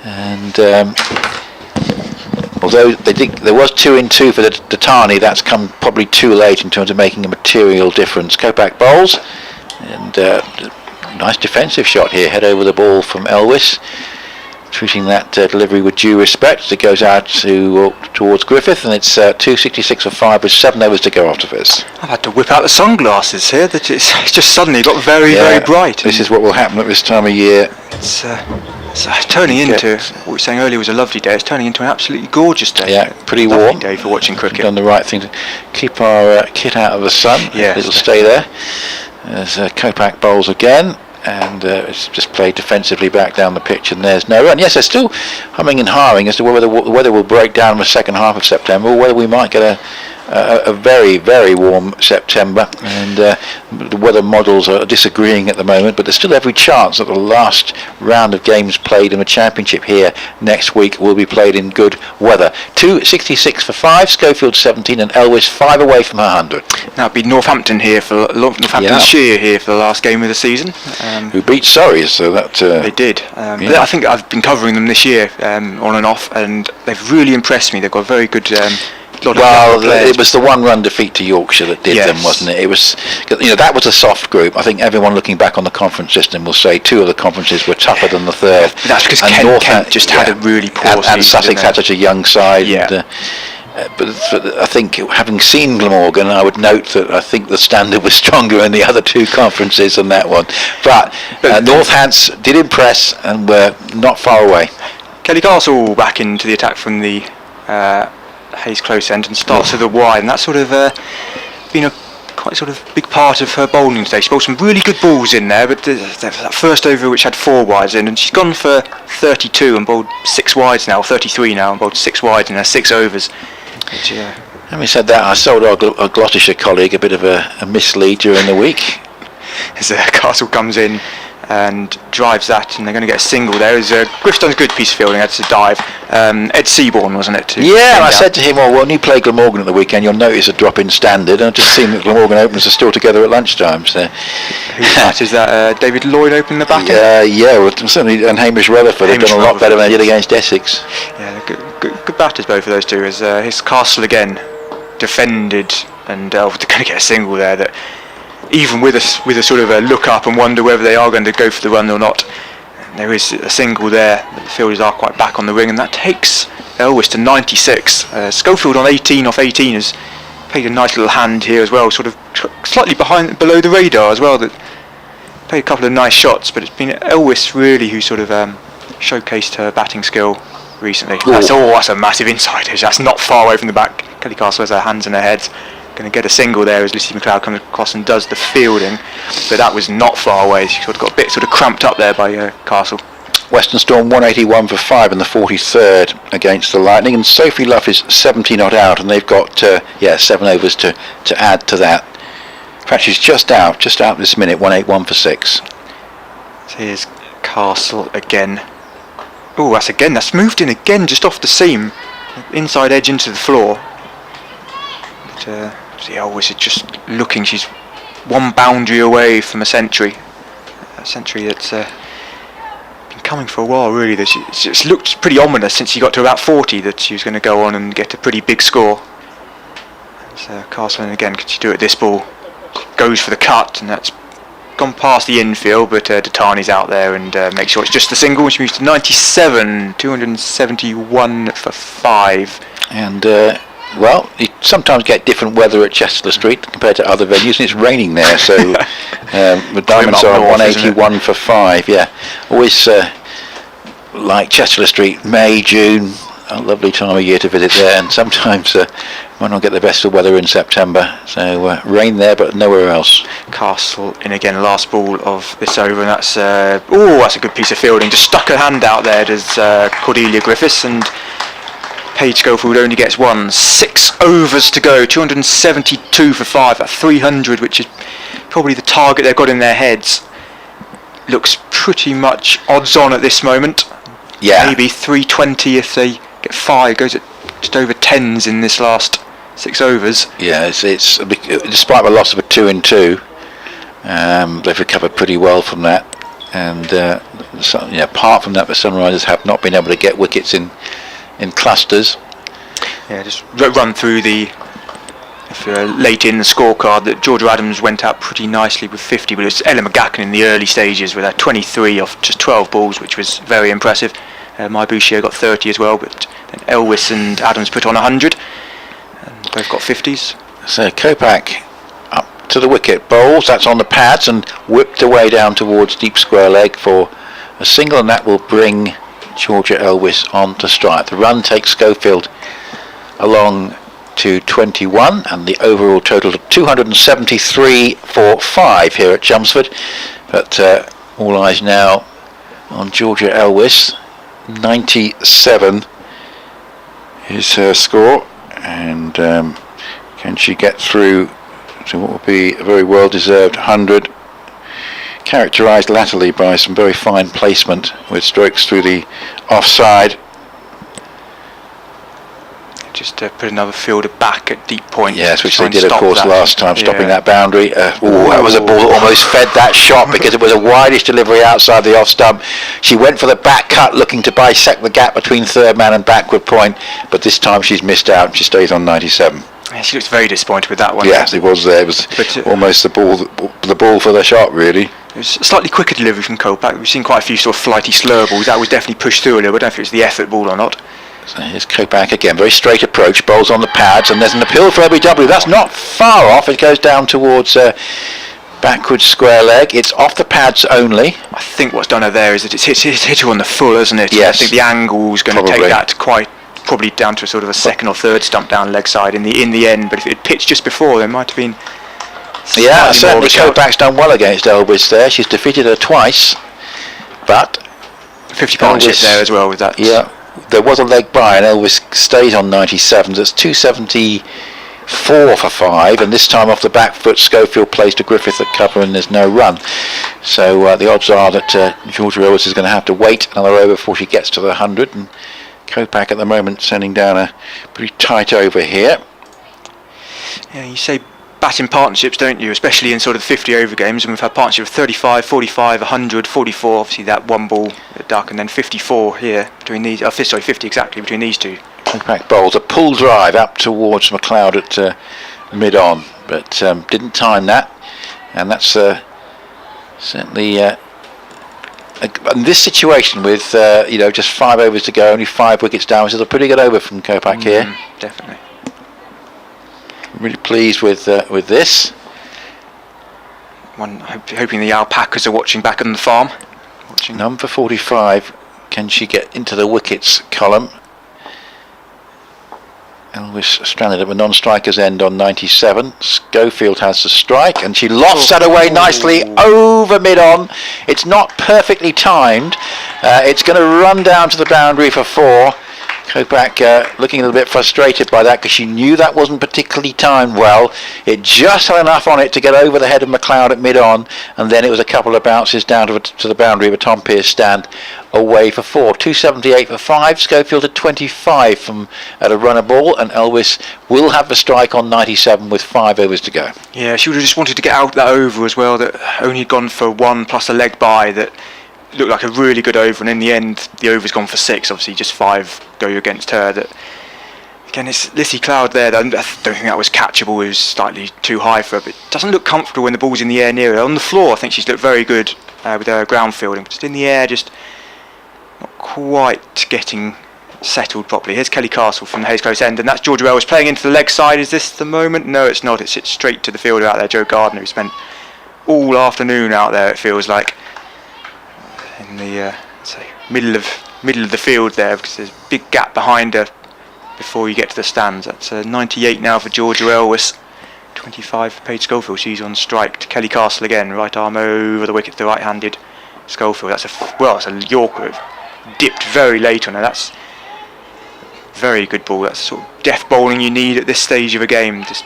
And although there was 2 in 2 for the Tani, that's come probably too late in terms of making a material difference. Kopak bowls, and nice defensive shot here. Head over the ball from Elvis, treating that delivery with due respect. It goes out towards Griffith, and it's 266 for 5 with 7 overs to go after this. I've had to whip out the sunglasses here. That it's just suddenly got very bright. This is what will happen at this time of year. It's turning into what we were saying earlier was a lovely day. It's turning into an absolutely gorgeous day. Yeah, pretty lovely warm. Day for watching cricket. We've done the right thing to keep our kit out of the sun. Yes, it'll stay there. As Kopak bowls again. And it's just played defensively back down the pitch, and there's no run. Yes, they're still humming and hawing as to whether the weather will break down in the second half of September, or whether we might get a very, very warm September, and the weather models are disagreeing at the moment, but there's still every chance that the last round of games played in the championship here next week will be played in good weather. 266 for 5, Schofield 17, and Elwes 5 away from 100. That'll be Northampton here for Northamptonshire here for the last game of the season. Who beat Surrey, so that... they did. I think I've been covering them this year on and off, and they've really impressed me. They've got a very good... it was the one-run defeat to Yorkshire that did them, wasn't it? It was, that was a soft group. I think everyone looking back on the conference system will say 2 of the conferences were tougher than the third. That's because Kent just had a really poor season. And Sussex had such a young side. Yeah. But I think, having seen Glamorgan, I would note that I think the standard was stronger in the other 2 conferences than that one. But Northants did impress and were not far away. Kelly Castle back into the attack from the Hayes close end and starts to the wide, and that's sort of been a quite sort of big part of her bowling today. She bowled some really good balls in there, but that first over which had 4 wides in, and she's gone for 32 and bowled 6 wides now, 33 now, and bowled 6 wides in her 6 overs. Which, having said that, I sold our Gloucestershire colleague a bit of a mislead during the week. As Castle comes in and drives that, and they're going to get a single there. Griff's done a good piece of fielding, had to dive. Ed Seaborn, wasn't it? Yeah, and I said to him, well, when you play Glamorgan at the weekend, you'll notice a drop in standard. And I've just seen that Glamorgan openers are still together at lunchtime. So. Who's that? Is that David Lloyd opening the back? Well, certainly, and Hamish Rutherford have done a lot better than they did against Essex. Yeah, good batters, both of those two. As his Castle again defended, and they're going to get a single there that, even with a sort of a look up and wonder whether they are going to go for the run or not, there is a single there. The fielders are quite back on the ring, and that takes Elwes to 96. Schofield on 18 off 18 has played a nice little hand here as well, sort of slightly below the radar as well. That played a couple of nice shots, but it's been Elwes really who sort of showcased her batting skill recently. That's a massive inside edge. That's not far away from the back. Kelly Castle has her hands in her head. Going to get a single there as Lucy McLeod comes across and does the fielding, but that was not far away. She sort of got a bit sort of cramped up there by Castle. Western Storm 181 for 5 in the 43rd against the Lightning, and Sophie Luff is 70 not out, and they've got 7 overs to add to that. In fact, she's just out this minute, 181 for 6. So here's Castle again. That's moved in again, just off the seam, inside edge into the floor. Elwes is just looking. She's one boundary away from a century. A century that's been coming for a while, really. It's looked pretty ominous since she got to about 40 that she was going to go on and get a pretty big score. So Castle, again, could she do it? This ball goes for the cut, and that's gone past the infield, but Datani's out there and makes sure it's just the single, and she moves to 97, 271 for 5. And you sometimes get different weather at Chester Street compared to other venues, and it's raining there, so the Diamonds are 181 for 5. Always like Chester Street, May, June, a lovely time of year to visit there, and sometimes might not get the best of weather in September, so rain there but nowhere else. Castle in again, last ball of this over, and that's a good piece of fielding. Just stuck her hand out there, does Cordelia Griffiths, and Paige Schofield only gets 6 overs to go, 272 for 5 at 300, which is probably the target they've got in their heads. Looks pretty much odds on at this moment. Yeah. Maybe 320 if they get 5. Goes at just over 10s in this last 6 overs. Yeah, it's despite the loss of a 2 in 2, they've recovered pretty well from that. And apart from that, the Sunrisers have not been able to get wickets in clusters. Yeah, just run through if you're late in the scorecard, that Georgia Adams went out pretty nicely with 50, but it was Ella McGacken in the early stages with her 23 off just 12 balls, which was very impressive. Mai Bouchier got 30 as well, but then Elwes and Adams put on 100, and both got 50s. So Kopak up to the wicket, bowls, that's on the pads, and whipped away down towards deep square leg for a single, and that will bring Georgia Elwes on to strike. The run takes Schofield along to 21, and the overall total to 273 for 5 here at Chelmsford. But all eyes now on Georgia Elwes. 97 is her score, and Can she get through to what will be a very well-deserved 100? Characterised latterly by some very fine placement with strokes through the offside. Just put another fielder back at deep point. Yes, which they did, of course, last time, stopping that boundary. That was a ball that almost fed that shot because it was a wideish delivery outside the off stump. She went for the back cut, looking to bisect the gap between third man and backward point, but this time she's missed out. She stays on 97. Yeah, she looks very disappointed with that one. Yes, it was there. It was almost the ball for the shot, really. It was a slightly quicker delivery from Kopak. We've seen quite a few sort of flighty slur balls. That was definitely pushed through a little. I don't know if it was the effort ball or not. So here's Kopak again, very straight approach, bowls on the pads, and there's an appeal for LBW. That's not far off. It goes down towards backwards square leg. It's off the pads only. I think what's done her there is that it's hit her on the full, isn't it? Yes. I think the angle's going to take that probably down to a sort of a second or third stump down leg side in the end. But if it had pitched just before, there might have been. Yeah, certainly Kopak's done well against Elvis there. She's defeated her twice, but 50 partnership there as well with that. Yeah. There was a leg by, and Elvis stays on 97. That's 274 for 5, and this time off the back foot, Schofield plays to Griffith at cover, and there's no run. So the odds are that Georgia Elvis is going to have to wait another over before she gets to the 100, and Kopak at the moment sending down a pretty tight over here. Yeah, you say batting partnerships, don't you? Especially in sort of the 50 over games, and we've had partnership of 35, 45, 100, 44. Obviously, that one ball at duck, and then 54 here between these. 50 exactly between these two. Kopak bowls a pull drive up towards McLeod at mid on, but didn't time that, and that's certainly. In this situation with just 5 overs to go, only 5 wickets down, which is a pretty good over from Kopak here. Definitely. Really pleased with this. Hoping the alpacas are watching back on the farm. Number 45. Can she get into the wickets column? Elvis stranded at the non-striker's end on 97. Schofield has the strike, and she lofts that away nicely over mid-on. It's not perfectly timed. It's going to run down to the boundary for 4. Kopak looking a little bit frustrated by that because she knew that wasn't particularly timed well. It just had enough on it to get over the head of McLeod at mid-on, and then it was a couple of bounces down to the boundary of a Tom Pearce stand away for 4. 278 for 5. Schofield at 25 at a runner ball, and Elvis will have the strike on 97 with 5 overs to go. Yeah, she would have just wanted to get out that over as well, that only had gone for 1 plus a leg by that looked like a really good over, and in the end the over's gone for 6. Obviously just 5 go against her. That again, it's Lissy Cloud there. I don't think that was catchable. It was slightly too high for her, but it doesn't look comfortable when the ball's in the air near her. On the floor I think she's looked very good with her ground fielding, but just in the air just not quite getting settled properly. Here's Kelly Castle from the Hayes Close end, and that's Georgia Elvis playing into the leg side. Is this the moment? No, it's not. It's straight to the fielder out there, Joe Gardner, who spent all afternoon out there, it feels like, in the middle of the field there, because there's a big gap behind her before you get to the stands. That's 98 now for Georgia Elvis, 25 for Paige Schofield. She's on strike to Kelly Castle again, right arm over the wicket to the right-handed Schofield. That's a Yorker, dipped very late on her. That's very good ball. That's sort of deft bowling you need at this stage of a game. Just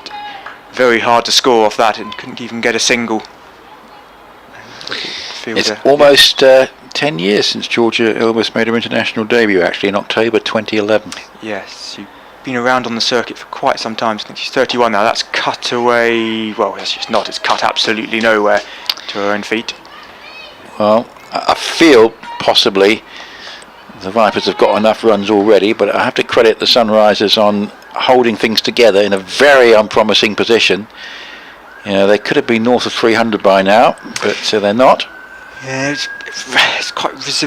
very hard to score off that, and couldn't even get a single. It's almost 10 years since Georgia Elvis made her international debut, actually, in October 2011. Yes, she's been around on the circuit for quite some time. I think she's 31 now. That's cut away. Well, it's just not. It's cut absolutely nowhere to her own feet. Well, I feel possibly the Vipers have got enough runs already, but I have to credit the Sunrisers on holding things together in a very unpromising position. They could have been north of 300 by now, but they're not. Yeah, it's quite. Let's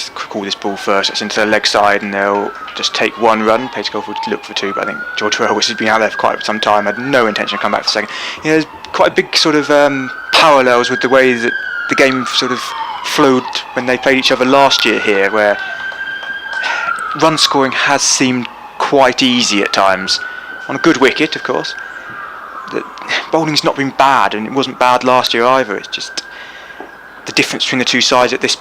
call this ball first. It's into the leg side, and they'll just take 1 run. Paige Schofield would look for 2, but I think George Elvis has been out there for quite some time. Had no intention to come back for second. There's quite a big sort of parallels with the way that the game sort of flowed when they played each other last year here, where run scoring has seemed quite easy at times on a good wicket, of course. Bowling's not been bad, and it wasn't bad last year either. It's just the difference between the two sides at this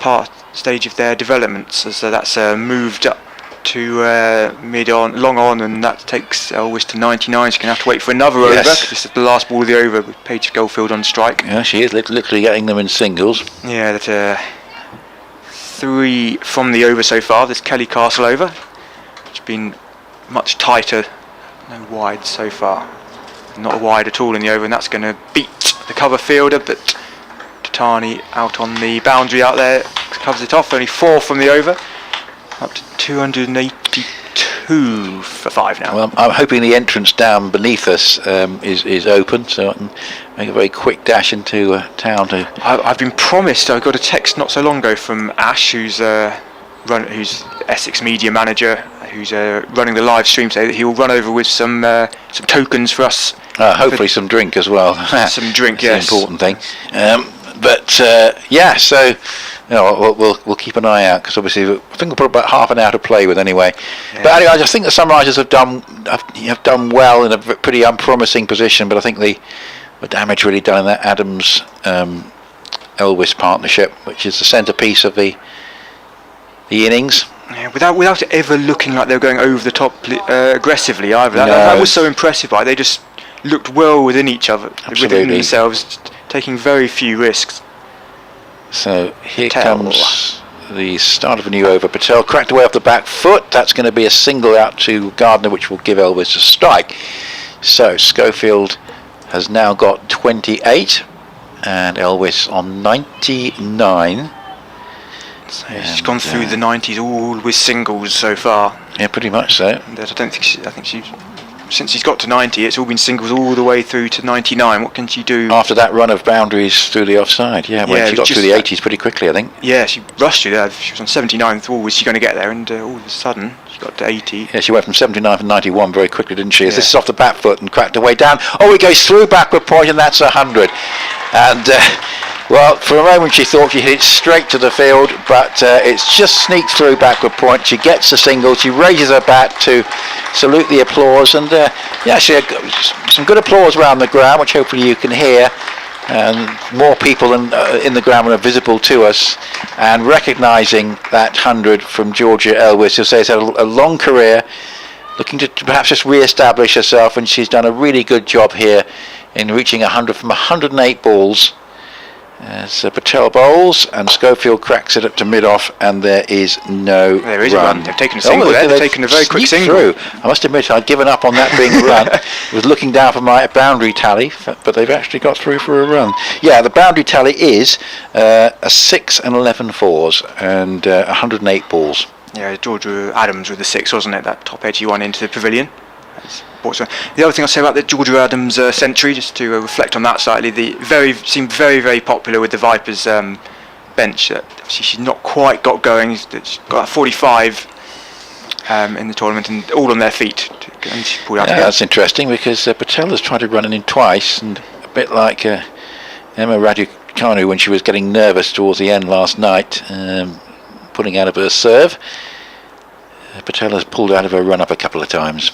stage of their developments, as that's moved up to mid on, long on, and that takes Elvis to 99. She's going to have to wait for another over. This is the last ball of the over with Paige Schofield on strike. Yeah, she is literally getting them in singles. Yeah, that 3 from the over so far. This Kelly Castle over. It's been much tighter. No wide so far. Not wide at all in the over, and that's going to beat the cover fielder, but Tatani out on the boundary out there covers it off. Only 4 from the over. Up to 282 for 5 now. Well, I'm hoping the entrance down beneath us is open, so I can make a very quick dash into town. I've been promised. I got a text not so long ago from Ash, who's Essex media manager, who's running the live stream today, that he will run over with some tokens for us. Hopefully some drink as well. Some drink, That's yes. the important thing. So we'll keep an eye out, because obviously I think we'll put about half an hour to play with anyway. Yeah. But anyway, I just think the Sunrisers have done well in a pretty unpromising position. But I think the damage really done in that Adams Elvis partnership, which is the centrepiece of the innings. Yeah, without it ever looking like they were going over the top aggressively either. That was so impressive. Right? They just looked well within each other, within themselves, taking very few risks. So here comes the start of a new over. Patel cracked away off the back foot. That's going to be a single out to Gardner, which will give Elvis a strike. So Schofield has now got 28 and Elvis on 99. So she's gone through the 90s all with singles so far. Yeah, pretty much so. And I think she's since she's got to 90, it's all been singles all the way through to 99. What can she do after that run of boundaries through the offside? Yeah, well, she got through the 80s pretty quickly, I think. Yeah, she rushed through there. She was on 79. Was she going to get there? And all of a sudden, she got to 80. Yeah, she went from 79 to 91 very quickly, didn't she? As this is off the back foot and cracked away down. Oh, it goes through backward point, and that's 100. And well, for a moment she thought she hit it straight to the field, but it's just sneaked through backward point. She gets the single. She raises her bat to salute the applause, and she had some good applause around the ground, which hopefully you can hear. And more people in the ground are visible to us, and recognising that 100 from Georgia Elvis, who says had a long career, looking to perhaps just re-establish herself, and she's done a really good job here in reaching 100 from 108 balls. So Patel bowls and Schofield cracks it up to mid-off, and there is no There is run. a run. They've taken a single there. They've taken a very quick single. Through. I must admit I'd given up on that being a run. I was looking down for my boundary tally, but they've actually got through for a run. Yeah, the boundary tally is a 6 and 11 fours and 108 balls. Yeah, Georgia Adams with the 6, wasn't it? That top edgy one into the pavilion. The other thing I'll say about the Georgia Adams century, just to reflect on that slightly, seemed very, very popular with the Vipers bench. She's not quite got going. She's got that 45 in the tournament, and all on their feet. And she pulled out that's interesting, because Patel has tried to run it in twice, and a bit like Emma Raducanu when she was getting nervous towards the end last night, pulling out of her serve. Patel has pulled out of her run-up a couple of times.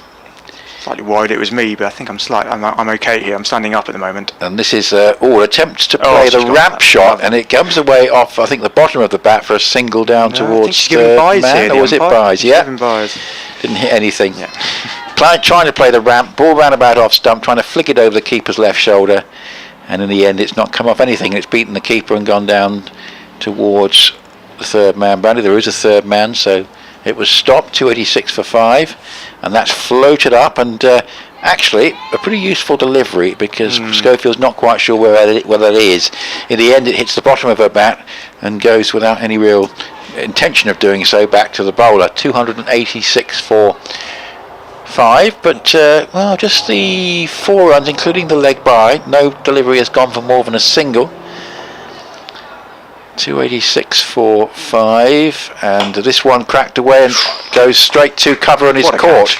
Slightly worried it was me, but I think I'm okay here. I'm standing up at the moment. And this is attempts to play the ramp shot, and it comes away off, I think, the bottom of the bat for a single down towards third man, or was it buys? Yeah, didn't hit anything. Yeah. Trying to play the ramp, ball roundabout off stump, trying to flick it over the keeper's left shoulder, and in the end it's not come off anything. It's beaten the keeper and gone down towards the third man boundary. There is a third man, so it was stopped. 286 for 5, and that's floated up, and actually a pretty useful delivery, because Schofield's not quite sure where that is. In the end it hits the bottom of her bat and goes without any real intention of doing so back to the bowler. 286 for 5, but just the 4 runs including the leg by. No delivery has gone for more than a single. 286 for 5, and this one cracked away and goes straight to cover and is caught.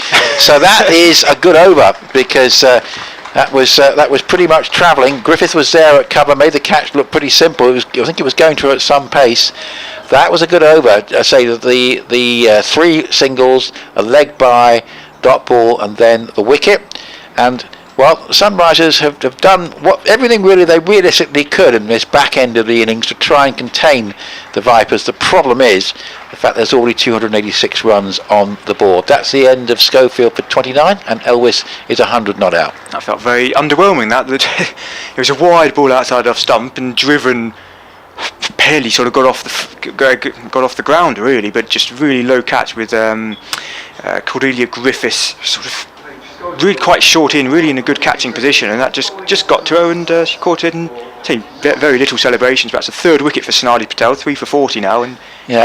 So that is a good over, because that was pretty much travelling. Griffith was there at cover, made the catch look pretty simple. I think it was going to at some pace. That was a good over. I say that the 3 singles, a leg by, dot ball, and then the wicket, and Well, the Sunrisers have done everything really they realistically could in this back end of the innings to try and contain the Vipers. The problem is the fact there's already 286 runs on the board. That's the end of Schofield for 29, and Elwes is 100 not out. That felt very underwhelming. That it was a wide ball outside off stump and driven. Barely sort of got off the ground really, but just really low catch with Cordelia Griffiths sort of really quite short in, really in a good catching position, and that just got to her, and she caught it and very little celebrations. But it's a third wicket for Sonali Patel, 3 for 40 now, and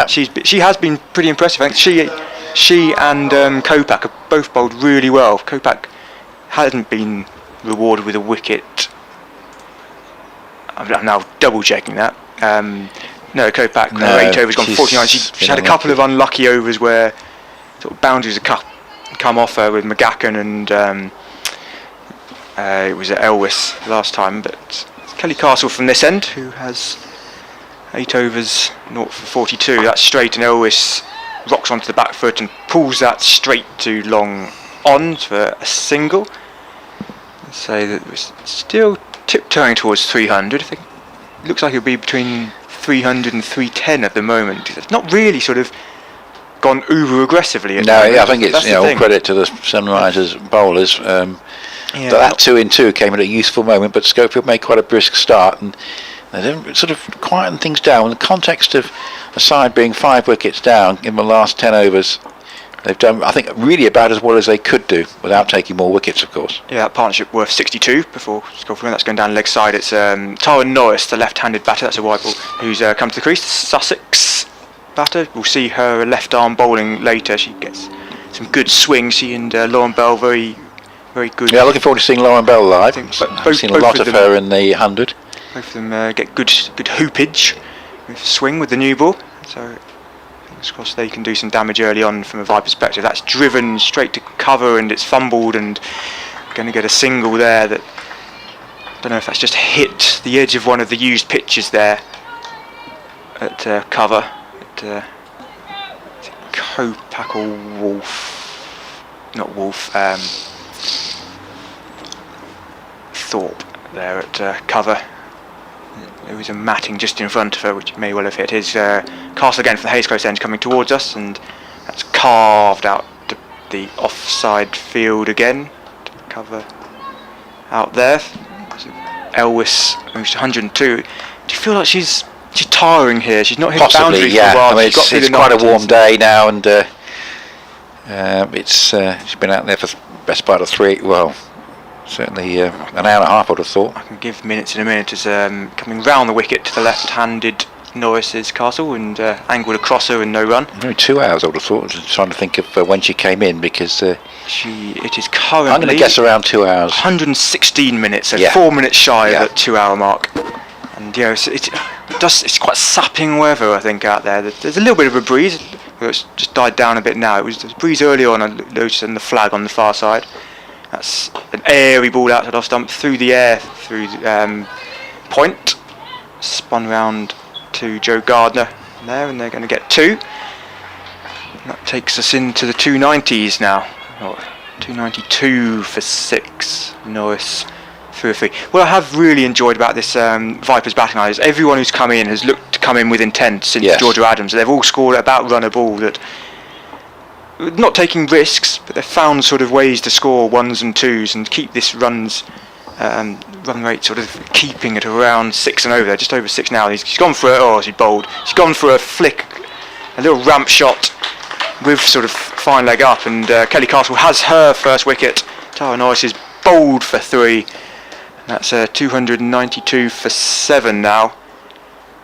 she has been pretty impressive. I think she and Kopak have both bowled really well. Kopak hasn't been rewarded with a wicket. I'm now double checking that. No, Kopak, 8 overs, gone 49. She had a couple of unlucky overs where sort of boundaries have come off her with McGacken, and it was at Elwes last time. But it's Kelly Castle from this end, who has 8 overs, 0 for 42. That's straight, and Elwes rocks onto the back foot and pulls that straight to long on for a single. So that we're still tiptoeing towards 300. I think it looks like it'll be between 300 and 310 at the moment. It's not really sort of gone uber aggressively. I think it's all credit to the Sunrisers bowlers. That 2 in 2 came at a useful moment, but Schofield made quite a brisk start, and they didn't sort of quieten things down. In the context of a side being 5 wickets down in the last 10 overs, they've done, I think, really about as well as they could do without taking more wickets, of course. Yeah, that partnership worth 62 before Schofield. That's going down leg side. It's Tara Norris, the left-handed batter. That's a wide ball. Who's come to the crease. Sussex batter. We'll see her left arm bowling later. She gets some good swings. She and Lauren Bell very good. Yeah, looking forward to seeing Lauren Bell live. I've seen a lot of her in the 100. Both of them get good hoopage with swing with the new ball. So fingers crossed they can do some damage early on from a Viper perspective. That's driven straight to cover, and it's fumbled, and going to get a single there. That I don't know if that's just hit the edge of one of the used pitches there at cover. Kopak or Wolf? Not Wolf. Thorpe there at cover. There was a matting just in front of her, which may well have hit. His Castle again from the Hayes Close end coming towards us, and that's carved out to the offside field again to cover out there. So Elwes moves to 102. Do you feel like she's tiring here? She's not hit the boundary for a while. I mean, it's quite a warm day now, and she's been out there for the best part of 3. Well, certainly an hour and a half, I would have thought. I can give minutes in a minute as coming round the wicket to the left-handed Norris's Castle, and angled across her and no run. Maybe 2 hours, I would have thought. Just trying to think of when she came in, because it is currently, I'm going to guess around 2 hours. 116 minutes, so 4 minutes shy of that 2 hour mark. And it's quite sapping weather, I think, out there. There's a little bit of a breeze, but it's just died down a bit now. There was a breeze early on, I noticed, and the flag on the far side. That's an airy ball outside off stump through the air, through point, spun round to Joe Gardner there, and they're going to get 2. And that takes us into the 290s now. 292 for 6. Norris 3 or 3. What I have really enjoyed about this Vipers batting line is everyone who's come in has looked to come in with intent since Georgia Adams. They've all scored about run a ball, that not taking risks, but they've found sort of ways to score 1s and 2s and keep this run rate sort of keeping it around 6 and over there, just over 6 now. She's gone for she's bowled. She's gone for a flick, a little ramp shot with sort of fine leg up, and Kelly Castle has her first wicket. Tara Norris is bowled for 3. That's 292 for 7 now.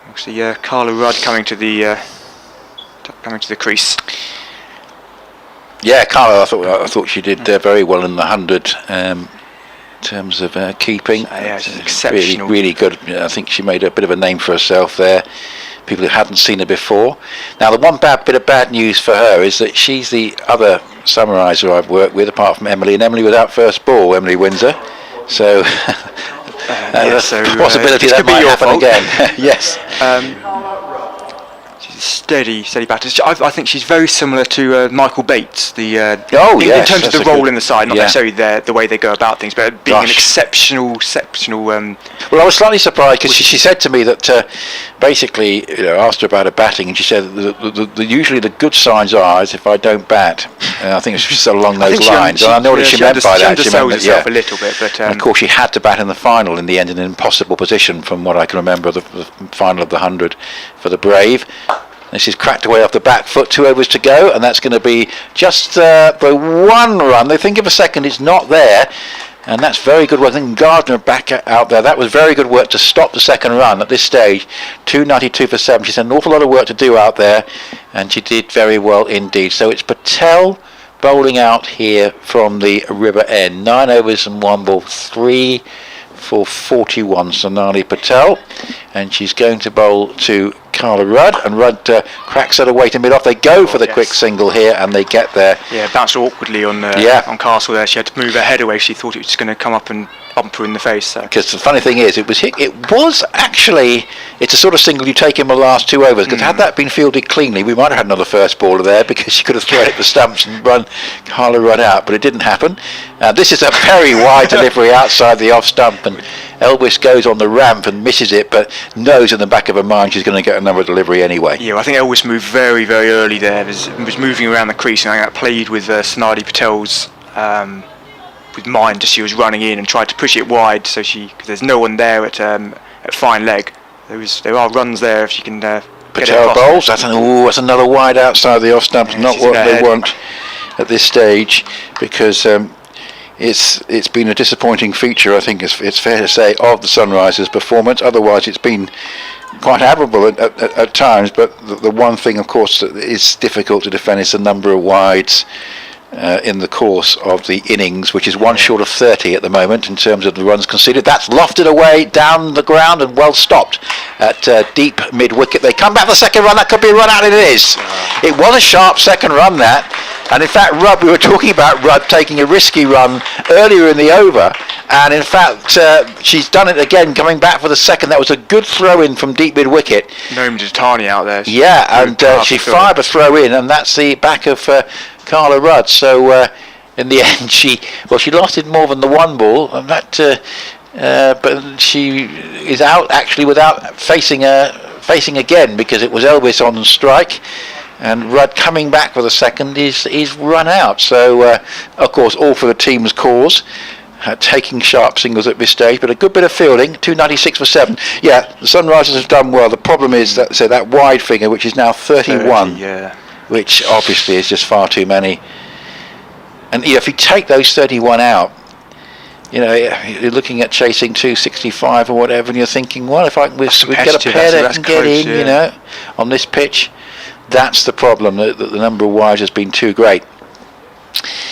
Actually, Carla Rudd coming to the crease. Yeah, Carla, I thought she did very well in the 100 in terms of keeping. She's exceptional. Really good. I think she made a bit of a name for herself there. People who hadn't seen her before. Now, the one bit of bad news for her is that she's the other summariser I've worked with, apart from Emily, and Emily without first ball, Emily Windsor. So, possibility that might happen again. Yes. steady batter. I think she's very similar to Michael Bates, in yes, terms of the role in the side, not necessarily the way they go about things, but being an exceptional. Well, I was slightly surprised because she said to me that basically, asked her about her batting, and she said that usually the good signs are is if I don't bat. I think it's just along those lines. And I know what she meant by that. She undersells herself a little bit, but and of course she had to bat in the final in the end in an impossible position from what I can remember the final of the 100 for the Brave. This is cracked away off the back foot, 2 overs to go, and that's going to be just the one run. They think of a second, it's not there, and that's very good work. I think Gardner back out there. That was very good work to stop the second run at this stage. 292 for 7. She's had an awful lot of work to do out there, and she did very well indeed. So it's Patel bowling out here from the River End. 9 overs and 1 ball, 3 for 41, Sonali Patel, and she's going to bowl to Carla Rudd, and Rudd cracks her away to mid-off. They go for the quick single here, and they get there. Yeah, bounced awkwardly on Castle there. She had to move her head away. She thought it was going to come up and bump her in the face. Because the funny thing is, it was actually, it's a sort of single you take in the last 2 overs, because had that been fielded cleanly, we might have had another first baller there, because she could have thrown it the stumps and run Carla Rudd out, but it didn't happen. This is a very wide delivery outside the off stump, and Elvis goes on the ramp and misses it, but knows in the back of her mind she's going to get another delivery anyway. Yeah, I think Elvis moved very, very early there. Was moving around the crease, and I think that played with Sonali Patel's with mind as she was running in and tried to push it wide. So because there's no one there at fine leg. There are runs there if she can. Patel bowls. That's another wide outside the off stump. Not what they want at this stage, because. It's been a disappointing feature, I think it's fair to say, of the Sunrisers' performance. Otherwise, it's been quite admirable at times. But the one thing, of course, that is difficult to defend is the number of wides in the course of the innings, which is 1 short of 30 at the moment in terms of the runs conceded. That's lofted away down the ground and well stopped at deep mid-wicket. They come back for the second run. That could be a run out, and it is. It was a sharp second run, that. And in fact, Rudd, we were talking about Rudd taking a risky run earlier in the over, and in fact, she's done it again, coming back for the second. That was a good throw in from deep mid-wicket. Noam Jatani out there. Yeah, and she fired a throw in, and that's the back of Carla Rudd. So in the end, she lasted more than the 1 ball, and that. But she is out actually without facing again, because it was Elvis on strike. And Rudd coming back for the second is run out. So, of course, all for the team's cause, taking sharp singles at this stage. But a good bit of fielding, 296 for 7. Yeah, the Sunrisers have done well. The problem is that wide figure, which is now 31, which obviously is just far too many. And if you take those 31 out, you're looking at chasing 265 or whatever, and you're thinking, well, if we get a pair that can get in, on this pitch. That's the problem, that the number of wides has been too great.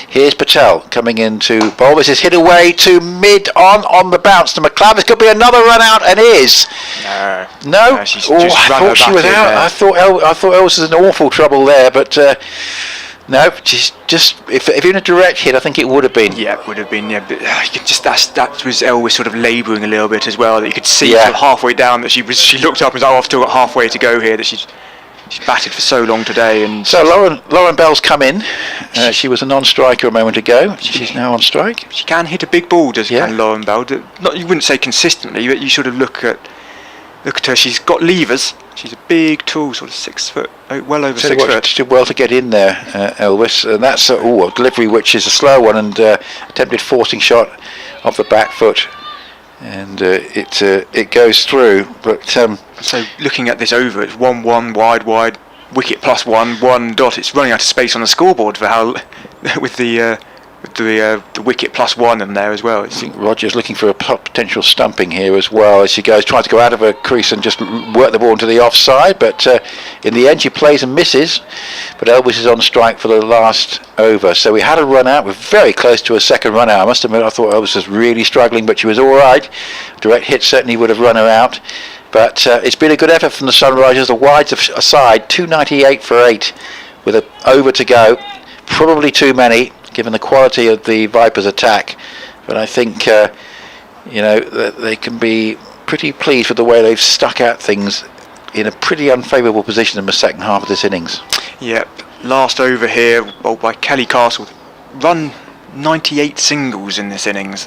Here's Patel coming into bowl. This is hit away to mid on the bounce to McLeod. This could be another run out, and is. No. I thought she was out. I thought Elvis was in awful trouble there, but no. She's just if in a direct hit, I think it would have been. Yeah, it would have been. Yeah, but you could that was Elvis sort of labouring a little bit as well. That you could see sort of halfway down that she looked up and was like, I've still got halfway to go here. That she's batted for so long today, and so Lauren Bell's come in. She was a non-striker a moment ago. She's now on strike. She can hit a big ball, can Lauren Bell? Not, you wouldn't say consistently, but you sort of look at her. She's got levers. She's a big, tall, sort of 6 foot, well over 6 foot. She did well to get in there, Elvis, and that's a delivery which is a slow one, and attempted forcing shot off the back foot. And it goes through, but so looking at this over, it's 1-1 wide wicket plus 1 dot. It's running out of space on the scoreboard for how with the wicket plus 1 in there as well. I think Roger's looking for a potential stumping here as well as she goes, trying to go out of her crease and just work the ball into the offside, but in the end she plays and misses. But Elvis is on strike for the last over. So we had a run out. We're very close to a second run out. I must admit, I thought Elvis was really struggling, but she was all right. Direct hit certainly would have run her out. But it's been a good effort from the Sunrisers. The wides aside, 298 for 8 with an over to go. Probably too many, given the quality of the Vipers' attack. But I think, they can be pretty pleased with the way they've stuck at things in a pretty unfavourable position in the second half of this innings. Yep, last over here, bowled by Kelly Castle. Run 98 singles in this innings.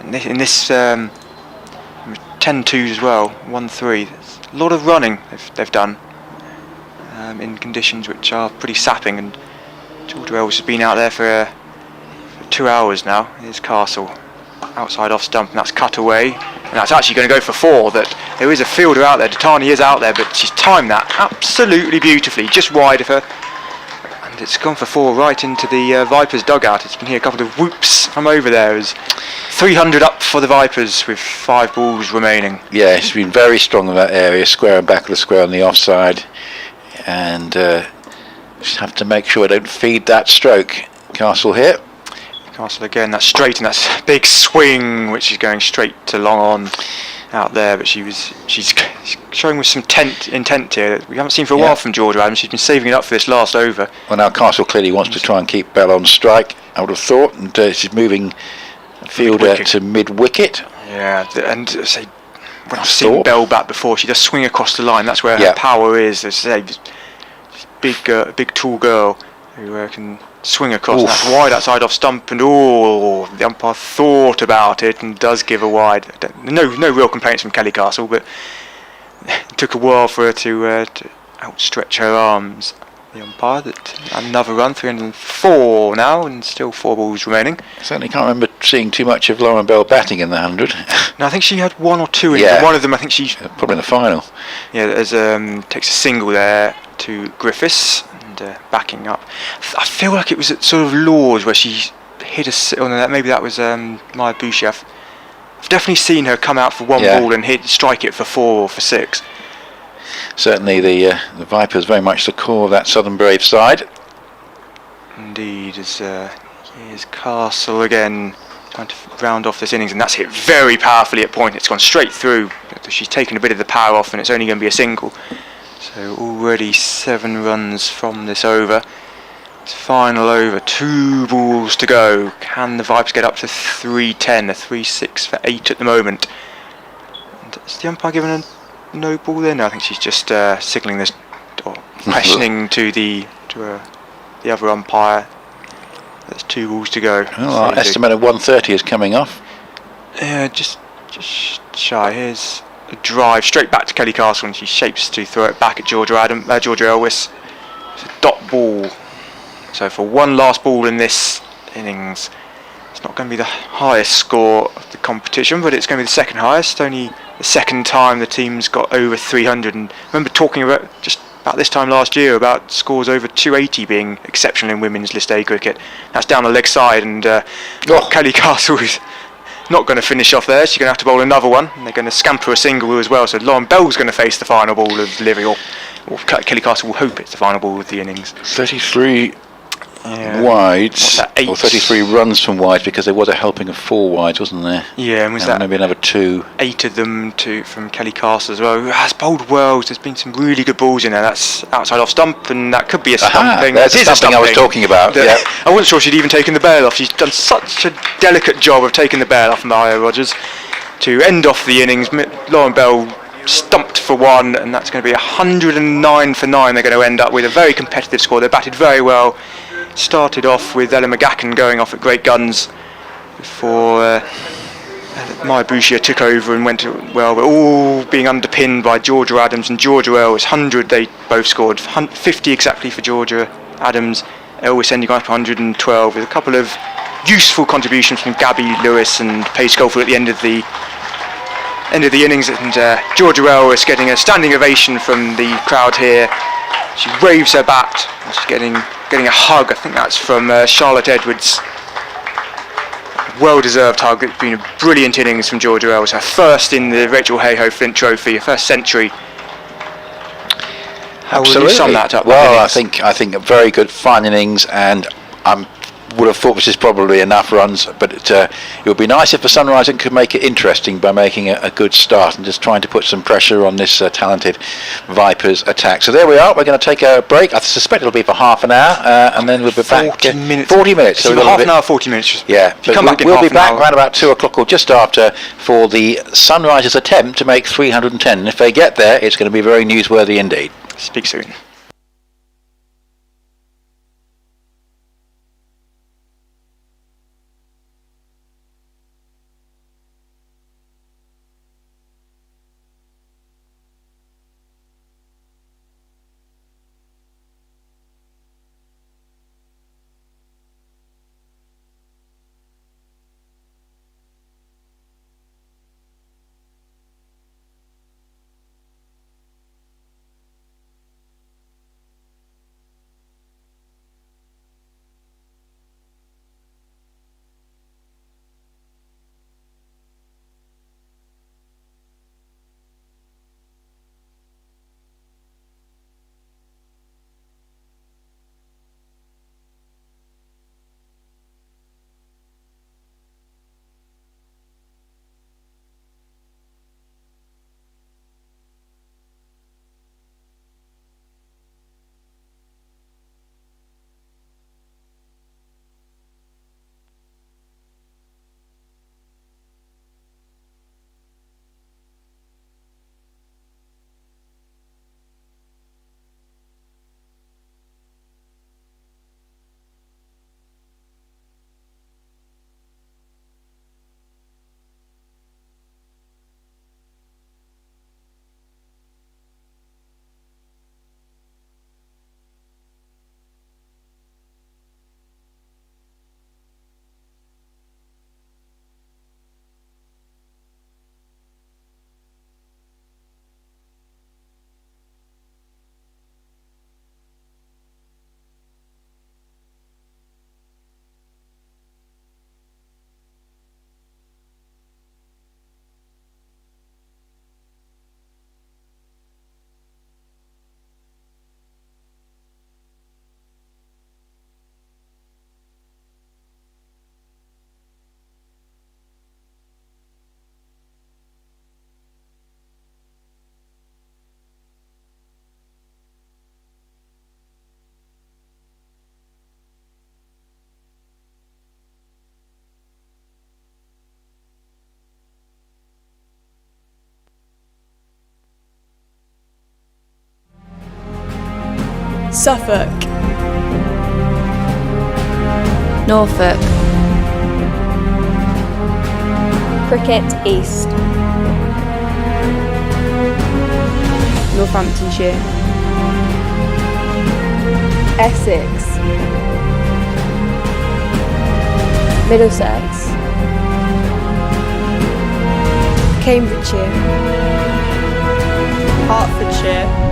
In this 10 twos as well, 1-3. There's a lot of running they've done in conditions which are pretty sapping. And Georgia Elvis has been out there for 2 hours now. Here's Castle outside off stump, and that's cut away. And that's actually going to go for 4. That there is a fielder out there. Datani is out there, but she's timed that absolutely beautifully, just wide of her. And it's gone for 4 right into the Vipers dugout. As you can hear a couple of whoops from over there. As 300 up for the Vipers with 5 balls remaining. Yeah, she's been very strong in that area, square and back of the square on the offside. And just have to make sure I don't feed that stroke. Castle here. Castle again, that's straight, and that's a big swing which is going straight to long on out there, but she's showing with some intent here that we haven't seen for a while from Georgia Adams. She's been saving it up for this last over. Well, now Castle clearly wants to try and keep Bell on strike, I would have thought, and she's moving fielder to mid-wicket. Yeah, and say, when I've seen Bell bat before, she does swing across the line. That's where her power is. As I say, big tall girl who can swing across. And that's wide outside off stump, and the umpire thought about it and does give a wide. No real complaints from Kelly Castle, but it took a while for her to outstretch her arms. The umpire, that another run, 304 now, and still 4 balls remaining. I certainly can't remember seeing too much of Lauren Bell batting in the 100. No, I think she had 1 or 2 in one of them. I think she probably in the final. Yeah, there's takes a single there to Griffiths and backing up. I feel like it was at sort of Lords where she hit maybe that was Maya Boucher. I've definitely seen her come out for 1 ball and strike it for 4 or for 6. Certainly the Vipers very much the core of that Southern Brave side. Indeed, as here's Castle again trying to round off this innings, and that's hit very powerfully at point. It's gone straight through. She's taken a bit of the power off, and it's only going to be a single. So already 7 runs from this over. It's final over, 2 balls to go. Can the Vipers get up to 310? A 3-6 for 8 at the moment. And is the umpire giving a no ball there? No, I think she's just signalling this, or questioning to the other umpire. There's 2 balls to go. Well, our estimate of 130 is coming off. Yeah, just shy. Here's a drive straight back to Kelly Castle, and she shapes to throw it back at Georgia Elvis. It's a dot ball. So for 1 last ball in this innings, it's not going to be the highest score of the competition, but it's going to be the second highest. Only the second time the team's got over 300. And I remember talking about just about this time last year about scores over 280 being exceptional in women's List A cricket. That's down the leg side, and Kelly Castle is not going to finish off there. She's going to have to bowl another one, and they're going to scamper a single as well. So Lauren Bell's going to face the final ball of delivery, or Kelly Castle will hope it's the final ball of the innings. 33 wides, or 33 runs from wides, because there was a helping of 4 wides, wasn't there? Yeah, and was that maybe another 2? 8 of them from Kelly Castle as well, who has bowled well. There's been some really good balls in there. That's outside off stump, and that could be a stumping. That's something I was talking about. I wasn't sure she'd even taken the bail off. She's done such a delicate job of taking the bail off Maya Rogers to end off the innings. Lauren Bell stumped for 1, and that's going to be 109 for 9. They're going to end up with a very competitive score. They batted very well. Started off with Ella McGacken going off at great guns before Maya Boucher took over and went well, but all being underpinned by Georgia Adams and Georgia Elvis. 100 they both scored, 50 exactly for Georgia Adams, Elvis ending up 112 with a couple of useful contributions from Gabby Lewis and Paige Schofield at the end of the innings, and Georgia Elvis getting a standing ovation from the crowd here. She waves her bat, and she's getting a hug. I think that's from Charlotte Edwards. Well-deserved hug. It's been a brilliant innings from Georgia Elvis. Her first in the Rachel Hayhoe Flint Trophy, her first century. How would you sum that up? Well, I think a very good, fine innings, and I'm would have thought this is probably enough runs, but it would be nice if the Sunrisers could make it interesting by making a good start and just trying to put some pressure on this talented Vipers attack. So there we are. We're going to take a break. I suspect it'll be for half an hour, and then we'll be back. 40 minutes. 40 minutes. So half an hour, 40 minutes. Yeah, but we'll be back around about 2 o'clock or just after for the Sunrisers' attempt to make 310. And if they get there, it's going to be very newsworthy indeed. Speak soon. Suffolk, Norfolk, Cricket East, Northamptonshire, Essex, Middlesex, Cambridgeshire, Hertfordshire,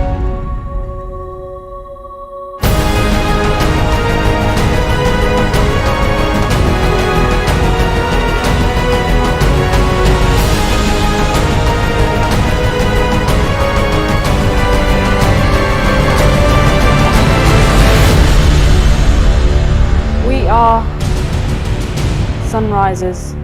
we are Sunrisers.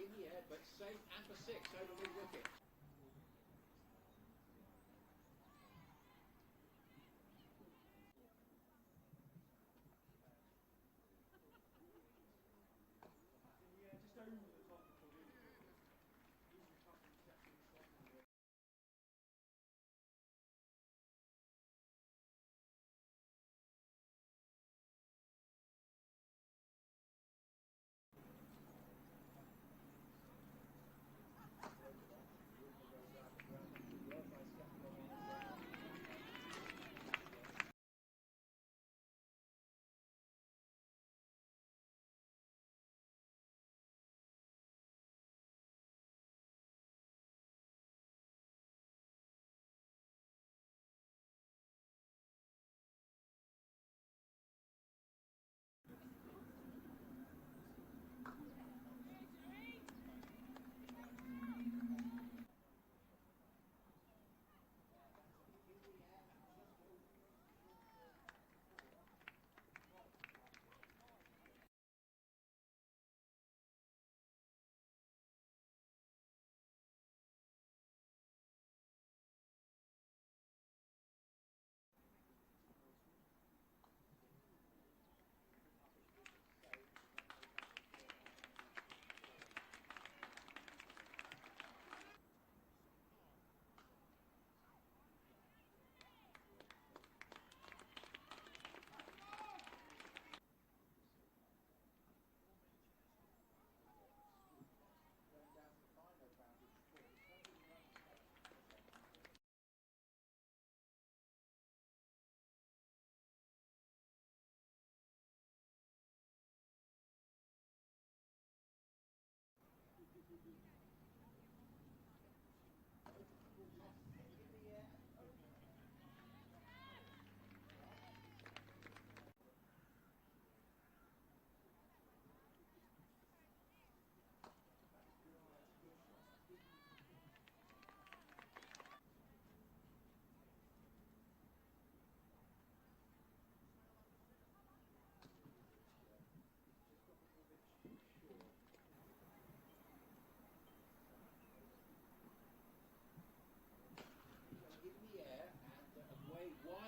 In the air, but safe and for 6 over mid wicket.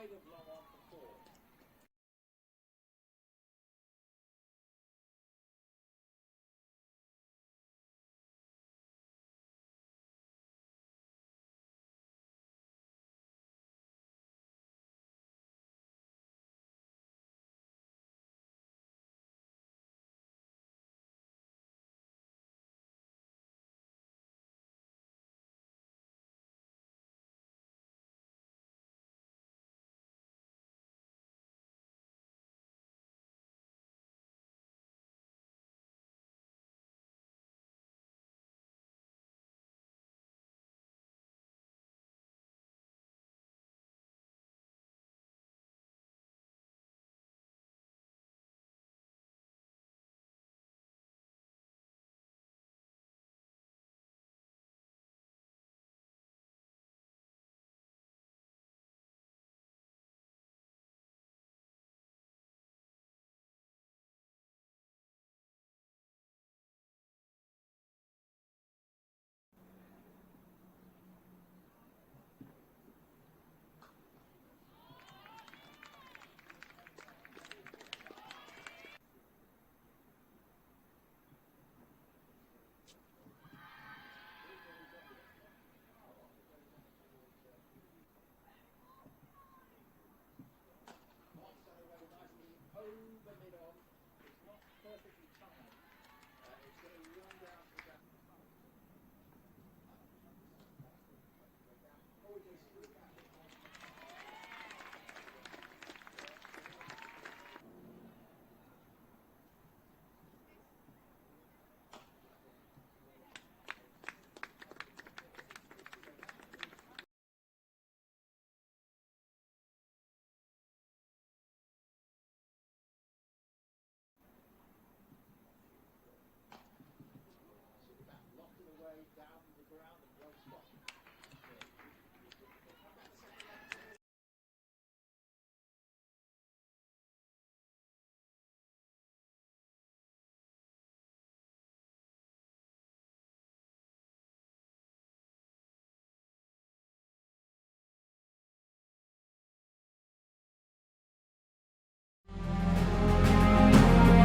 Wide of long on for 4.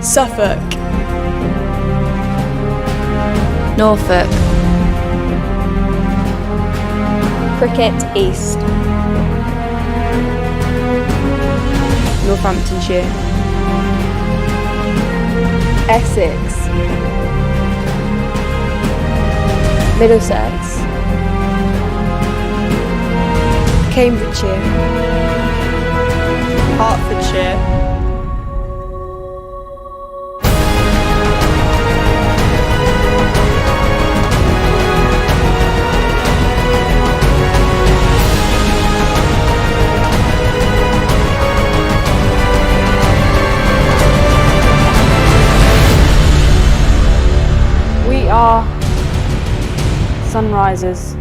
Suffolk, Norfolk, Cricket East, Northamptonshire, Essex, Middlesex, Cambridgeshire, Hertfordshire, we are Sunrisers.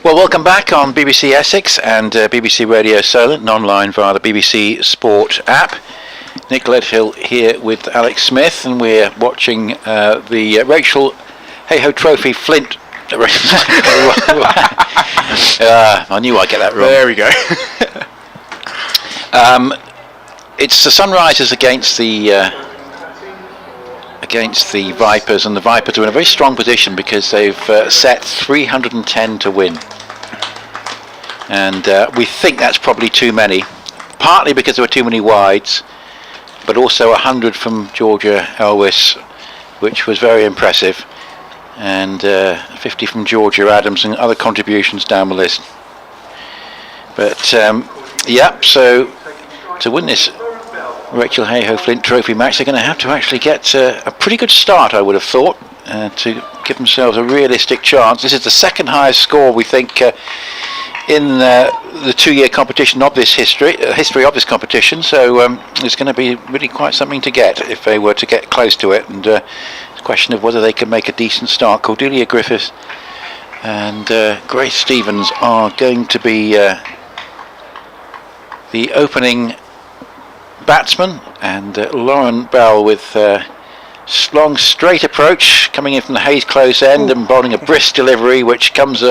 Well, welcome back on BBC Essex and BBC Radio Solent and online via the BBC Sport app. Nick Ledhill here with Alex Smith, and we're watching the Rachel Hayhoe Trophy Flint. I knew I'd get that wrong. There we go. It's the Sunrisers against the Vipers, and the Vipers are in a very strong position because they've set 310 to win, and we think that's probably too many, partly because there were too many wides, but also 100 from Georgia Elwis, which was very impressive, and 50 from Georgia Adams, and other contributions down the list. But so to win this Rachel Hayhoe Flint Trophy match, they're going to have to actually get a pretty good start, I would have thought, to give themselves a realistic chance. This is the second highest score, we think, in the 2-year competition of this history of this competition. So it's going to be really quite something to get if they were to get close to it. And it's a question of whether they can make a decent start. Cordelia Griffiths and Grace Stevens are going to be the opening batsman, and Lauren Bell with long straight approach coming in from the Hayes close end and bowling a brisk delivery which comes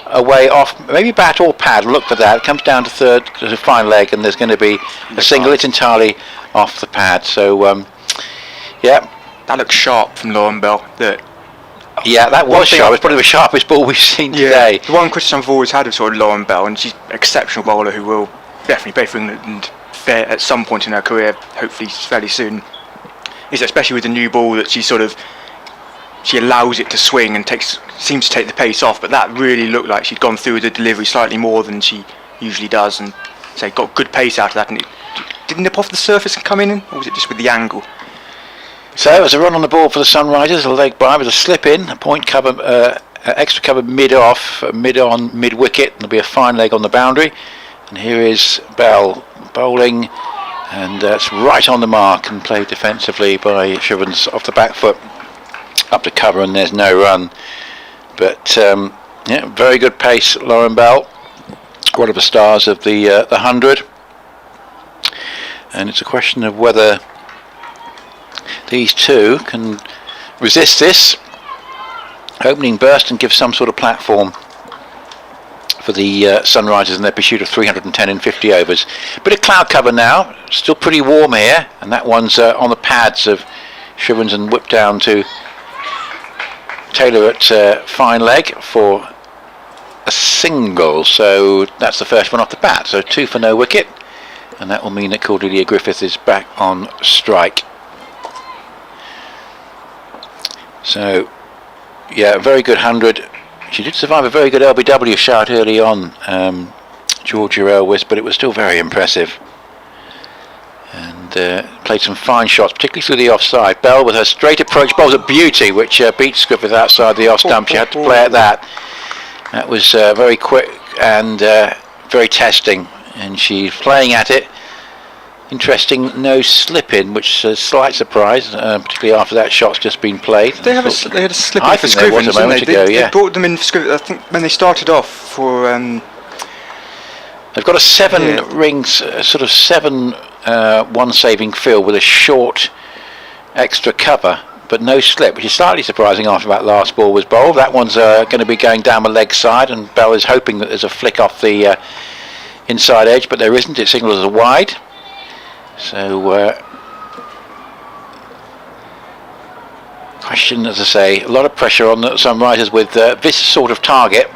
away off maybe bat or pad. Look for that. It comes down to third to a fine leg, and there's going to be a single. It's entirely off the pad. So that looks sharp from Lauren Bell. That was sharp. It's probably the sharpest ball we've seen today. The one question I've always had of sort of Lauren Bell, and she's an exceptional bowler who will definitely play for England at some point in her career, hopefully fairly soon, is especially with the new ball that she allows it to swing and seems to take the pace off, but that really looked like she'd gone through the delivery slightly more than she usually does, and got good pace out of that, and it didn't nip off the surface and come in, or was it just with the angle? So it was a run on the ball for the Sunrisers, a leg by with a slip in, a point cover, extra cover mid-off, mid-on, mid-wicket, there'll be a fine leg on the boundary, and here is Bell bowling, and that's right on the mark and played defensively by Shrivens off the back foot up to cover, and there's no run. But very good pace, Lauren Bell, one of the stars of the 100, and it's a question of whether these two can resist this opening burst and give some sort of platform for the Sunrisers in their pursuit of 310 in 50 overs. Bit of cloud cover now, still pretty warm here, and that one's on the pads of Shrivens and whipped down to Taylor at fine leg for a single. So that's the first one off the bat, so 2 for no wicket, and that will mean that Cordelia Griffith is back on strike. So very good 100. She did survive a very good LBW shout early on, Georgia Elwis, but it was still very impressive. And played some fine shots, particularly through the offside. Bell with her straight approach bowls a beauty, which beats Griffith outside the off stump. She had to play at that. That was very quick and very testing, and she's playing at it. Interesting no slip in, which is a slight surprise, particularly after that shot's just been played. They had a slip in for Scrivens, didn't they? They brought them in for Scrivens, I think, when they started off for. They've got a 7 rings, sort of 7 one-saving field with a short extra cover, but no slip, which is slightly surprising after that last ball was bowled. That one's going to be going down the leg side, and Bell is hoping that there's a flick off the inside edge, but there isn't. It signals as a wide. So, question, as I say, a lot of pressure on the Sunrisers with this sort of target.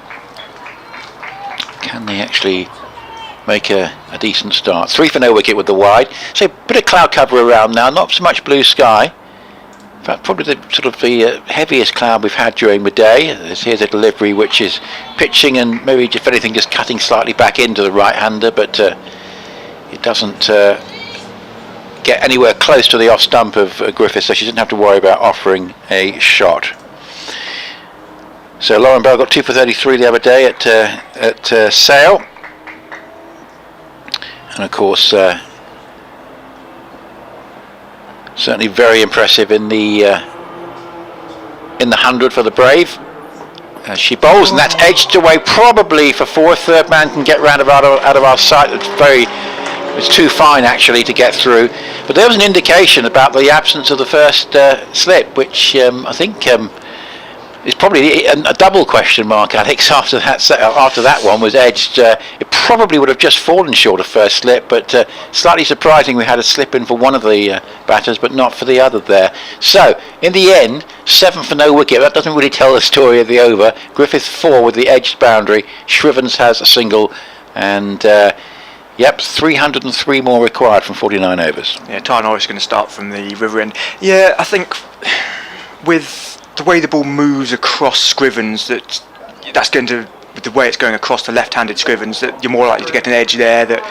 Can they actually make a decent start? 3 for no wicket with the wide. So, a bit of cloud cover around now, not so much blue sky. In fact, probably the sort of the heaviest cloud we've had during the day. Here's a delivery which is pitching and maybe, if anything, just cutting slightly back into the right-hander, but it doesn't get anywhere close to the off stump of Griffith, so she didn't have to worry about offering a shot. So Lauren Bell got 2 for 33 the other day at Sale, and of course certainly very impressive in the 100 for the Brave, She bowls, and that's edged away probably for four. Third man can get round out of our sight. It's too fine actually to get through. But there was an indication about the absence of the first slip, which I think is probably a double question mark, Alex. After that one was edged, it probably would have just fallen short of first slip, but slightly surprising we had a slip in for one of the batters, but not for the other there. So, in the end, 7 for no wicket. That doesn't really tell the story of the over. Griffith 4 with the edged boundary. Shrivens has a single, and 303 more required from 49 overs. Yeah, Tara Norris is going to start from the river end. Yeah, I think with the way the ball moves across Scrivens, that's going to, with the way it's going across the left-handed Scrivens, that you're more likely to get an edge there. That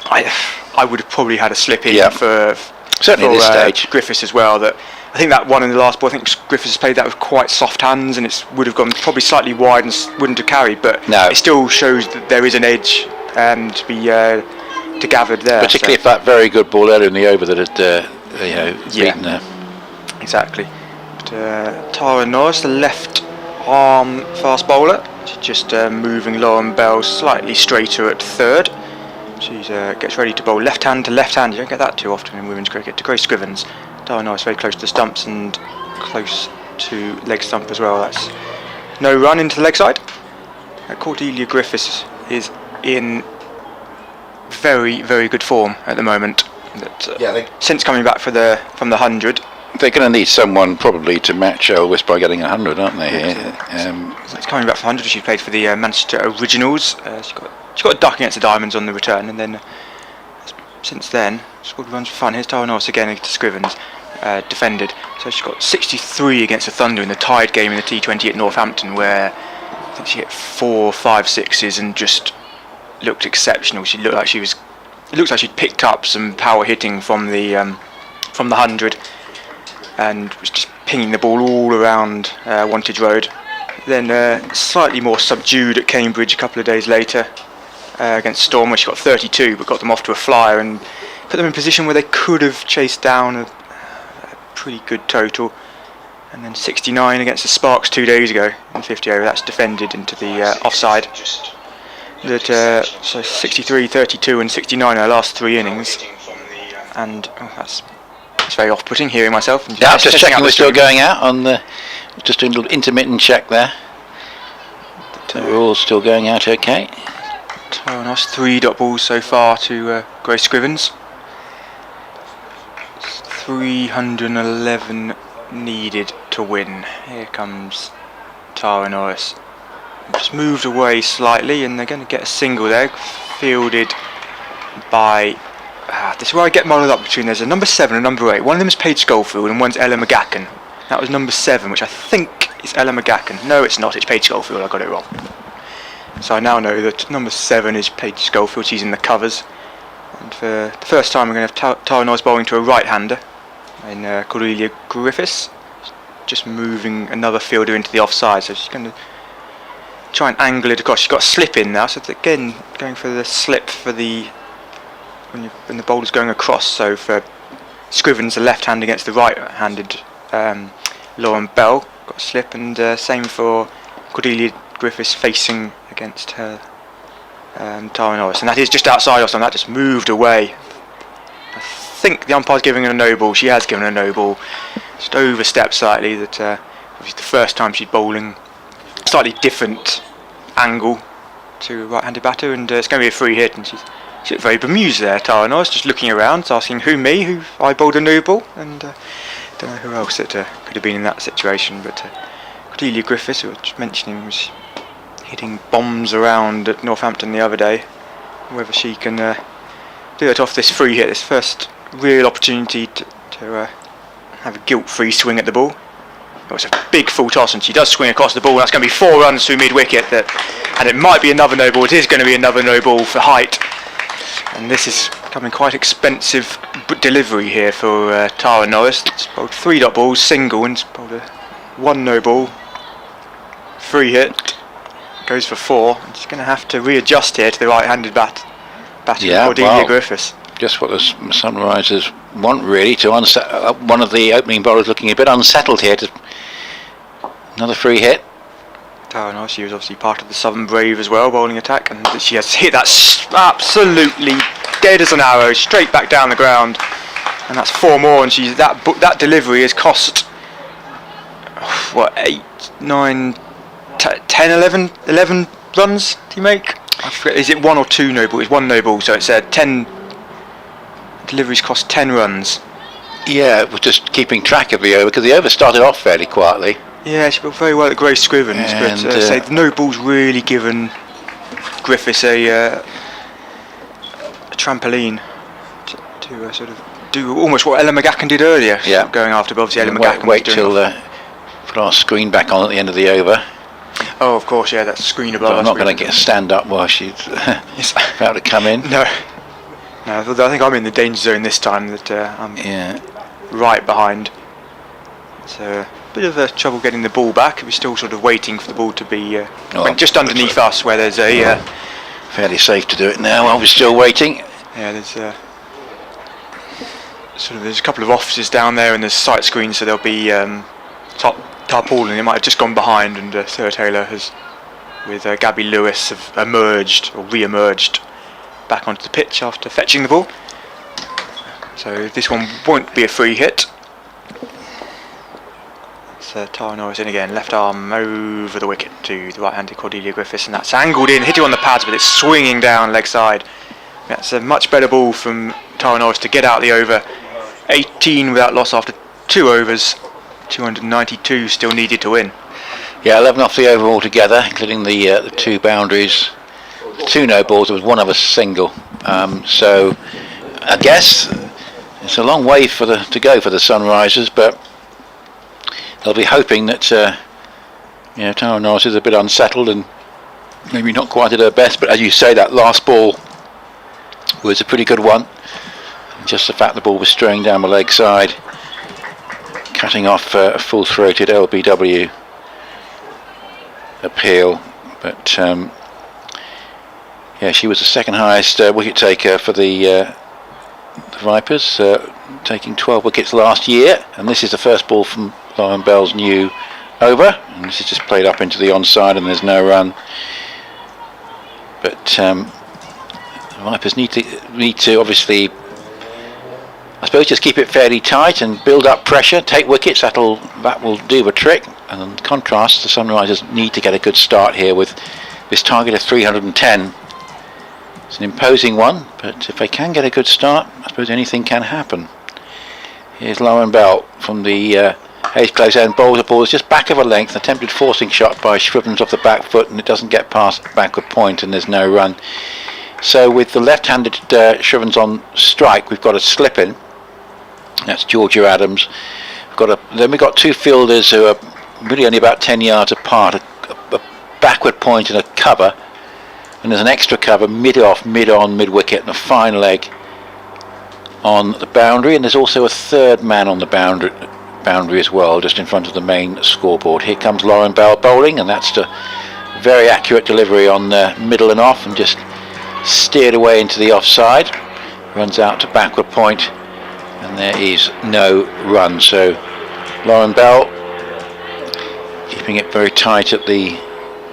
I would have probably had a slip in for certainly this stage. Griffiths as well. That I think that one in the last ball, I think Griffiths played that with quite soft hands, and it would have gone probably slightly wide and wouldn't have carried. But it still shows that there is an edge to be gathered there. Particularly if that very good ball earlier in the over that had beaten her. Exactly. Tara Norris, the left arm fast bowler. She's just moving Lauren Bell slightly straighter at third. She gets ready to bowl left hand to left hand. You don't get that too often in women's cricket. To Grace Scrivens. Tara Norris very close to the stumps and close to leg stump as well. That's no run into the leg side. Cordelia Griffiths is in very, very good form at the moment. Since coming back from the 100. They're going to need someone probably to match Elvis by getting 100, aren't they? It's coming back from 100. She played for the Manchester Originals. She got a duck against the Diamonds on the return, and then since then scored runs for fun. Here's Tara Norris again against Scrivens, defended. So she's got 63 against the Thunder in the tied game in the T20 at Northampton, where I think she hit 4, 5 sixes and just looked exceptional. She looked like she was. It looks like she'd picked up some power hitting from the 100. And was just pinging the ball all around Wantage Road. Then slightly more subdued at Cambridge a couple of days later against Storm, where she got 32 but got them off to a flyer and put them in a position where they could have chased down a pretty good total. And then 69 against the Sparks 2 days ago in 50 over. That's defended into the offside. So 63, 32 and 69 are last 3 innings. And that's very off-putting hearing myself. And just checking we're still going out on the. Just doing a little intermittent check there. We're all still going out okay. Tara Norris, 3 dot balls so far to Grace Scrivens. 311 needed to win. Here comes Tara Norris. Just moved away slightly, and they're going to get a single there, fielded by. This is where I get muddled up between. There's a number 7 and number 8. One of them is Paige Schofield and one's Ella McGacken. That was number 7, which I think is Ella McGacken. No, it's not. It's Paige Schofield. I got it wrong. So I now know that number 7 is Paige Schofield. She's in the covers. And for the first time, we're going to have Tara Norris bowling to a right-hander in Cordelia Griffiths. Just moving another fielder into the offside. So she's going to try and angle it across. She's got a slip in now. So again, going for the slip for the. When the bowler's going across, so for Scrivens, the left hand against the right-handed Lauren Bell, got a slip, and same for Cordelia Griffiths facing against her Tara Norris, and that is just outside off, and that just moved away. I think the umpire's giving her a no ball. She has given her a no ball, just overstepped slightly. That obviously the first time she's bowling, slightly different angle to a right-handed batter, and it's going to be a free hit, and she's very bemused there, Tara Norris, just looking around, asking who I bowled a no ball, and don't know who else that could have been in that situation, but Cordelia Griffiths, who I was just mentioning, was hitting bombs around at Northampton the other day. Whether she can do it off this free hit, this first real opportunity to have a guilt-free swing at the ball. It was a big full toss, and she does swing across the ball, and that's going to be 4 runs through mid-wicket, and it might be another no ball. It is going to be another no ball for height. And this is becoming quite expensive delivery here for Tara Norris. It's bowled 3 dot balls, single, and bowled a 1 no ball. Free hit, goes for 4. And she's going to have to readjust here to the right-handed batting Cordelia Griffiths. Just what the Sunrisers want really, to unsettle one of the opening bowlers looking a bit unsettled here. Another free hit. Tara Norris, she was obviously part of the Southern Brave as well, bowling attack, and she has hit that absolutely dead as an arrow, straight back down the ground, and that's 4 more, and that delivery has cost, what, 8, 9, 10, 11 runs do you make? I forget, is it 1 or 2 no ball? It's 1 no ball, so it's 10 deliveries cost 10 runs. Yeah, we're just keeping track of the over, because the over started off fairly quietly. Yeah, she bowled very well at Grace Scrivens, And, but say the no ball's really given Griffiths a trampoline to sort of do almost what Ella McGacken did earlier. Yeah. Going after, but obviously Ella McGacken. Wait till put our screen back on at the end of the over. Oh, of course, yeah, that's screen above. But I'm not going to stand up while she's about to come in. No, I think I'm in the danger zone this time. That I'm right behind. So a bit of trouble getting the ball back. We're still sort of waiting for the ball to be just underneath us, where there's a fairly safe to do it now while we're still waiting. Yeah, there's there's a couple of offices down there, and there's sight screens, so there'll be tarpaulin. It might have just gone behind, and Sarah Taylor has, with Gabby Lewis, have emerged or re-emerged back onto the pitch after fetching the ball. So this one won't be a free hit. So Tara Norris in again, left arm over the wicket to the right-handed Cordelia Griffiths, and that's angled in, hit you on the pads, but it's swinging down leg side. That's a much better ball from Tara Norris to get out the over. 18 without loss after 2 overs. 292 still needed to win. Yeah, 11 off the over altogether, including the 2 boundaries, 2 no balls. There was 1 of us single. So I guess it's a long way to go for the Sunrisers, but they'll be hoping that Tara Norris is a bit unsettled and maybe not quite at her best. But as you say, that last ball was a pretty good one. Just the fact the ball was straying down the leg side, cutting off a full-throated LBW appeal. But she was the second highest wicket taker for the Vipers, taking 12 wickets last year, and this is the first ball from Lauren Bell's new over, and this is just played up into the onside, and there's no run. But the Vipers need to obviously, I suppose, just keep it fairly tight and build up pressure, take wickets. That will do the trick. And in contrast, the Sunrisers need to get a good start here with this target of 310. It's an imposing one, but if they can get a good start, I suppose anything can happen. Here's Lauren Bell from the Hayes close end, bowls the ball just back of a length, attempted forcing shot by Scrivens off the back foot, and it doesn't get past the backward point, and there's no run. So with the left-handed Scrivens on strike, we've got a slip in. That's Georgia Adams. Then we've got 2 fielders who are really only about 10 yards apart, a backward point and a cover, and there's an extra cover mid-off, mid-on, mid-wicket, and a fine leg on the boundary, and there's also a 3rd man on the boundary as well, just in front of the main scoreboard. Here comes Lauren Bell bowling, and that's a very accurate delivery on middle and off, and just steered away into the offside, runs out to backward point, and there is no run. So Lauren Bell keeping it very tight at the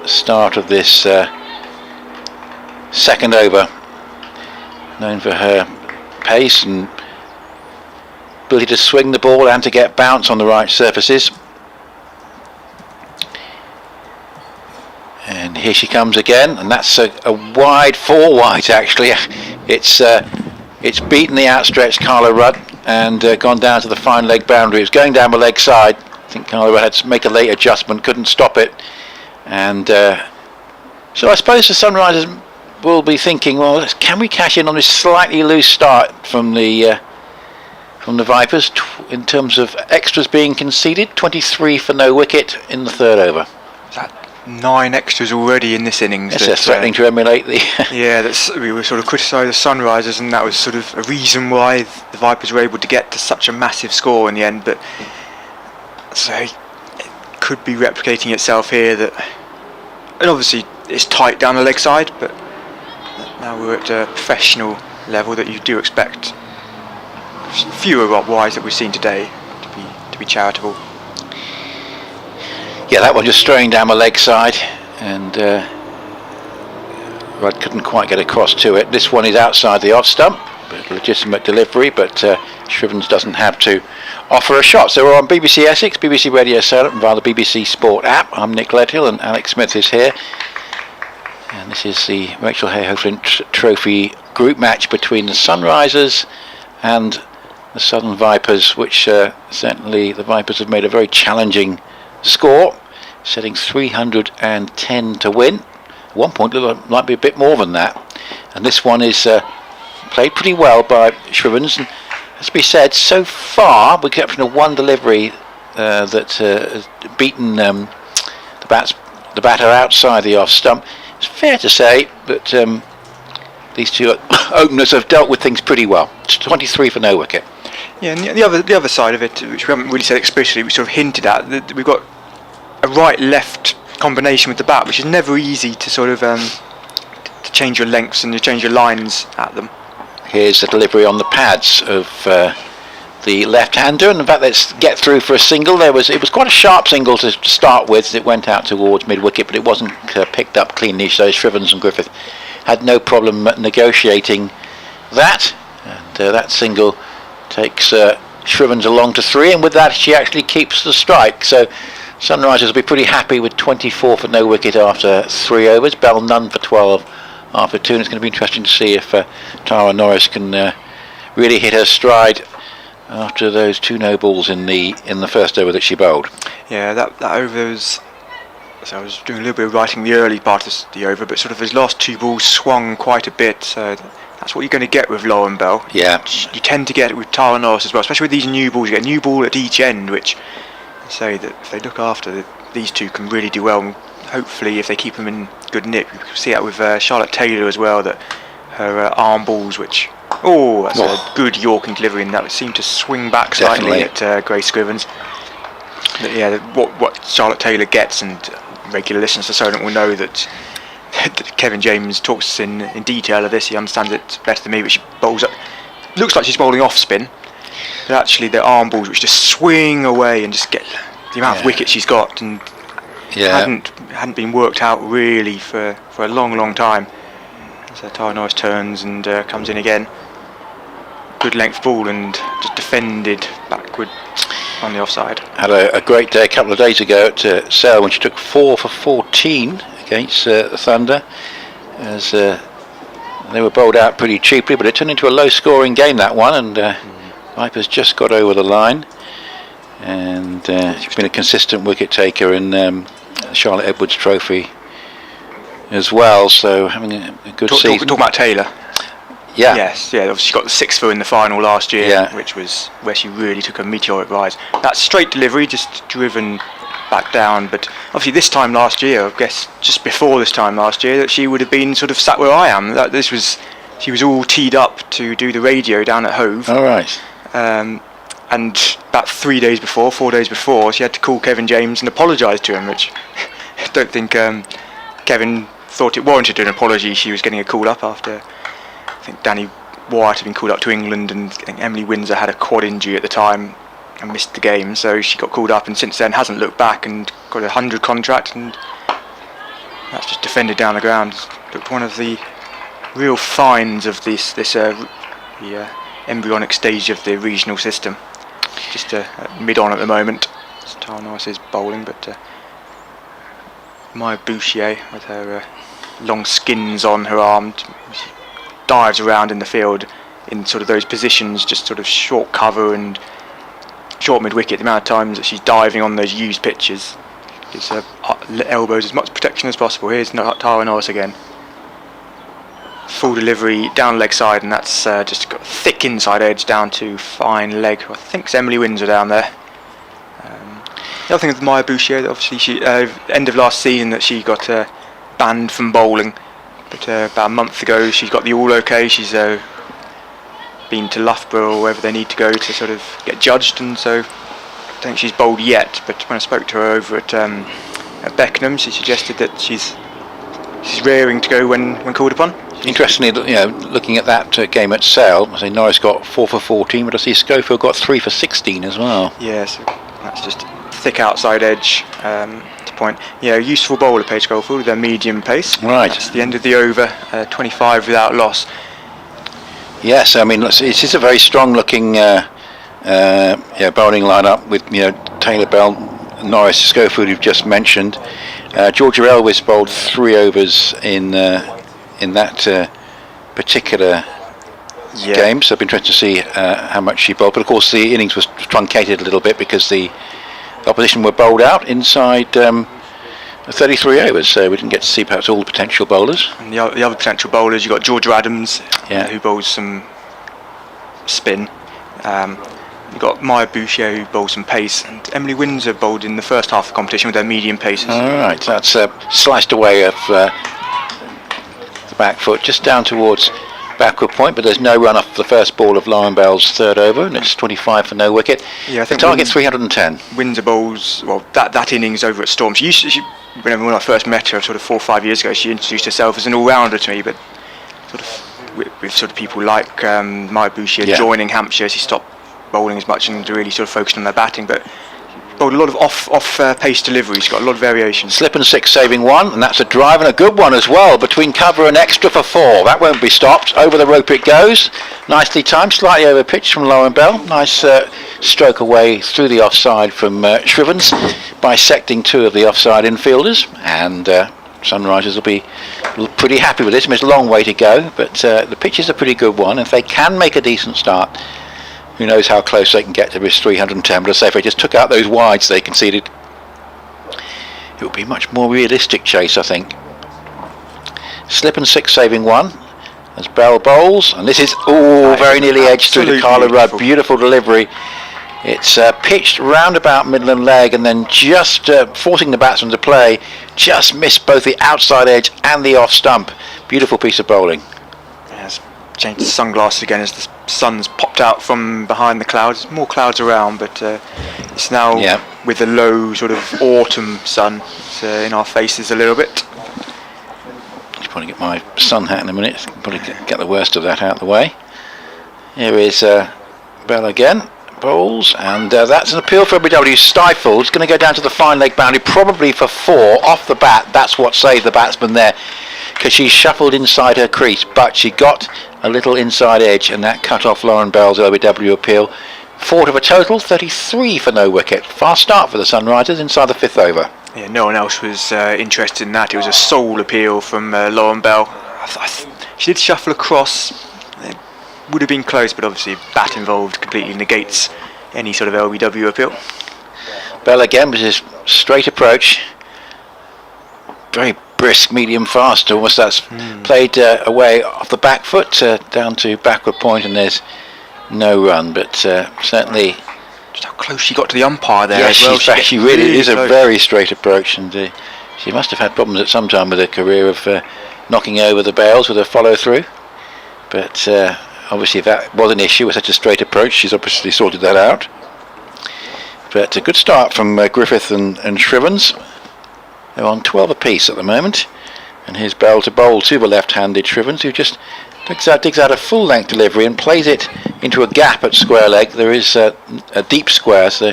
start of this second over, known for her pace and ability to swing the ball and to get bounce on the right surfaces. And here she comes again, and that's a wide, 4 wide actually. It's beaten the outstretched Carla Rudd and gone down to the fine leg boundary. It's going down the leg side. I think Carla Rudd had to make a late adjustment, couldn't stop it, and so I suppose the Sunrisers will be thinking, well, can we cash in on this slightly loose start from the Vipers in terms of extras being conceded? 23 for no wicket in the 3rd over. Is that 9 extras already in this innings? Yes, they're threatening to emulate the yeah, we were sort of criticised the Sunrisers, and that was sort of a reason why the Vipers were able to get to such a massive score in the end. But so it could be replicating itself here, and obviously it's tight down the leg side, but now we're at a professional level that you do expect fewer wides that we've seen today to be charitable. Yeah, that one just straying down my leg side, and I couldn't quite get across to it. This one is outside the off stump, but legitimate delivery, but Shrivens doesn't have to offer a shot. So we're on BBC Essex, BBC Radio Salem, and via the BBC Sport app. I'm Nick Ledhill, and Alex Smith is here. And this is the Rachel Hay-Hoflin Trophy group match between the Sunrisers and the Southern Vipers, which certainly the Vipers have made a very challenging score, setting 310 to win. At one point it might be a bit more than that, and this one is played pretty well by Shrivens, and as to be said, so far with the exception of one delivery that has beaten the batter outside the off stump, it's fair to say that these two openers have dealt with things pretty well. It's 23 for no wicket. Yeah, and the other side of it, which we haven't really said explicitly, we sort of hinted at, that we've got a right-left combination with the bat, which is never easy to sort of to change your lengths and to change your lines at them. Here's the delivery on the pads of the left-hander, and in fact let's get through for a single. It was quite a sharp single to start with. It went out towards mid-wicket, but it wasn't picked up cleanly, so Shrivens and Griffith had no problem negotiating that, and that single takes Shrivens along to 3, and with that she actually keeps the strike. So Sunrisers will be pretty happy with 24 for no wicket after 3 overs. Bell none for 12 after 2, and it's going to be interesting to see if Tara Norris can really hit her stride after those 2 no balls in the first over that she bowled. Yeah, that over was. So I was doing a little bit of writing the early part of the over, but sort of his last 2 balls swung quite a bit. So that's what you're going to get with Lauren Bell. Yeah, you tend to get it with Tara Norris as well, especially with these new balls. You get a new ball at each end, which say that if they look after these two can really do well, and hopefully if they keep them in good nip. You can see that with Charlotte Taylor as well, that her arm balls, which that's a good Yorking delivery, and that would seem to swing back slightly at Grace Scrivens. But yeah, what Charlotte Taylor gets, and regular listeners to Solent will know that Kevin James talks in detail of this. He understands it better than me, but she bowls up, looks like she's bowling off spin, but actually the arm balls which just swing away and just get the amount of wickets she's got, and hadn't been worked out really for a long time. So Tara Norris turns and comes in again. Good length ball and just defended backward on the offside. Had a great day a couple of days ago at Sale when she took 4 for 14 against the Thunder, as they were bowled out pretty cheaply, but it turned into a low scoring game, that one, and Vipers just got over the line, and she's been a consistent wicket taker in Charlotte Edwards Trophy as well, so having a good season. Talking about Taylor. Yeah. Yes, yeah, obviously she got the 6 for in the final last year, which was where she really took a meteoric rise. That straight delivery just driven back down, but obviously this time last year, I guess just before this time last year, that she would have been sort of sat where I am. She was all teed up to do the radio down at Hove. All right. And about 4 days before, she had to call Kevin James and apologise to him, which I don't think Kevin thought it warranted an apology. She was getting a call up after, I think Danny Wyatt had been called up to England, and I think Emily Windsor had a quad injury at the time and missed the game, so she got called up, and since then hasn't looked back and got a 100 contract, and that's just defended down the ground. Looked one of the real finds of the embryonic stage of the regional system. Just mid-on at the moment. Tara Norris is bowling, but Maya Bouchier with her long skins on her arm, she dives around in the field in sort of those positions, just sort of short cover and short mid-wicket. The amount of times that she's diving on those used pitches gives her elbows as much protection as possible. Here's Tara Norris again. Full delivery down leg side, and that's just got a thick inside edge down to fine leg. I think it's Emily Windsor down there. The other thing with Maya Bouchier, obviously she end of last season that she got banned from bowling, but about a month ago she's got the all okay. She's been to Loughborough or wherever they need to go to sort of get judged, and so I don't think she's bowled yet, but when I spoke to her over at Beckenham, she suggested that she's raring to go when called upon. Interestingly, looking at that game at Sale, I say Norris got 4 for 14, but I see Schofield got 3 for 16 as well. Yes, that's just thick outside edge. point. Yeah, useful bowler, Paige Goldfield, with their medium pace. Right. That's the end of the over, 25 without loss. Yes, I mean it is a very strong-looking bowling lineup with Taylor Bell, Norris, Schofield, you've just mentioned. Georgia Elwes bowled 3 overs in that particular game, so I've been interested to see how much she bowled. But of course, the innings was truncated a little bit because the opposition were bowled out inside 33 overs, so we didn't get to see perhaps all the potential bowlers. And the other potential bowlers, you've got Georgia Adams, who bowls some spin. You've got Maya Boucher, who bowls some pace, and Emily Windsor bowled in the first half of the competition with their medium paces. All right, that's sliced away of the back foot, just down towards backward point, but there's no run off the first ball of Lauren Bell's third over, and it's 25 for no wicket. Yeah, I think the target's 310. Windsor bowls, well, that innings over at Storm. When I first met her, sort of 4 or 5 years ago, she introduced herself as an all-rounder to me, but sort of with sort of people like Maya Boucher joining Hampshire, she stopped bowling as much and really sort of focused on their batting, but bowled a lot of off pace deliveries, got a lot of variation. Slip and 6 saving 1, and that's a drive and a good one as well, between cover and extra for 4. That won't be stopped. Over the rope it goes, nicely timed, slightly over pitch from Lauren Bell. Nice stroke away through the offside from Shrivens, bisecting 2 of the offside infielders, and Sunrisers will be pretty happy with this. I mean, it's a long way to go, but the pitch is a pretty good one. If they can make a decent start, who knows how close they can get to this 310. But I say, if they just took out those wides they conceded, it would be much more realistic chase, I think. Slip and 6 saving 1 as Bell bowls, and this is very nearly edged through to Carla Rudd. Beautiful delivery. It's pitched round about Midland leg, and then just forcing the batsman to play, just missed both the outside edge and the off stump. Beautiful piece of bowling. Yes, changed his sunglasses again as the sun's popped out from behind the clouds. More clouds around, but it's now with the low sort of autumn sun. It's in our faces a little bit. I'll probably get my sun hat in a minute. Probably get the worst of that out of the way. Here is Bell again. Bowls, and that's an appeal for BW. Stifled. It's going to go down to the fine leg boundary, probably for 4 off the bat. That's what saved the batsman there, because she shuffled inside her crease, but she got a little inside edge, and that cut off Lauren Bell's LBW appeal. 4 of a total, 33 for no wicket. Fast start for the Sunrisers inside the 5th over. Yeah, no one else was interested in that. It was a sole appeal from Lauren Bell. She did shuffle across. It would have been close, but obviously bat involved completely negates any sort of LBW appeal. Bell again with his straight approach. Very brisk, medium fast. Almost that's played away off the back foot down to backward point, and there's no run, but certainly just how close she got to the umpire there. Yes, as well. she really is close. A very straight approach, and she must have had problems at some time with her career of knocking over the bails with her follow through, but obviously if that was an issue with such a straight approach, she's obviously sorted that out. But a good start from Griffith and Shrivens. They're on 12 apiece at the moment, and here's Bell to bowl to the left-handed Shrivens, who just digs out a full-length delivery and plays it into a gap at square leg. There is a deep square, so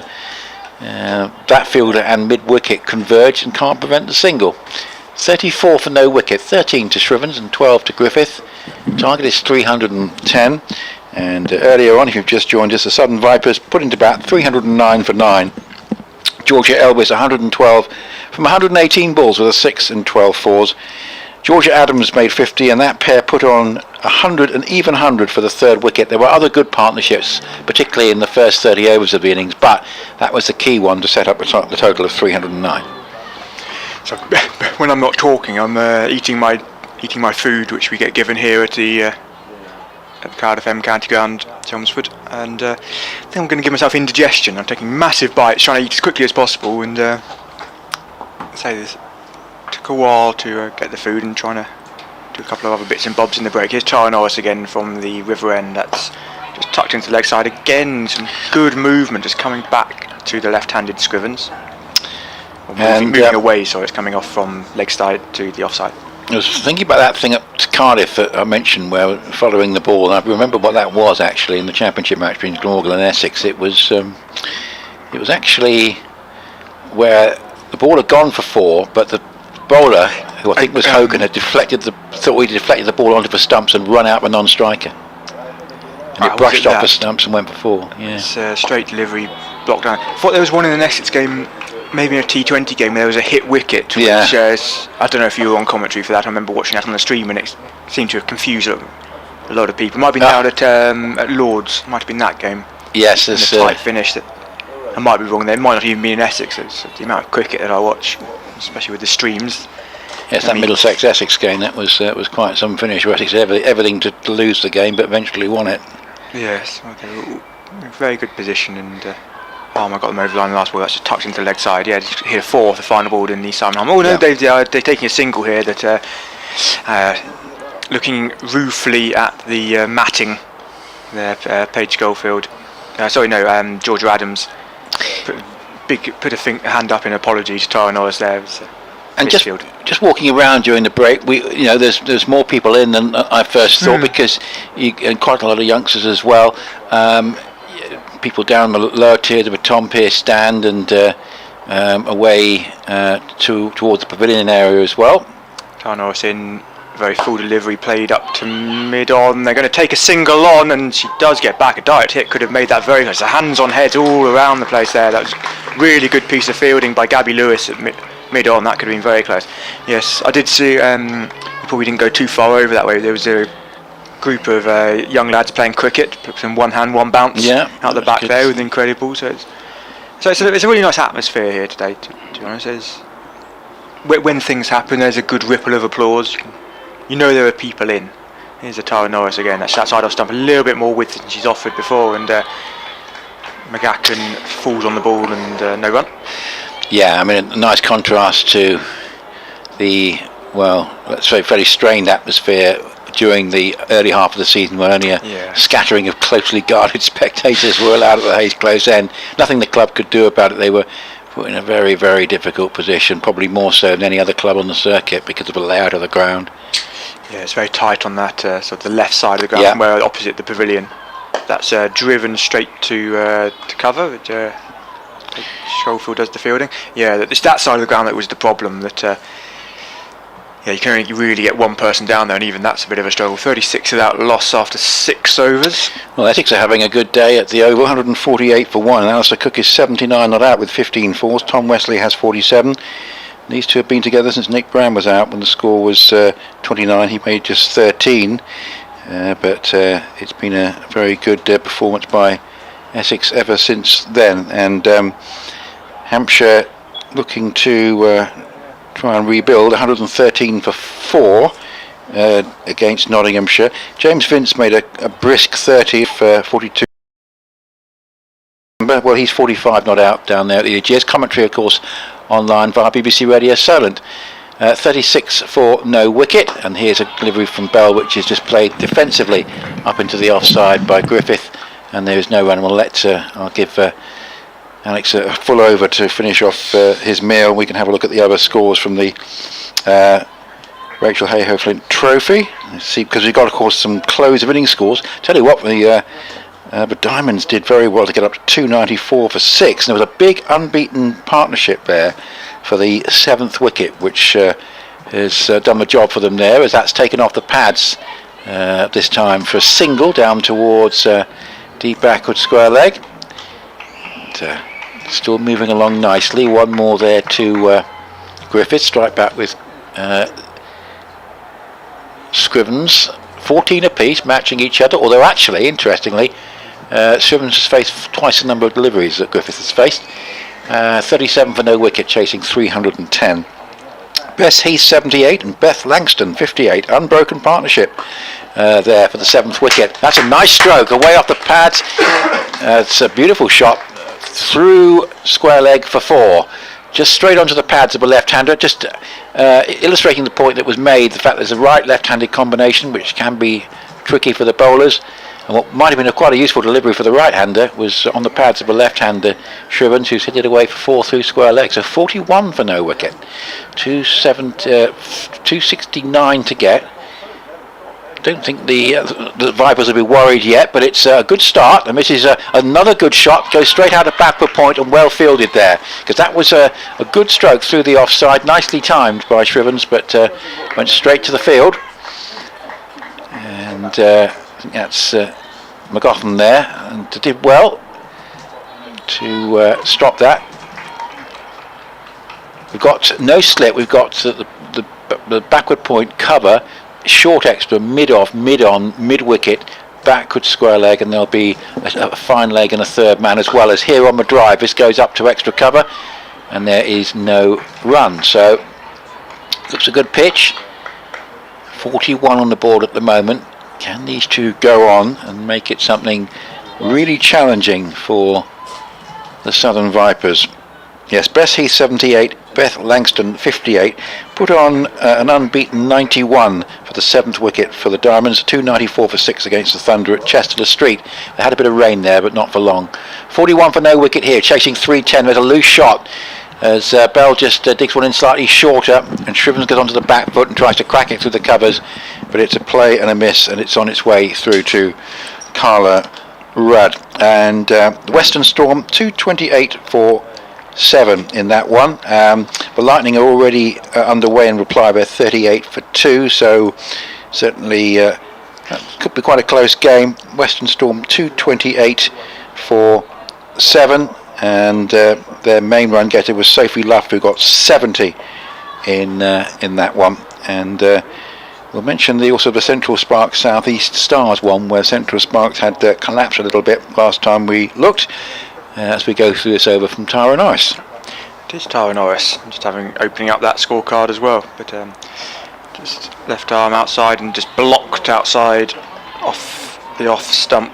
that fielder and mid-wicket converge and can't prevent the single. 34 for no wicket, 13 to Shrivens and 12 to Griffith. Target is 310, and earlier on, if you've just joined us, the Southern Vipers put into bat 309 for 9. Georgia Elwes 112 from 118 balls with a 6 and 12 fours. Georgia Adams made 50, and that pair put on 100 and even 100 for the third wicket. There were other good partnerships, particularly in the first 30 overs of the innings, but that was the key one to set up the total of 309. So when I'm not talking, I'm eating my food, which we get given here at the Cardiff M County Ground, Chelmsford, and I think I'm going to give myself indigestion. I'm taking massive bites, trying to eat as quickly as possible, and say this took a while to get the food and trying to do a couple of other bits and bobs in the break. Here's Tara Norris again from the River End. That's just tucked into the leg side again. Some good movement, just coming back to the left-handed Scrivens. Moving away, so it's coming off from leg side to the offside. I was thinking about that thing up to Cardiff that I mentioned, where following the ball, and I remember what that was actually in the championship match between Glamorgan and Essex. It was actually where the ball had gone for 4, but the bowler, who I think was Hogan, had deflected the ball onto the stumps and run out of a non-striker. And it brushed off the stumps and went for 4. Yeah. It's straight delivery, blocked down. I thought there was one in the Essex game, maybe in a T20 game, where there was a hit wicket. Which, I don't know if you were on commentary for that. I remember watching that on the stream, and it seemed to have confused a lot of people. It might have been down at Lords. Might have been that game. Yes, it's a tight finish. That I might be wrong there. It might not even be in Essex. It's the amount of cricket that I watch, especially with the streams. Yes, that Middlesex Essex game. That was quite some finish. Where Essex everything to lose the game, but eventually won it. Yes, okay. Very good position, and I got them over the line last ball. That's just tucked into the leg side. Yeah, just hit a 4 the final ball in the Simon Harm. Oh no, they're taking a single here. That looking ruefully at the matting there, Paige Schofield. Georgia Adams put a hand up in apology to Tara Norris there. And just walking around during the break, there's more people in than I first thought, because and quite a lot of youngsters as well. People down the lower tier, the Tom Pearce stand, and away towards the pavilion area as well. Tara Norris in very full delivery, played up to mid-on. They're going to take a single on, and she does get back. A direct hit could have made that very close. The hands on heads all around the place there. That was a really good piece of fielding by Gabby Lewis at mid-on. That could have been very close. Yes, I did see, you probably didn't go too far over that way. There was a group of young lads playing cricket, from one hand, one bounce out the back there with incredible. So it's a really nice atmosphere here today, to be honest. When things happen, there's a good ripple of applause. You know there are people in. Here's a Tara Norris again. That's that side off stump, a little bit more width than she's offered before, and McGacken falls on the ball and no run. Yeah, I mean, a nice contrast to the, let's say, very strained atmosphere during the early half of the season, when only a scattering of closely guarded spectators were allowed at the Hayes Close end. Nothing the club could do about it. They were put in a very, very difficult position, probably more so than any other club on the circuit, because of the layout of the ground. Yeah, it's very tight on that sort of the left side of the ground, where opposite the pavilion. That's driven straight to cover. Which, Schofield does the fielding. Yeah, it's that side of the ground that was the problem. That you can only really get one person down there, and even that's a bit of a struggle. 36 without loss after 6 overs. Well, Essex are having a good day at the Oval. 148 for 1, and Alistair Cook is 79 not out with 15 fours. Tom Wesley has 47. These two have been together since Nick Brown was out, when the score was 29. He made just 13, but it's been a very good performance by Essex ever since then. And Hampshire looking to try and rebuild. 113 for 4 against Nottinghamshire. James Vince made a brisk 30 for 42. Well, he's 45 not out down there at the EGS. Commentary, of course, online via BBC Radio Solent. 36 for no wicket, and here's a delivery from Bell, which is just played defensively up into the offside by Griffith, and there is no run. I'll give Alex a full over to finish off his meal. We can have a look at the other scores from the Rachel Hayhoe Flint Trophy. Let's see, because we've got, of course, some close of inning scores. Tell you what, the Diamonds did very well to get up to 294 for 6, and there was a big unbeaten partnership there for the 7th wicket, which has done the job for them there, as that's taken off the pads this time for a single down towards deep backward square leg. And, still moving along nicely. One more there to Griffith, strike back with Scrivens. 14 apiece, matching each other, although actually, interestingly, Scrivens has faced twice the number of deliveries that Griffith has faced. 37 for no wicket, chasing 310. Bess Heath 78 and Beth Langston 58. Unbroken partnership there for the 7th wicket. That's a nice stroke away off the pads. It's a beautiful shot through square leg for 4. Just straight onto the pads of a left-hander, just illustrating the point that was made, the fact there's a right-left-handed combination which can be tricky for the bowlers, and what might have been quite a useful delivery for the right-hander was on the pads of a left-hander, Shrivens, who's hit it away for 4 through square leg. So 41 for no wicket, 269 to get. don't think the Vipers will be worried yet, but it's a good start, and this is another good shot. Goes straight out of backward point and well fielded there, because that was a good stroke through the offside, nicely timed by Shrivens, but went straight to the field. And I think that's McGoffin there, and did well to stop that. We've got no slip. We've got the backward point cover, short extra, mid off, mid on, mid wicket, backward square leg, and there'll be a fine leg and a third man, as well as here on the drive. This goes up to extra cover, and there is no run. So looks a good pitch. 41 on the board at the moment. Can these two go on and make it something really challenging for the Southern Vipers? Yes, Bess Heath 78, Beth Langston 58, put on an unbeaten 91 for the 7th wicket for the Diamonds, 294 for 6 against the Thunder at Chester Street. They had a bit of rain there, but not for long. 41 for no wicket here, chasing 310. There's a loose shot as Bell just digs one in slightly shorter, and Shrivens goes onto the back foot and tries to crack it through the covers, but it's a play and a miss, and it's on its way through to Carla Rudd. And Western Storm 228 for 7 in that one. The Lightning are already underway in reply. They're 38 for 2, so certainly that could be quite a close game. Western Storm 228 for 7, and their main run getter was Sophie Luft, who got 70 in that one. And we'll mention also the Central Sparks South East Stars one, where Central Sparks had collapsed a little bit last time we looked. As we go through this over from Tara Norris. It is Tara Norris, just opening up that scorecard as well, but just left arm outside and just blocked outside off the off stump.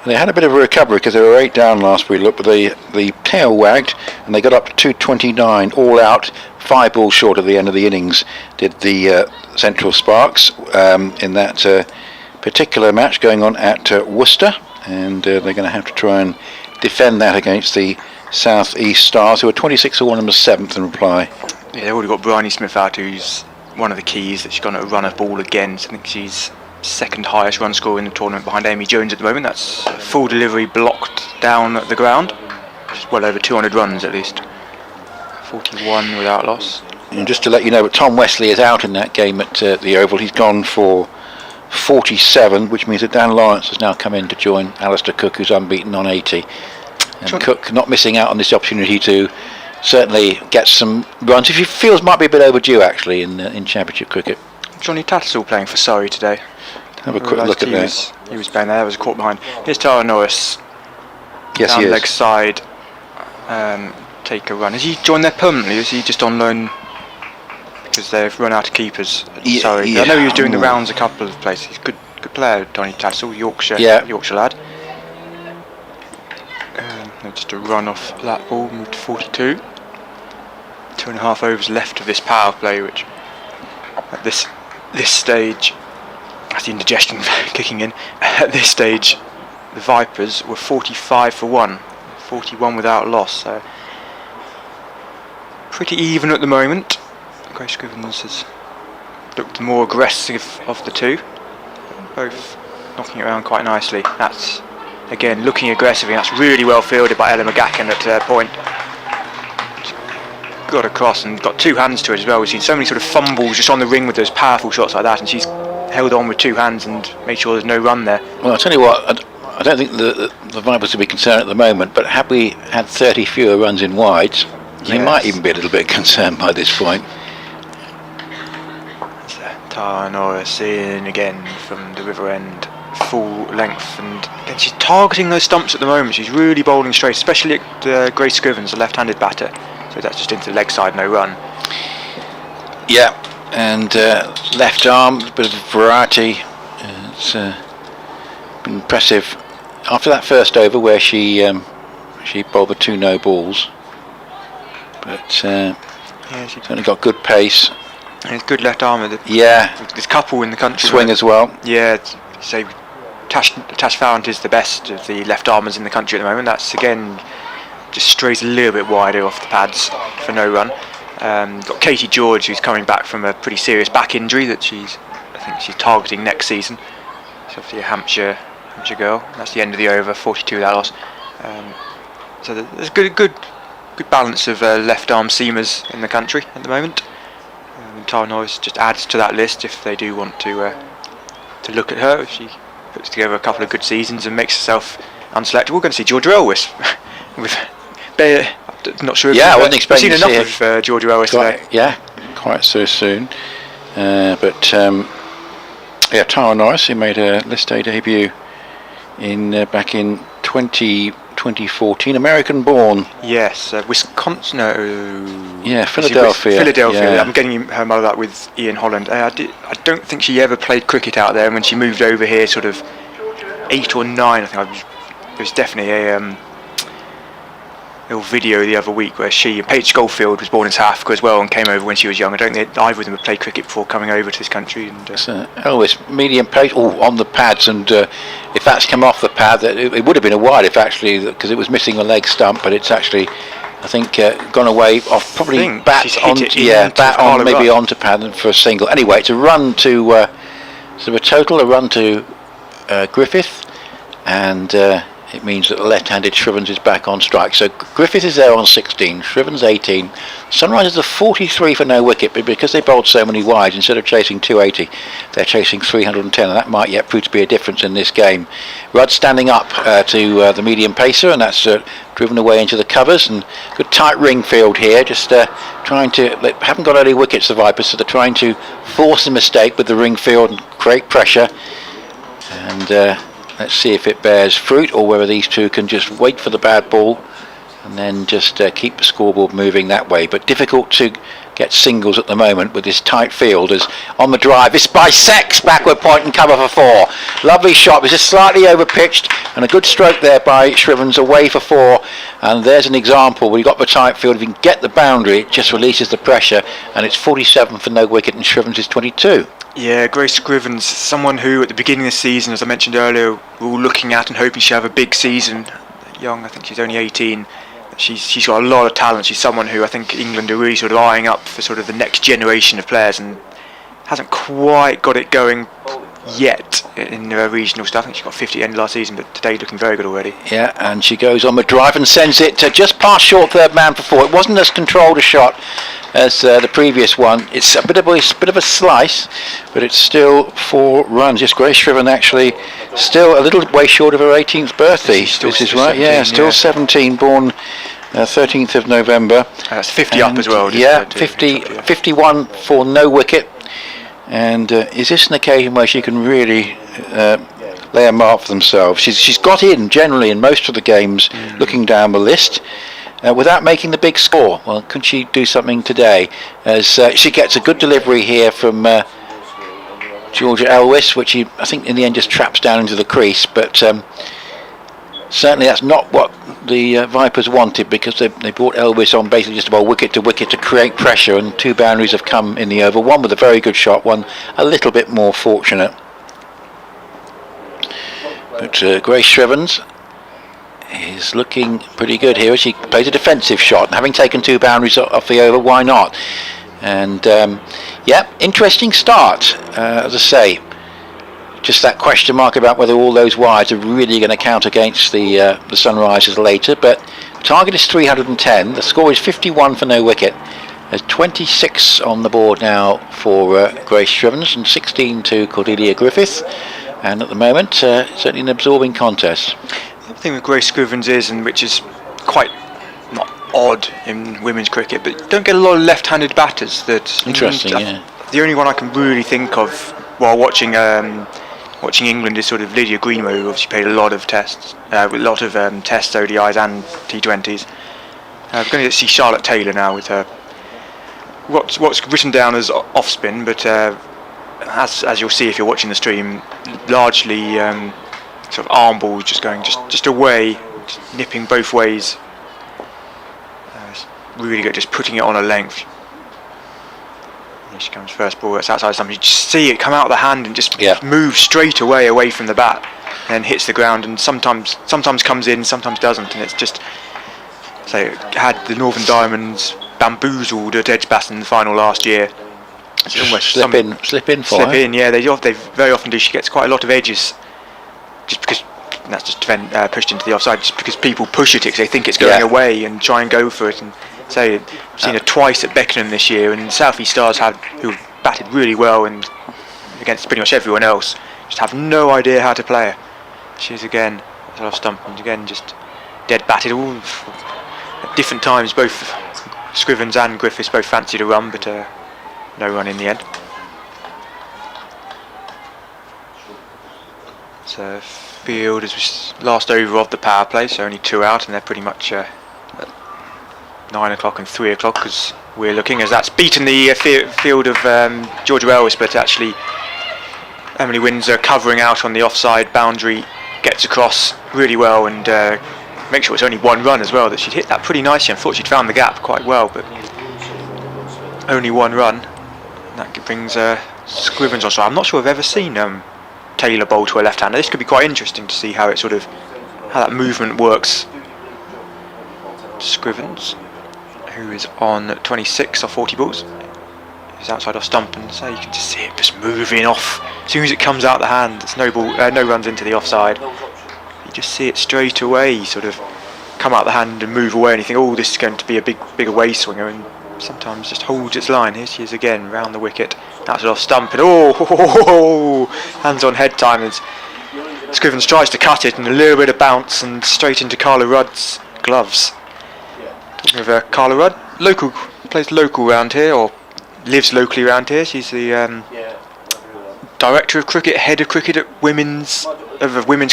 They had a bit of a recovery because they were 8 down last we looked, but the tail wagged and they got up to 229 all out, 5 balls short of the end of the innings did the Central Sparks in that particular match going on at Worcester, and they're going to have to try and defend that against the South East Stars, who are 26 for 1 on the 7th in reply. Yeah, they've already got Bryony Smith out, who's one of the keys that she's going to run a ball again. So I think she's second highest run scorer in the tournament behind Amy Jones at the moment. That's full delivery blocked down at the ground. Just well over 200 runs at least. 41 without loss. And just to let you know, Tom Wesley is out in that game at the Oval. He's gone for 47, which means that Dan Lawrence has now come in to join Alistair Cook, who's unbeaten on 80. And Cook not missing out on this opportunity to certainly get some runs, if he feels might be a bit overdue actually in Championship cricket. Johnny Tattersall playing for Surrey today. Have a quick look at that. He was playing there, there was a caught behind. Here's Tara Norris. Yes, down he is. Leg side, take a run. Has he joined there permanently? Is he just on loan because they've run out of keepers at Surrey? Yeah. I know he was doing the rounds a couple of places. He's good player, Johnny Tattersall, Yorkshire lad. Just a run off that ball, moved to 42. 2.5 overs left of this power play, which at this stage, that's the indigestion kicking in. At this stage, the Vipers were 45 for 1, 41 without loss. So pretty even at the moment. Grace Scrivens has looked the more aggressive of the two, both knocking it around quite nicely. That's again looking aggressive, and that's really well fielded by Ella McGacken at point. Got across and got 2 hands to it as well. We've seen so many sort of fumbles just on the ring with those powerful shots like that, and she's held on with 2 hands and made sure there's no run there. Well, I'll tell you what, I don't think the Vipers would be concerned at the moment, but had we had 30 fewer runs in wides, they might even be a little bit concerned by this point. Tara Norris in again from the river end, full length, and again she's targeting those stumps at the moment. She's really bowling straight, especially at Grace Scrivens, a left-handed batter. So that's just into the leg side, no run. Yeah, and left arm, a bit of variety. It's been impressive. After that first over where she bowled the 2 no balls, but she's only got good pace. And it's good left arm. There's a couple in the country. Swing as well. Yeah, say Tash Farrant is the best of the left armers in the country at the moment. That's again just strays a little bit wider off the pads for no run. Got Katie George, who's coming back from a pretty serious back injury that she's think she's targeting next season. She's obviously a Hampshire girl. That's the end of the over, 42 that loss. So there's good balance of left arm seamers in the country at the moment. Tara Norris just adds to that list if they do want to look at her. If she puts together a couple of good seasons and makes herself unselectable, we're going to see Georgia Elwes with not sure if I wasn't we've expecting seen to enough see of Georgia Elwes today. Quite so soon. But Tara Norris, who made her list A debut back in 2014, American born. Yes, Wisconsin. No. Yeah, Philadelphia. Philadelphia. I'm getting her mother up with Ian Holland. I don't think she ever played cricket out there. And when she moved over here, sort of 8 or 9, I think it was definitely a little video the other week where Paige Schofield was born in South Africa as well and came over when she was young. I don't think either of them had played cricket before coming over to this country. And Elwes, medium pace, on the pads, and if that's come off the pad, it would have been a wide if actually, because it was missing a leg stump, but it's actually, I think, gone away off probably bat on maybe onto pad for a single. Anyway, it's a run to a run to Griffith, and it means that the left-handed Shrivens is back on strike. So Griffith is there on 16, Shrivens 18. Sunrisers are 43 for no wicket, but because they bowled so many wides, instead of chasing 280, they're chasing 310, and that might yet prove to be a difference in this game. Rudd standing up to the medium pacer, and that's driven away into the covers, and good tight ring field here, just trying to, they haven't got early wickets, the Vipers, so they're trying to force a mistake with the ring field and create pressure. And let's see if it bears fruit, or whether these two can just wait for the bad ball and then just keep the scoreboard moving that way. But difficult to get singles at the moment with this tight field. As on the drive, this bisects backward point and cover for 4. Lovely shot, it was just slightly over pitched, and a good stroke there by Shrivens away for 4. And there's an example where you got the tight field. If you can get the boundary, it just releases the pressure, and it's 47 for no wicket, and Shrivens is 22. Yeah, Grace Scrivens, someone who at the beginning of the season, as I mentioned earlier, we were looking at and hoping she'd have a big season. Young, I think she's only 18. She's got a lot of talent. She's someone who I think England are really sort of eyeing up for sort of the next generation of players, and hasn't quite got it going yet in regional stuff. I think she got 50 at the end of last season, but today looking very good already. Yeah, and she goes on the drive and sends it to just past short third man for 4. It wasn't as controlled a shot as the previous one. It's a bit of a slice, but it's still 4 runs. Yes, Grace Shriven actually still a little way short of her 18th birthday. This is right. 17, still 17, born 13th of November. That's 50 up as well. 51 for no wicket. And is this an occasion where she can really lay a mark for themselves? She's got in generally in most of the games, looking down the list, without making the big score. Well, could she do something today? As she gets a good delivery here from Georgia Elwes, which I think in the end just traps down into the crease, but certainly that's not what the Vipers wanted, because they brought Elwes on basically just about wicket to wicket to create pressure, and 2 boundaries have come in the over, one with a very good shot, one a little bit more fortunate. But Grace Shrivens is looking pretty good here as she plays a defensive shot, and having taken 2 boundaries off the over, why not? And interesting start, as I say. Just that question mark about whether all those wides are really going to count against the Sunrisers later, but the target is 310. The score is 51 for no wicket. There's 26 on the board now for Grace Shrivens and 16 to Cordelia Griffith, and at the moment certainly an absorbing contest. The thing with Grace Scrivens is, and which is quite not odd in women's cricket, but you don't get a lot of left-handed batters. That interesting. Yeah. The only one I can really think of while watching England is sort of Lydia Greenwood, who obviously played a lot of tests, with a lot of tests, ODIs and T20s. We're going to see Charlotte Taylor now with her what's written down as off spin, but as you'll see if you're watching the stream, largely sort of arm ball just going just away, just nipping both ways. It's really good, just putting it on a length. Here she comes, first ball, it's outside something. You just see it come out of the hand and just move straight away from the bat, and hits the ground, and sometimes comes in, sometimes doesn't, and it's just, so had the Northern Diamonds bamboozled at Edgbaston in the final last year. It's almost slip in for slip her. in. Yeah, they very often do. She gets quite a lot of edges, just because that's just pushed into the offside. Just because people push at it because they think it's going Yeah. away and try and go for it. And say, I've seen her twice at Beckenham this year, and South East Stars who batted really well and against pretty much everyone else, just have no idea how to play her. She's again sort of stump and again just dead batted all at different times. Both Scrivens and Griffiths both fancied a run, but no run in the end. So Field is last over of the power play, so only 2 out, and they're pretty much at 9 o'clock and 3 o'clock as we're looking, as that's beaten the field of Georgia Elvis, but actually Emily Windsor covering out on the offside boundary, gets across really well and makes sure it's only 1 run as well, that she'd hit that pretty nicely. I thought she'd found the gap quite well, but only 1 run. And that brings Scrivens on. So I'm not sure I've ever seen Taylor bowl to a left-hander. This could be quite interesting to see how that movement works. Scrivens, who is on 26 or 40 balls, is outside off stump, and so you can just see it just moving off as soon as it comes out the hand. It's no runs into the offside. You just see it straight away sort of come out the hand and move away, and you think, oh, this is going to be a big away swinger, and sometimes just holds its line. Here she is again round the wicket, outside off stump, and hands on head time as Scrivens tries to cut it, and a little bit of bounce and straight into Carla Rudd's gloves. Talking of Carla Rudd, plays local round here, or lives locally around here. She's the director of cricket, head of cricket at women's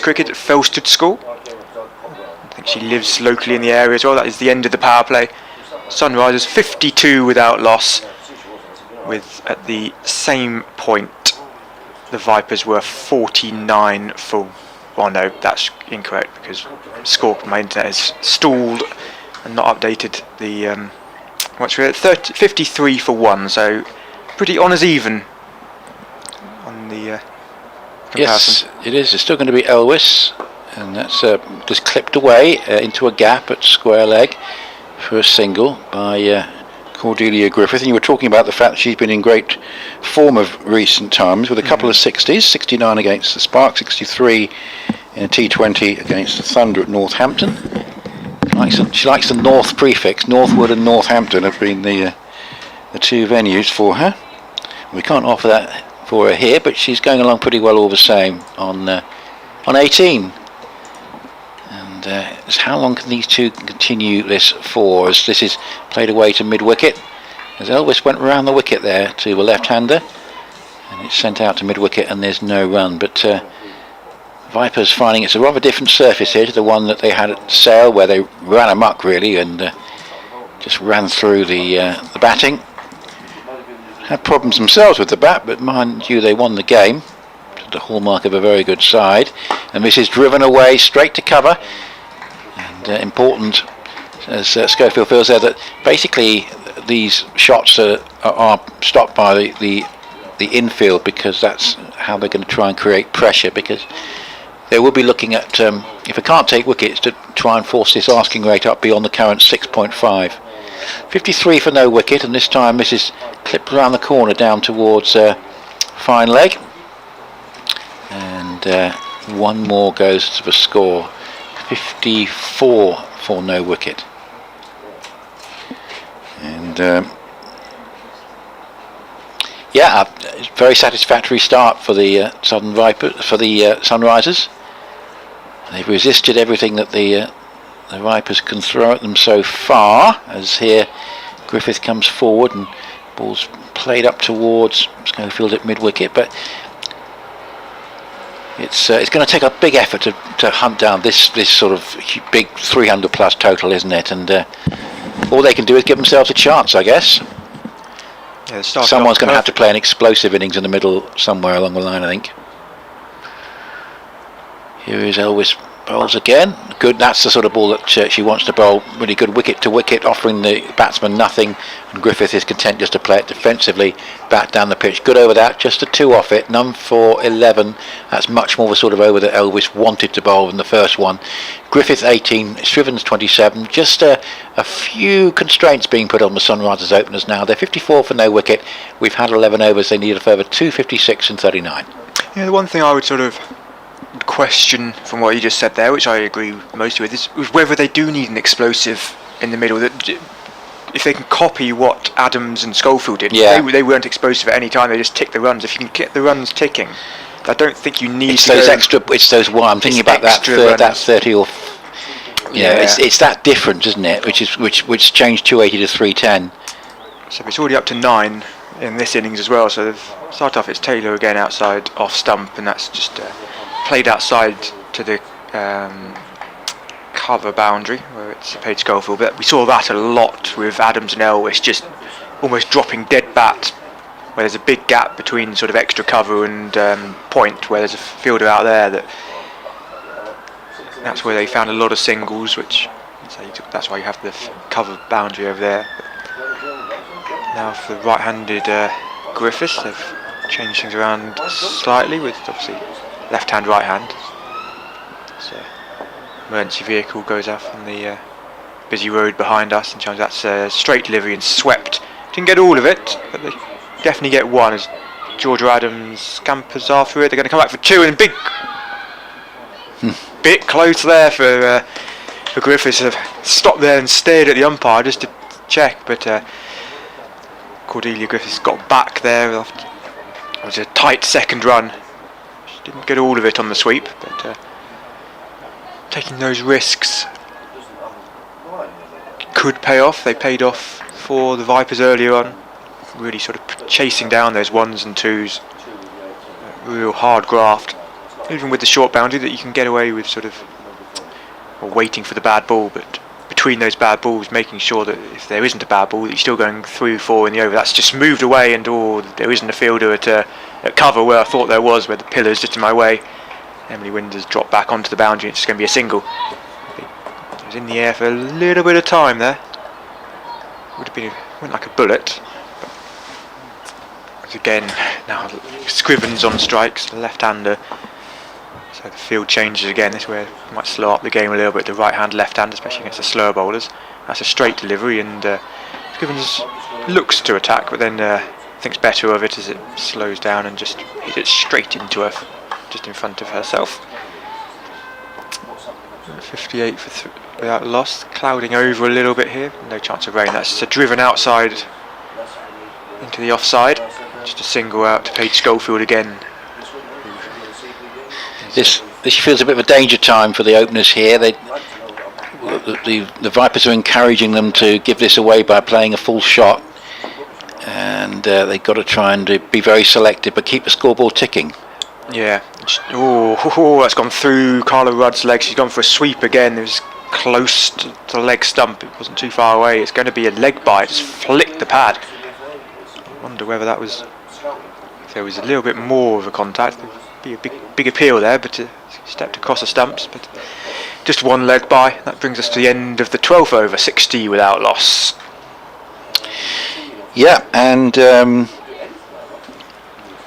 cricket at Felsted School. I think she lives locally in the area as well. That is the end of the power play. Sunrisers 52 without loss, with at the same point the Vipers were 49 full. Well, no, that's incorrect because my internet has stalled and not updated the what's it, 53 for 1, so pretty on as even on the comparison. Yes, it is. It's still going to be Elwis, and that's just clipped away into a gap at square leg for a single by Cordelia Griffith. And you were talking about the fact that she's been in great form of recent times with a couple of 60s, 69 against the Spark, 63 in a T20 against the Thunder at Northampton. She likes the North prefix. Northwood and Northampton have been the 2 venues for her. We can't offer that for her here, but she's going along pretty well all the same on 18. And how long can these two continue this for, as this is played away to mid-wicket, as Elvis went round the wicket there to the left-hander, and it's sent out to mid-wicket and there's no run. But Vipers finding it's a rather different surface here to the one that they had at Sale, where they ran amok really and just ran through the batting. Had problems themselves with the bat, but mind you, they won the game. The hallmark of a very good side. And this is driven away straight to cover. And important, as Schofield feels there, that basically these shots are stopped by the infield, because that's how they're going to try and create pressure, because they will be looking at, if they can't take wickets, to try and force this asking rate up beyond the current 6.5. 53 for no wicket, and this time this is clipped around the corner down towards fine leg. And one more goes to the score. 54 for no wicket. And very satisfactory start for the Southern Vipers, for the Sunrisers. They've resisted everything that the Vipers can throw at them so far, as here Griffith comes forward and ball's played up towards Schofield at mid-wicket, but it's going to take a big effort to hunt down this sort of big 300 plus total, isn't it? And all they can do is give themselves a chance, I guess. Yeah, someone's going to have to play an explosive innings in the middle somewhere along the line, I think. Here is Elvis Bowls again. Good. That's the sort of ball that she wants to bowl. Really good wicket to wicket, offering the batsman nothing. And Griffith is content just to play it defensively back down the pitch. Good over that. Just a 2 off it. None for 11. That's much more the sort of over that Elvis wanted to bowl than the first one. Griffith 18. Scrivens 27. Just a few constraints being put on the Sunrisers openers now. They're 54 for no wicket. We've had 11 overs. They need a further 256 and 39. Yeah, the one thing I would sort of question from what you just said there, which I agree mostly with, is whether they do need an explosive in the middle. That if they can copy what Adams and Schofield did, they weren't explosive at any time. They just ticked the runs. If you can get the runs ticking, I don't think you need. It's those extra. It's those. I'm thinking about that 30 or. It's that difference, isn't it? Which changed 280 to 310. So it's already up to 9 in this innings as well. So start off, it's Taylor again outside off stump, and that's just played outside to the cover boundary where it's paid Schofield. But we saw that a lot with Adams and Elvis, just almost dropping dead bat, where there's a big gap between sort of extra cover and point, where there's a fielder out there. That's where they found a lot of singles, which that's why you have the cover boundary over there. Now for the right-handed Griffiths, they've changed things around slightly with obviously left-hand, right-hand. So emergency vehicle goes off on the busy road behind us, and that's a straight delivery and swept. Didn't get all of it, but they definitely get one as Georgia Adams scampers after it. They're going to come back for 2, and big bit close there for Griffiths. Have stopped there and stared at the umpire just to check, but Cordelia Griffiths got back there. It was a tight second run. She didn't get all of it on the sweep, but taking those risks could pay off. They paid off for the Vipers earlier on, really sort of chasing down those 1s and 2s. Real hard graft, even with the short boundary, that you can get away with sort of waiting for the bad ball, but between those bad balls, making sure that if there isn't a bad ball, that you're still going 3-4 in the over. That's just moved away, and there isn't a fielder at cover where I thought there was, where the pillar's just in my way. Emily Winders dropped back onto the boundary. It's just going to be a single. It was in the air for a little bit of time there. Went like a bullet. But again, now Scrivens on strikes, the left-hander. So the field changes again. This is where it might slow up the game a little bit. The right-hand, left-hand, especially against the slower bowlers. That's a straight delivery, and Scrivens looks to attack, but then thinks better of it as it slows down and just hits it straight into her, just in front of herself. 58 without loss, clouding over a little bit here. No chance of rain. That's driven outside into the offside. Just a single out to Paige Schofield again. This feels a bit of a danger time for the openers here. The Vipers are encouraging them to give this away by playing a full shot, and they've got to try and be very selective but keep the scoreboard ticking. Yeah. Oh, that's gone through Carla Rudd's legs. She's gone for a sweep again. It was close to the leg stump. It wasn't too far away. It's going to be a leg bite. Just flicked the pad. I wonder whether that was, if there was a little bit more of a contact. Be a big appeal there, but stepped across the stumps. But just one leg by. That brings us to the end of the 12th over, 60 without loss. Yeah, and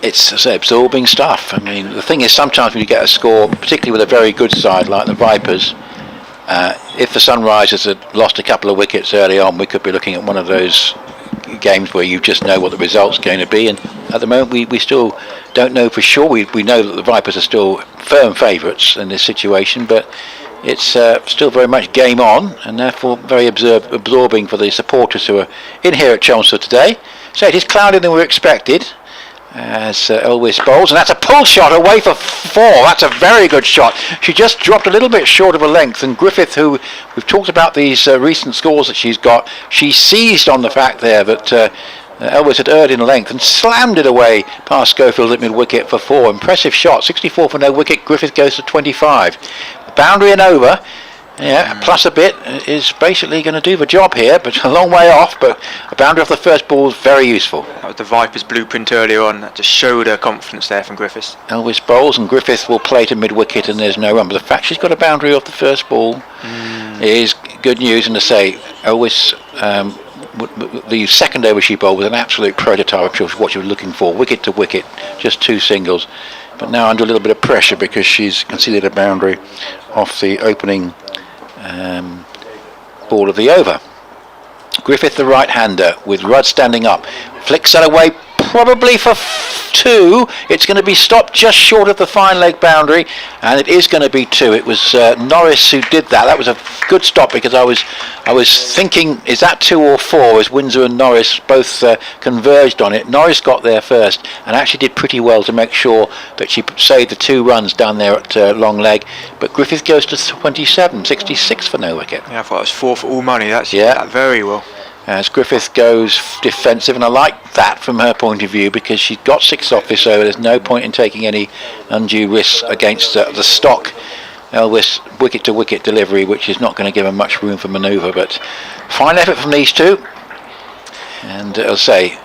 it's absorbing stuff. I mean, the thing is, sometimes when you get a score, particularly with a very good side like the Vipers, if the Sunrisers had lost a couple of wickets early on, we could be looking at one of those games where you just know what the result's going to be, and at the moment we still don't know for sure. We know that the Vipers are still firm favourites in this situation, but it's still very much game on, and therefore very absorbing for the supporters who are in here at Chelmsford today. So it is cloudier than we expected as Elvis bowls, and that's a pull shot away for 4. That's a very good shot. She just dropped a little bit short of a length, and Griffith, who we've talked about these recent scores that she's got, she seized on the fact there that Elvis had erred in length and slammed it away past Schofield at mid-wicket for 4. Impressive shot. 64 for no wicket. Griffith goes to 25. Boundary and over. Yeah, plus a bit is basically going to do the job here, but a long way off. But a boundary off the first ball is very useful. That was the Vipers blueprint earlier on. That just showed her confidence there from Griffiths. Elvis bowls and Griffith will play to mid-wicket and there's no run. But the fact she's got a boundary off the first ball is good news. And to say, Elvis, the second over she bowled was an absolute prototype of what she was looking for. Wicket to wicket, just 2 singles. But now under a little bit of pressure because she's conceded a boundary off the opening ball of the over. Griffith, the right-hander, with Rudd standing up, flicks that away probably for 2. It's going to be stopped just short of the fine leg boundary, and it is going to be 2. It was Norris who did that. That was a good stop because I was thinking, is that 2 or 4? As Windsor and Norris both converged on it. Norris got there first and actually did pretty well to make sure that she saved the 2 runs down there at long leg. But Griffith goes to 27, 66 for no wicket. Yeah, I thought it was 4 for all money. That's that very well. As Griffith goes defensive, and I like that from her point of view because she's got 6 off this over. There's no point in taking any undue risks against the stock Elvis wicket to wicket delivery, which is not going to give her much room for manoeuvre. But fine effort from these 2, and I'll say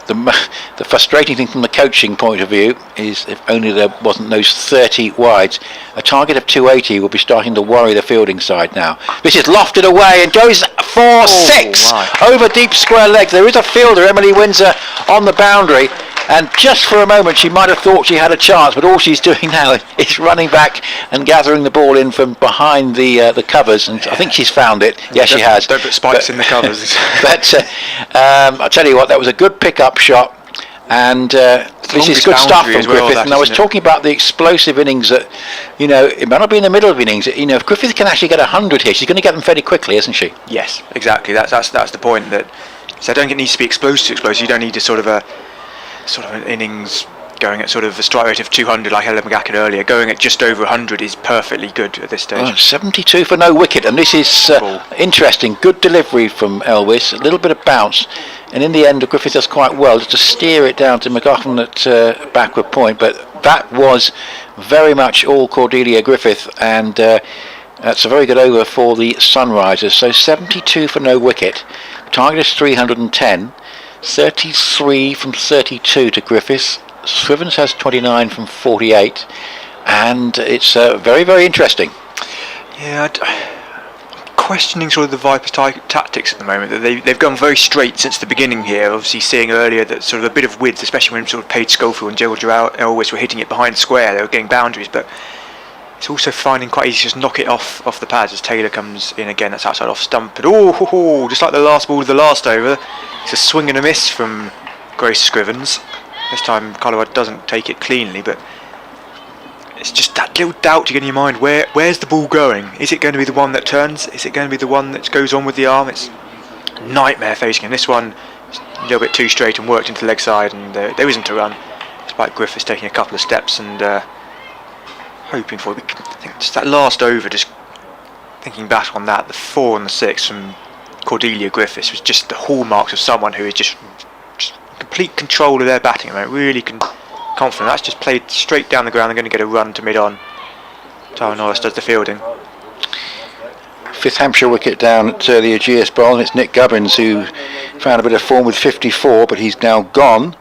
the frustrating thing from the coaching point of view is if only there wasn't those 30 wides. A target of 280 will be starting to worry the fielding side now. This is lofted away and goes for 6 over deep square legs. There is a fielder, Emily Windsor, on the boundary, and just for a moment she might have thought she had a chance, but all she's doing now is running back and gathering the ball in from behind the covers, and I think she's found it. Yes, she has. Don't put spikes in the covers. But I'll tell you what, that was a good pick-up shot, and this is good stuff from Griffith. And I was talking about the explosive innings that, it might not be in the middle of innings. If Griffith can actually get 100 here, she's going to get them fairly quickly, isn't she? Yes, exactly. That's the point. So I don't think it needs to be explosive. You don't need a sort of an innings going at sort of a strike rate of 200 like Helen McGacken earlier. Going at just over 100 is perfectly good at this stage. 72 for no wicket, and this is interesting. Good delivery from Elvis, a little bit of bounce, and in the end Griffith does quite well just to steer it down to McGaughan at backward point. But that was very much all Cordelia Griffith, and that's a very good over for the Sunrisers. So 72 for no wicket. Target is 310. 33 from 32 to Griffiths. Scrivens has 29 from 48, and it's very, very interesting. Yeah, I'm questioning sort of the Vipers' tactics at the moment. That they've gone very straight since the beginning here. Obviously, seeing earlier that sort of a bit of width, especially when sort of Paige Schofield and Gerald Elvis were hitting it behind square, they were getting boundaries, but it's also finding quite easy to just knock it off the pads as Taylor comes in again. That's outside off stump, but just like the last ball of the last over, it's a swing and a miss from Grace Scrivens. This time Carlisle doesn't take it cleanly, but it's just that little doubt you get in your mind. Where's the ball going? Is it going to be the one that turns? Is it going to be the one that goes on with the arm? It's a nightmare facing him. This one a little bit too straight and worked into the leg side, and there isn't a run, despite Griffiths taking a couple of steps and hoping for it. I think just that last over, just thinking back on that, the 4 and the 6 from Cordelia Griffiths was just the hallmarks of someone who is just complete control of their batting. Really confident. That's just played straight down the ground. They're going to get a run to mid-on. Tara Norris does the fielding. 5th Hampshire wicket down at the Aegeus Bowl, and it's Nick Gubbins who found a bit of form with 54, but he's now gone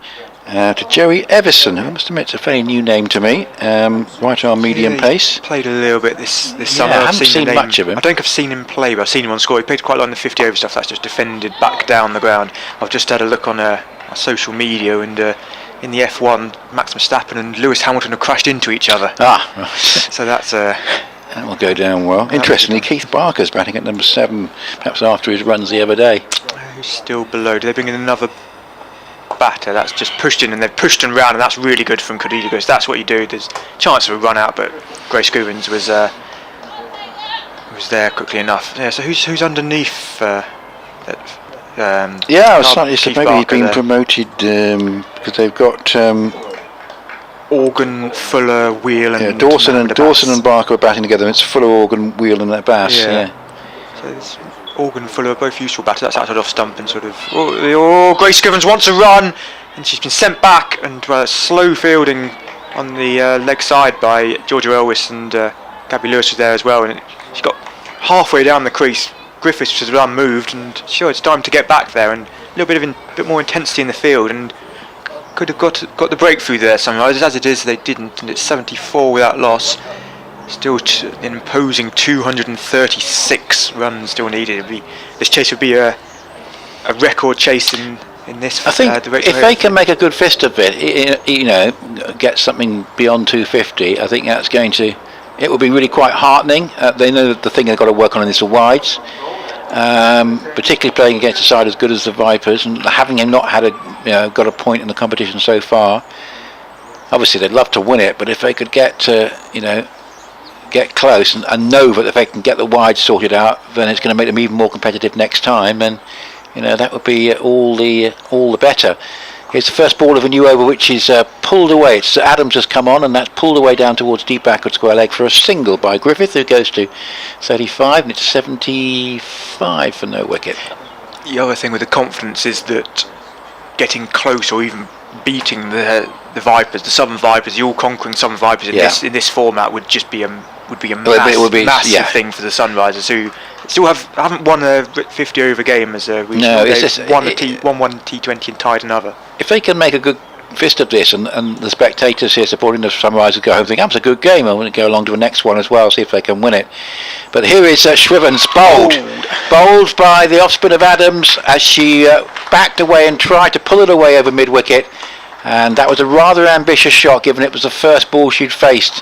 to Joey Everson, who I must admit is a fairly new name to me. Right arm medium pace. Played a little bit this summer. I haven't seen much of him. I don't think I've seen him play, but I've seen him on score. He played quite a lot in the 50 over stuff. That's just defended back down the ground. I've just had a look on our social media, and in the F1, Max Verstappen and Lewis Hamilton have crashed into each other. Right. So that's that will go down well. Interestingly, Keith Barker's batting at number 7, perhaps after his runs the other day. Who's still below? Do they bring in another batter? That's just pushed in, and they've pushed and round, and that's really good from Cordelia. That's what you do. There's a chance of a run out, but Grace Scrivens was there quickly enough. Yeah. So who's underneath that? I was slightly maybe he's been promoted because they've got Organ, Fuller, Wheel, and Dawson and Barker are batting together. It's Fuller, Organ, Wheel, and that Bass. Yeah. So it's Organ and Fuller are both useful batters. That's outside off stump and sort of. Grace Scrivens wants a run, and she's been sent back, and slow fielding on the leg side by Georgia Elwis, and Gabby Lewis was there as well, and she got halfway down the crease. Griffiths was unmoved, and sure, it's time to get back there, and a little bit more intensity in the field, and could have got the breakthrough there. Sunrisers, as it is, they didn't, and it's 74 without loss. Still an imposing 236 runs still needed. This chase would be a record chase in this. I think if they can make a good fist of it, get something beyond 250, I think that's going to. It will be really quite heartening. They know that the thing they've got to work on is the wides, particularly playing against a side as good as the Vipers, and having him not had got a point in the competition so far. Obviously, they'd love to win it, but if they could get get close and know that if they can get the wides sorted out, then it's going to make them even more competitive next time, and that would be all the better. Here's the first ball of a new over, which is pulled away. It's Adams has come on, and that's pulled away down towards deep backward square leg for a single by Griffith, who goes to 35, and it's 75 for no wicket. The other thing with the confidence is that getting close or even beating the Vipers, the Southern Vipers, the all-conquering Southern Vipers in this format would just be a massive thing for the Sunrisers, who still haven't won a 50 over game as a regional. No, They've won one T20 and tied another. If they can make a good fist of this, and the spectators here supporting the Sunrisers go home thinking, that's a good game, I want to go along to the next one as well, see if they can win it. But here is Shrivens bowled by the off-spin of Adams as she backed away and tried to pull it away over mid-wicket, and that was a rather ambitious shot given it was the first ball she'd faced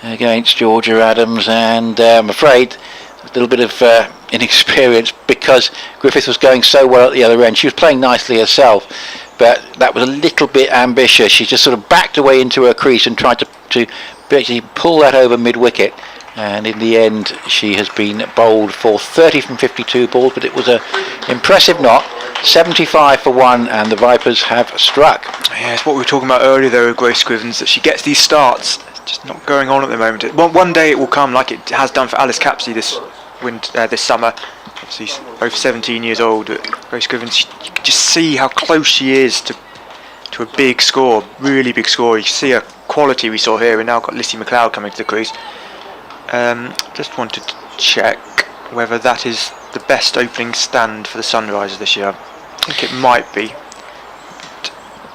against Georgia Adams, and I'm afraid a little bit of inexperience, because Griffith was going so well at the other end. She was playing nicely herself, but that was a little bit ambitious. She just sort of backed away into her crease and tried to basically pull that over mid-wicket, and in the end she has been bowled for 30 from 52 balls, but it was an impressive knock. 75 for one, and the Vipers have struck. Yeah, it's what we were talking about earlier though with Grace Scrivens, that she gets these starts. Just not going on at the moment. One day it will come, like it has done for Alice Capsey this summer. Obviously, both 17 years old. Grace Scrivens, you can just see how close she is to a big score, really big score. You can see her quality we saw here. We've now got Lissy McLeod coming to the crease. Just wanted to check whether that is the best opening stand for the Sunrisers this year. I think it might be.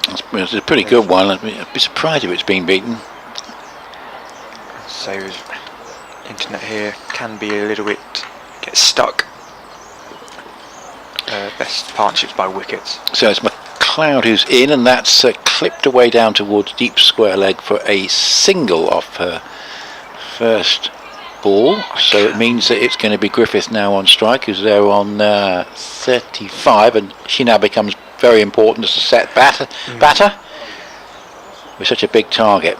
It's a pretty good one. I'd be surprised if it's been beaten. So internet here can be a little bit get stuck. Best partnerships by wickets. So it's McLeod who's in, and that's clipped away down towards deep square leg for a single off her first ball. So it means that it's going to be Griffith now on strike, who's there on 35, and she now becomes very important as a set batter with such a big target.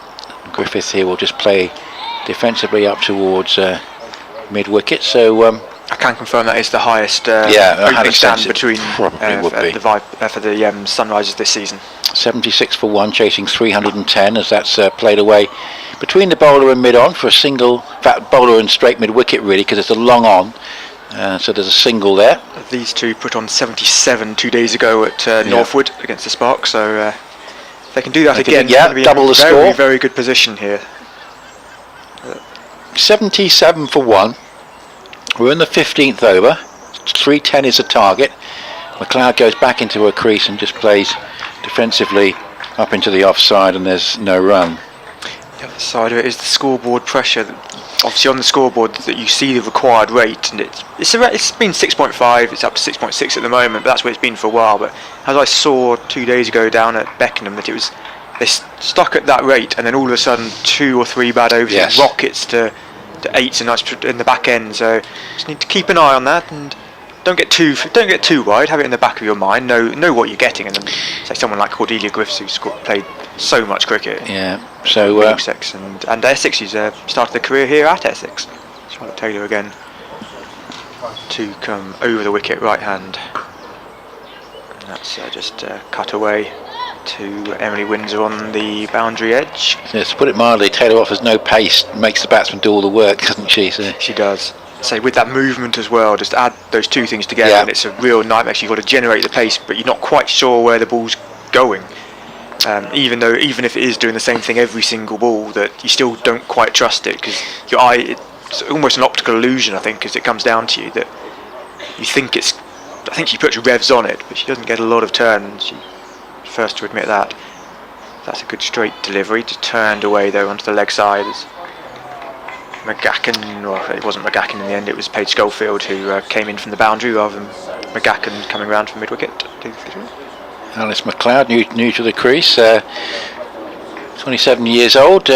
Griffith here will just play defensively up towards mid-wicket, so I can confirm that is the highest opening stand between for the Sunrisers this season. 76 for one, chasing 310 as that's played away between the bowler and mid-on for a single. In fact, bowler and straight mid-wicket really, because it's a long on, so there's a single there. These two put on 77 2 days ago at Northwood against the Sparks, so if they can do that again, double the score. Very, very good position here. 77 for one. We're in the 15th over. 310 is the target. McLeod goes back into her crease and just plays defensively up into the offside, and there's no run. The other side of it is the scoreboard pressure. Obviously on the scoreboard that you see the required rate, and it's been 6.5, it's up to 6.6 at the moment, but that's where it's been for a while. But as I saw 2 days ago down at Beckenham, that they stuck at that rate, and then all of a sudden 2 or 3 bad overs, it rockets to 8s and in the back end. So just need to keep an eye on that, and don't get too wide. Have it in the back of your mind. Know what you're getting, and then say someone like Cordelia Griffiths, who's played so much cricket. Yeah. So Essex and Essex, who's started their career here at Essex. Charlotte Taylor again to come over the wicket, right hand. And that's just cut away to Emily Windsor on the boundary edge. Yes, to put it mildly, Taylor offers no pace, makes the batsman do all the work, doesn't she? So. She does. So with that movement as well, just add those two things together, and it's a real nightmare. You've got to generate the pace, but you're not quite sure where the ball's going. even if it is doing the same thing every single ball, that you still don't quite trust it, because your eye, it's almost an optical illusion, I think, because it comes down to you that you think it's. I think she puts revs on it, but she doesn't get a lot of turn. She's first to admit that. That's a good straight delivery, just turned away though onto the leg side. It's McGacken, or it wasn't McGacken in the end, it was Paige Schofield who came in from the boundary rather than McGacken coming round from mid-wicket. Alice McLeod, new to the crease, 27 years old,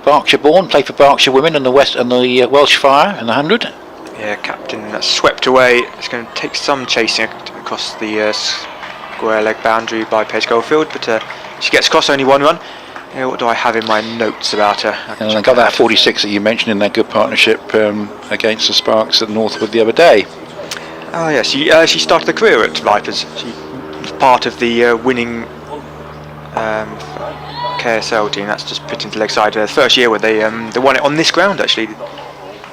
Berkshire born, played for Berkshire Women and the Welsh Fire in the 100. Yeah, captain swept away. It's going to take some chasing across the square leg boundary by Paige Schofield, but she gets across only one run. What do I have in my notes about her? And I got that 46 that you mentioned in that good partnership against the Sparks at Northwood the other day. Oh yeah, she started her career at Vipers. She was part of the winning KSL team. That's just pitching to leg side. The first year where they won it on this ground, actually.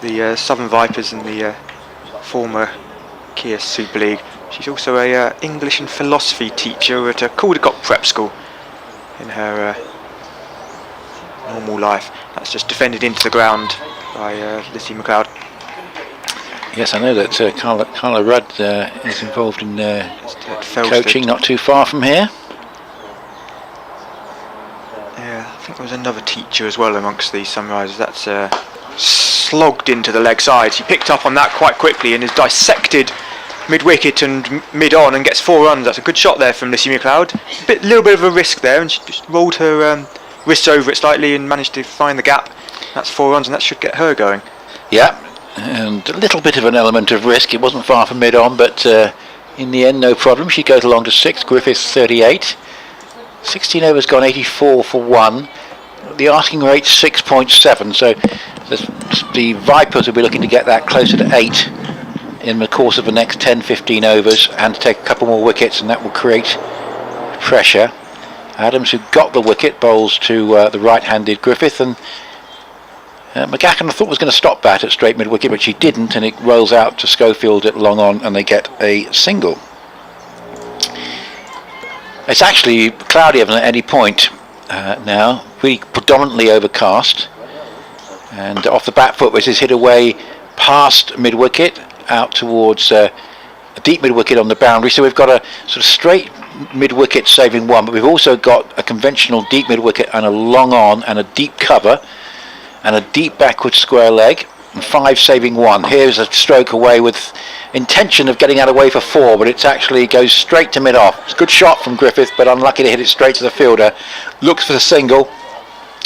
The Southern Vipers and the former Kia Super League. She's also a English and philosophy teacher at a Caldecott Prep School in her normal life. That's just defended into the ground by Lizzie McLeod. Yes, I know that Carla Rudd is involved in coaching not too far from here. Yeah, I think there was another teacher as well amongst these Sunrisers. That's slogged into the leg side. She picked up on that quite quickly and is dissected mid-wicket and mid-on and gets 4 runs. That's a good shot there from Lizzie McLeod. Little bit of a risk there, and she just rolled her wrists over it slightly and managed to find the gap. That's 4 runs, and that should get her going. Yeah, and a little bit of an element of risk. It wasn't far from mid-on, but in the end, no problem. She goes along to 6. Griffiths 38. 16 overs gone, 84 for 1. The asking rate's 6.7, so the Vipers will be looking to get that closer to 8 in the course of the next 10-15 overs and to take a couple more wickets, and that will create pressure. Adams, who got the wicket, bowls to the right-handed Griffith, and McGacken I thought was going to stop bat at straight mid-wicket, but she didn't, and it rolls out to Schofield at long on, and they get a single. It's actually cloudier than at any point now, really predominantly overcast, and off the back foot, which is hit away past mid-wicket, out towards a deep mid-wicket on the boundary. So we've got a sort of straight mid-wicket saving 1, but we've also got a conventional deep mid-wicket and a long on and a deep cover and a deep backward square leg, and 5 saving 1. Here's a stroke away with intention of getting out away for 4, but it actually goes straight to mid-off. It's a good shot from Griffith, but unlucky to hit it straight to the fielder. Looks for the single,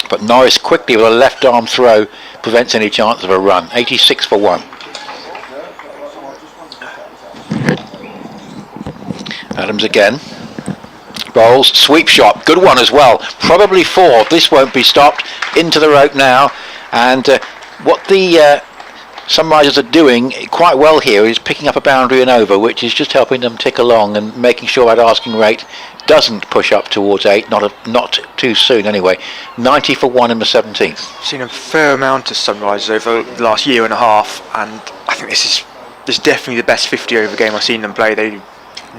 but Norris quickly with a left arm throw prevents any chance of a run. 86 for 1. Adams again. Bowls, sweep shot, good one as well. Probably 4. This won't be stopped. Into the rope now, and what the Sunrisers are doing quite well here is picking up a boundary and over, which is just helping them tick along and making sure that asking rate doesn't push up towards 8, not too soon anyway. 90 for 1 in the 17th. I've seen a fair amount of Sunrisers over the last year and a half, and I think this is definitely the best 50 over game I've seen them play. They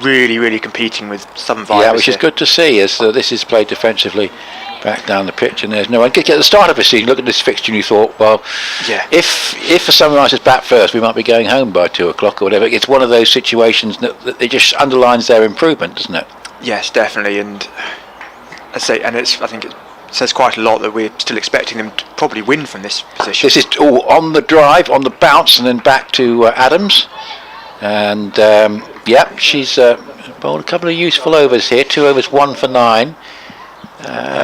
really competing with Southern Vipers. Yeah, which is good to see, as this is played defensively back down the pitch, and there's no one. At the start of the season, look at this fixture and you thought, well, yeah, if the Sunrisers bat first, we might be going home by 2 o'clock or whatever. It's one of those situations that it just underlines their improvement, doesn't it? Yes, definitely, and I think it says quite a lot that we're still expecting them to probably win from this position. This is all on the drive, on the bounce, and then back to Adams, and yeah, she's bowled a couple of useful overs here. 2 overs, 1 for 9.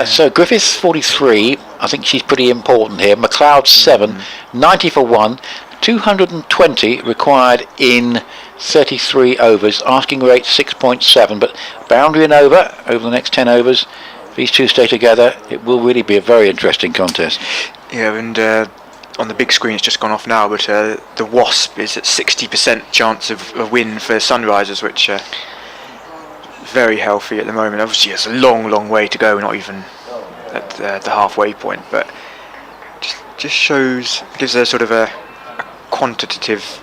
So Griffiths 43. I think she's pretty important here. McLeod 7, 90 for 1, 220 required in 33 overs. Asking rate 6.7, but boundary and over the next 10 overs. If these two stay together, it will really be a very interesting contest. Yeah, and on the big screen it's just gone off now, but the Wasp is at 60% chance of a win for Sunrisers, which very healthy at the moment. Obviously it's a long way to go, not even at the halfway point, but just gives a sort of a quantitative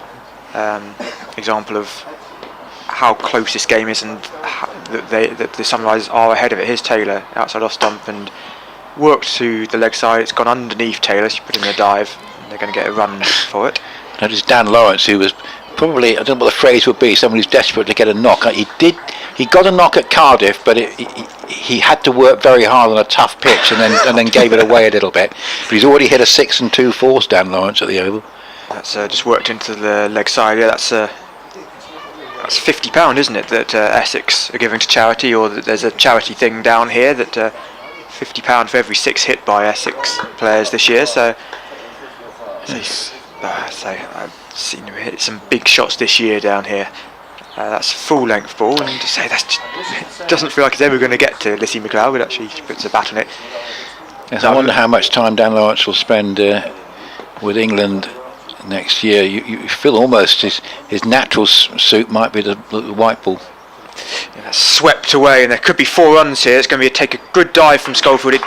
example of how close this game is and that the Sunrisers are ahead of it. Here's Taylor outside off stump and worked to the leg side. It's gone underneath Taylor. She put in a dive. And they're going to get a run for it. That is Dan Lawrence, who was probably, I don't know what the phrase would be, someone who's desperate to get a knock. He got a knock at Cardiff, but he had to work very hard on a tough pitch and then gave it away a little bit. But he's already hit a 6 and 2 force, Dan Lawrence, at the Oval. That's just worked into the leg side. Yeah, that's £50, isn't it, that Essex are giving to charity, or that there's a charity thing down here that £50 for every 6 hit by Essex players this year. So, I've seen him hit some big shots this year down here. That's a full length ball, and to say it doesn't feel like it's ever going to get to Lissy McLeod, but actually he puts a bat on it. Yes, I wonder how much time Dan Lawrence will spend with England next year. You feel almost his natural suit might be the white ball. Yeah, swept away, and there could be 4 runs here. It's going to take a good dive from Schofield. He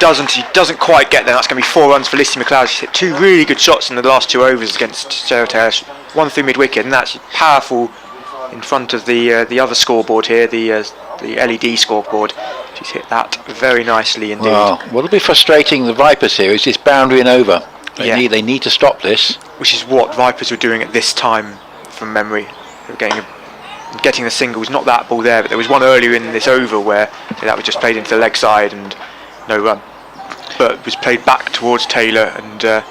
doesn't quite get there. That's going to be 4 runs for Lissy McLeod. She's hit 2 really good shots in the last 2 overs against Sarah Taylor. 1 through mid wicket, and that's powerful in front of the other scoreboard here, the LED scoreboard. She's hit that very nicely indeed. Well, what'll be frustrating the Vipers here is this boundary and over. They need to stop this. Which is what Vipers were doing at this time, from memory. They were getting the singles, not that ball there, but there was one earlier in this over where that was just played into the leg side and no run. But it was played back towards Taylor, and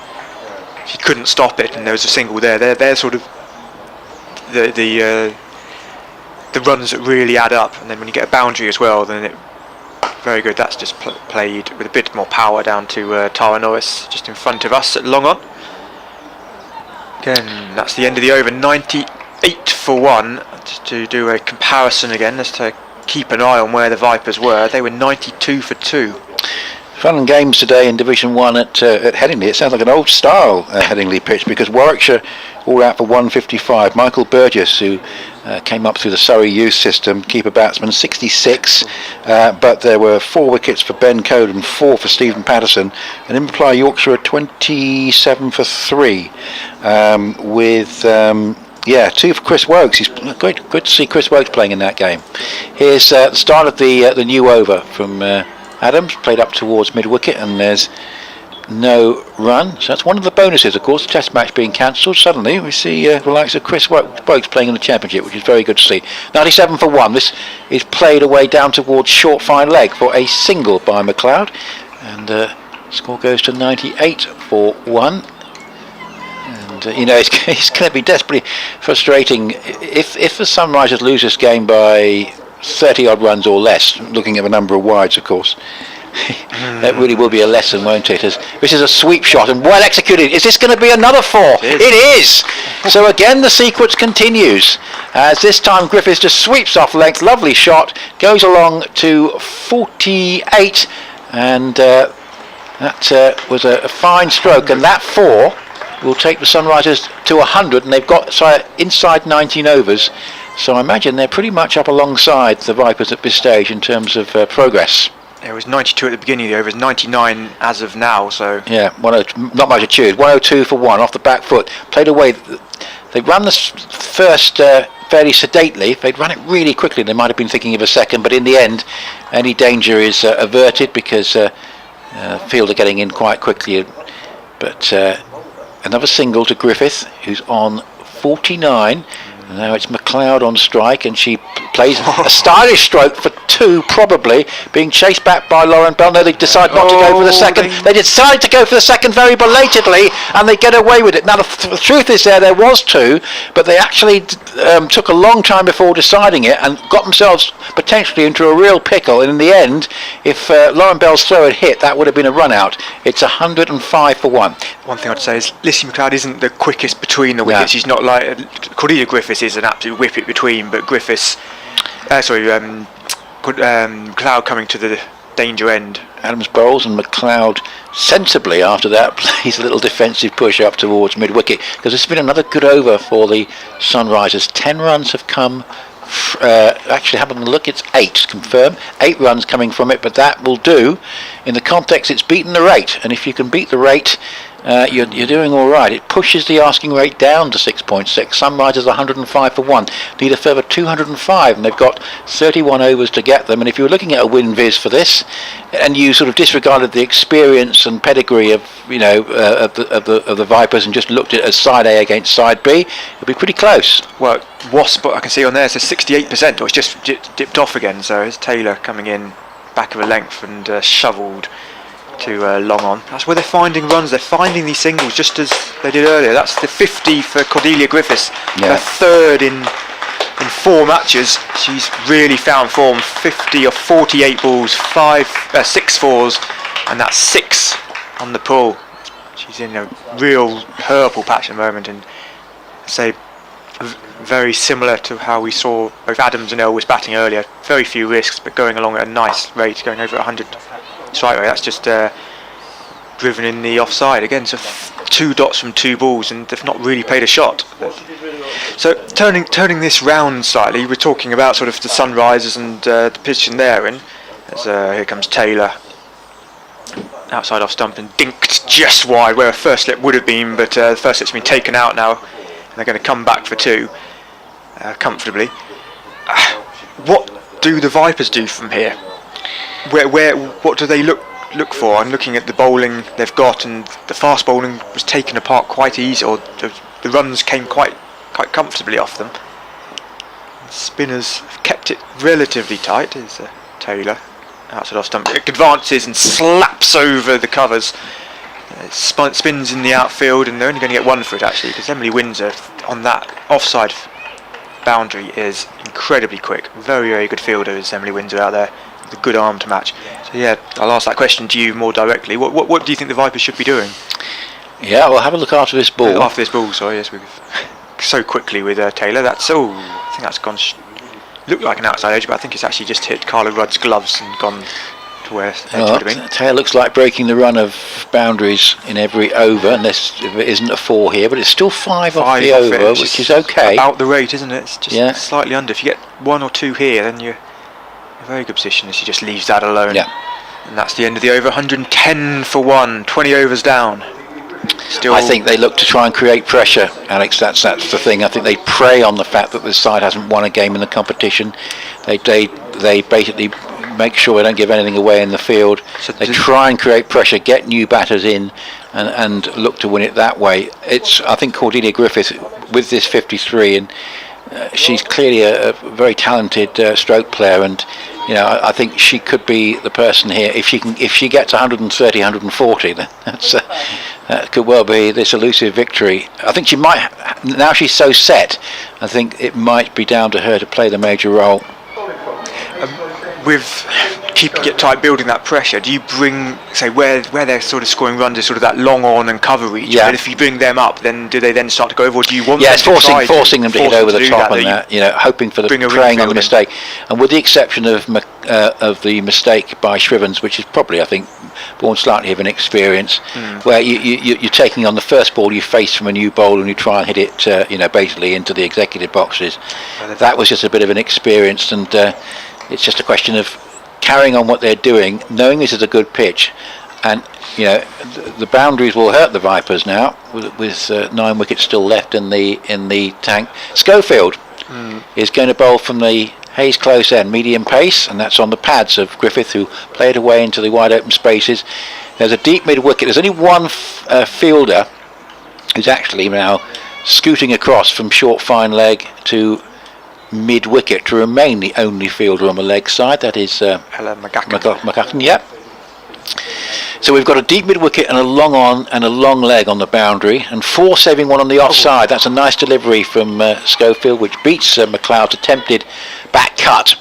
she couldn't stop it, and there was a single there. They're sort of the runs that really add up, and then when you get a boundary as well, then very good. That's just played with a bit more power down to Tara Norris, just in front of us at long on. Again, that's the end of the over. 98 for 1. Just to do a comparison again, just to keep an eye on where the Vipers were. They were 92 for 2. Fun and games today in Division 1 at Headingley. It sounds like an old style Headingley pitch, because Warwickshire all out for 155. Michael Burgess, who came up through the Surrey youth system, keeper batsman, 66, but there were 4 wickets for Ben Code and 4 for Stephen Patterson, and in reply Yorkshire are 27 for 3 with 2 for Chris Wokes. He's good to see Chris Wokes playing in that game. Here's the start of the new over from Adams, played up towards mid-wicket, and there's no run. So that's one of the bonuses, of course, the test match being cancelled. Suddenly we see the likes of Chris Wokes playing in the Championship, which is very good to see. 97 for 1. This is played away down towards short fine leg for a single by McLeod, and score goes to 98 for 1. And it's going to be desperately frustrating if the Sunrisers lose this game by 30 odd runs or less, looking at the number of wides, of course. That really will be a lesson, won't it? This is a sweep shot and well executed. Is this going to be another 4? It is! So again the sequence continues, as this time Griffiths just sweeps off length. Lovely shot, goes along to 48, and that was a fine stroke, and that 4 will take the Sunrisers to 100, and they've got inside 19 overs. So I imagine they're pretty much up alongside the Vipers at this stage in terms of progress. It was 92 at the beginning of the over, it's 99 as of now, so... Yeah, not much to choose. 102 for 1, off the back foot. Played away. They ran the first fairly sedately. If they'd run it really quickly, they might have been thinking of a second, but in the end, any danger is averted, because field are getting in quite quickly. But another single to Griffith, who's on 49. Now it's McLeod on strike, and she plays a stylish stroke for 2, probably, being chased back by Lauren Bell. No, they decide not to go for the second. They decide to go for the second very belatedly, and they get away with it. Now the truth is there was 2, but they actually took a long time before deciding it, and got themselves potentially into a real pickle. And in the end, if Lauren Bell's throw had hit, that would have been a run out. It's 105 for 1. One thing I'd say is Lissy McLeod isn't the quickest between the wickets. She's not like Cordelia Griffiths is an absolute whip it between, but McLeod coming to the danger end. Adams bowls, and McLeod sensibly after that plays a little defensive push up towards mid-wicket, because it's been another good over for the Sunrisers. 10 runs have come, actually having a look, it's 8 to confirm, 8 runs coming from it, but that will do. In the context, it's beaten the rate, and if you can beat the rate, you're doing all right. It pushes the asking rate down to 6.6. Sunrisers 105 for 1. Need a further 205, and they've got 31 overs to get them. And if you were looking at a win viz for this, and you sort of disregarded the experience and pedigree of of the Vipers and just looked at it as side A against side B, it'd be pretty close. Well, Wasp, I can see on there, it says 68%, or it's just dipped off again. So it's Taylor coming in back of a length and shoveled to long on. That's where they're finding runs. They're finding these singles just as they did earlier. That's the 50 for Cordelia Griffiths, her third in 4 matches. She's really found form. 50 or 48 balls, 6 fours, and that's 6 on the pull. She's in a real purple patch at the moment, and say very similar to how we saw both Adams and Elwes batting earlier. Very few risks, but going along at a nice rate, going over 100 strike rate. That's just driven in the offside again. So 2 dots from 2 balls, and they've not really played a shot. So turning this round slightly, we're talking about sort of the Sunrisers and the position they're in. As here comes Taylor, outside off stump and dinked just wide where a first slip would have been, but the first slip's been taken out now, and they're going to come back for 2 comfortably. What do the Vipers do from here? What do they look for? I'm looking at the bowling they've got, and the fast bowling was taken apart quite easy, or the runs came quite comfortably off them. Spinners have kept it relatively tight. Is Taylor outside off stump, it advances and slaps over the covers. Spins in the outfield, and they're only going to get 1 for it actually, because Emily Windsor on that offside boundary is incredibly quick. Very good fielder is Emily Windsor out there. A good arm to match. So yeah, I'll ask that question to you more directly. What do you think the Vipers should be doing? Yeah, we'll have a look after this ball. After this ball, sorry. Yes, we've so quickly with Taylor. I think that's gone. Looked like an outside edge, but I think it's actually just hit Carla Rudd's gloves and gone to where edge would have been. Taylor looks like breaking the run of boundaries in every over, unless if it isn't a 4 here, but it's still 5 off the over, which is okay. About the rate, isn't it? It's just slightly under. If you get 1 or 2 here, then you're in a very good position as she just leaves that alone. Yeah. And that's the end of the over. 110 for 1, 20 overs down. Still, I think they look to try and create pressure, Alex. That's the thing. I think they prey on the fact that this side hasn't won a game in the competition. They basically make sure they don't give anything away in the field. So they try and create pressure, get new batters in, and look to win it that way. I think Cordelia Griffith with this 53, and she's clearly a very talented stroke player, and I think she could be the person here. If she gets 130, 140, then that could well be this elusive victory. I think she might, now she's so set, I think it might be down to her to play the major role. With keeping it tight, building that pressure, do you bring, say, where they're sort of scoring runs is sort of that long on and cover reach? Yeah. But if you bring them up, then do they then start to go over, or do you want them to forcing them to hit over the top on that, hoping for the preying on the mistake. And with the exception of the mistake by Shrivens, which is probably, I think, born slightly of inexperience, where you're taking on the first ball you face from a new bowler and you try and hit it, basically into the executive boxes. That was just a bit of inexperience, and it's just a question of carrying on what they're doing, knowing this is a good pitch, and the boundaries will hurt the Vipers now with 9 wickets still left in the tank. Schofield is going to bowl from the Hayes close end, medium pace, and that's on the pads of Griffith, who play it away into the wide open spaces. There's a deep mid wicket. There's only one fielder who's actually now scooting across from short fine leg to mid wicket to remain the only fielder on the leg side. That is Ella McGuckin. Yep. So we've got a deep mid wicket and a long on and a long leg on the boundary, and 4 saving 1 on the offside. That's a nice delivery from Schofield, which beats McLeod's attempted back cut.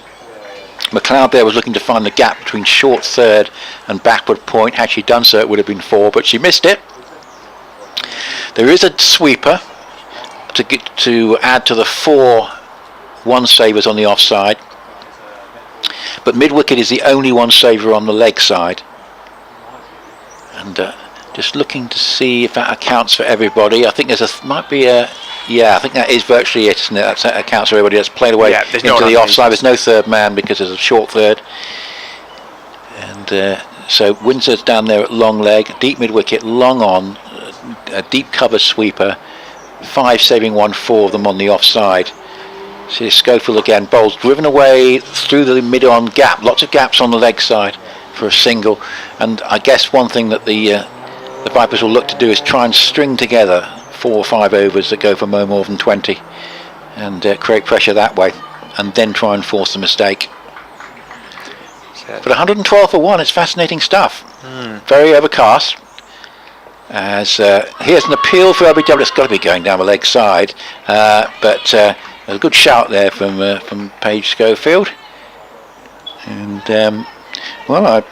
McLeod there was looking to find the gap between short third and backward point. Had she done so, it would have been 4, but she missed it. There is a sweeper to add to the 4 one-savers on the offside, but mid-wicket is the only one-saver on the leg side, and just looking to see if that accounts for everybody. I think I think that is virtually it, isn't it? That accounts for everybody that's played away into the offside. There's no third man because there's a short third, and so Windsor's down there at long leg, deep mid-wicket, long on, a deep cover sweeper, 5 saving 1, 4 of them on the offside. See Schofield again, bowls driven away through the mid-on gap, lots of gaps on the leg side for a single, and I guess one thing that the Vipers will look to do is try and string together 4 or 5 overs that go for no more than 20 and create pressure that way, and then try and force the mistake. But 112 for 1, it's fascinating stuff. Very overcast. As here's an appeal for LBW. It's got to be going down the leg side, but a good shout there from Paige Schofield. And well, I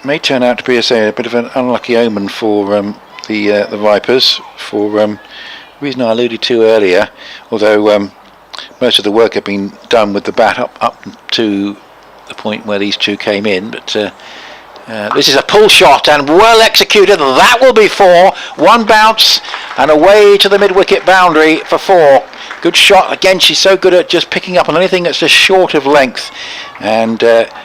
may turn out to be a bit of an unlucky omen for the Vipers, for the reason I alluded to earlier. Although most of the work had been done with the bat up to the point where these two came in, but this is a pull shot and well executed. That will be 4. 1 bounce and away to the mid-wicket boundary for 4. Good shot again. She's so good at just picking up on anything that's just short of length, and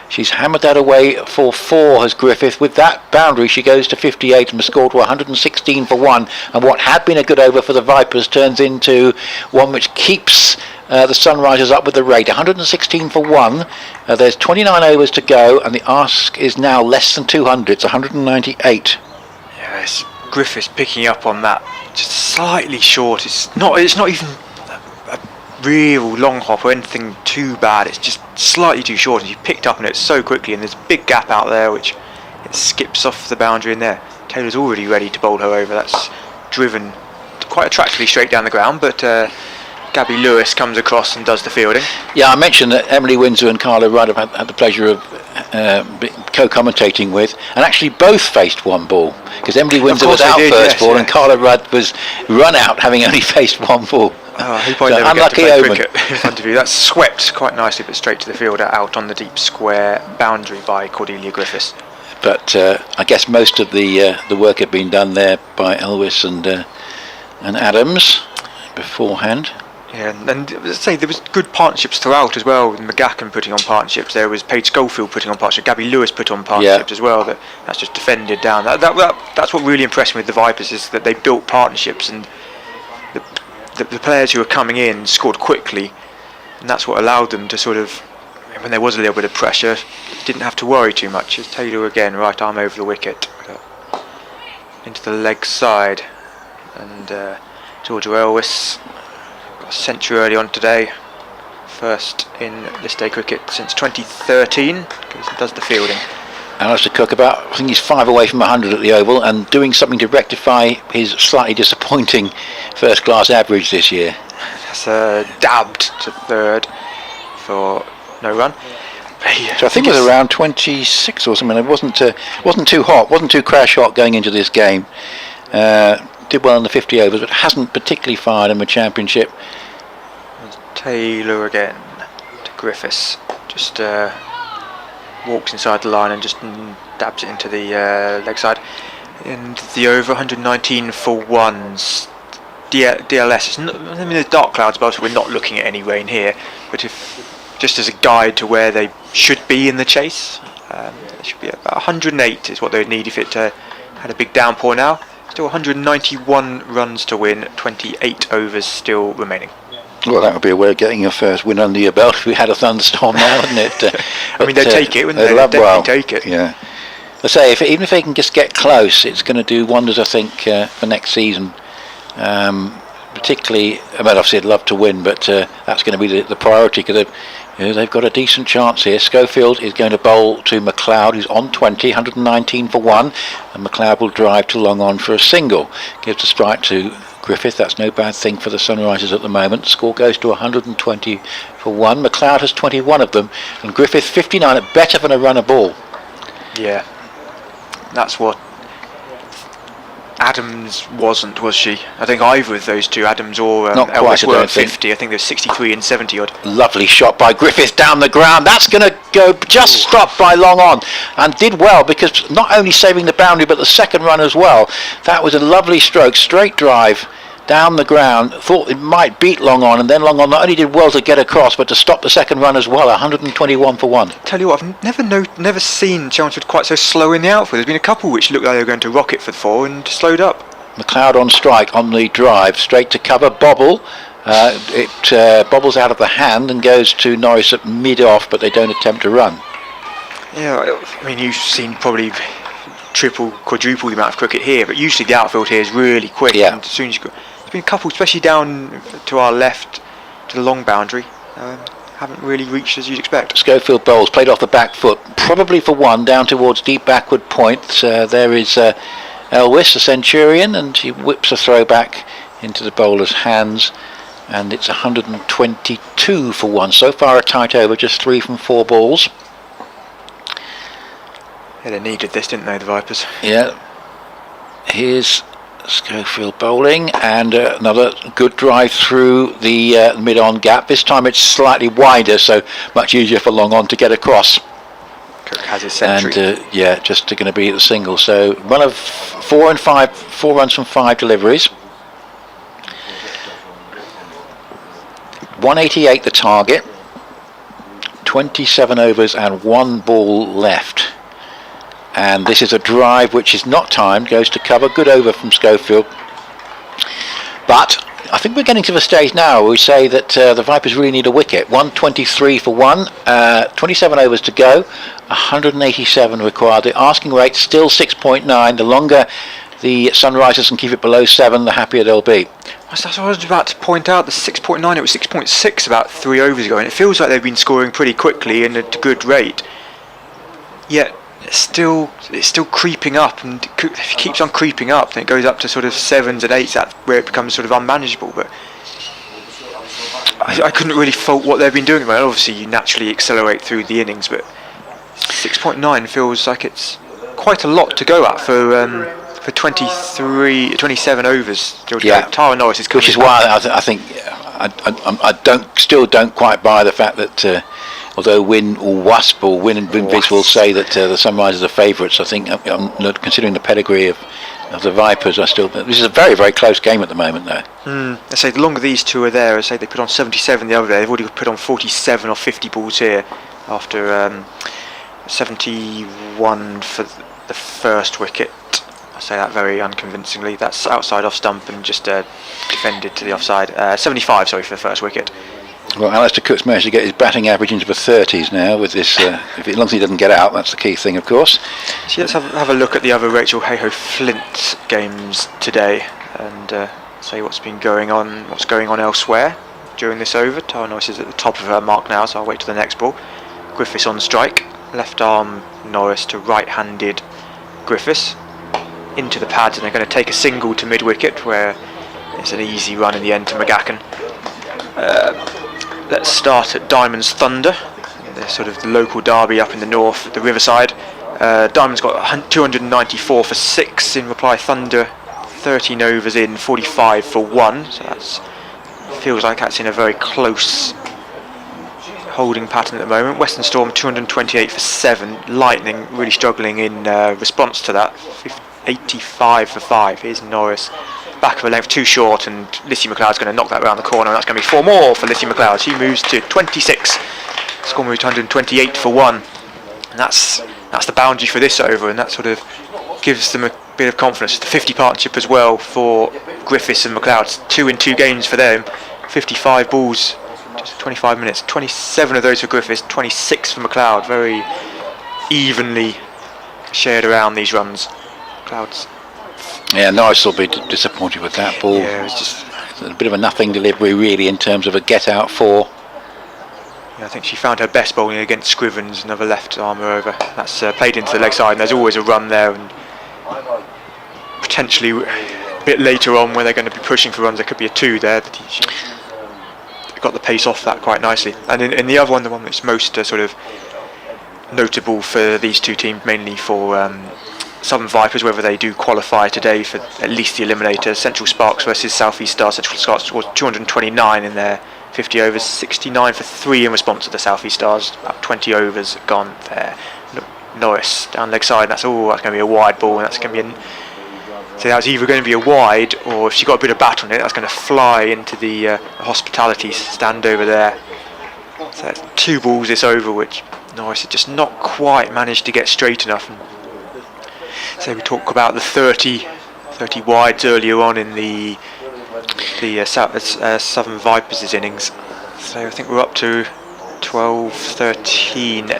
she's hammered that away for 4 has Griffith. With that boundary she goes to 58 and scored to 116 for 1, and what had been a good over for the Vipers turns into one which keeps the Sunrisers up with the rate. 116 for 1. There's 29 overs to go, and the ask is now less than 200. It's 198. Yes, Griffiths picking up on that, just slightly short. It's not even a real long hop or anything too bad. It's just slightly too short, and she picked up on it so quickly. And there's a big gap out there, which it skips off the boundary in there. Taylor's already ready to bowl her over. That's driven quite attractively straight down the ground, but Gabby Lewis comes across and does the fielding. Yeah, I mentioned that Emily Windsor and Carla Rudd have had the pleasure of co-commentating with, and actually both faced 1 ball, because Emily Windsor was out first ball, and Carla Rudd was run out having only faced 1 ball. I hope I never get to play cricket in front of you. That's swept quite nicely, but straight to the fielder, out on the deep square boundary by Cordelia Griffiths. But I guess most of the work had been done there by Elwes and Adams beforehand. Yeah, and let's say there was good partnerships throughout as well. With McGacken putting on partnerships, there was Paige Schofield putting on partnerships, Gabby Lewis put on partnerships as well. That's just defended down. That's what really impressed me with the Vipers, is that they built partnerships, and the players who were coming in scored quickly, and that's what allowed them to sort of, when there was a little bit of pressure, didn't have to worry too much. As Taylor again, right arm over the wicket, into the leg side, and Georgia Elwes got a century early on today, first in this day cricket since 2013, because he does the fielding. Alistair Cook, I think he's 5 away from 100 at the Oval, and doing something to rectify his slightly disappointing first class average this year. That's dabbed to 3rd for no run. So I think it was around 26 or something. It wasn't too hot, wasn't too crash hot going into this game. Did well in the 50 overs, but hasn't particularly fired in the championship. Taylor again to Griffiths, just walks inside the line and just dabs it into the leg side. And the over 119 for 1s. DLS, it's not, I mean, there's dark clouds above, so we're not looking at any rain here, but if just as a guide to where they should be in the chase, it should be about 108 is what they would need if it had a big downpour now. Still 191 runs to win, 28 overs still remaining. Well, that would be a way of getting your first win under your belt if we had a thunderstorm now, wouldn't it? I mean, they'd take it, wouldn't they? They'd definitely take it. Yeah. I say, even if they can just get close, it's going to do wonders, I think, for next season. Particularly, I mean, obviously I'd love to win, but that's going to be the priority, because they've got a decent chance here. Schofield is going to bowl to McLeod, who's on 20, 119 for 1, and McLeod will drive to long on for a single. Gives the strike to Griffith. That's no bad thing for the Sunrisers at the moment. Score goes to 120 for 1. McLeod has 21 of them, and Griffith 59 at better than a runner ball. Yeah, that's what Adams wasn't, was she? I think either of those two, Adams or Elwes, were at 50. I think there's 63 and 70 odd. Lovely shot by Griffith down the ground. That's going to go just stopped by long on, and did well, because not only saving the boundary but the second run as well. That was a lovely stroke, straight drive down the ground. Thought it might beat long on, and then long on not only did well to get across but to stop the second run as well. 121 for 1. Tell you what, I've never seen Chelmsford quite so slow in the outfield. There's been a couple which looked like they were going to rocket for 4 and slowed up. McLeod on strike on the drive, straight to cover, bobble. It bobbles out of the hand and goes to Norris at mid-off, but they don't attempt to run. Yeah, I mean, you've seen probably triple, quadruple the amount of cricket here, but usually the outfield here is really quick. Yeah. And as soon as there's been a couple, especially down to our left, to the long boundary, haven't really reached as you'd expect. Schofield bowls, played off the back foot, probably for one, down towards deep backward point. There is Elwis, the Centurion, and he whips a throw back into the bowler's hands, and it's 122 for one. So far a tight over, just 3 from 4 balls. Yeah, they needed this, didn't they, the Vipers? Yeah. Here's Schofield bowling, and another good drive through the mid-on gap. This time it's slightly wider, so much easier for long on to get across. Cook has his century. And yeah, just going to be the single. So one of 4 runs from 5 deliveries. 188 the target. 27 overs and 1 ball left. And this is a drive which is not timed, goes to cover, good over from Schofield. But I think we're getting to the stage now where we say that the Vipers really need a wicket. 123 for 1, 27 overs to go, 187 required. The asking rate still 6.9. The longer the Sunrisers can keep it below 7, the happier they'll be. That's what I was about to point out, the 6.9, it was 6.6 about 3 overs ago, and it feels like they've been scoring pretty quickly and at a good rate. Yet it's still creeping up, and if it keeps on creeping up, then it goes up to sort of 7s and 8s. That's where it becomes sort of unmanageable. But I couldn't really fault what they've been doing. Well, obviously you naturally accelerate through the innings, but 6.9 feels like it's quite a lot to go at for 27 overs still to go. Tara Norris is coming which is back. why I think I still don't quite buy the fact that although Win or Wasp or Win and Viz will say that the Sunrisers are favourites, I think considering the pedigree of the Vipers, this is a very, very close game at the moment though. I say the longer these two are there, I say they put on 77 the other day, they've already put on 47 or 50 balls here after 71 for the first wicket. I say that very unconvincingly. That's outside off stump and just defended to the offside. 75, sorry, for the first wicket. Well, Alistair Cook's managed to get his batting average into the 30s now with this. As long as he doesn't get out, that's the key thing, of course. So let's have a look at the other Rachel Hayhoe Flint games today and say what's going on elsewhere during this over. Tara Norris is at the top of her mark now, so I'll wait till the next ball. Griffiths on strike, left arm Norris to right-handed Griffiths into the pads, and they're going to take a single to mid-wicket where it's an easy run in the end to McGacken. Let's start at Diamond's Thunder, the sort of the local derby up in the north, the Riverside. Diamond's got 294 for 6 in reply. Thunder 13 overs in, 45 for 1. So that feels like that's in a very close holding pattern at the moment. Western Storm 228 for 7. Lightning really struggling in response to that. 85 for 5. Here's Norris. Back of a length too short, and Lissy McLeod's going to knock that around the corner, and that's going to be 4 more for Lissy McLeod. She moves to 26. Score moves to 128 for 1, and that's the boundary for this over, and that sort of gives them a bit of confidence. The 50 partnership as well for Griffiths and McLeod. 2 in 2 games for them. 55 balls, just 25 minutes. 27 of those for Griffiths, 26 for McLeod. Very evenly shared around these runs. McLeod's. Yeah, Norris will be disappointed with that ball. Yeah, it was just a bit of a nothing delivery really in terms of a get out for. Yeah, I think she found her best bowling against Scrivens, another left armour over. That's played into the leg side, and there's always a run there, and potentially a bit later on when they're going to be pushing for runs there could be a 2 there, but she got the pace off that quite nicely. And in the other one, the one that's most sort of notable for these two teams, mainly for Southern Vipers, whether they do qualify today for at least the eliminator. Central Sparks versus South East Stars. Central Sparks scored 229 in their 50 overs, 69 for 3 in response to the South East Stars. About 20 overs gone there. Norris down leg side, and that's going to be a wide ball, and that's going to be so that was either going to be a wide, or if she got a bit of bat on it, that's going to fly into the hospitality stand over there. So that's 2 balls this over, which Norris had just not quite managed to get straight enough. And so we talk about the 30 30 wides earlier on in the Southern Vipers' innings. So I think we're up to 12, 13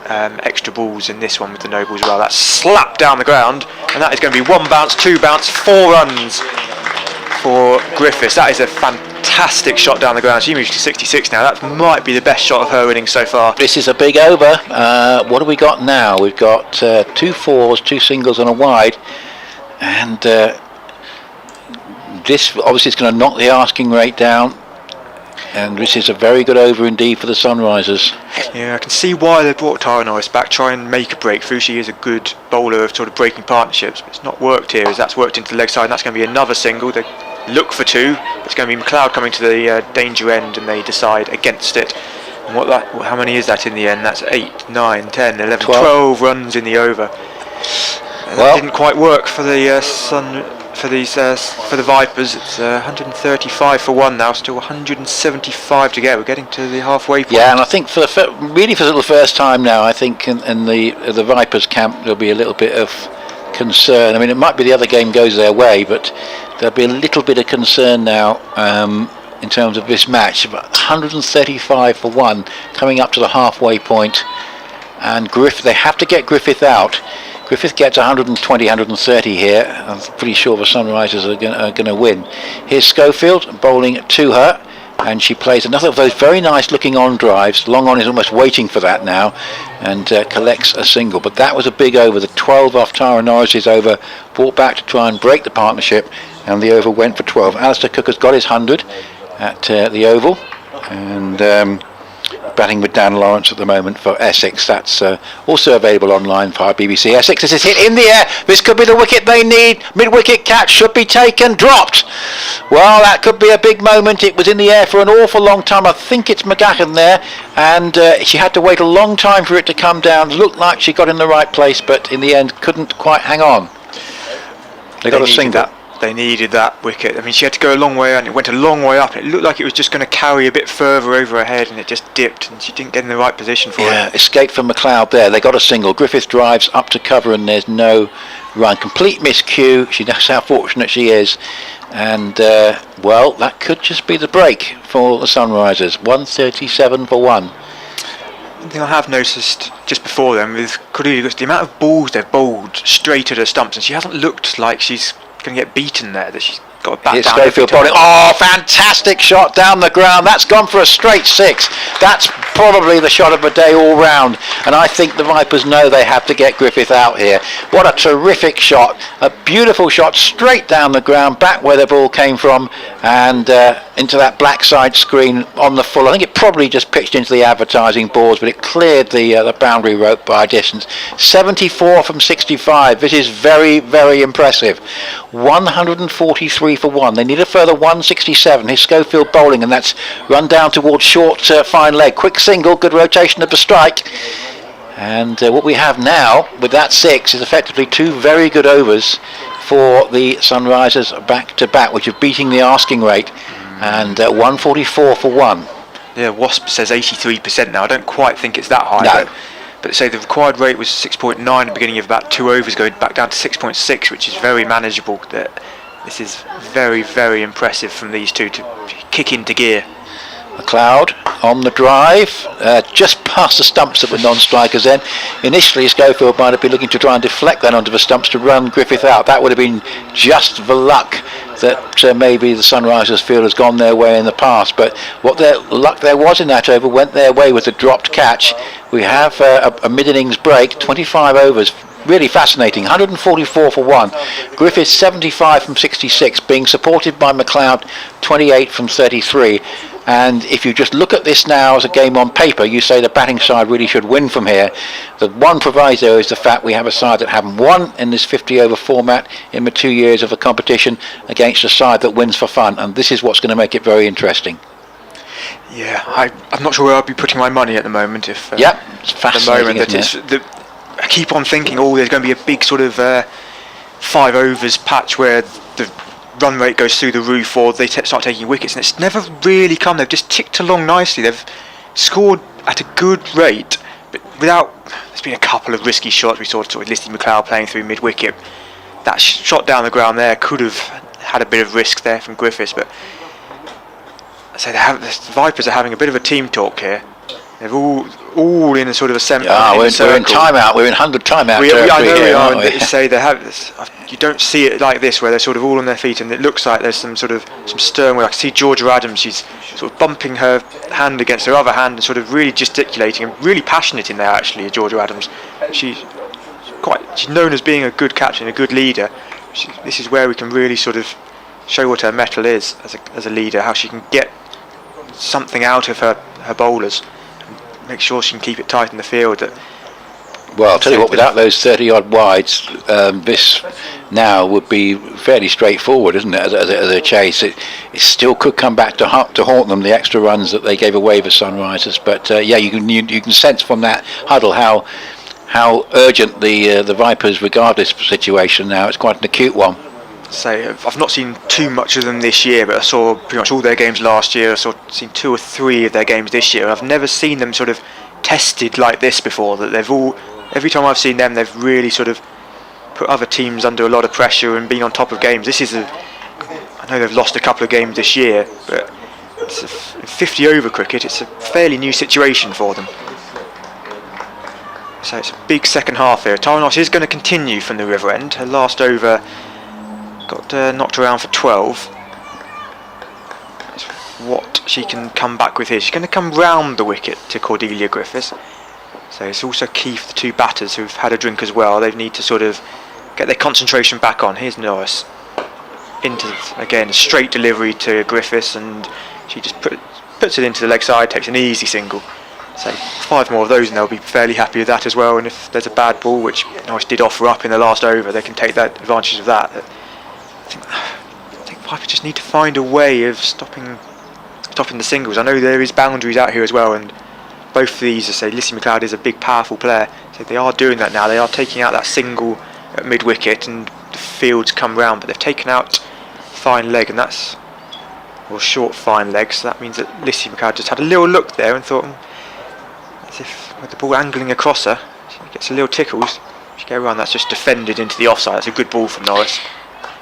extra balls in this one with the no balls as well. That's slapped down the ground, and that is going to be 1 bounce, 2 bounce, 4 runs for Griffiths. That is a fantastic shot down the ground. She moves to 66 now. That might be the best shot of her innings so far. This is a big over. What have we got now? We've got 2 fours, 2 singles and a wide, and this obviously is going to knock the asking rate down, and this is a very good over indeed for the Sunrisers. Yeah, I can see why they brought Tara Norris back, try and make a breakthrough. She is a good bowler of sort of breaking partnerships, but it's not worked here, as that's worked into the leg side, and that's going to be another single. They look for 2, it's going to be McLeod coming to the danger end, and they decide against it. And how many is that in the end? That's 8, 9, 10, 11, 12 runs in the over. That didn't quite work for the for the Vipers. It's 135 for 1 now, still 175 to go. We're getting to the halfway point. Yeah, and I think for the first time now, I think in the Vipers camp there'll be a little bit of concern. I mean, it might be the other game goes their way, but there'll be a little bit of concern now in terms of this match. 135 for 1 coming up to the halfway point, and they have to get Griffith out. Griffith gets 120, 130 here. I'm pretty sure the Sunrisers are going to win. Here's Schofield bowling to her, and she plays another of those very nice looking on drives. Long on is almost waiting for that now, and collects a single. But that was a big over. The 12 off Tara Norris's over, brought back to try and break the partnership, and the over went for 12. Alistair Cook has got his 100 at the Oval, and batting with Dan Lawrence at the moment for Essex. That's also available online via BBC. Essex, this is hit in the air. This could be the wicket they need. Mid-wicket catch should be taken. Dropped. Well, that could be a big moment. It was in the air for an awful long time. I think it's McGahan there, and she had to wait a long time for it to come down. Looked like she got in the right place, but in the end couldn't quite hang on. They got a single. They needed that wicket. I mean, she had to go a long way, and it went a long way up. It looked like it was just going to carry a bit further over her head, and it just dipped, and she didn't get in the right position for it. Yeah, escape from McLeod there. They got a single. Griffith drives up to cover, and there's no run. Complete miscue. She knows how fortunate she is. And, well, that could just be the break for the Sunrisers. 137 for 1. One thing I have noticed just before then with Cordelia, the amount of balls they've bowled straight at her stumps, and she hasn't looked like she's going to get beaten there, that she's got a bat Here's down. Schofield bowling. Oh, fantastic shot down the ground. That's gone for a straight 6. That's probably the shot of the day all round, and I think the Vipers know they have to get Griffith out here. What a terrific shot. A beautiful shot straight down the ground, back where the ball came from, and into that black side screen on the full. I think it probably just pitched into the advertising boards, but it cleared the boundary rope by a distance. 74 from 65. This is very, very impressive. 143 for 1. They need a further 167. Here's Schofield bowling, and that's run down towards short, fine leg. Quick single, good rotation of the strike. And what we have now with that 6 is effectively 2 very good overs for the Sunrisers back to back, which are beating the asking rate. And 144 for 1. Yeah, Wasp says 83% now. I don't quite think it's that high. No. But say the required rate was 6.9 at the beginning of about 2 overs, going back down to 6.6, which is very manageable. This is very, very impressive from these two to kick into gear. McLeod on the drive, just past the stumps that were non-strikers then. Initially Schofield might have been looking to try and deflect that onto the stumps to run Griffith out. That would have been just the luck that maybe the Sunrisers feel has gone their way in the past, but what luck there was in that over went their way with the dropped catch. We have a mid-innings break, 25 overs. Really fascinating. 144 for 1. Griffith 75 from 66, being supported by McLeod 28 from 33. And if you just look at this now as a game on paper, you say the batting side really should win from here. The one proviso is the fact we have a side that haven't won in this 50 over format in the 2 years of the competition against a side that wins for fun, and this is what's going to make it very interesting. Yeah, I'm not sure where I'd be putting my money at the moment. If it's fascinating, at the moment, I keep on thinking, there's going to be a big sort of 5 overs patch where the run rate goes through the roof, or they start taking wickets, and it's never really come. They've just ticked along nicely. They've scored at a good rate, but there's been a couple of risky shots. We saw sort of Listy McLeod playing through mid-wicket. that shot down the ground there could have had a bit of risk there from Griffiths, but so the Vipers are having a bit of a team talk here. They're all in a sort of a we're in timeout. We're in 100 timeout territory. I know here, we are. aren't we? And say they have. You don't see it like this, where they're sort of all on their feet, and it looks like there's some stern. Where I can see Georgia Adams. She's sort of bumping her hand against her other hand and sort of really gesticulating and really passionate in there. Actually, Georgia Adams. She's known as being a good captain, a good leader. This is where we can really sort of show what her mettle is as a leader, how she can get something out of her bowlers. Make sure she can keep it tight in the field. Well, I'll tell you what, without those 30-odd wides, this now would be fairly straightforward, isn't it, as a chase? It still could come back to haunt them, the extra runs that they gave away for Sunrisers. But yeah, you can sense from that huddle how urgent the Vipers regard this situation now. It's quite an acute one. So I've not seen too much of them this year, but I saw pretty much all their games last year. I've seen 2 or 3 of their games this year. I've never seen them sort of tested like this before. That every time I've seen them, they've really sort of put other teams under a lot of pressure and been on top of games. I know they've lost a couple of games this year, but it's 50 over cricket. It's a fairly new situation for them. So it's a big second half here. Taranos is going to continue from the river end. Her last over got knocked around for 12. That's what she can come back with here. She's going to come round the wicket to Cordelia Griffiths. So it's also key for the 2 batters who've had a drink as well. They need to sort of get their concentration back on. Here's Norris. Again, a straight delivery to Griffiths, and she just puts it into the leg side, takes an easy single. So 5 more of those and they'll be fairly happy with that as well. And if there's a bad ball, which Norris did offer up in the last over, they can take that advantage of that. I think Piper just need to find a way of stopping the singles. I know there is boundaries out here as well, and both of these, I say, Lissy McLeod is a big, powerful player. So they are doing that now. They are taking out that single at mid wicket, and the fields come round. But they've taken out fine leg, and short fine leg. So that means that Lissy McLeod just had a little look there and thought, as if with the ball angling across her, she gets a little tickles. She get around. That's just defended into the offside. That's a good ball from Norris.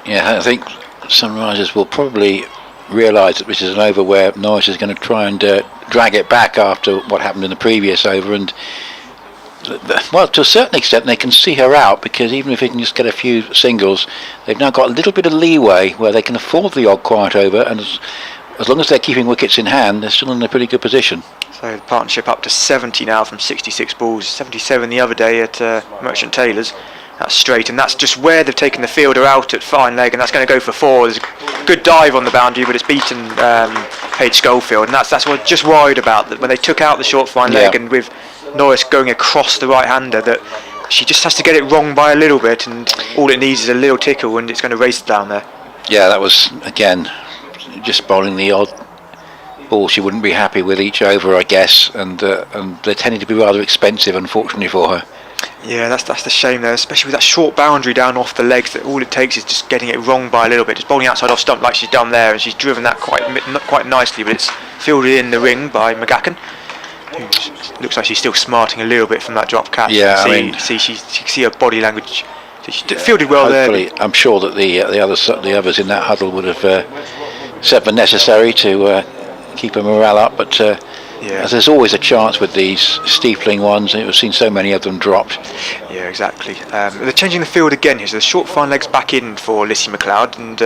Yeah, I think Sunrisers will probably realise that this is an over where Norris is going to try and drag it back after what happened in the previous over, and well, to a certain extent they can see her out, because even if they can just get a few singles, they've now got a little bit of leeway where they can afford the odd quiet over, and as long as they're keeping wickets in hand, they're still in a pretty good position. So the partnership up to 70 now from 66 balls, 77 the other day at Merchant Taylor's. That's straight, and that's just where they've taken the fielder out at fine leg, and that's going to go for 4. There's a good dive on the boundary, but it's beaten Paige Schofield, and that's what I was just worried about, that when they took out the short fine leg, and with Norris going across the right-hander, that she just has to get it wrong by a little bit, and all it needs is a little tickle, and it's going to race down there. Yeah, that was, again, just bowling the odd ball she wouldn't be happy with each over, I guess, and they're tending to be rather expensive, unfortunately for her. Yeah, that's the shame there, especially with that short boundary down off the legs, that all it takes is just getting it wrong by a little bit, just bowling outside off stump like she's done there, and she's driven that quite nicely, but it's fielded in the ring by McGacken, who looks like she's still smarting a little bit from that drop catch. Yeah, you can see her body language. She fielded well there. I'm sure that the others in that huddle would have said the necessary to keep her morale up, but as there's always a chance with these steepling ones, and we've seen so many of them dropped. Yeah, exactly. They're changing the field again here, so the short fine legs back in for Lissy McLeod, and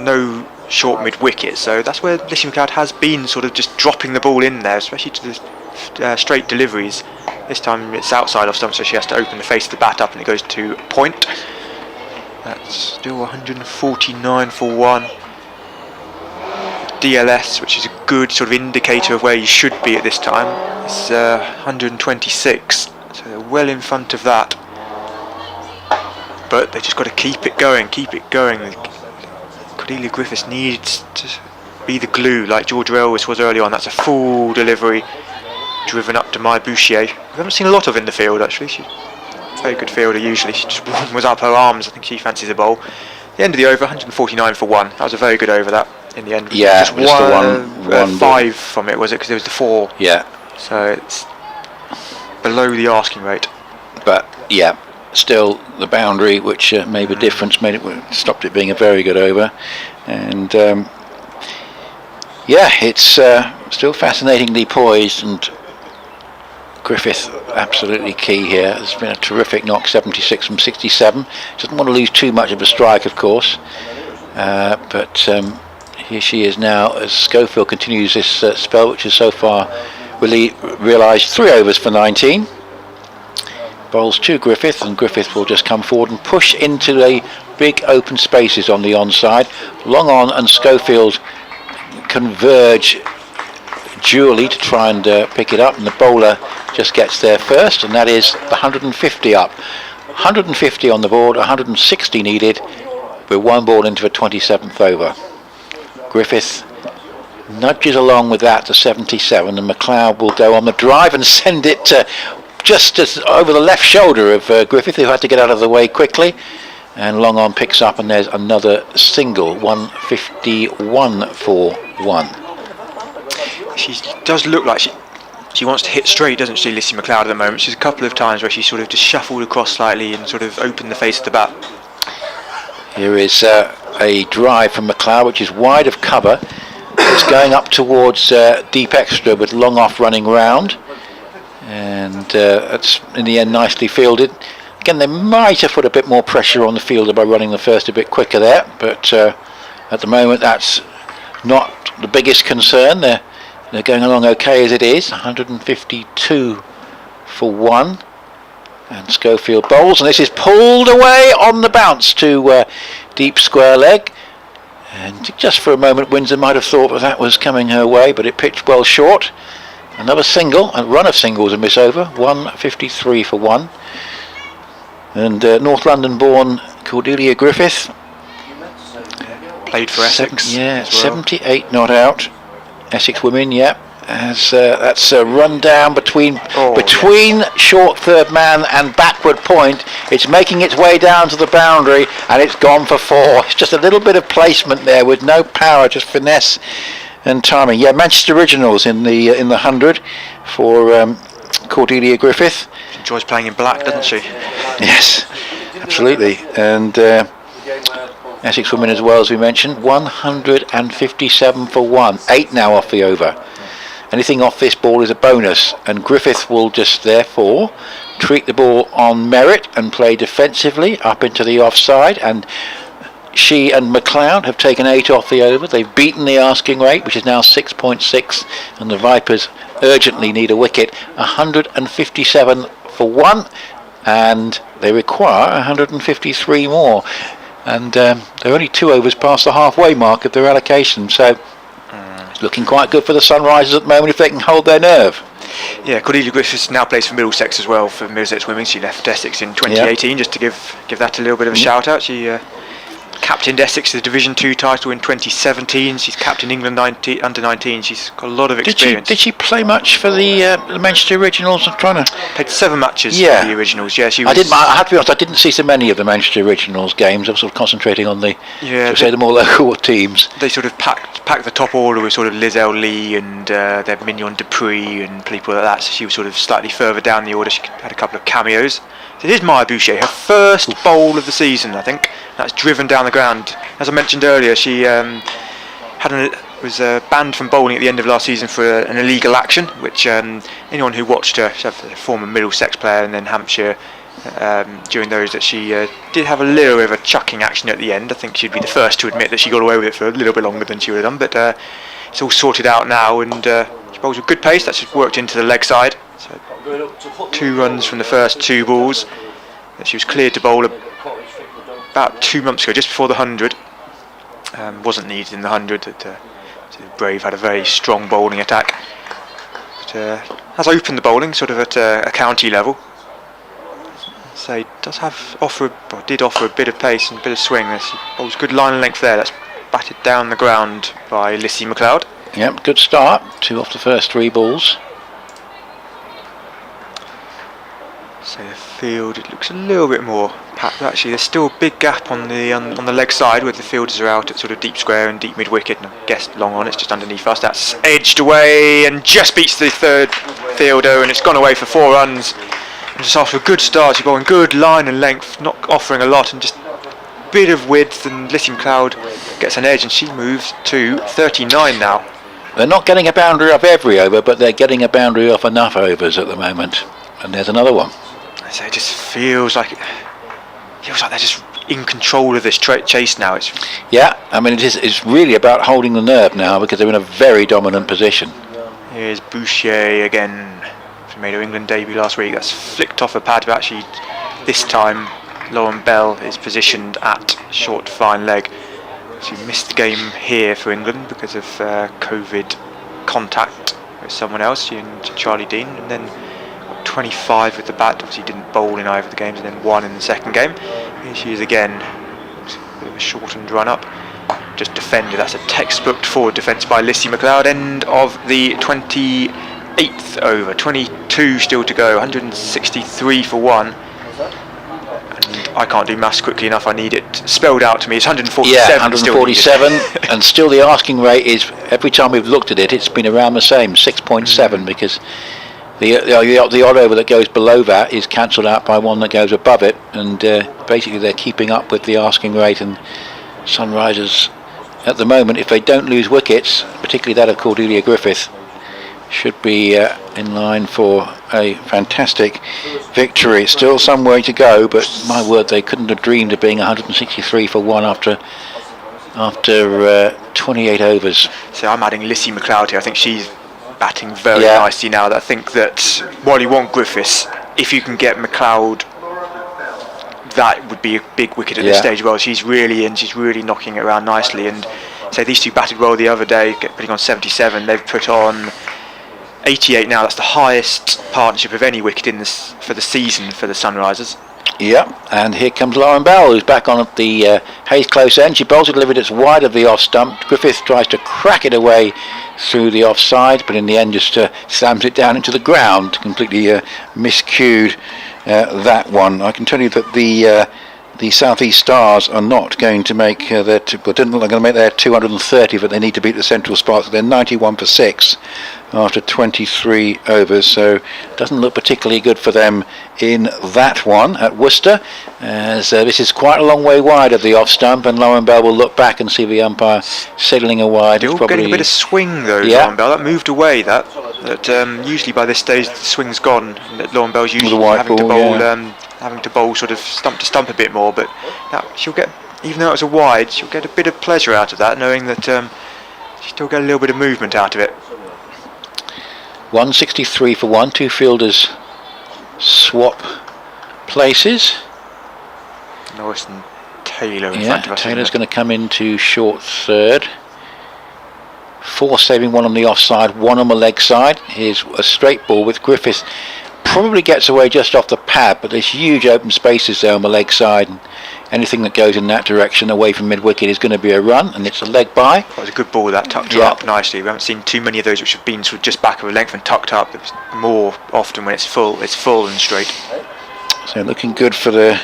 no short mid wicket, so that's where Lissy McLeod has been sort of just dropping the ball in there, especially to the straight deliveries. This time it's outside off stump, so she has to open the face of the bat up, and it goes to point. That's still 149 for 1. DLS, which is a good sort of indicator of where you should be at this time, is 126, so they're well in front of that, but they just got to keep it going. Cordelia Griffiths needs to be the glue like Georgia Elvis was early on. That's a full delivery driven up to Maya Bouchier. We haven't seen a lot of in the field actually. She's a very good fielder usually. She just warms up her arms. I think she fancies a bowl. The end of the over, 149 for 1. That was a very good over, that, in the end. Yeah, just one 5 from it, was it? Because there was the 4. Yeah. So it's below the asking rate. But yeah, still the boundary, which made a difference, stopped it being a very good over. And yeah, it's still fascinatingly poised, and Griffith absolutely key here. It's been a terrific knock, 76 from 67. Doesn't want to lose too much of a strike, of course, but here she is now as Schofield continues this spell, which is so far really realised 3 overs for 19. Bowls to Griffith, and Griffith will just come forward and push into the big open spaces on the onside. Long on and Schofield converge dually to try and pick it up, and the bowler just gets there first, and that is the 150 up. 150 on the board, 160 needed with 1 ball into the 27th over. Griffith nudges along with that to 77, and McLeod will go on the drive and send it just over the left shoulder of Griffith, who had to get out of the way quickly. And long on picks up, and there's another single, 151 for 1. She does look like she wants to hit straight, doesn't she, Lissy McLeod, at the moment? She's a couple of times where she sort of just shuffled across slightly and sort of opened the face of the bat. Here is a drive from McLeod, which is wide of cover. It's going up towards deep extra with long off running round, and it's in the end nicely fielded. Again, they might have put a bit more pressure on the fielder by running the first a bit quicker there, but at the moment that's not the biggest concern. They're going along okay as it is. 152 for 1, and Schofield bowls, and this is pulled away on the bounce to deep square leg, and just for a moment Windsor might have thought that was coming her way, but it pitched well short. Another single, a run of singles, a miss over. 153 for 1. And North London born Cordelia Griffith played for Essex. 78 not out. Essex women, that's a run down between short third man and backward point. It's making its way down to the boundary, and it's gone for 4. It's just a little bit of placement there with no power, just finesse and timing. Manchester Originals in the 100 for Cordelia Griffith. She enjoys playing in black, doesn't she? Yes, absolutely. And Essex women as well, as we mentioned. 157 for 1. 8 now off the over. Anything off this ball is a bonus, and Griffith will just therefore treat the ball on merit and play defensively up into the offside, and she and McLeod have taken 8 off the over. They've beaten the asking rate, which is now 6.6, and the Vipers urgently need a wicket. 157 for 1, and they require 153 more, and they're only 2 overs past the halfway mark of their allocation, so it's looking quite good for the Sunrisers at the moment if they can hold their nerve. Yeah, Cordelia Griffiths now plays for Middlesex as well, for Middlesex Women. She left Essex in 2018, just to give that a little bit of a shout out. She captained Essex to the Division 2 title in 2017. She's captained England under 19. She's got a lot of experience. Did she play much for the Manchester Originals? I'm trying to... Played 7 matches for the Originals. Yeah, she was... I have to be honest, I didn't see so many of the Manchester Originals games. I was sort of concentrating on the more local teams. They sort of packed the top order with sort of Liz L. Lee and their Mignon Dupree and people like that. So she was sort of slightly further down the order. She had a couple of cameos. So here's Maya Boucher, her first bowl of the season, I think. That's driven down the ground. As I mentioned earlier, she was banned from bowling at the end of last season for an illegal action, which anyone who watched her, she's a former Middlesex player and then Hampshire, during those, that she did have a little bit of a chucking action at the end. I think she'd be the first to admit that she got away with it for a little bit longer than she would have done, but it's all sorted out now, and she bowls with good pace. That's just worked into the leg side. So 2 runs from the first 2 balls. She was cleared to bowl about 2 months ago, just before the 100. Wasn't needed in the 100. Brave had a very strong bowling attack, but has opened the bowling sort of at a county level. So did offer a bit of pace and a bit of swing. She bowls good line and length there. That's batted down the ground by Lissy McLeod. Yep, good start. 2 off the first 3 balls. So the field, it looks a little bit more packed. Actually, there's still a big gap on the leg side where the fielders are out at sort of deep square and deep mid wicket, and I guess long on, it's just underneath us. That's edged away and just beats the third fielder, and it's gone away for 4 runs. And just after a good start, she's bowling good line and length, not offering a lot, and just a bit of width, and Lizzie McLeod gets an edge, and she moves to 39 now. They're not getting a boundary off every over, but they're getting a boundary off enough overs at the moment. And there's another one. So it just feels like they're just in control of this chase now. Yeah, I mean it's really about holding the nerve now because they're in a very dominant position. Here's Boucher again. She made her England debut last week. That's flicked off her pad, but actually this time Lauren Bell is positioned at short fine leg. She missed the game here for England because of COVID contact with someone else, she and Charlie Dean, and then 25 with the bat. Obviously didn't bowl in either of the games, and then 1 in the second game. Here she is again. A bit of a shortened run up. Just defended. That's a textbook forward defence by Lissy McLeod. End of the 28th over. 22 still to go. 163 for 1. And I can't do maths quickly enough. I need it spelled out to me. It's 147. Yeah, 147. And still the asking rate is, every time we've looked at it, it's been around the same, 6.7, because the odd over that goes below that is cancelled out by one that goes above it, and basically they're keeping up with the asking rate. And Sunrisers at the moment, if they don't lose wickets, particularly that of Cordelia Griffith, should be in line for a fantastic victory. Still some way to go, but my word, they couldn't have dreamed of being 163 for 1 after 28 overs. So I'm adding Lissy McLeod here. I think she's batting very nicely now. I think that while you want Griffiths, if you can get McLeod, that would be a big wicket at this stage. Well, she's really in, she's really knocking it around nicely. And so these two batted well the other day, putting on 77. They've put on 88 now. That's the highest partnership of any wicket in this for the season for the Sunrisers. Yeah, and here comes Lauren Bell, who's back on at the Hayes close end. She bowls it delivered, it's wide of the off stump. Griffith tries to crack it away through the offside, but in the end just slams it down into the ground. Completely miscued that one. I can tell you that the South East Stars are not going to make their didn't look like they're going to make their 230, but they need to beat the Central Sparks. They're 91 for 6 after 23 overs, so it doesn't look particularly good for them in that one at Worcester, as this is quite a long way wide of the off stump, and Lauren Bell will look back and see the umpire signalling a wide. Still getting a bit of swing though, Lauren Bell. That moved away, that usually by this stage the swing's gone, that Lauren Bell's usually having to bowl sort of stump to stump a bit more, but she'll get, even though it was a wide, she'll get a bit of pleasure out of that, knowing that she'll still get a little bit of movement out of it. 163 for 1, two fielders swap places. Norris and Taylor in front of us. Taylor's going to come into short third. 4 saving, 1 on the offside, 1 on the leg side. Here's a straight ball with Griffith. Probably gets away just off the pad, but there's huge open spaces there on the leg side, and anything that goes in that direction away from mid-wicket is going to be a run, and it's a leg by. That was a good ball, that tucked her up nicely. We haven't seen too many of those which have been sort of just back of a length and tucked up. It's more often when it's full and straight. So looking good for the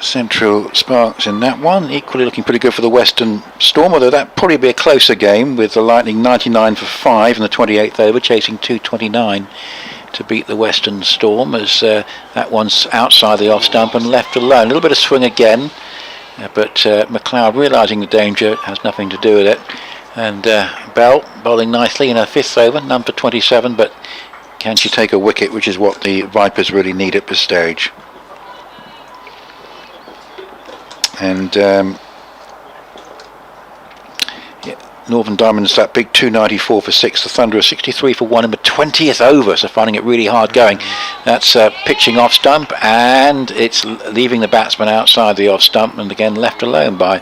Central Sparks in that one. Equally looking pretty good for the Western Storm, although that probably be a closer game, with the Lightning 99 for 5 in the 28th over, chasing 229 to beat the Western Storm, as that one's outside the off stump and left alone. A little bit of swing again, but McLeod, realising the danger, has nothing to do with it. And Bell bowling nicely in her 5th over, none for 27, but can she take a wicket, which is what the Vipers really need at this stage. And Northern Diamonds, that big 294 for 6. The Thunder are 63 for 1 in the 20th over, so finding it really hard going. That's pitching off stump, and it's leaving the batsman outside the off stump, and again left alone by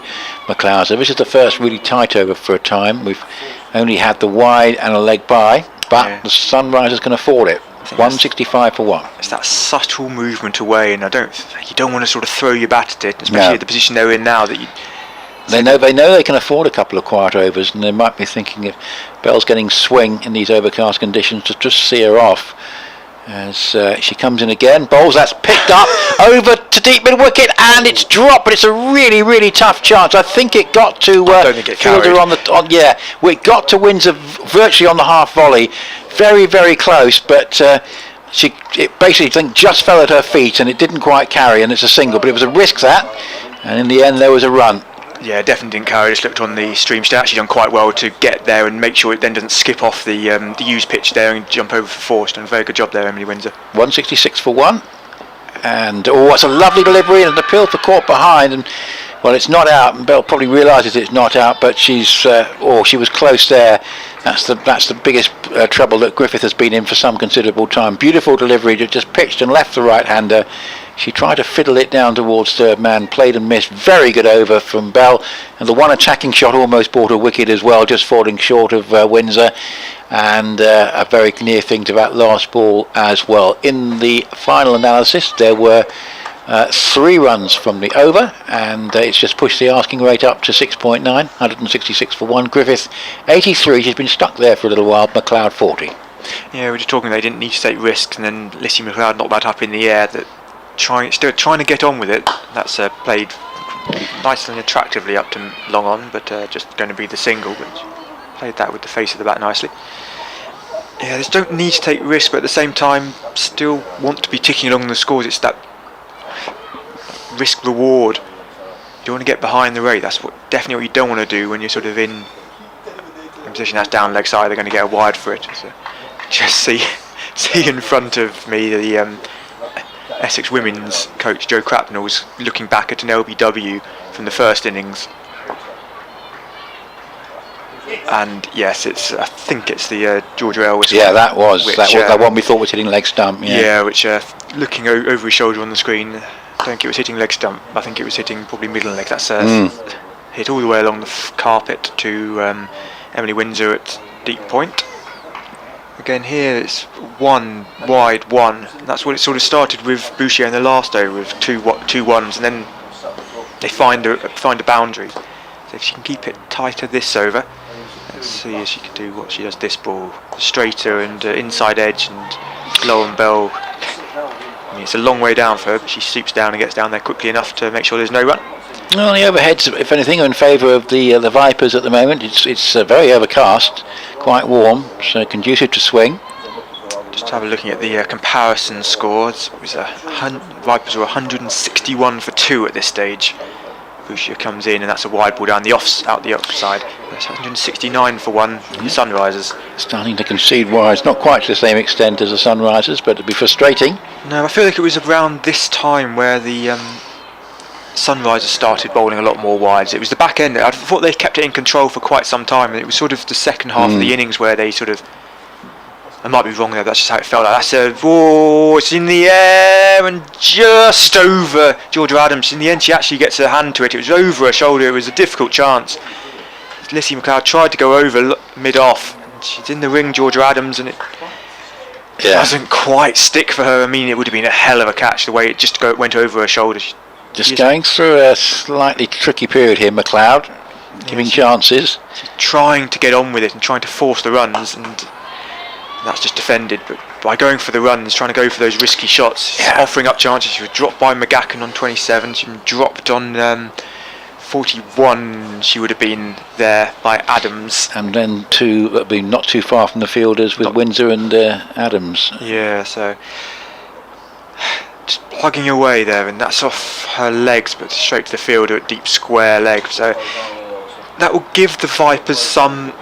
McLeod. So this is the first really tight over for a time. We've only had the wide and a leg by, but the Sunrisers can afford it. 165 for 1. It's that subtle movement away, and you don't want to sort of throw your bat at it, especially at the position they're in now. They know they can afford a couple of quiet overs, and they might be thinking if Bell's getting swing in these overcast conditions, to just see her off. As she comes in again, bowls, that's picked up over to deep mid wicket, and it's dropped, but it's a really, really tough chance. I think it got to Fielder it got to Windsor virtually on the half volley, very, very close, but it basically just fell at her feet and it didn't quite carry, and it's a single, but it was a risk that, and in the end there was a run. Yeah, definitely didn't carry. Just looked on the stream. She's actually done quite well to get there and make sure it then doesn't skip off the used pitch there and jump over for four. She's done a very good job there, Emily Windsor. 166 for one, and it's a lovely delivery and an appeal for caught behind, and well, it's not out, and Bell probably realises it's not out, but she was close there. That's the biggest trouble that Griffith has been in for some considerable time. Beautiful delivery, just pitched and left the right-hander. She tried to fiddle it down towards third man, played and missed. Very good over from Bell, and the one attacking shot almost bought a wicket as well, just falling short of Windsor, and a very near thing to that last ball as well. In the final analysis, there were 3 runs from the over, and it's just pushed the asking rate up to 6.9, 166 for one. Griffith 83, she's been stuck there for a little while. McLeod 40. Yeah, we were just talking, they didn't need to take risks, and then Lissy McLeod knocked that up in the air. That still trying to get on with it. That's played nicely and attractively up to long on, but just going to be the single, but played that with the face of the bat nicely. Yeah, they don't need to take risks, but at the same time still want to be ticking along the scores. It's that risk reward. You don't want to get behind the rate. That's definitely what you don't want to do when you're sort of in a position that's down leg side. They're going to get a wide for it. So just see in front of me the Essex women's coach Joe Crapnell was looking back at an LBW from the first innings, and yes, I think it's the Georgia Elvis. Yeah, that was that one we thought was hitting leg stump. Yeah, which looking over his shoulder on the screen, I don't think it was hitting leg stump. I think it was hitting probably middle leg. That's hit all the way along the carpet to Emily Windsor at deep point. Again here it's one wide one. That's what it sort of started with Boucher in the last over, with two ones, and then they find a boundary. So if she can keep it tighter this over, let's see if she can do what she does this ball, straighter and inside edge, and low and Bell. I mean, it's a long way down for her, but she swoops down and gets down there quickly enough to make sure there's no run. Well, the overheads, if anything, are in favour of the Vipers at the moment. It's very overcast, quite warm, so conducive to swing. Just have a looking at the comparison scores. It was Vipers were 161 for 2 at this stage. Boucher comes in, and that's a wide ball down the out the offside. That's 169 for 1. The Sunrisers starting to concede wides, not quite to the same extent as the Sunrisers, but it'd be frustrating. No, I feel like it was around this time where the Sunrisers started bowling a lot more wides. It was the back end. I thought they kept it in control for quite some time, and it was sort of the second half of the innings where they sort of. I might be wrong there. That's just how it felt like. It's in the air and just over Georgia Adams. In the end, she actually gets her hand to it. It was over her shoulder. It was a difficult chance. Lissy McLeod tried to go over mid-off. She's in the ring, Georgia Adams, and it doesn't quite stick for her. I mean, it would have been a hell of a catch the way it just went over her shoulder. Just going through a slightly tricky period here, McLeod, giving chances. She's trying to get on with it and trying to force the runs, and that's just defended. But by going for the runs, trying to go for those risky shots, she's offering up chances. She was dropped by McGacken on 27. She was dropped on 41. She would have been there by Adams. And then been not too far from the fielders with Windsor and Adams. Yeah, so just plugging away there, and that's off her legs, but straight to the fielder at deep square leg. So that will give the Vipers some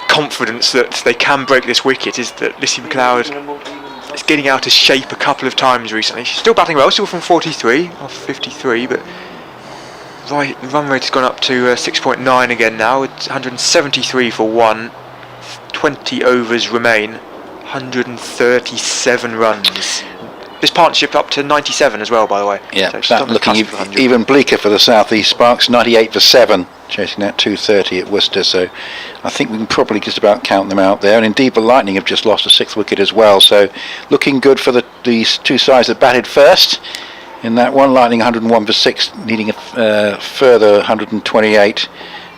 confidence that they can break this wicket. Is that Lissy McLeod is getting out of shape a couple of times recently. She's still batting well, still from 43 off 53, but the run rate has gone up to 6.9 again now. It's 173 for 1, 20 overs remain, 137 runs. This partnership up to 97 as well, by the way. Yeah, so looking even bleaker for the South East Sparks. 98 for 7, chasing that 230 at Worcester. So I think we can probably just about count them out there. And indeed, the Lightning have just lost a 6th wicket as well. So looking good for these two sides that batted first. In that one, Lightning 101 for 6, needing a further 128,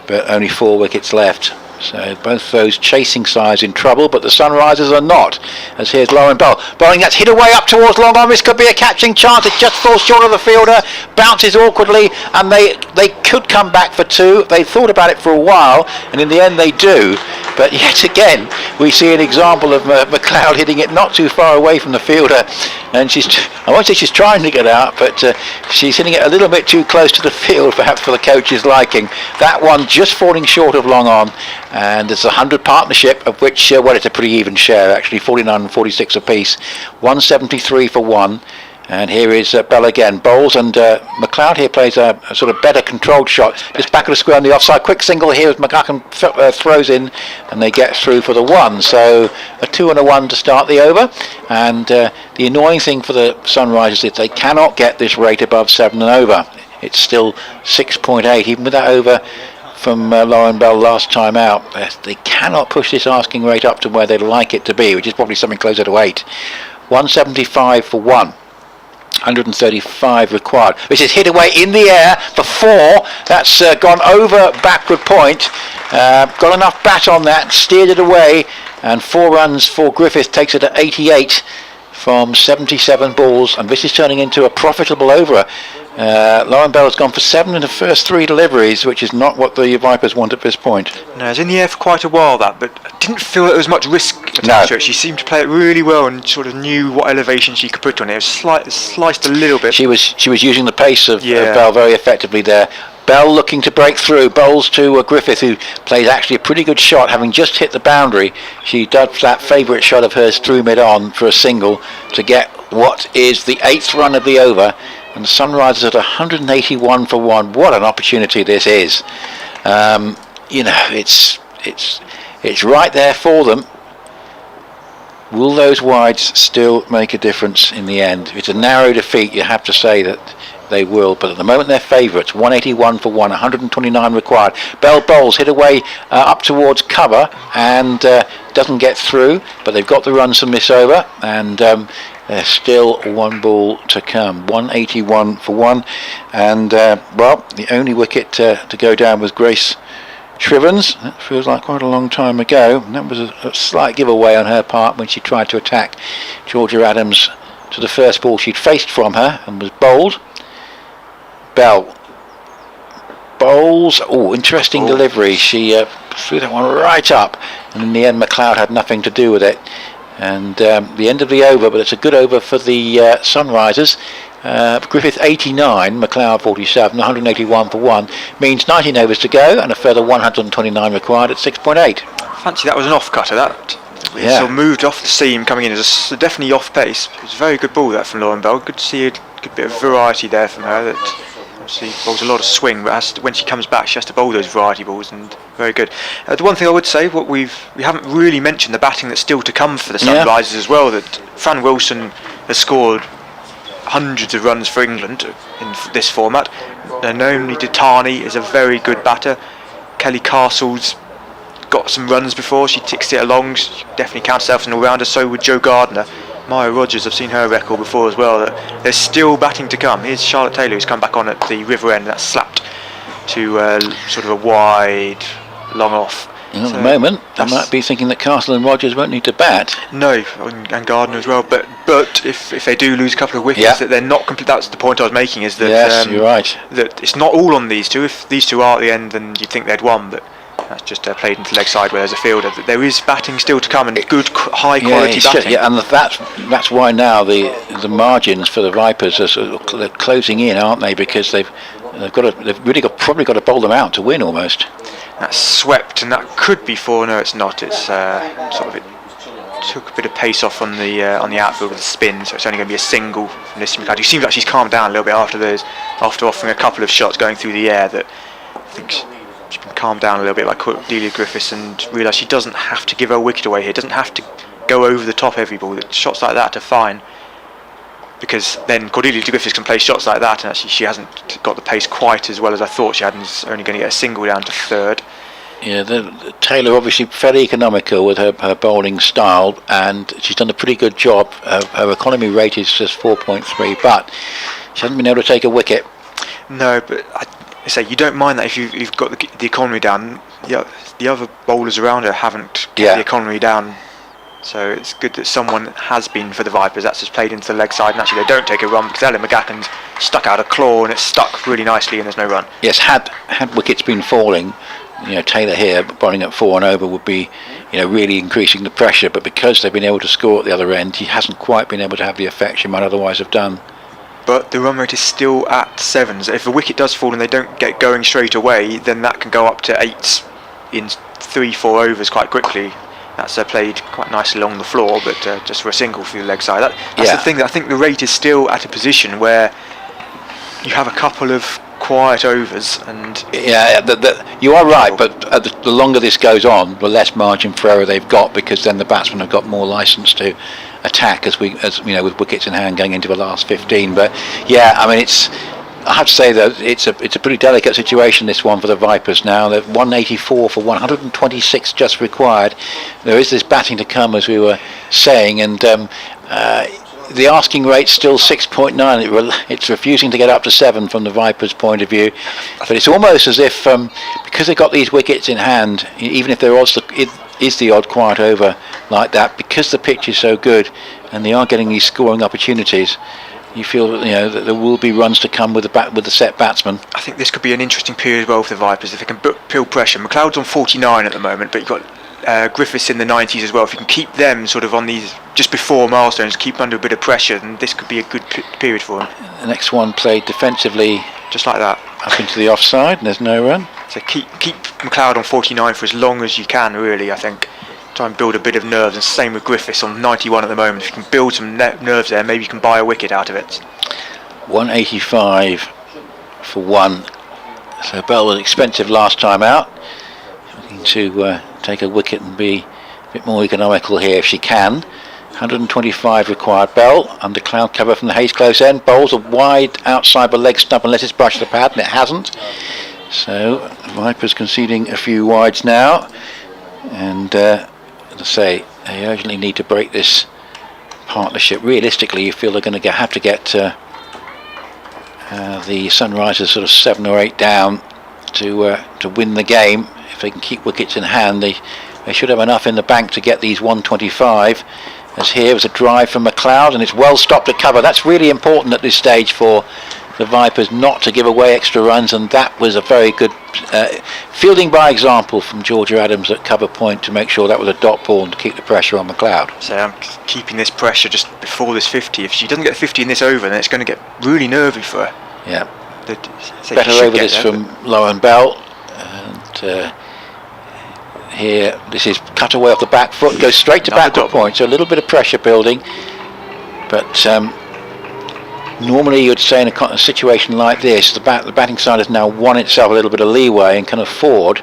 but only 4 wickets left. So both those chasing sides in trouble, but the Sunrisers are not. As here's Lauren Bell bowling, that's hit away up towards long on. This could be a catching chance. It just falls short of the fielder, bounces awkwardly, and they could come back for two. They thought about it for a while, and in the end they do. But yet again, we see an example of McLeod hitting it not too far away from the fielder, and I won't say she's trying to get out, but she's hitting it a little bit too close to the field, perhaps for the coach's liking. That one just falling short of long on. And it's a 100 partnership, of which, it's a pretty even share actually, 49 and 46 apiece, 173 for one. And here is Bell again, bowls, and McLeod here plays a sort of better controlled shot, just back of the square on the offside. Quick single here as McGuckin throws in, and they get through for the one. So a 2 and a 1 to start the over. And the annoying thing for the Sunrisers is they cannot get this rate above 7 and over. It's still 6.8, even with that over from Lauren Bell last time out. They cannot push this asking rate up to where they'd like it to be, which is probably something closer to 8. 175 for 1. 135 required. This is hit away in the air for 4. That's gone over backward point. Got enough bat on that, steered it away, and 4 runs for Griffith takes it at 88 from 77 balls, and this is turning into a profitable over. Lauren Bell has gone for 7 in the first 3 deliveries, which is not what the Vipers want at this point. No, it was in the air for quite a while, that, but I didn't feel there was much risk attached to it. She seemed to play it really well and sort of knew what elevation she could put on it. It was sliced a little bit. She was using the pace of Bell very effectively there. Bell looking to break through, bowls to Griffith, who plays actually a pretty good shot, having just hit the boundary. She does that favourite shot of hers through mid-on for a single to get what is the 8th run of the over. And the Sunrisers at 181 for 1. What an opportunity this is. It's right there for them. Will those wides still make a difference in the end? It's a narrow defeat, you have to say that they will, but at the moment they're favourites. 181 for 1, 129 required. Bell bowls, hit away up towards cover, and doesn't get through, but they've got the runs from this over, and there's still 1 ball to come. 181 for 1, and the only wicket to go down was Grace Shrivens. That feels like quite a long time ago. And that was a slight giveaway on her part when she tried to attack Georgia Adams to the first ball she'd faced from her and was bowled. Bell bowls. Interesting delivery. She threw that one right up, and in the end McLeod had nothing to do with it. And the end of the over, but it's a good over for the Sunrisers. Griffith 89, McLeod 47, 181 for 1, means 19 overs to go and a further 129 required at 6.8. Fancy that was an off cutter, that. Yeah. Sort of moved off the seam coming in as definitely off pace. It was a very good ball that from Lauren Bell. Good to see a good bit of variety there from her. That obviously bowls a lot of swing, but when she comes back she has to bowl those variety balls, and very good. The one thing I would say, we haven't really mentioned the batting that's still to come for the Sunrisers as well. That Fran Wilson has scored hundreds of runs for England in this format. Naomi Ditani is a very good batter. Kelly Castle's got some runs before, she ticks it along, she definitely counts herself as an all-rounder. So would Jo Gardner. Maya Rogers, I've seen her record before as well. That there's still batting to come. Here's Charlotte Taylor, who's come back on at the river end. That's slapped to sort of a wide long off. At the moment, they might be thinking that Castle and Rogers won't need to bat. No, and Gardner as well. But if they do lose a couple of wickets, that they're not complete. That's the point I was making. Is that you're right. That it's not all on these two. If these two are at the end, then you'd think they'd won. But that's just played into leg side where there's a fielder. That there is batting still to come, and good high quality batting. And that's why now the margins for the Vipers are they're closing in, aren't they? Because they've probably got to bowl them out to win almost. That's swept, and that could be 4. No, it's not. It's it took a bit of pace off on the outfield with the spin, so it's only going to be a single from this McLeod. It seems like she's calmed down a little bit after offering a couple of shots going through the air. That I think she's been calmed down a little bit by Cordelia Griffiths and realised she doesn't have to give her wicket away here. Doesn't have to go over the top every ball. Shots like that are fine, because then Cordelia Griffiths can play shots like that, and actually she hasn't got the pace quite as well as I thought she had, and is only going to get a single down to 3rd. Yeah, Taylor obviously fairly economical with her bowling style, and she's done a pretty good job. Her economy rate is just 4.3, but she hasn't been able to take a wicket. No, but say you don't mind that if you've got the economy down. Yeah, the other bowlers around her haven't kept Yeah. the economy down. So it's good that someone has been for the Vipers. That's just played into the leg side, and actually they don't take a run because Ellen McGacken's stuck out a claw and it's stuck really nicely, and there's no run. Yes, had wickets been falling, Taylor here bowling at 4 and over would be, really increasing the pressure. But because they've been able to score at the other end, he hasn't quite been able to have the effect she might otherwise have done. But the run rate is still at 7s. If a wicket does fall and they don't get going straight away, then that can go up to 8s in 3-4 overs quite quickly. That's played quite nicely along the floor, but just for a single through the leg side. That's the thing. That I think the rate is still at a position where you have a couple of quiet overs, and you are right. But the longer this goes on, the less margin for error they've got, because then the batsmen have got more licence to attack as with wickets in hand going into the last 15. But I have to say that it's a pretty delicate situation, this one, for the Vipers now. They're 184 for 126 just required. There is this batting to come, as we were saying, and the asking rate's still 6.9. It's refusing to get up to 7 from the Vipers' point of view. But it's almost as if, because they've got these wickets in hand, even if there is the odd quiet over like that, because the pitch is so good and they are getting these scoring opportunities, you feel that there will be runs to come with the set batsman. I think this could be an interesting period as well for the Vipers if they can build pressure. McLeod's on 49 at the moment, but you've got Griffiths in the 90s as well. If you can keep them sort of on these just before milestones, keep under a bit of pressure, then this could be a good period for them. The next one played defensively, just like that, up into the offside, and there's no run. So keep McLeod on 49 for as long as you can, really. I think try and build a bit of nerves, and same with Griffiths on 91 at the moment. If you can build some nerves there, maybe you can buy a wicket out of it. 185 for 1. So Bell was expensive last time out. Looking to take a wicket and be a bit more economical here if she can. 125 required. Bell under cloud cover from the Hayes close end. Bowls are wide outside the leg stump unless it's brushed the pad, and it hasn't. So Vipers conceding a few wides now, and as I say, they urgently need to break this partnership. Realistically, you feel they're going to have to get the Sunrisers sort of 7 or 8 down to win the game. If they can keep wickets in hand, they should have enough in the bank to get these 125. As here was a drive from McLeod, and it's well stopped at cover. That's really important at this stage for the Vipers, not to give away extra runs, and that was a very good fielding by example from Georgia Adams at cover point to make sure that was a dot ball and to keep the pressure on McLeod. So I'm keeping this pressure just before this 50. If she doesn't get 50 in this over, then it's going to get really nervy for her. Yeah. So better over this from Lauren Bell, and here this is cut away off the back foot, goes straight to backward point, so a little bit of pressure building, but normally you'd say in a situation like this, the batting side has now won itself a little bit of leeway and can afford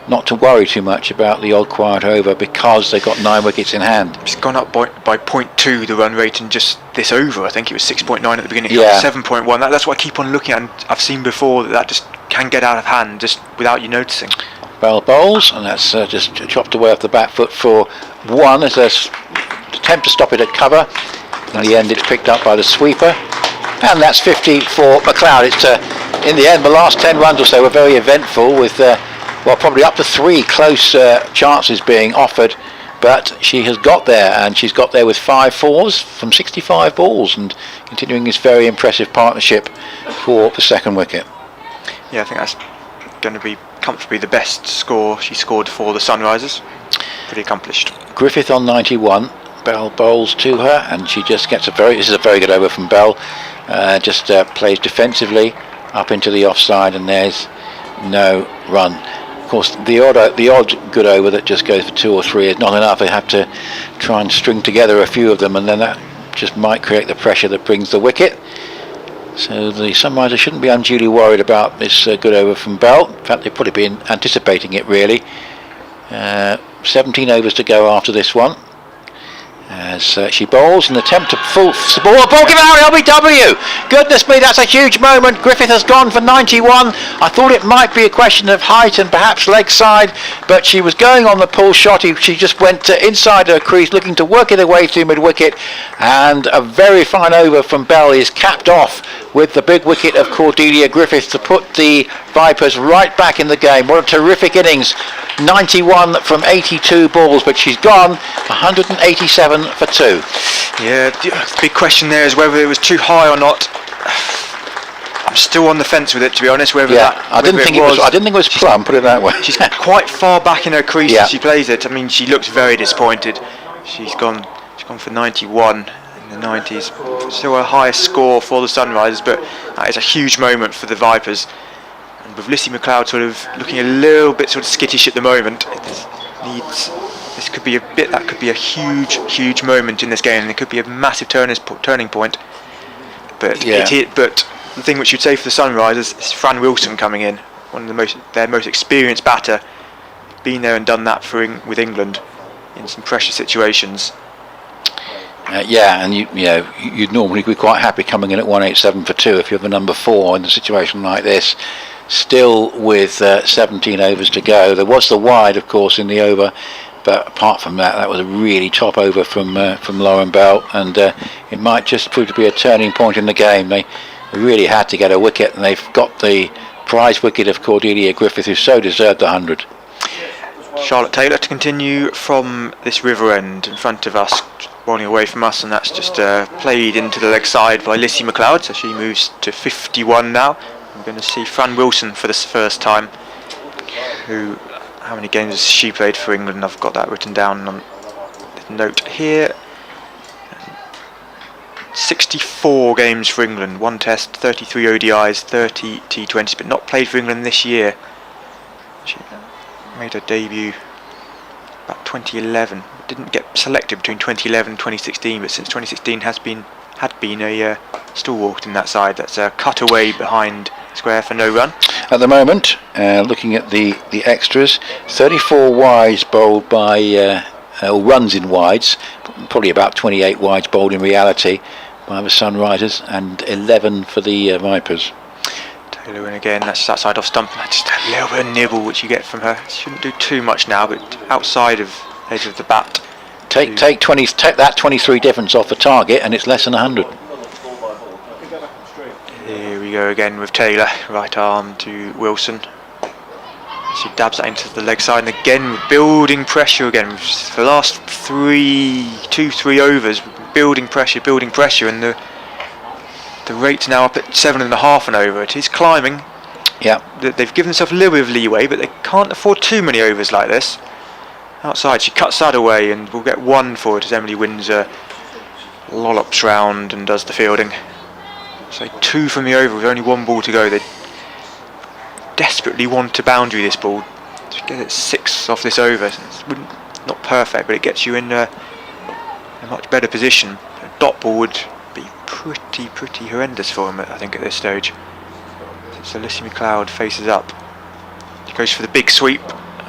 not to worry too much about the odd quiet over, because they've got 9 wickets in hand. It's gone up by 0.2 the run rate in just this over. I think it was 6.9 at the beginning. Yeah. 7.1. That's what I keep on looking at, and I've seen before that just can get out of hand just without you noticing. Bell bowls, and that's just chopped away off the back foot for 1 as there's attempt to stop it at cover. In the end, it's picked up by the sweeper, and that's 50 for McLeod. It's in the end, the last 10 runs or so were very eventful, with probably up to 3 close chances being offered, but she has got there, and she's got there with 5 fours from 65 balls, and continuing this very impressive partnership for the second wicket. Yeah, I think that's going to be comfortably the best score she scored for the Sunrisers. Pretty accomplished. Griffith on 91. Bell bowls to her, and she just gets this is a very good over from Bell. Just plays defensively up into the offside, and there's no run. Of course, the odd good over that just goes for 2 or 3 is not enough. They have to try and string together a few of them, and then that just might create the pressure that brings the wicket. So the Sunrisers shouldn't be unduly worried about this good over from Bell. In fact, they've probably been anticipating it, really. 17 overs to go after this one, as she bowls in an attempt to full support. Ball given out LBW. Goodness me, that's a huge moment. Griffith has gone for 91. I thought it might be a question of height and perhaps leg side, but she was going on the pull shot. She just went inside her crease, looking to work it away through mid-wicket, and a very fine over from Bell is capped off with the big wicket of Cordelia Griffith to put the Vipers right back in the game. What a terrific innings. 91 from 82 balls, but she's gone 187 for 2. Yeah, the big question there is whether it was too high or not. I'm still on the fence with it, to be honest. Whether I didn't think it was plumb. Put it that way. She's quite far back in her crease as she plays it. I mean, she looks very disappointed. She's gone for 91 in the 90s. Still a higher score for the Sunrisers, but that is a huge moment for the Vipers. And with Lissy McLeod sort of looking a little bit sort of skittish at the moment, that could be a huge moment in this game, and it could be a massive turning point. But but the thing which you'd say for the Sunrisers is Fran Wilson coming in, one of their most experienced batter, been there and done that with England in some pressure situations. And you'd normally be quite happy coming in at 187 for 2 if you're the number 4 in a situation like this. Still with 17 overs to go. There was the wide, of course, in the over, but apart from that, that was a really top over from Lauren Bell, and it might just prove to be a turning point in the game. They really had to get a wicket, and they've got the prize wicket of Cordelia Griffith, who so deserved the 100. Charlotte Taylor to continue from this river end in front of us, rolling away from us, and that's just played into the leg side by Lissy McLeod, so she moves to 51 now. I'm going to see Fran Wilson for this first time, how many games has she played for England? I've got that written down on the note here. 64 games for England, 1 test, 33 ODIs, 30 T20s, but not played for England this year. She made her debut about 2011. Didn't get selected between 2011 and 2016, but since 2016 had been a stalwart in that side. That's a cut away behind square for no run. At the moment, looking at the extras, 34 wides bowled by, or runs in wides, probably about 28 wides bowled in reality by the Sunrisers, and 11 for the Vipers. Taylor in again, that's that side off stump, just a little bit of nibble which you get from her. Shouldn't do too much now, but outside of edge of the bat. Take that 23 difference off the target, and it's less than 100. Here we go again with Taylor, right arm to Wilson. She dabs that into the leg side, and again building pressure again. For the last 3 overs, building pressure, and the rate's now up at 7.5 and over. It is climbing. Yeah. They've given themselves a little bit of leeway, but they can't afford too many overs like this. Outside, she cuts that away, and we'll get 1 for it as Emily Windsor lollops round and does the fielding. So 2 from the over with only 1 ball to go. They desperately want to boundary this ball to get it 6 off this over. It's not perfect, but it gets you in a much better position. A dot ball would be pretty horrendous for him, I think, at this stage. So Lissy McLeod faces up. She goes for the big sweep,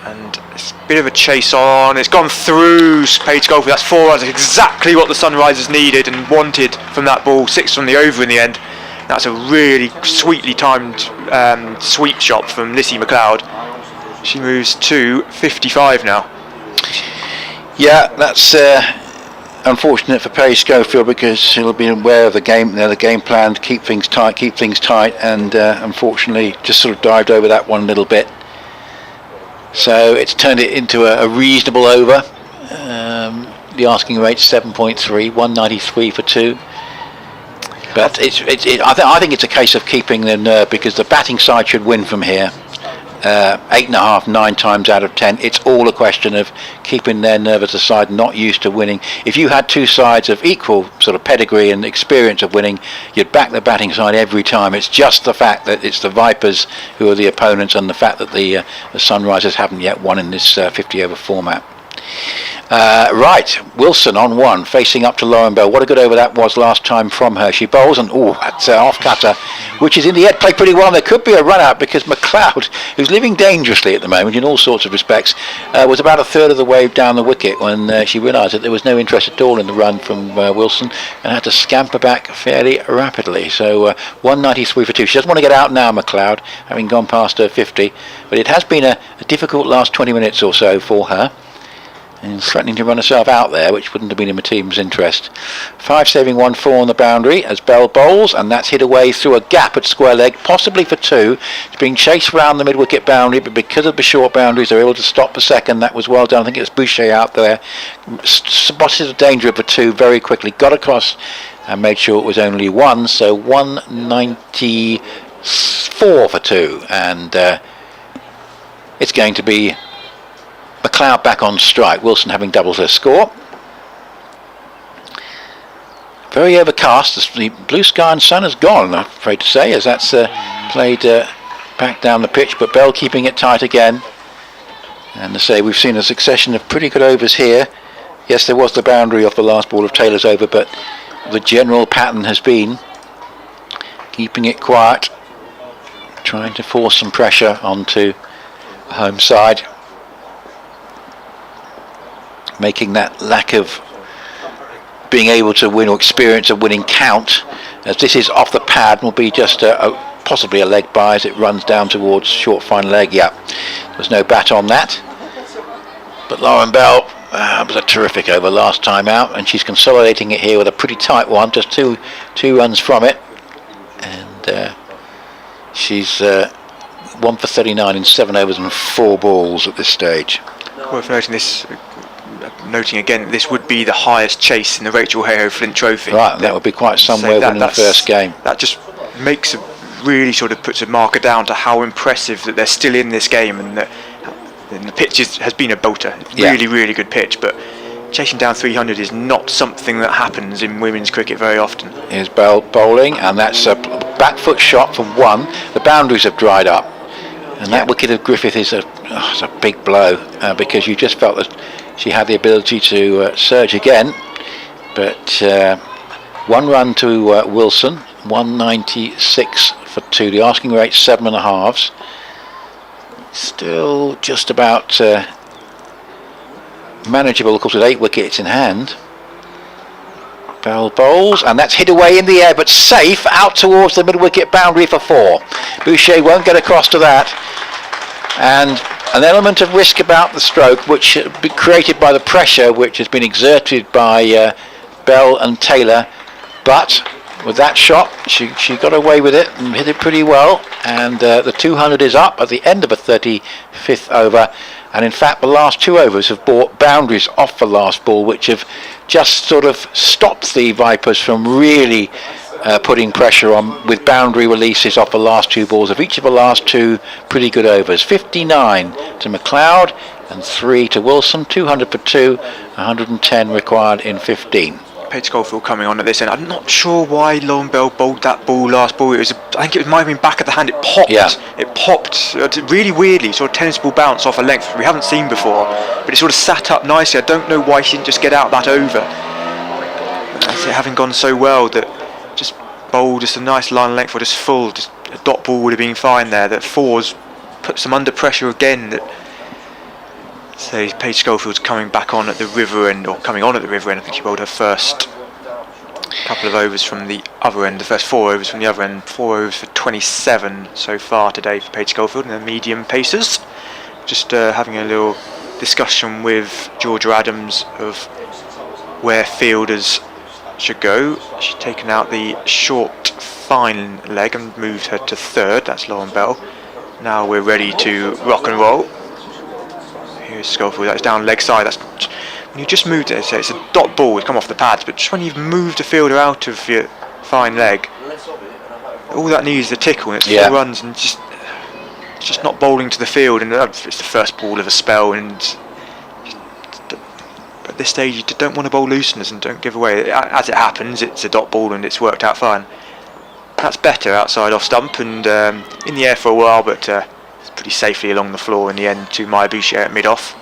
and it's a bit of a chase on. It's gone through Paige Golfer. That's 4 runs. Exactly what the Sunrisers needed and wanted from that ball. 6 from the over in the end. That's a really sweetly timed sweep shot from Lissy McLeod. She moves to 55 now. Yeah, that's unfortunate for Paige Schofield, because she'll be aware of the game plan to keep things tight, and unfortunately just sort of dived over that one a little bit. So it's turned it into a reasonable over. The asking rate's 7.3, 193 for 2. But I think it's a case of keeping the nerve, because the batting side should win from here. 8.5, 9 times out of 10. It's all a question of keeping their nerve as a side not used to winning. If you had 2 sides of equal sort of pedigree and experience of winning, you'd back the batting side every time. It's just the fact that it's the Vipers who are the opponents, and the fact that the Sunrisers haven't yet won in this 50 over format. Right, Wilson on 1, facing up to Lauren Bell. What a good over that was last time from her. She bowls and that's off cutter, which is in the end played pretty well. And there could be a run out because McLeod, who's living dangerously at the moment in all sorts of respects, was about a third of the way down the wicket when she realised that there was no interest at all in the run from Wilson and had to scamper back fairly rapidly. So 193 for 2. She doesn't want to get out now, McLeod, having gone past her 50, but it has been a difficult last 20 minutes or so for her, and threatening to run herself out there, which wouldn't have been in the team's interest. 5 saving 1-4 on the boundary as Bell bowls, and that's hit away through a gap at square leg, possibly for 2. It's being chased round the mid-wicket boundary, but because of the short boundaries, they're able to stop the second. That was well done. I think it was Boucher out there. Spotted the danger of the 2 very quickly, got across and made sure it was only 1, so 194 for 2, and it's going to be McLeod back on strike, Wilson having doubled her score. Very overcast, the blue sky and sun has gone, I'm afraid to say, as that's played back down the pitch, but Bell keeping it tight again. And to say we've seen a succession of pretty good overs here. Yes, there was the boundary off the last ball of Taylor's over, but the general pattern has been keeping it quiet, trying to force some pressure onto the home side, making that lack of being able to win or experience a winning count, as this is off the pad and will be just possibly a leg by as it runs down towards short fine leg. Yeah, there's no bat on that, but Lauren Bell was a terrific over last time out, and she's consolidating it here with a pretty tight one, just two runs from it, and she's 1 for 39 in 7 overs and 4 balls at this stage. Worth noting again, this would be the highest chase in the Rachel Hayhoe Flint Trophy. Right, that would be quite somewhere winning the first game. That just makes really sort of puts a marker down to how impressive that they're still in this game, and that the pitch has been a bolter. Really, really good pitch, but chasing down 300 is not something that happens in women's cricket very often. Here's Bell bowling, and that's a back foot shot for 1. The boundaries have dried up, and that wicket of Griffith is a big blow, because you just felt that she had the ability to surge again, but 1 run to Wilson, 196 for 2. The asking rate 7.5. Still just about manageable, of course, with 8 wickets in hand. Bell bowls, and that's hit away in the air, but safe out towards the mid-wicket boundary for 4. Boucher won't get across to that, and an element of risk about the stroke, which be created by the pressure which has been exerted by Bell and Taylor, but with that shot she got away with it and hit it pretty well, and the 200 is up at the end of a 35th over, and in fact the last 2 overs have brought boundaries off the last ball, which have just sort of stopped the Vipers from really putting pressure on with boundary releases off the last 2 balls of each of the last 2 pretty good overs. 59 to McLeod and 3 to Wilson, 200 for 2, 110 required in 15. Paige Schofield coming on at this end. I'm not sure why Lauren Bell bowled that ball last ball. I think it might have been back at the hand. It popped. Yeah. It popped really weirdly, sort of tennis ball bounce off a length we haven't seen before, but it sort of sat up nicely. I don't know why she didn't just get out that over. That's it, having gone so well, that just bowl just a nice line length or just full, just a dot ball would have been fine there. That 4's put some under pressure again. So Paige Schofield's coming back on at the river end, or coming on at the river end. I think she bowled her first couple of overs from the other end, the first 4 overs from the other end. 4 overs for 27 so far today for Paige Schofield and the medium pacers. Just having a little discussion with Georgia Adams of where fielders should go. She's taken out the short fine leg and moved her to 3rd. That's Lauren Bell. Now we're ready to rock and roll. Here's Schofield. That's down leg side. That's when you just moved it. So it's a dot ball. It's come off the pads, but just when you've moved the fielder out of your fine leg, all that needs is a tickle, and it's 4 runs, and it's just not bowling to the field. And it's the first ball of a spell, and at this stage you don't want to bowl looseners and don't give away. As it happens, it's a dot ball and it's worked out fine. That's better outside off stump and in the air for a while, but it's pretty safely along the floor in the end to Maya Boucher at mid-off.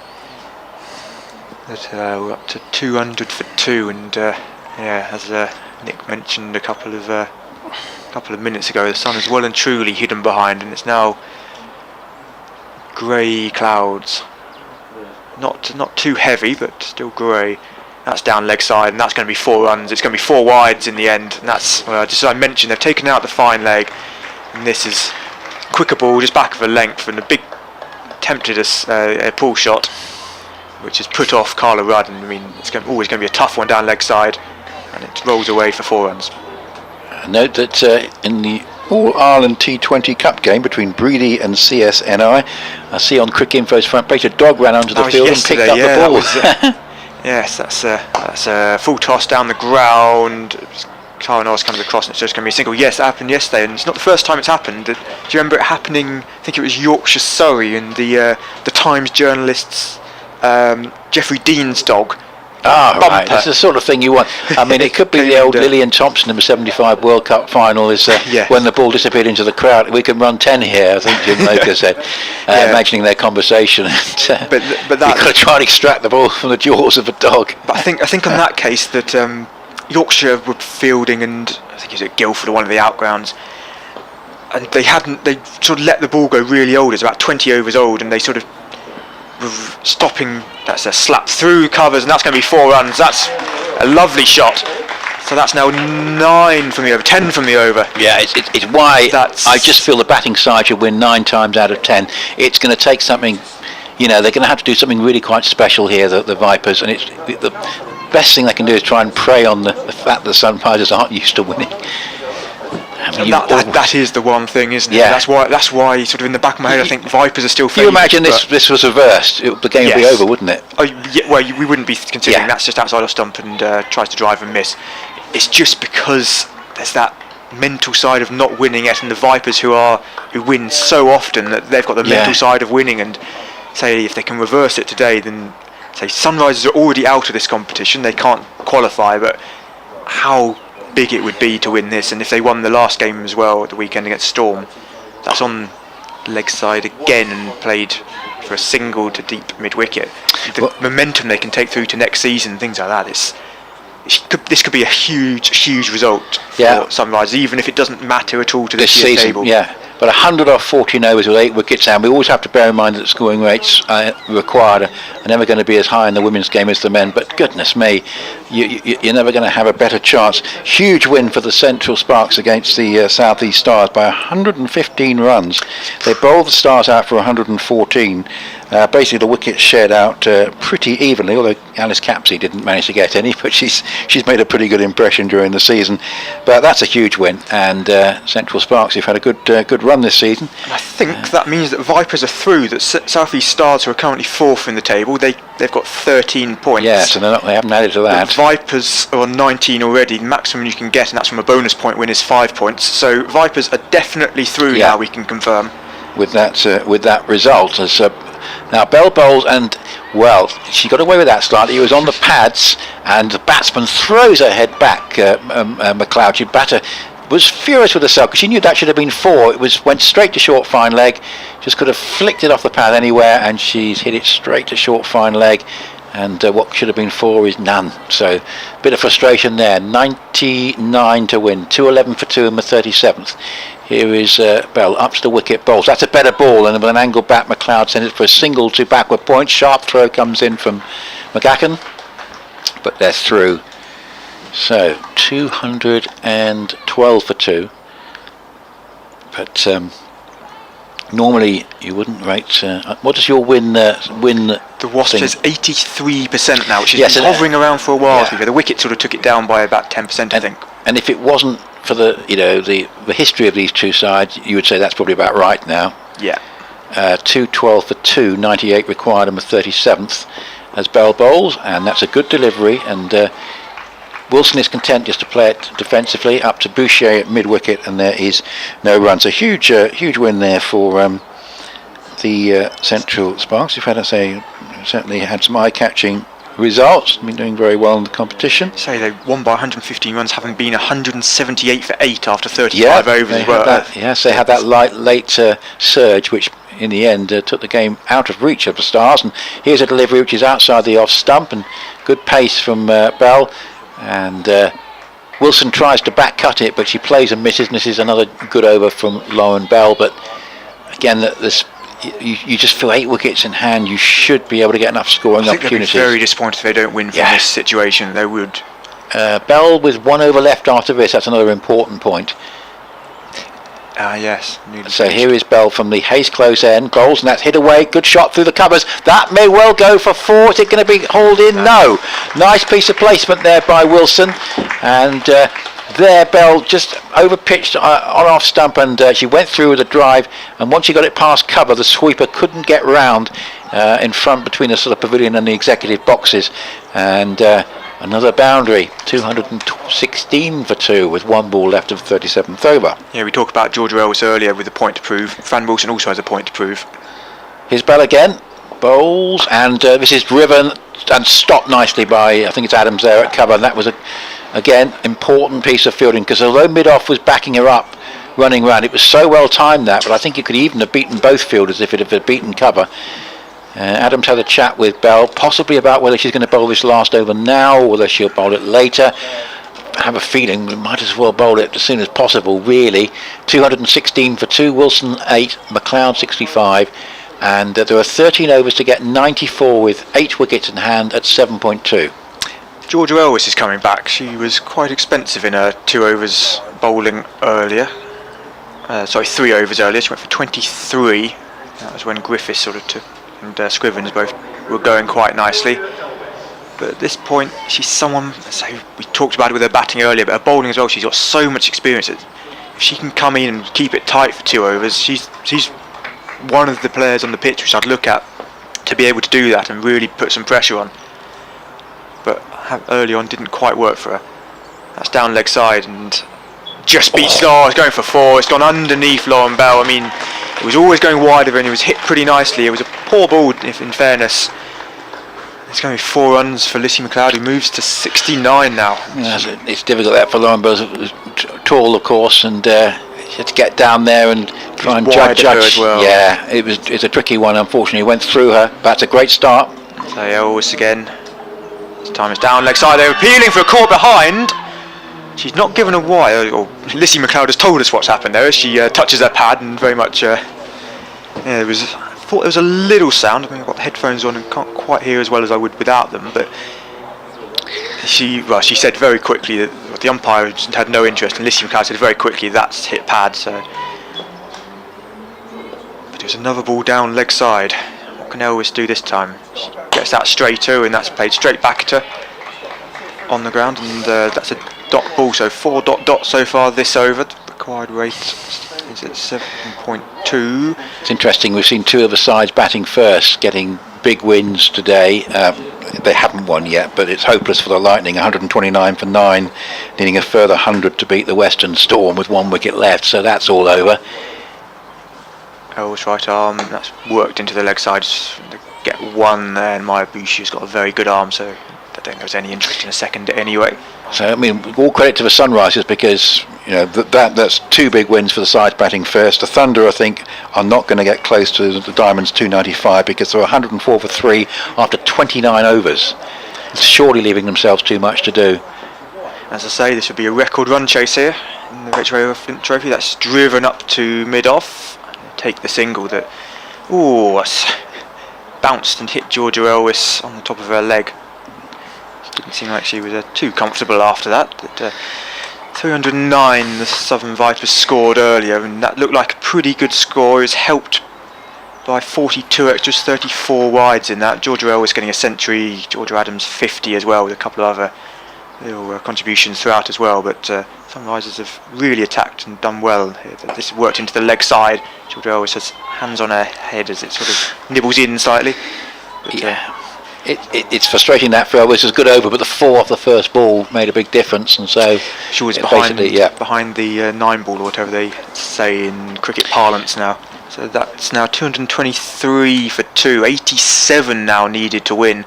that we're up to 200 for 2, and as Nick mentioned a couple of minutes ago, the sun is well and truly hidden behind, and it's now grey clouds. Not too heavy, but still grey. That's down leg side, and that's going to be 4 runs. It's going to be 4 wides in the end, and that's just as I mentioned, they've taken out the fine leg, and this is quicker ball, just back of a length, and a big attempted a pull shot, which has put off Carla Rudd. And I mean, it's always going to be a tough one down leg side, and it rolls away for 4 runs. Note that in the All-Ireland T20 Cup game between Breedy and CSNI, I see on Crick Info's front page a dog ran onto the field and picked up the ball. Yes, that's a full toss down the ground. Cara Norris comes across and it's just going to be a single. Yes, that happened yesterday, and it's not the first time it's happened. Do you remember it happening? I think it was Yorkshire Surrey, and the Times journalist's Geoffrey Dean's dog. Right, that's the sort of thing you want. I mean, it could be the old Lillian Thompson in the '75 World Cup final is when the ball disappeared into the crowd. We can run 10 here, I think Jim Loker said, imagining their conversation. And, but you've got to try and extract the ball from the jaws of a dog. But I think on that case that Yorkshire were fielding, and I think it was at Guildford or one of the outgrounds, and they sort of let the ball go really old. It's about 20 overs old, and they sort of stopping. That's a slap through covers, and that's going to be 4 runs. That's a lovely shot. So that's now 9 from the over, 10 from the over. Yeah, it's why I just feel the batting side should win 9 times out of 10. It's going to take something, they're going to have to do something really quite special here, the Vipers, and it's the best thing they can do is try and prey on the fact that the Sunrisers aren't used to winning. I mean, that is the one thing, isn't it? Yeah. That's why sort of in the back of my head I think Vipers are still favourites. You imagine this was reversed, the game would be over, wouldn't it? Oh, yeah, well, we wouldn't be considering that's just outside of stump and tries to drive and miss. It's just because there's that mental side of not winning it, and the Vipers who win so often that they've got the mental side of winning, and say if they can reverse it today, then say Sunrisers are already out of this competition, they can't qualify, but how big it would be to win this. And if they won the last game as well at the weekend against Storm, that's on leg side again and played for a single to deep mid wicket. The momentum they can take through to next season, things like that, this could be a huge result for Sunrisers, even if it doesn't matter at all to this year's season, table. Yeah, but 100 off 14 overs with 8 wickets, and we always have to bear in mind that scoring rates required are never going to be as high in the women's game as the men, but goodness me, you're never going to have a better chance. Huge win for the Central Sparks against the South East Stars by 115 runs. They bowled the Stars out for 114. Basically the wickets shared out pretty evenly, although Alice Capsey didn't manage to get any, but she's made a pretty good impression during the season. But that's a huge win, and Central Sparks have had a good run this season. And I think that means that Vipers are through, that South East Stars, who are currently 4th in the table, they've got 13 points. Yeah, so they haven't added to that. The Vipers are on 19 already. The maximum you can get, and that's from a bonus point win, is 5 points. So Vipers are definitely through now, we can confirm. With that result, as now Bell bowls, and well, she got away with that slightly. It was on the pads, and the batsman throws her head back. McLeod, she batter was furious with herself because she knew that should have been 4. It went straight to short fine leg. Just could have flicked it off the pad anywhere, and she's hit it straight to short fine leg. And what should have been 4 is none. So, bit of frustration there. 99 to win. 211 for 2 in the 37th. Here is Bell, up to the wicket, bowls. That's a better ball, and with an angle back, McLeod sends it for a single to backward point. Sharp throw comes in from McGacken, but they're through. So 212 for 2. But normally you wouldn't rate. What does your win? The Wasp is 83% now, which has been hovering around for a while. Yeah. The wicket sort of took it down by about 10%, I think. And if it wasn't for the history of these two sides, you would say that's probably about right now. Yeah. 212 for 2, 98 required on the 37th as Bell bowls, and that's a good delivery. And Wilson is content just to play it defensively up to Boucher at mid wicket, and there is no runs. A huge win there for the Central Sparks. You've had, certainly had some eye-catching results. Been doing very well in the competition. Say they won by 115 runs, having been 178 for 8 after 35 overs as well. Yes, they had that late surge, which in the end took the game out of reach of the Stars. And here's a delivery which is outside the off stump, and good pace from Bell. And Wilson tries to back cut it, but she plays and misses. And this is another good over from Lauren Bell. But again, you just feel 8 wickets in hand. You should be able to get enough scoring opportunities. They'd be very disappointed if they don't win from this situation. They would. Bell with 1 over left after this. That's another important point. Yes. So here is Bell from the Hayes close end, bowls, and that's hit away. Good shot through the covers. That may well go for 4. Is it going to be hauled in? No. Nice piece of placement there by Wilson, and there Bell just over pitched on off stump, and she went through with a drive. And once she got it past cover, the sweeper couldn't get round in front between the sort of pavilion and the executive boxes, and. Another boundary, 216 for 2 with 1 ball left of 37th over. Yeah, we talked about Georgia Ellis earlier with the point to prove. Fran Wilson also has a point to prove. Here's Bell again, bowls, and this is driven and stopped nicely by, I think it's Adams there at cover, and that was, again, important piece of fielding, because although mid-off was backing her up, running round, it was so well timed that, but I think it could even have beaten both fielders if it had beaten cover. Adams had a chat with Bell, possibly about whether she's going to bowl this last over now or whether she'll bowl it later. I have a feeling we might as well bowl it as soon as possible, really. 216 for 2, Wilson 8, McLeod 65, and there are 13 overs to get 94 with 8 wickets in hand at 7.2. Georgia Ellis is coming back. She was quite expensive in her 2 overs bowling earlier. 3 overs earlier. She went for 23. That was when Griffiths sort of took, and Scrivens both were going quite nicely. But at this point, she's someone, so we talked about it with her batting earlier, but her bowling as well, she's got so much experience. If she can come in and keep it tight for 2 overs, she's one of the players on the pitch which I'd look at to be able to do that and really put some pressure on. But early on didn't quite work for her. That's down leg side and just beats. It's going for 4. It's gone underneath Lauren Bell. I mean, it was always going wide of her and it was hit pretty nicely. It was a poor ball, if in fairness. It's going to be 4 runs for Lissy McLeod, who moves to 69 now. It's difficult there for Lauren Bell. Tall, of course, and she had to get down there and try and judge. Well. Yeah, it's a tricky one. Unfortunately, went through her. But that's a great start. So Elvis again. This time it's down leg side. They're appealing for a caught behind. She's not given a why. Or Lissy McLeod has told us what's happened there. As she touches her pad and very much. I thought there was a little sound. I mean, I've got the headphones on and can't quite hear as well as I would without them. But she said very quickly that the umpire had no interest, and Lissy McLeod said very quickly that's hit pad. So, but it was another ball down leg side. What can Elvis do this time? She gets that straighter, and that's played straight back at her on the ground, and that's a dot ball. So 4 ... so far this over. The required rate is at 7.2. It's interesting, we've seen 2 of the sides batting first, getting big wins today. They haven't won yet, but it's hopeless for the Lightning. 129 for 9, needing a further 100 to beat the Western Storm with 1 wicket left, so that's all over. Elvis right arm, that's worked into the leg side. Get 1 there, and Maya Bushi's got a very good arm, so I don't think there's any interest in a second anyway. So I mean, all credit to the Sunrisers, because you know that's 2 big wins for the sides batting first. The Thunder, I think, are not going to get close to the Diamonds 295 because they're 104 for 3 after 29 overs. It's surely leaving themselves too much to do. As I say, this would be a record run chase here in the Victoria Flint Trophy. That's driven up to mid-off. Take the single that bounced and hit Georgia Elvis on the top of her leg. Didn't seem like she was too comfortable after that. But 309 the Southern Vipers scored earlier, and that looked like a pretty good score. It was helped by 42 extras, 34 wides in that. Georgia Elvis getting a century, Georgia Adams 50 as well, with a couple of other little contributions throughout as well. But Sunrisers have really attacked and done well here. This worked into the leg side. Georgia Elvis has hands on her head as it sort of nibbles in slightly. But, yeah. It's frustrating that for Elvis was good over, but the 4 off the first ball made a big difference, and so she was behind the 9 ball or whatever they say in cricket parlance now. So that's now 223 for 2, 87 now needed to win.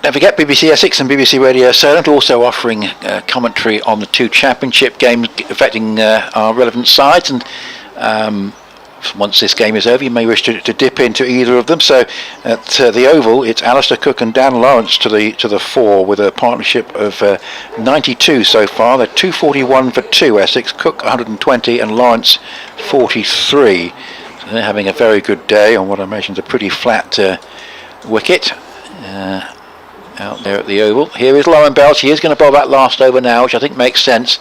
Don't forget BBC Essex and BBC Radio Solent also offering commentary on the 2 championship games affecting our relevant sides, and once this game is over you may wish to dip into either of them. So at the Oval it's Alistair Cook and Dan Lawrence to the fore, with a partnership of 92 so far. They're 241 for 2 Essex, Cook 120 and Lawrence 43. So they're having a very good day on what I imagine is a pretty flat wicket. Out there at the Oval. Here is Lauren Bell. She is going to bowl that last over now, which I think makes sense.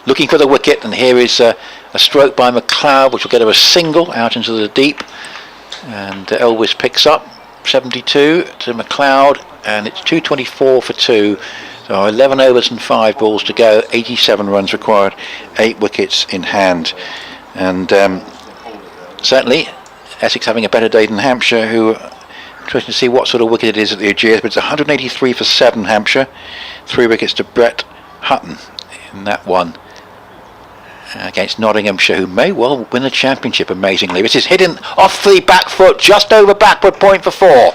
Looking for the wicket, and here is a stroke by McLeod, which will get her a single out into the deep. And Elvis picks up 72 to McLeod, and it's 224 for 2. So 11 overs and 5 balls to go. 87 runs required. 8 wickets in hand. And certainly Essex having a better day than Hampshire, who. Interesting to see what sort of wicket it is at the Ageas, but it's 183 for 7 Hampshire, 3 wickets to Brett Hutton in that one against Nottinghamshire, who may well win the championship amazingly. This is hidden off the back foot, just over backward point for 4.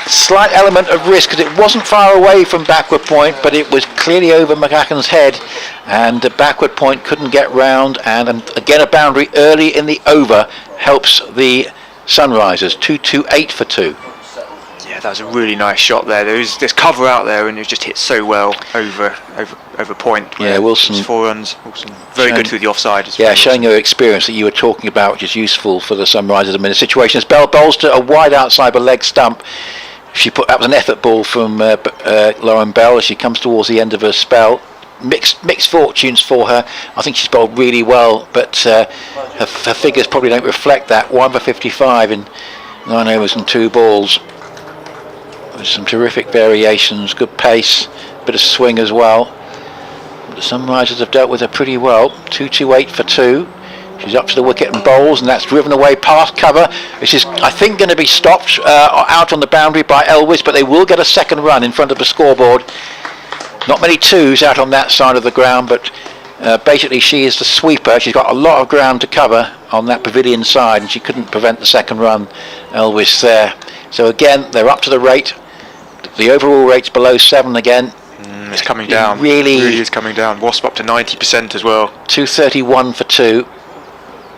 Slight element of risk because it wasn't far away from backward point, but it was clearly over McAcken's head, and the backward point couldn't get round, and again a boundary early in the over helps the Sunrisers. 228 for 2. Yeah, that was a really nice shot there. There's cover out there, and it was just hit so well over point. Yeah, Wilson. 4 runs. Wilson very good through the offside. Yeah, showing your experience that you were talking about, which is useful for the Sunrisers. I mean, the situation is Bell bowls to a wide outside the leg stump. That was an effort ball from Lauren Bell as she comes towards the end of her spell. Mixed fortunes for her. I think she's bowled really well, but her figures probably don't reflect that. 1 for 55 in 9 overs and 2 balls. With some terrific variations, good pace, bit of swing as well. But the Sunrisers have dealt with her pretty well. 228 for 2. She's up to the wicket and bowls, and that's driven away past cover. This is, I think, going to be stopped out on the boundary by Elvis, but they will get a second run in front of the scoreboard. Not many 2s out on that side of the ground, but basically she is the sweeper. She's got a lot of ground to cover on that pavilion side, and she couldn't prevent the second run, Elvis there. So again, they're up to the rate. The overall rate's below 7 again. It's coming down. Really is coming down. Wasp up to 90% as well. 231 for 2.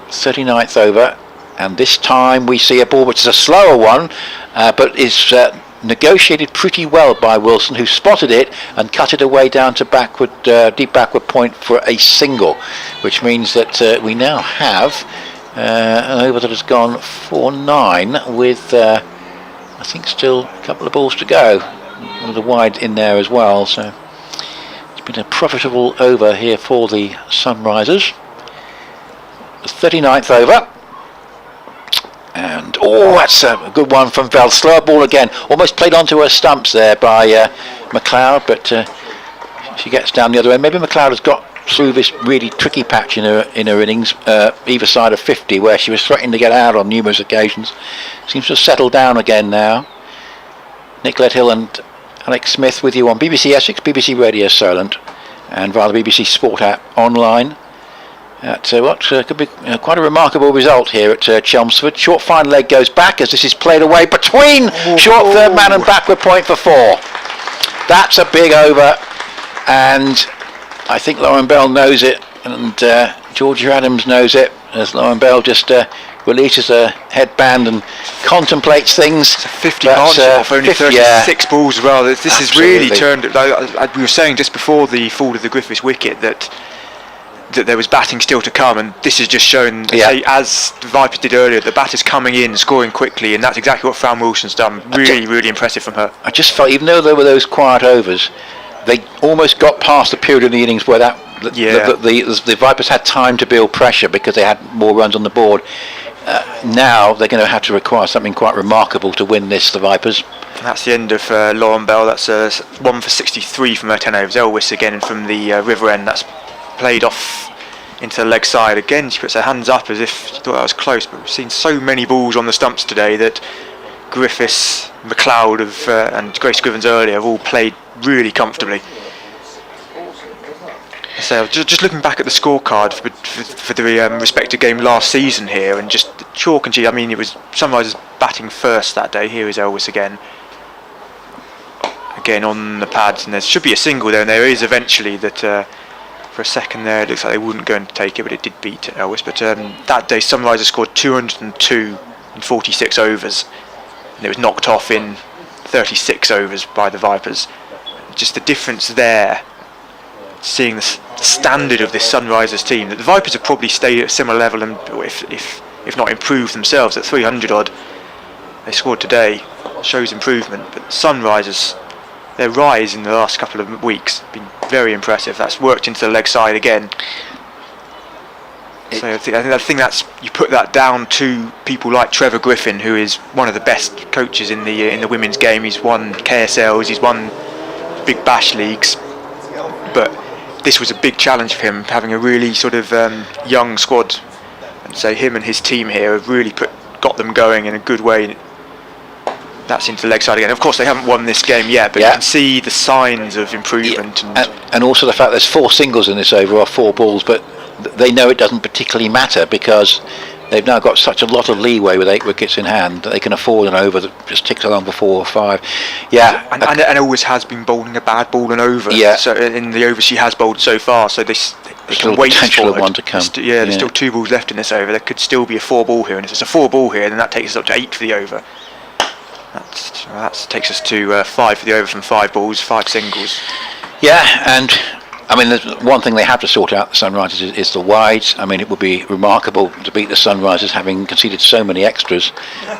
39th over. And this time we see a ball which is a slower one, but is negotiated pretty well by Wilson, who spotted it and cut it away down to deep backward point for a single, which means that we now have an over that has gone 4-9 with I think still a couple of balls to go, with the wide in there as well. So it's been a profitable over here for the Sunrisers. The 39th over. And that's a good one from Val. Slower ball again, almost played onto her stumps there by McLeod, but she gets down the other end. Maybe McLeod has got through this really tricky patch in her innings, either side of 50, where she was threatening to get out on numerous occasions. Seems to have settled down again now. Nick Lethill and Alex Smith with you on BBC Essex, BBC Radio Solent, and via the BBC Sport app online. At what could be quite a remarkable result here at Chelmsford. Short fine leg goes back as this is played away between short third man and backward point for 4. That's a big over, and I think Lauren Bell knows it, and Georgia Adams knows it, as Lauren Bell just releases her headband and contemplates things. It's a 50 partnership off only 36 balls as well. This has really turned it. Like we were saying just before the fall of the Griffiths wicket that there was batting still to come, and this has just shown, as the Vipers did earlier, the batters coming in, scoring quickly, and that's exactly what Fran Wilson's done. Really impressive from her. I just felt, even though there were those quiet overs, they almost got past the period in the innings where the Vipers had time to build pressure because they had more runs on the board. Now they're going to have to require something quite remarkable to win this, the Vipers. And that's the end of Lauren Bell. That's 1 for 63 from her 10 overs. Elvis again from the river end. That's played off into the leg side. Again, she puts her hands up as if she thought that was close, but we've seen so many balls on the stumps today that Griffiths, McLeod and Grace Scrivens earlier have all played really comfortably. So just looking back at the scorecard for the respective game last season here, and just chalk and cheese. I mean, it was Sunrisers batting first that day. Here is Elvis again. getting on the pads, and there should be a single there, and there is eventually that. For a second there, it looks like they wouldn't go and take it, but it did beat Elvis. But that day, Sunrisers scored 202 in 46 overs, and it was knocked off in 36 overs by the Vipers. Just the difference there, seeing the standard of this Sunrisers team, that the Vipers have probably stayed at a similar level, and if not improved themselves at 300 odd, they scored today, shows improvement. But Sunrisers, their rise in the last couple of weeks has been very impressive. That's worked into the leg side again. So I think that's, you put that down to people like Trevor Griffin, who is one of the best coaches in the women's game. He's won KSLs, he's won big bash leagues, but this was a big challenge for him, having a really sort of young squad, and so him and his team here have really got them going in a good way. That's into the leg side again. Of course, they haven't won this game yet, but you can see the signs of improvement. And also the fact there's 4 singles in this over, or 4 balls, but they know it doesn't particularly matter because they've now got such a lot of leeway with 8 wickets in hand that they can afford an over that just ticks along for 4 or 5. And always has been bowling a bad ball and over. Yeah. So in the overs she has bowled so far, so they can wait for it. One to come. There's still 2 balls left in this over. There could still be a 4 ball here, and if it's a 4 ball here, then that takes us up to 8 for the over. That takes us to 5 for the over from 5 balls, 5 singles. Yeah, and I mean, there's one thing they have to sort out, the Sunrisers, is the wides. I mean, it would be remarkable to beat the Sunrisers having conceded so many extras.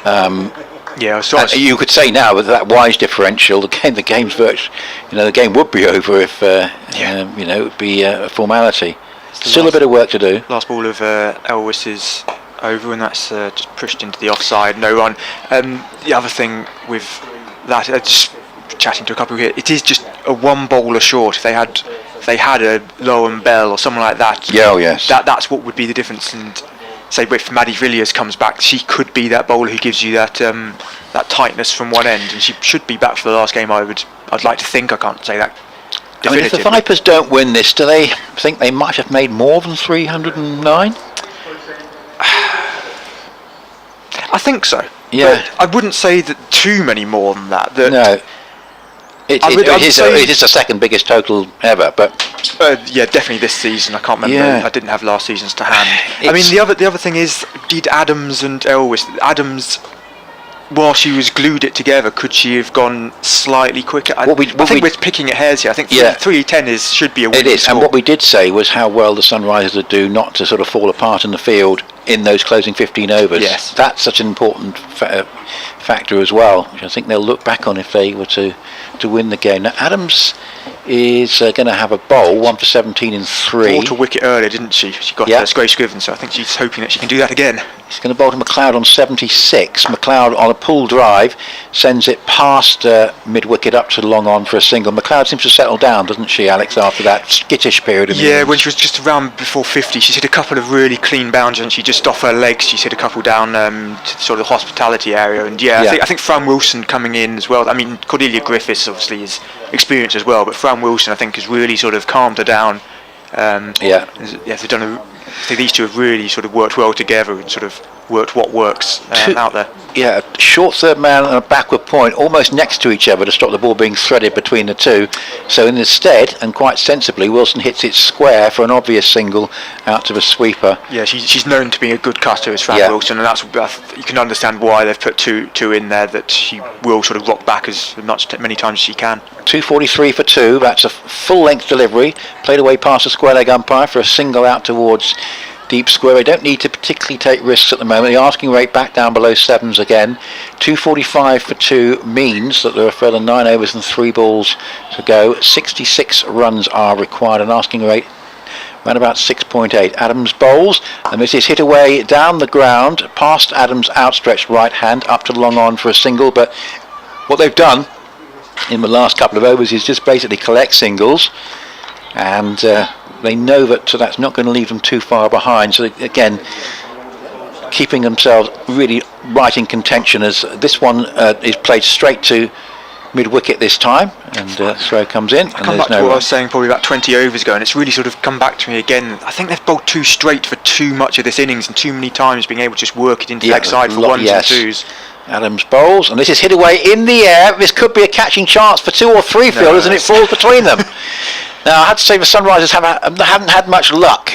You could say now with that wise differential, the game's virtually, the game would be over if it would be a formality. Still a bit of work to do. Last ball of Elvis is over, and that's just pushed into the offside, no run. The other thing with that, just chatting to a couple here, it is just a 1 bowler short. If they had a Lauren Bell or someone like that, that's what would be the difference. And say if Maddie Villiers comes back, she could be that bowler who gives you that tightness from one end, and she should be back for the last game. I'd like to think. I can't say that definitively. I mean, if the Vipers don't win this, do they think they might have made more than 309? I think so. Yeah. But I wouldn't say that too many more than that. No. It is the second biggest total ever, but definitely this season. I can't remember. I didn't have last season's to hand. I mean, the other thing is, did Adams and Elvis? Adams, while she was glued it together, could she have gone slightly quicker? I think we're picking at hairs here. I think 310 should be a winning score. And what we did say was how well the Sunrisers would do not to sort of fall apart in the field in those closing 15 overs. Yes. That's such an important factor as well, which I think they'll look back on if they were to win the game. Now Adams is going to have a bowl, 1 for 17 in 3. Bought a wicket earlier, didn't she? She got Grace Scriven, so I think she's hoping that she can do that again. He's going to bowl to McLeod on 76. McLeod on a pull drive sends it past mid-wicket up to long on for a single. McLeod seems to settle down, doesn't she, Alex, after that skittish period? When she was just around before 50, she's hit a couple of really clean boundaries, and she just off her legs, she's hit a couple down to sort of the hospitality area. And I think Fran Wilson coming in as well. I mean, Cordelia Griffiths obviously is experienced as well, but Fran Wilson I think has really sort of calmed her down. They've done these two have really sort of worked well together and sort of worked what works out there. Yeah, a short third man and a backward point almost next to each other to stop the ball being threaded between the two. So instead, and quite sensibly, Wilson hits it square for an obvious single out to the sweeper. Yeah, she's known to be a good cutter as Fran Wilson, and that's you can understand why they've put two in there, that she will sort of rock back as many times as she can. 243 for 2, that's a full length delivery, played away past the square leg umpire for a single out towards deep square. They don't need to particularly take risks at the moment. The asking rate back down below 7s again. 245 for 2 means that there are further 9 overs and 3 balls to go. 66 runs are required, an asking rate around about 6.8. Adams bowls, and this is hit away down the ground past Adams' outstretched right hand up to long on for a single. But what they've done in the last couple of overs is just basically collect singles, and they know that that's not going to leave them too far behind. So again, keeping themselves really right in contention, as this one is played straight to mid-wicket this time, and throw comes in. I come back to what I was saying probably about 20 overs ago, and it's really sort of come back to me again. I think they've bowled too straight for too much of this innings, and too many times being able to just work it into leg side for 1s and 2s. Adams bowls, and this is hit away in the air. This could be a catching chance for 2 or 3 fielders, and it falls between them. Now, I had to say the Sunrisers haven't had much luck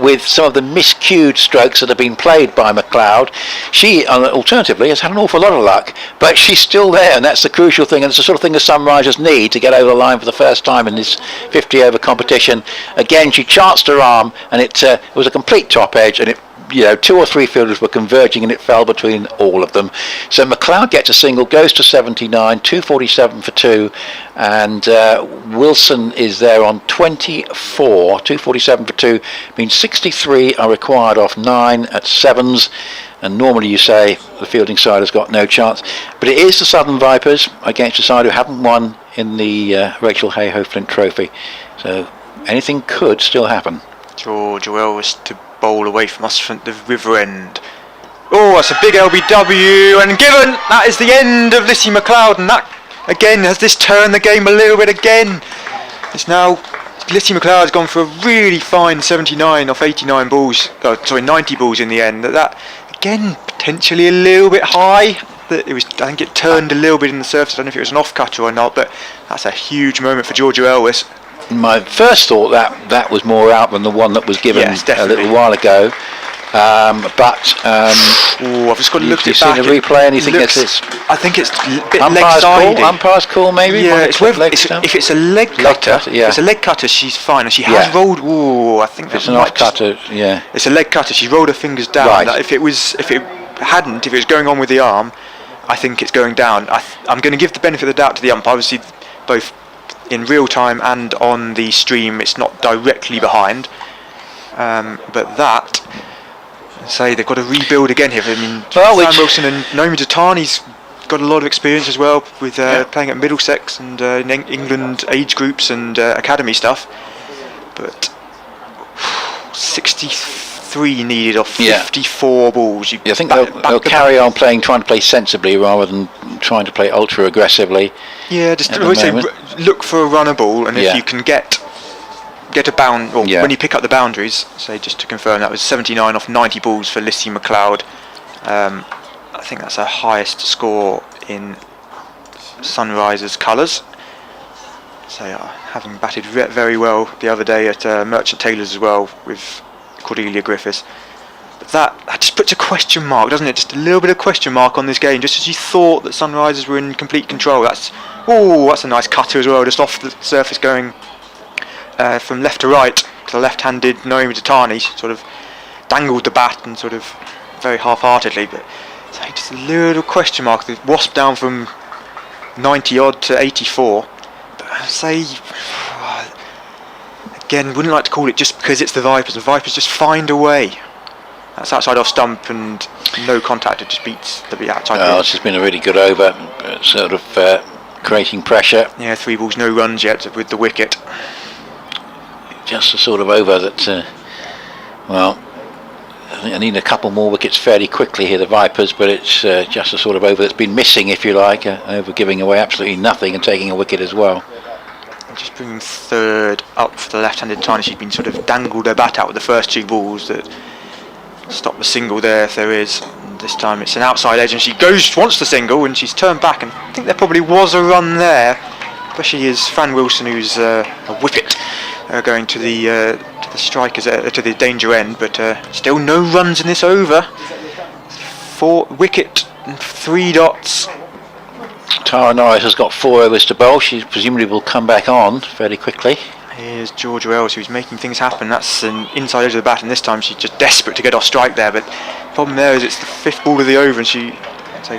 with some of the miscued strokes that have been played by McLeod. She, alternatively, has had an awful lot of luck, but she's still there, and that's the crucial thing, and it's the sort of thing the Sunrisers need to get over the line for the first time in this 50-over competition. Again, she chanced her arm, and it was a complete top edge, and 2 or 3 fielders were converging, and it fell between all of them. So McLeod gets a single, goes to 79, 247 for 2, and Wilson is there on 24, 247 for 2, means 63 are required off 9 at 7s, and normally you say the fielding side has got no chance, but it is the Southern Vipers against a side who haven't won in the Rachel Hayhoe Flint Trophy, so anything could still happen. George Wells to bowl away from us from the river end. Oh, that's a big LBW, and given that is the end of Lissy McLeod, and that again has this turned the game a little bit again. It's now Lissy McLeod has gone for a really fine 79 off 89 balls, 90 balls in the end. That again potentially a little bit high. That it was, I think it turned a little bit in the surface. I don't know if it was an off cutter or not, but that's a huge moment for Georgia Elwes. My first thought that was more out than the one that was given a little while ago. I've just got to look at it back. You've seen the replay and you think it's... I think it's a bit leg-sided. Umpire's call maybe? Yeah, if it's a leg cutter, if it's a leg cutter, she's fine. And she has rolled... Ooh, I think it's an off cutter, yeah. It's a leg cutter. She rolled her fingers down. Right. If it was going on with the arm, I think it's going down. I'm going to give the benefit of the doubt to the umpire. Obviously, both in real time and on the stream, it's not directly behind. But that... Say they've got to rebuild again here. I mean, Sam Wilson and Naomi Datani's got a lot of experience as well with playing at Middlesex and in England age groups and academy stuff. But 63 needed off 54 balls. I think they'll carry on trying to play sensibly rather than trying to play ultra aggressively. Yeah, just always say look for a runner ball, and if you can get a bound, or when you pick up the boundaries, say just to confirm, that was 79 off 90 balls for Lissy McLeod. I think that's her highest score in Sunrisers colours. So having batted very well the other day at Merchant Taylor's as well with Cordelia Griffiths. But that just puts a question mark, doesn't it? Just a little bit of question mark on this game, just as you thought that Sunrisers were in complete control. That's a nice cutter as well, just off the surface going from left to right to the left-handed Naomi Datani. Sort of dangled the bat and sort of very half-heartedly, but just a little question mark. The wasp down from 90 odd to 84. But I say again, wouldn't like to call it just because it's the Vipers. The Vipers just find a way. That's outside off stump and no contact. It just beats the outside. Oh, this has been a really good over, sort of creating pressure. Yeah, 3 balls, no runs yet with the wicket. Just a sort of over that, I think I need a couple more wickets fairly quickly here, the Vipers, but it's just a sort of over that's been missing, if you like, over giving away absolutely nothing and taking a wicket as well. Just bringing third up for the left-handed Tiny. She'd been sort of dangled her bat out with the first 2 balls that stopped the single there, if there is. And this time it's an outside edge, and she wants the single, and she's turned back, and I think there probably was a run there, especially as Fran Wilson, who's a whippet, going to the strikers to the danger end, but still no runs in this over. 4 wicket and 3 dots. Tara Norris has got 4 overs to bowl. She presumably will come back on fairly quickly. Here's Georgia Wells, who's making things happen. That's an inside edge of the bat, and this time she's just desperate to get off strike there. But the problem there is it's the 5th ball of the over, and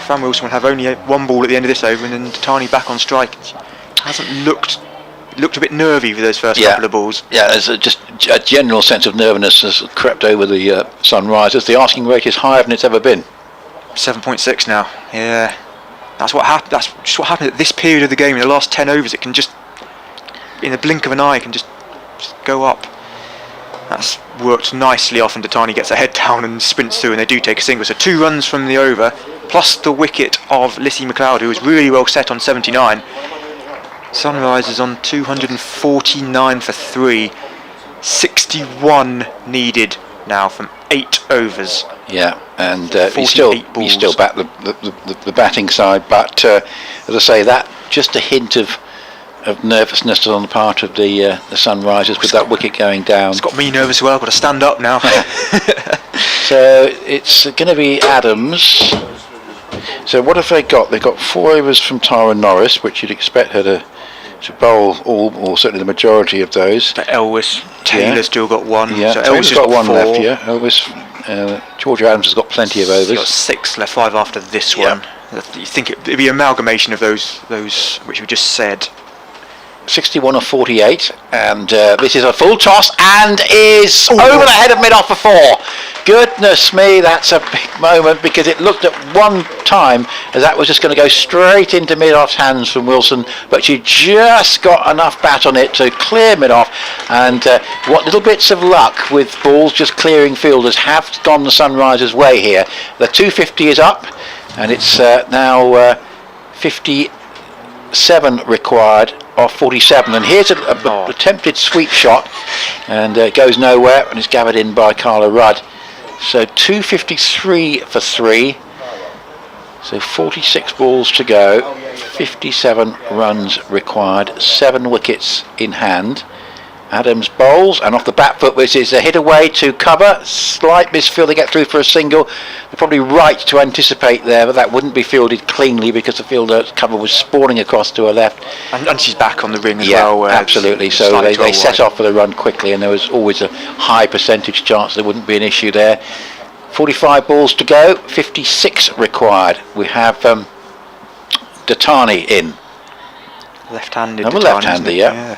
Fran Wilson will have only 1 ball at the end of this over, and then Tani back on strike. She hasn't looked a bit nervy for those first couple of balls. Yeah, there's just a general sense of nervousness has crept over the Sunrisers. The asking rate is higher than it's ever been. 7.6 now. Yeah, that's what happened. That's just what happened at this period of the game. In the last 10 overs, it can just, in the blink of an eye, can just go up. That's worked nicely off, and Datani gets her head down and sprints through, and they do take a single. So 2 runs from the over, plus the wicket of Lissy McLeod, who was really well set on 79. Sunrisers on 249 for 3. 61 needed now from 8 overs. Yeah, and you 48 balls. still back the batting side, but as I say, that just a hint of nervousness on the part of the Sunrisers with that wicket going down. It's got me nervous as well. I've got to stand up now. So it's going to be Adams. So what have they got? They've got 4 overs from Tara Norris, which you'd expect her to bowl all, or certainly the majority of those. But Elvis Taylor's still got 1. Yeah, so Taylor's Elvis got 1 4. left. Yeah, Elvis. Georgia Adams has got plenty of overs. He's got 6 left, 5 after this one. You think it'd be an amalgamation of those which we just said. 61 or 48, and this is a full toss and is over the head of mid-off for 4. Goodness me, that's a big moment, because it looked at one time as that was just going to go straight into mid-off's hands from Wilson, but she just got enough bat on it to clear mid-off, and what little bits of luck with balls just clearing fielders have gone the Sunrisers' way here. The 250 is up, and it's now 57 required off 47, and here's a attempted sweep shot, and it goes nowhere, and it's gathered in by Carla Rudd. So 253 for 3, so 46 balls to go, 57 runs required, 7 wickets in hand. Adams bowls, and off the back foot, which is a hit away to cover, slight misfield, they get through for a single. They're probably right to anticipate there, but that wouldn't be fielded cleanly because the fielder's cover was spawning across to her left. And she's back on the ring as well. Absolutely, so they set off for the run quickly, and there was always a high percentage chance there wouldn't be an issue there. 45 balls to go, 56 required. We have Datani in. Left-handed. I'm a left-hander, yeah.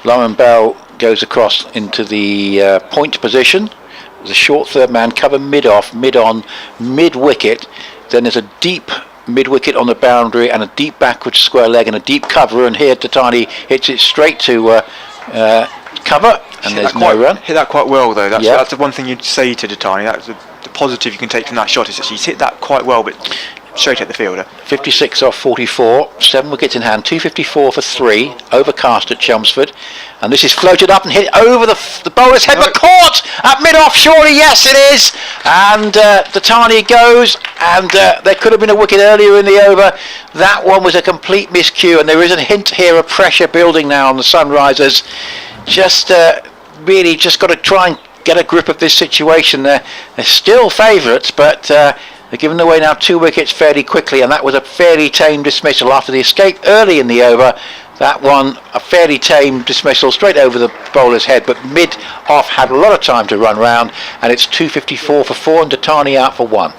Lauren Bell goes across into the point position. There's a short third man, cover mid-off, mid-on, mid-wicket. Then there's a deep mid-wicket on the boundary and a deep backward square leg and a deep cover. And here Tatani hits it straight to cover, and there's no run. Hit that quite well, though. That's the one thing you'd say to Tatani. That's the positive you can take from that shot, is that she's hit that quite well, but straight at the fielder. 56 off 44, 7 wickets in hand, 254 for 3, overcast at Chelmsford, and this is floated up and hit over the bowler's head, but caught at mid-off, surely, yes it is, and Datani goes, and there could have been a wicket earlier in the over. That one was a complete miscue, and there is a hint here of pressure building now on the Sunrisers. Just really just got to try and get a grip of this situation. They're still favourites, but they're giving away now 2 wickets fairly quickly, and that was a fairly tame dismissal after the escape early in the over. That one, a fairly tame dismissal straight over the bowler's head, but mid-off had a lot of time to run round, and it's 254 for 4 and Datani out for 1.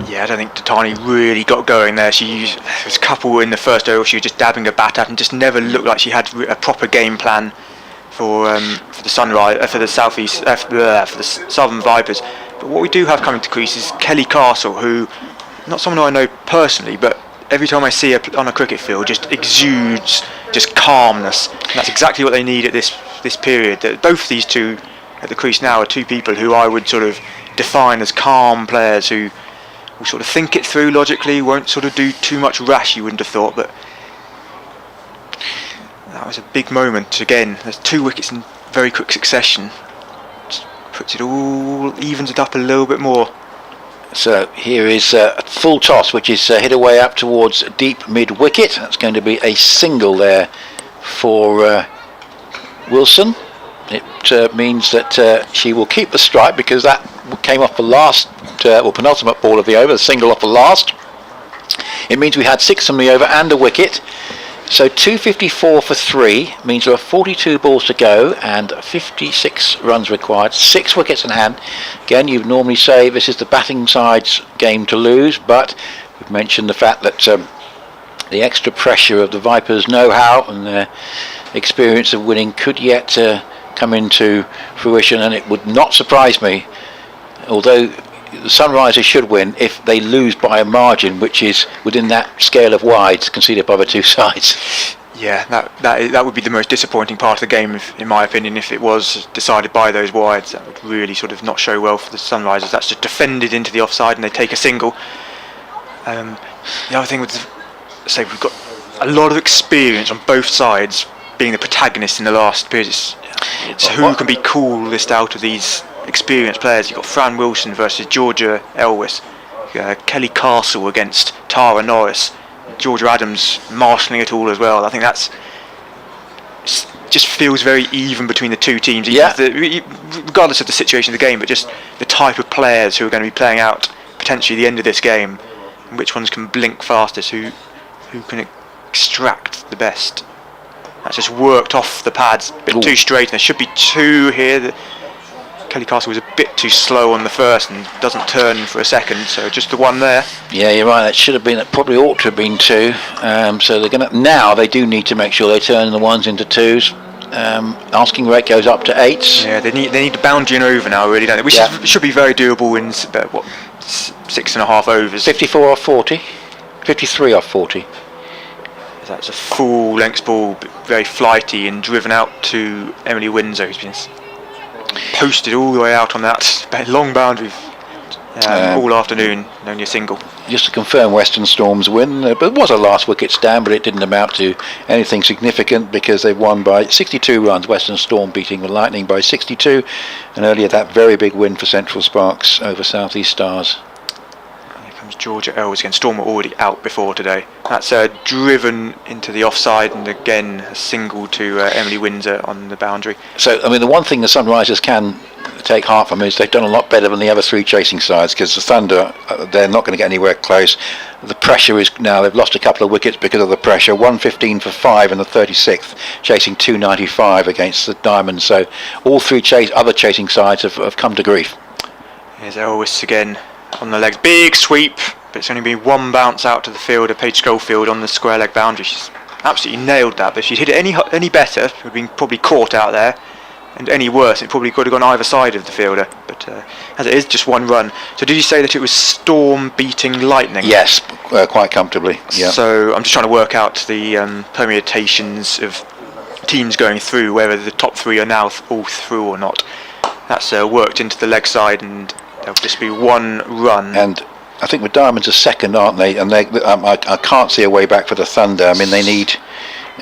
Yeah, I don't think Datani really got going there. There was a couple in the first over, she was just dabbing a bat at and just never looked like she had a proper game plan for the Sunrise, for the Southeast, for the Southern Vipers. But what we do have coming to crease is Kelly Castle, who, not someone who I know personally, but every time I see her on a cricket field, just exudes just calmness. And that's exactly what they need at this period. Both these two at the crease now are 2 people who I would sort of define as calm players who will sort of think it through logically, won't sort of do too much rash, you wouldn't have thought, but that was a big moment. Again, there's 2 wickets in very quick succession. Puts it all, evens it up a little bit more. So here is a full toss, which is hit away up towards deep mid-wicket. That's going to be a single there for Wilson. It means that she will keep the strike, because that came off the last, penultimate ball of the over, the single off the last. It means we had 6 from the over and a wicket. So 254 for 3 means there are 42 balls to go and 56 runs required, 6 wickets in hand. Again, you'd normally say this is the batting side's game to lose, but we've mentioned the fact that the extra pressure of the Vipers' know-how and their experience of winning could yet come into fruition, and it would not surprise me, although the Sunrisers should win, if they lose by a margin which is within that scale of wides conceded by the 2 sides. Yeah, that would be the most disappointing part of the game, in my opinion, if it was decided by those wides. That would really sort of not show well for the Sunrisers. That's just defended into the offside and they take a single. The other thing was, say, we've got a lot of experience on both sides being the protagonists in the last period. It's who can be coolest out of these experienced players. You've got Fran Wilson versus Georgia Elwes, Kelly Castle against Tara Norris, Georgia Adams marshalling it all as well. I think that's just feels very even between the two teams, regardless of the situation of the game, but just the type of players who are going to be playing out potentially the end of this game, and which ones can blink fastest, who can extract the best. That's just worked off the pads a bit too straight, and there should be two here. Kelly Castle was a bit too slow on the first and doesn't turn for a second, so just the one there. Yeah, you're right. That should have been. It probably ought to have been two. So they're going to now. They do need to make sure they turn the ones into twos. Asking rate goes up to 8s. Yeah, they need the boundary and over now, really, don't they? Which should be very doable in 6.5 overs. 54 off 40. 53 off 40. That's a full length ball, very flighty, and driven out to Emily Windsor, who's been posted all the way out on that long boundary all afternoon, only a single. Just to confirm Western Storm's win, but it was a last wicket stand, but it didn't amount to anything significant because they won by 62 runs. Western Storm beating the Lightning by 62, and earlier that very big win for Central Sparks over South East Stars. Here comes Georgia Elwes again. Storm were already out before today. That's driven into the offside, and again a single to Emily Windsor on the boundary. So, I mean, the one thing the Sunrisers can take heart from is they've done a lot better than the other three chasing sides, because the Thunder, they're not going to get anywhere close. The pressure is now, they've lost a couple of wickets because of the pressure. 115 for 5 in the 36th, chasing 295 against the Diamonds. So all three other chasing sides have come to grief. Here's Elwes again on the legs, big sweep, but it's only been one bounce out to the fielder, Paige Schofield, on the square leg boundary. She's absolutely nailed that, but if she'd hit it any better, it would have been probably caught out there. And any worse, it probably could have gone either side of the fielder. But as it is, just one run. So did you say that it was Storm beating Lightning? Yes, quite comfortably. Yeah. So I'm just trying to work out the permutations of teams going through, whether the top three are now all through or not. That's worked into the leg side, and there'll just be one run. And I think the Diamonds are second, aren't they? And I can't see a way back for the Thunder. I mean, they need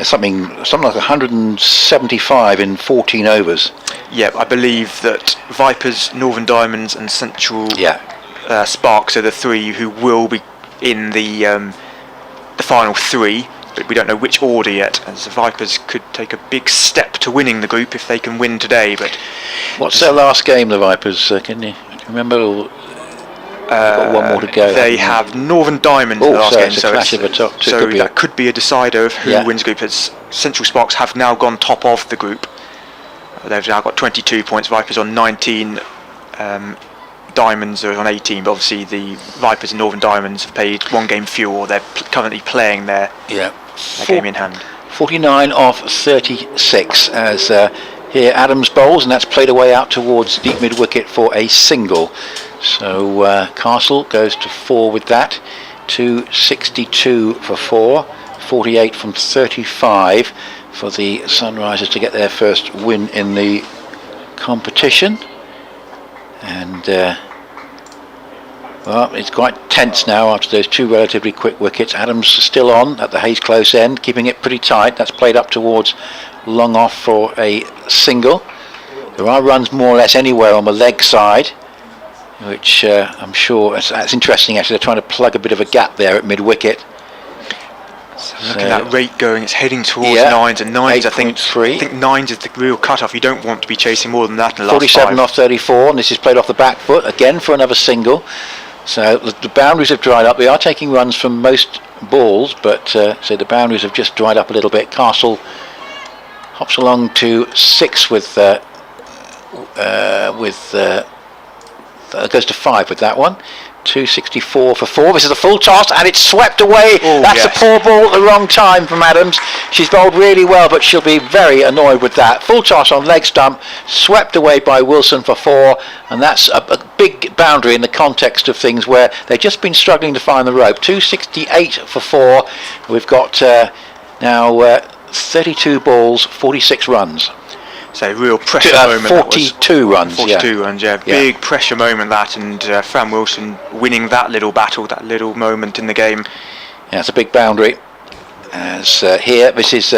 something like 175 in 14 overs. Yeah, I believe that Vipers, Northern Diamonds and Central Sparks are the three who will be in the final three, but we don't know which order yet, and the Vipers could take a big step to winning the group if they can win today. But what's their last game, the Vipers? Can you remember? Got one more to go. They have Northern Diamonds in the last so game, it's a clash of the top two. So that could be a decider of who wins the group. As Central Sparks have now gone top of the group. They've now got 22 points. Vipers on 19. Diamonds are on 18. But obviously the Vipers and Northern Diamonds have played one game fewer, or they're currently playing their game in hand. 49 off 36 as here Adams bowls, and that's played away out towards deep mid wicket for a single. So Castle goes to 4 with that. 262 for 4. 48 from 35 for the Sunrisers to get their first win in the competition. And well, it's quite tense now after those two relatively quick wickets. Adams still on at the Hayes close end, keeping it pretty tight. That's played up towards long off for a single. There are runs more or less anywhere on the leg side, which I'm sure that's interesting. Actually, they're trying to plug a bit of a gap there at mid wicket. So look at that rate going. It's heading towards 9s, and 9s. I think 9s is the real cut-off. You don't want to be chasing more than that in the last 47 5. off 34, and this is played off the back foot again for another single. So the boundaries have dried up. They are taking runs from most balls, but so the boundaries have just dried up a little bit. Castle hops along to 6 with goes to 5 with that one. 264 for 4. This is a full toss, and it's swept away. That's a poor ball at the wrong time from Adams. She's bowled really well, but she'll be very annoyed with that. Full toss on leg stump, swept away by Wilson for 4, and that's a big boundary in the context of things where they've just been struggling to find the rope. 268 for 4. We've got now 32 balls, 46 runs. So real pressure moment. 42 runs. 42 runs, big pressure moment that, and Fran Wilson winning that little battle, that little moment in the game. Yeah, it's a big boundary. As here, this is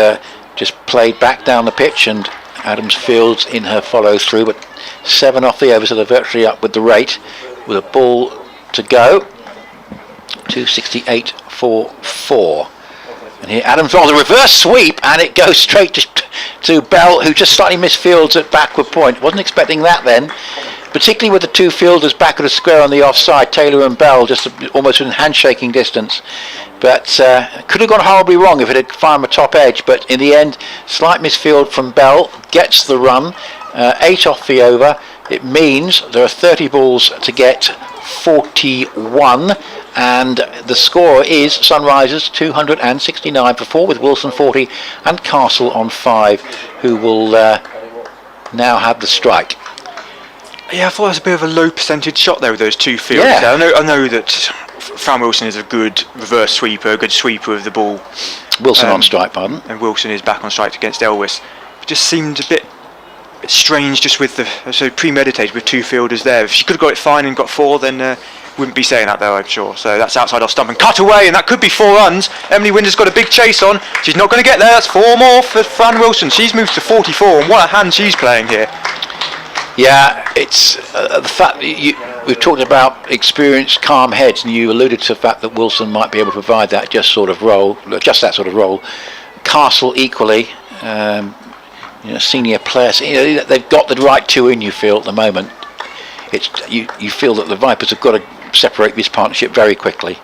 just played back down the pitch, and Adams fields in her follow through, but 7 off the over, so they're virtually up with the rate, with a ball to go. 268.44. And here Adams rolls a reverse sweep, and it goes straight to Bell, who just slightly misfields at backward point. Wasn't expecting that then, particularly with the two fielders back at the square on the offside, Taylor and Bell, just almost within handshaking distance. But could have gone horribly wrong if it had found a top edge, but in the end, slight misfield from Bell, gets the run, 8 off the over. It means there are 30 balls to get 41, and the score is Sunrisers 269 for 4, with Wilson 40 and Castle on 5, who will now have the strike. Yeah, I thought it was a bit of a low percentage shot there with those two fielders. Yeah. I know that Fran Wilson is a good reverse sweeper, a good sweeper of the ball. Wilson on strike, pardon. And Wilson is back on strike against Elvis. It just seemed a bit strange, just with so premeditated with two fielders there. If she could have got it fine and got 4, then wouldn't be saying that though, I'm sure. So that's outside off stump and cut away, and that could be 4 runs. Emily Winder's got a big chase on. She's not going to get there. That's 4 more for Fran Wilson. She's moved to 44, and what a hand she's playing here. Yeah, it's the fact that we've talked about experienced, calm heads, and you alluded to the fact that Wilson might be able to provide that just that sort of role. Castle equally, senior players. They've got the right two in. You feel at the moment, you feel that the Vipers have got to separate this partnership very quickly.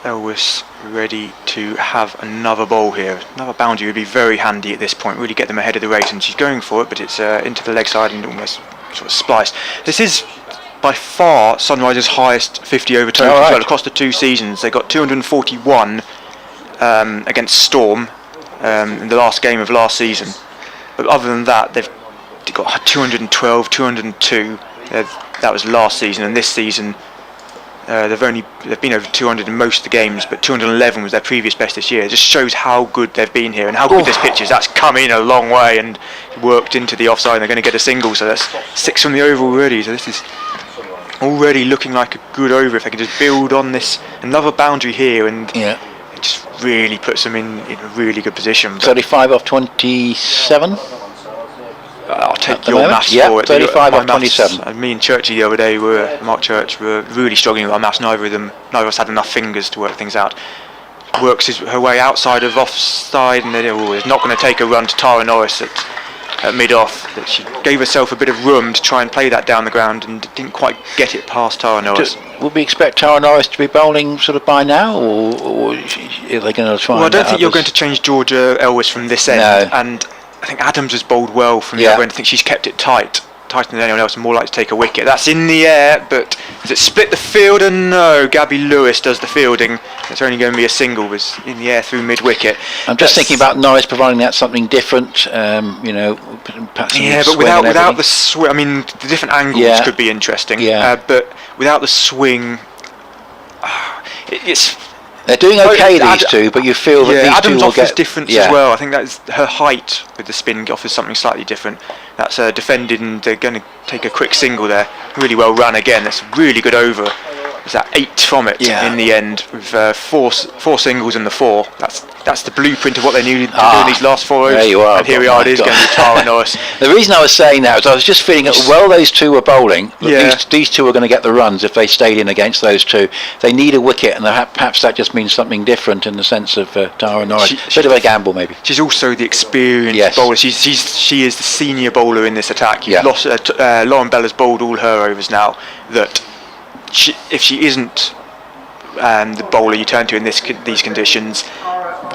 Elvis ready to have another bowl here. Another boundary would be very handy at this point, really get them ahead of the race, and she's going for it, but it's into the leg side and almost sort of spliced. This is by far Sunrisers' highest 50 over total as well across the 2 seasons. They got 241 against Storm in the last game of last season, but other than that they've got 212, 202. That was last season, and this season they've been over 200 in most of the games, but 211 was their previous best this year. It just shows how good they've been here and how good this pitch is. That's come in a long way and worked into the offside, and they're going to get a single, so that's 6 from the over already. So this is already looking like a good over if they can just build on this. Another boundary here, and it just really puts them in a really good position. 35 off 27. I'll take your maths for it. 35 off 27. Me and Churchy the other day, Mark Church, were really struggling with our maths. Neither of us had enough fingers to work things out. Works her way outside of offside, and then is not going to take a run to Tara Norris at mid-off. That she gave herself a bit of room to try and play that down the ground and didn't quite get it past Tara Norris. Would we expect Tara Norris to be bowling sort of by now, or are they going to try? Well, I don't think you're going to change Georgia Elvis from this end, and I think Adams has bowled well from the other end. I think she's kept it tighter than anyone else, and more likely to take a wicket. That's in the air, but does it split the field? And no, Gabby Lewis does the fielding. It's only going to be a single, was in the air through mid-wicket. I'm just thinking about Norris providing that something different, perhaps but without the swing, I mean, the different angles could be interesting. But without the swing, it's... They're doing okay, these two, but you feel that these Adams two will offers difference as well. I think that's her height with the spin offers something slightly different. That's defended, and they're going to take a quick single there. Really well run again. That's a really good over. There's that 8 from it in the end with 4 singles in the 4. That's the blueprint of what they needed to do in these last 4 overs. There you are. And here we are. It is going to be Tara Norris. The reason I was saying that was I was just feeling that while those two were bowling, these two are going to get the runs if they stayed in against those two. They need a wicket, and perhaps that just means something different in the sense of Tara Norris. Bit of a gamble, maybe. She's also the experienced bowler. She is the senior bowler in this attack. Lauren Bell has bowled all her overs now. That if she isn't the bowler you turn to in these conditions,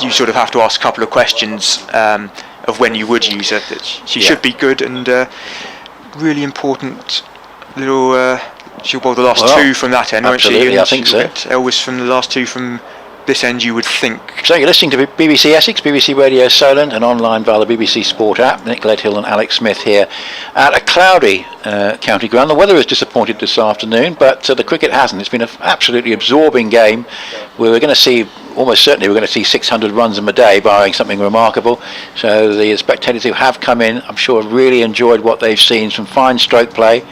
you sort of have to ask a couple of questions of when you would use her. That she should be good, and really important little. She'll bowl the last 2 from that end, won't she? Absolutely, I think so. Elvis from the last 2 from this end, you would think. So you're listening to BBC Essex, BBC Radio Solent, and online via the BBC Sport app. Nick Leadhill and Alex Smith here at a cloudy county ground. The weather has disappointed this afternoon, but the cricket hasn't. It's been an absolutely absorbing game. We're going to see, almost certainly, we're going to see 600 runs in a day, barring something remarkable. So the spectators who have come in, I'm sure, have really enjoyed what they've seen. Some fine stroke play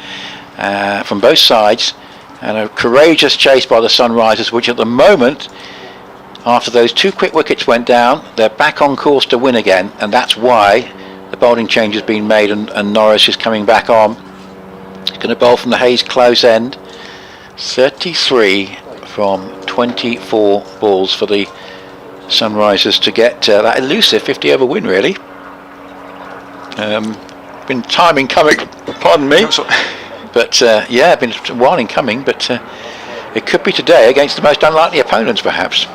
from both sides, and a courageous chase by the Sunrisers, which at the moment, after those 2 quick wickets went down, they're back on course to win again, and that's why the bowling change has been made, and Norris is coming back on. He's going to bowl from the Hayes close end. 33 from 24 balls for the Sunrisers to get that elusive 50 over win, really. Been timing coming, pardon me, but yeah, been a while in coming, but it could be today against the most unlikely opponents, perhaps.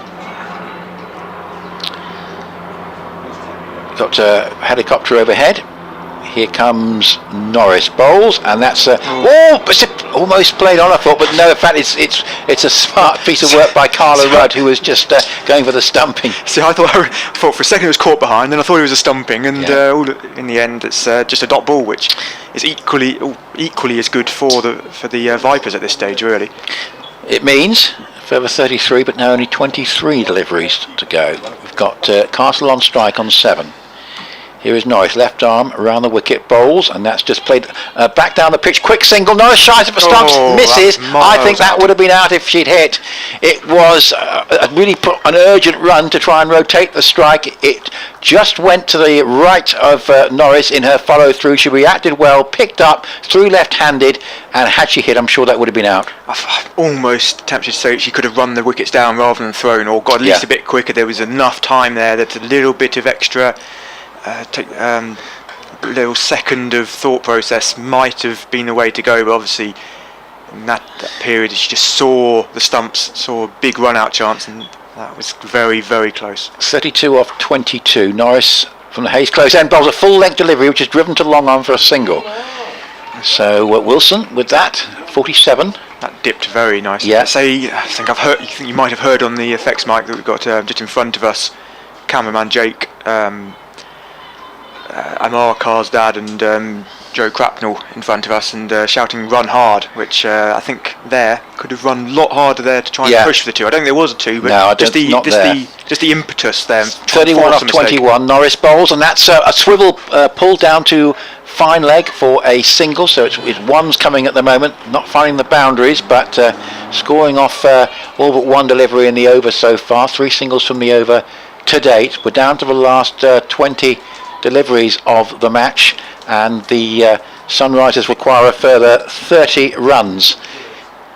Got a helicopter overhead. Here comes Norris bowls, and that's almost played on, I thought, but no, in fact it's a smart piece of work by Carla Rudd, who was just going for the stumping. See, I thought for a second it was caught behind, then I thought it was a stumping, and in the end it's just a dot ball, which is equally as good for the Vipers at this stage, really. It means further 33, but now only 23 deliveries to go. We've got Castle on strike on 7. Here is Norris, left arm around the wicket, bowls, and that's just played back down the pitch. Quick single, Norris shies it for stumps, misses. I think that would have been out if she'd hit. It was really put an urgent run to try and rotate the strike. It just went to the right of Norris in her follow through. She reacted well, picked up, threw left-handed, and had she hit, I'm sure that would have been out. I'm almost tempted to say she could have run the wickets down rather than thrown, or got at least a bit quicker. There was enough time there that a little bit of extra little second of thought process might have been the way to go, but obviously in that period she just saw the stumps, saw a big run out chance, and that was very, very close. 32 off 22. Norris from the Hayes close end bowls a full length delivery, which is driven to long on for a single. So Wilson with that 47. That dipped very nicely. Yeah. I think you might have heard on the effects mic that we've got just in front of us, cameraman Jake, Amar Carr's dad, and Joe Crapnell in front of us, and shouting "run hard," which I think there could have run a lot harder there to try and push for the 2. I don't think there was a 2, but no, just the impetus there. 31 off 21. Norris bowls, and that's a swivel pull down to fine leg for a single. So it's one's coming at the moment, not finding the boundaries, but scoring off all but one delivery in the over so far. 3 singles from the over to date. We're down to the last 20 deliveries of the match, and the Sunrisers require a further 30 runs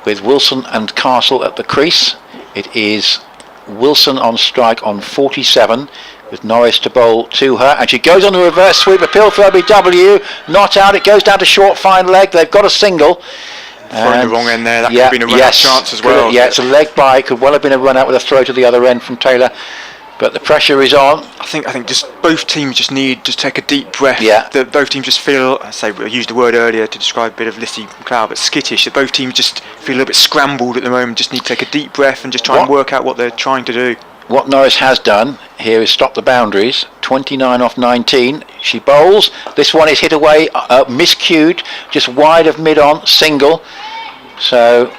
with Wilson and Castle at the crease. It is Wilson on strike on 47 with Norris to bowl to her, and she goes on the reverse sweep, appeal for OBW, not out. It goes down to short fine leg. They've got a single. Throwing the wrong end there, that could have been a run out chance as well. It's a leg by, could well have been a run out with a throw to the other end from Taylor. But the pressure is on. I think just both teams just need to take a deep breath. Yeah. That both teams just feel, I used the word earlier to describe a bit of Lissy McLeod, but skittish. That both teams just feel a little bit scrambled at the moment. Just need to take a deep breath and just try and work out what they're trying to do. What Norris has done here is stop the boundaries. 29 off 19. She bowls. This one is hit away, miscued, just wide of mid-on, single. So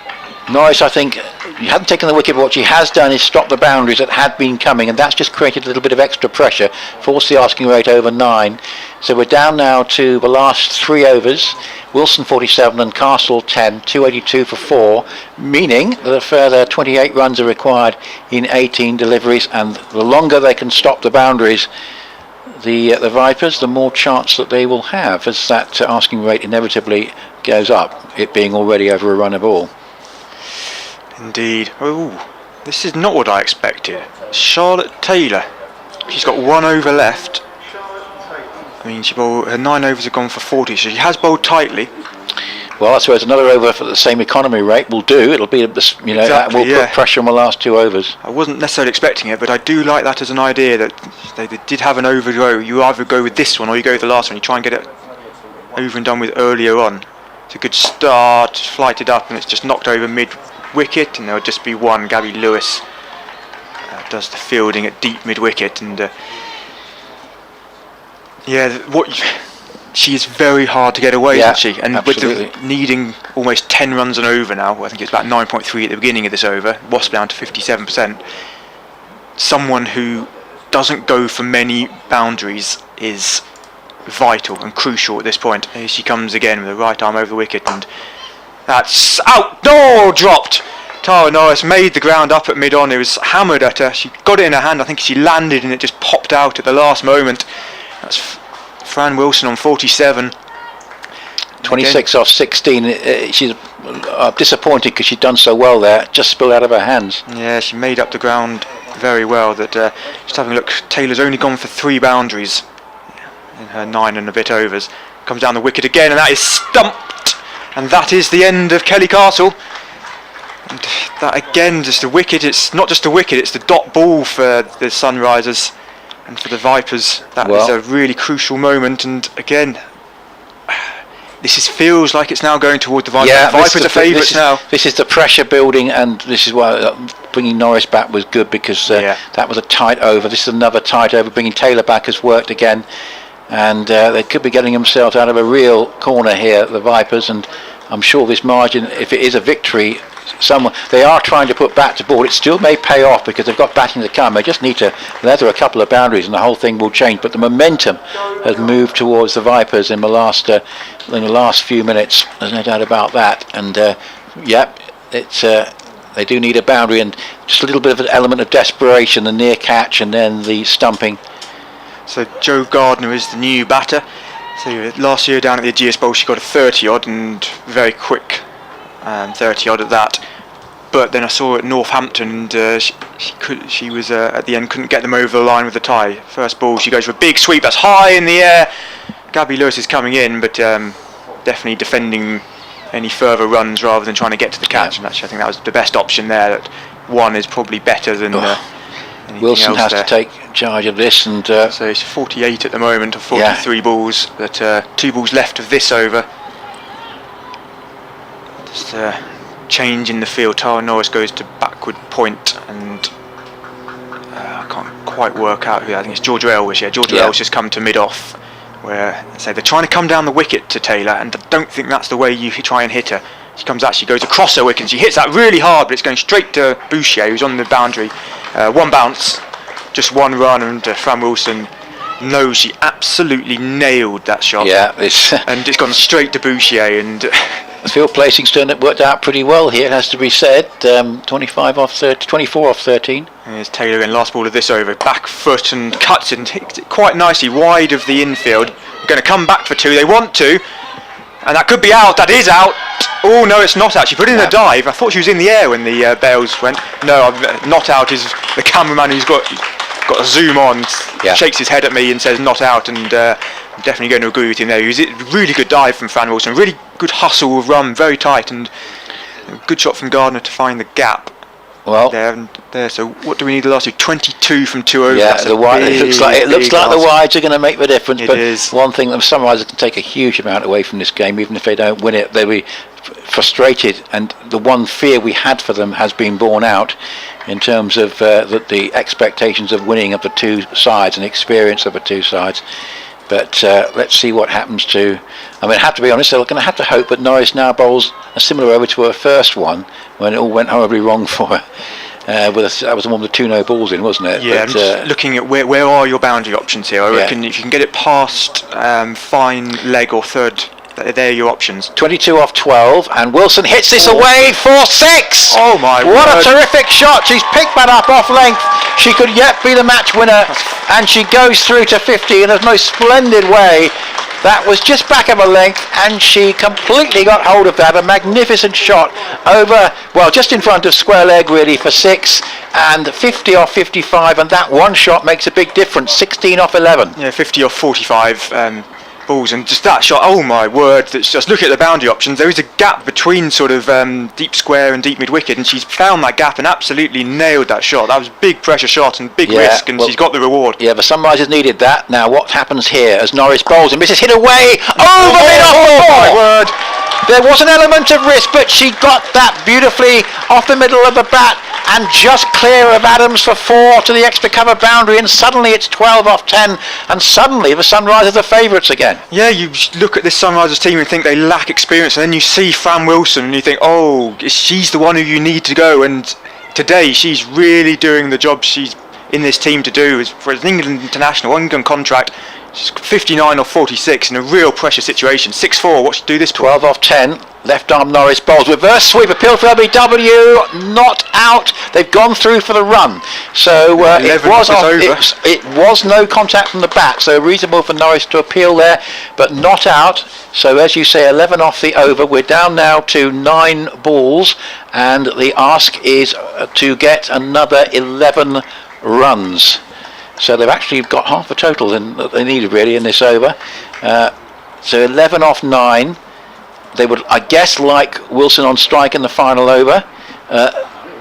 Norris, I think, he hadn't taken the wicket, but what she has done is stop the boundaries that had been coming, and that's just created a little bit of extra pressure, forced the asking rate over 9. So we're down now to the last 3 overs. Wilson 47 and Castle 10, 282 for 4, meaning that a further 28 runs are required in 18 deliveries, and the longer they can stop the boundaries, the Vipers, the more chance that they will have as that asking rate inevitably goes up, it being already over a run of all. Indeed. Oh, this is not what I expected. Charlotte Taylor. She's got 1 over left. I mean, her 9 overs have gone for 40, so she has bowled tightly. Well, I suppose another over for the same economy rate will do. It'll be, that will put pressure on the last 2 overs. I wasn't necessarily expecting it, but I do like that as an idea that they did have an over go. You either go with this one or you go with the last one. You try and get it over and done with earlier on. It's a good start, flighted up, and it's just knocked over mid-wicket, and there'll just be one. Gabby Lewis does the fielding at deep mid-wicket, and she is very hard to get away, isn't she? And absolutely. With needing almost 10 runs and over now, I think it's about 9.3 at the beginning of this over, Wasp down to 57%. Someone who doesn't go for many boundaries is vital and crucial at this point. Here she comes again with the right arm over the wicket, and that's out. No, dropped. Tara Norris made the ground up at mid-on. It was hammered at her. She got it in her hand. I think she landed and it just popped out at the last moment. That's Fran Wilson on 47. 26 off 16. She's disappointed because she'd done so well there. Just spilled out of her hands. Yeah, she made up the ground very well. That just having a look, Taylor's only gone for 3 boundaries in her 9 and a bit overs. Comes down the wicket again, and that is stumped. And that is the end of Kelly Castle. And that again, just the wicket. It's not just a wicket; it's the dot ball for the Sunrisers and for the Vipers. That is a really crucial moment. And again, feels like it's now going toward the Vipers. Yeah, the Vipers are favourites now. This is the pressure building, and this is why bringing Norris back was good, because that was a tight over. This is another tight over. Bringing Taylor back has worked again, and they could be getting themselves out of a real corner here, the Vipers. And I'm sure this margin, if it is a victory, they are trying to put bat to ball. It still may pay off because they've got batting to come. They just need to leather a couple of boundaries and the whole thing will change. But the momentum has moved towards the Vipers in the last few minutes. There's no doubt about that. And they do need a boundary, and just a little bit of an element of desperation, the near catch and then the stumping. So Joe Gardner is the new batter. So last year down at the Ageas Bowl she got a 30 odd, and very quick 30 odd at that. But then I saw at Northampton, and she was at the end couldn't get them over the line with the tie. First ball she goes for a big sweep that's high in the air. Gabby Lewis is coming in, but definitely defending any further runs rather than trying to get to the catch. And actually I think that was the best option there. That one is probably better than Wilson has to take charge of this, and so it's 48 at the moment of 43 balls, but 2 balls left of this over. Just change in the field. Tara Norris goes to backward point, and I can't quite work out who. I think it's Georgia Elwish. Yeah, Georgia Elwish has come to mid-off, where they're trying to come down the wicket to Taylor, and I don't think that's the way you try and hit her. She goes across her wicket, and she hits that really hard, but it's going straight to Boucher, who's on the boundary. One bounce, just one run, and Fran Wilson knows she absolutely nailed that shot. Yeah, and it's gone straight to Boucher, and the field placing's worked out pretty well here, it has to be said. 24 off 13. Here's Taylor in last ball of this over, back foot, and cuts it and hits it quite nicely wide of the infield. Going to come back for 2, they want to, and that could be out. That is out. Oh no, it's not out. She put in a dive. I thought she was in the air when the bells went. No, not out is the cameraman who's got a zoom on, shakes his head at me and says not out, and I'm definitely going to agree with him there. It was a really good dive from Fran Wilson, really good hustle of run, very tight, and a good shot from Gardner to find the gap. Well, there. So what do we need the last two? 22 from 2 overs. Yeah, it looks like the wides are going to make the difference. It but is. One thing that Sunrisers can take a huge amount away from this game, even if they don't win it, they'll be frustrated. And the one fear we had for them has been borne out in terms of the expectations of winning of the two sides and experience of the two sides. But let's see what happens to. I mean, I have to be honest, they're going to have to hope that Norris now bowls a similar over to her first one when it all went horribly wrong for her. That was the one with the 2 no balls in, wasn't it? Yeah, but, I'm just looking at where are your boundary options here. I reckon if you can get it past fine leg or third, there are your options. 22 off 12, and Wilson hits this away for 6. Oh my What word. a terrific shot. She's picked that up off length. She could yet be the match winner, and she goes through to 50 in a most splendid way. That was just back of a length, and she completely got hold of that. A magnificent shot over, well, just in front of square leg really for 6, and 50 off 55, and that one shot makes a big difference. 16 off 11. Yeah, 50 off 45 balls, and just that shot, oh my word, that's just, look at the boundary options. There is a gap between sort of deep square and deep mid wicket, and she's found that gap and absolutely nailed that shot. That was a big pressure shot and big risk, and she's got the reward. Yeah, the Sunrisers needed that. Now what happens here as Norris bowls and misses, hit away over mid off the ball. My word. There was an element of risk, but she got that beautifully off the middle of the bat and just clear of Adams for 4 to the extra cover boundary, and suddenly it's 12 off 10, and suddenly the Sunrisers are favourites again. Yeah, you look at this Sunrisers team and think they lack experience, and then you see Fran Wilson and you think, oh, she's the one who you need to go, and today she's really doing the job she's in this team to do. For an England international, England contract, She's 59 off 46 in a real pressure situation. 6-4. What should do this? 12 off 10. Left arm Norris bowls. Reverse sweep. Appeal for LBW. Not out. They've gone through for the run. So it was no contact from the bat. So reasonable for Norris to appeal there, but not out. So as you say, 11 off the over. We're down now to 9 balls, and the ask is to get another 11 runs. So they've actually got half the total that they needed really in this over. So 11 off 9. They would, I guess, like Wilson on strike in the final over.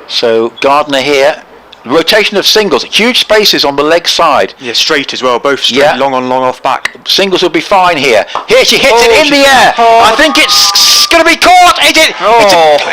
So Gardner here. Rotation of singles. Huge spaces on the leg side. Yeah, straight as well. Both straight, long on, long off back. Singles will be fine here. Here she hits it in the air. I think it's going to be caught. Is it?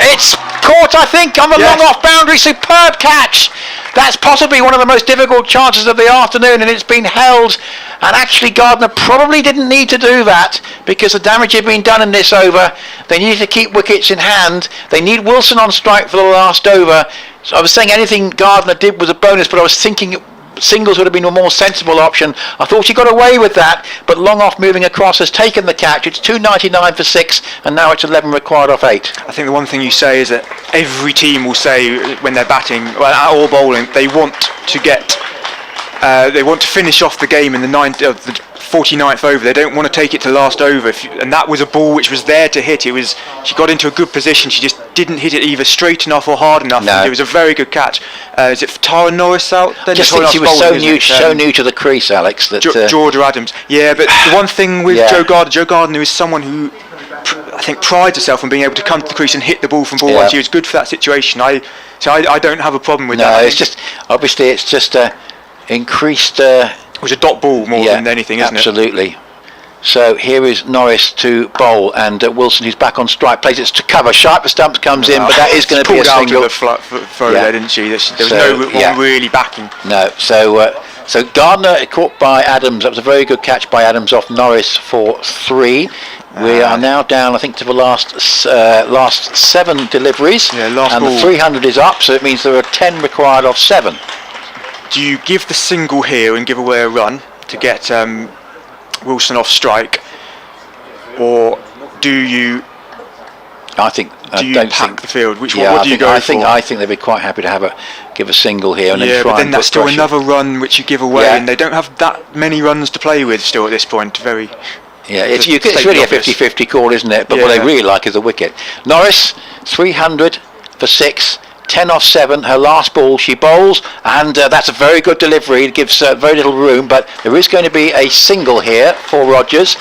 It's caught, I think, on the long off boundary. Superb catch. That's possibly one of the most difficult chances of the afternoon, and it's been held. And actually Gardner probably didn't need to do that because the damage had been done in this over. They needed to keep wickets in hand. They need Wilson on strike for the last over. So I was saying anything Gardner did was a bonus, but I was thinking singles would have been a more sensible option. I thought she got away with that, but long off moving across has taken the catch. It's 299 for 6, and now it's 11 required off 8. I think the one thing you say is that every team will say when they're batting or bowling, they want to finish off the game in the 49th over. They don't want to take it to last over, and that was a ball which was there to hit. She got into a good position. She just didn't hit it either straight enough or hard enough. No. It was a very good catch. Is it Tara Norris out? Then Just think she was so new to the crease, Alex. That Georgia Adams. Yeah, but the one thing with Joe Gardner is someone who I think prides herself on being able to come to the crease and hit the ball from ball one. She was good for that situation. I don't have a problem with that. No, it's just obviously it's just increased. It was a dot ball more than anything, isn't it? Absolutely. So here is Norris to bowl, and Wilson, who's back on strike, plays it to cover. Sharper Stumps comes in, but that is going to be a single. Pulled out of the throw there, didn't she? There was no one really backing. No, so Gardner caught by Adams. That was a very good catch by Adams off Norris for 3. We are now down, I think, to the last 7 deliveries, and ball. the 300 is up, so it means there are 10 required off 7. Do you give the single here and give away a run to get Wilson off strike, or do you? I think. Do you pack the field? What do you go for? I think they'd be quite happy to give a single here and then try. But then and that's still pressure. another run which you give away, and they don't have that many runs to play with still at this point. It's really a 50-50 call, isn't it? But what they really like is a wicket. Norris 300 for 6. 10 off 7, her last ball she bowls, and that's a very good delivery. It gives very little room, but there is going to be a single here for Rogers,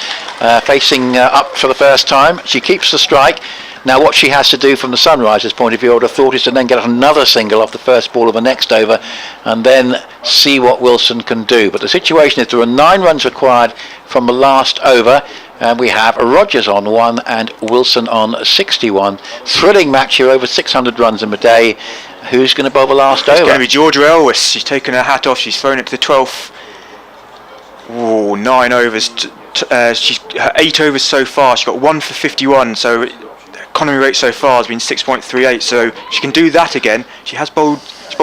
facing up for the first time. She keeps the strike. Now what she has to do from the Sunrisers' point of view, I would have thought, is to then get another single off the first ball of the next over and then see what Wilson can do. But the situation is there are 9 runs required from the last over, and we have Rogers on 1 and Wilson on 61. Thrilling match here, over 600 runs in the day. Who's going to bowl the last over? It's going to be Georgia Elwes. She's taken her hat off. She's thrown it to the 12th. 9 overs. She's her 8 overs so far. She's got 1 for 51. So economy rate so far has been 6.38. So she can do that again. She's bowled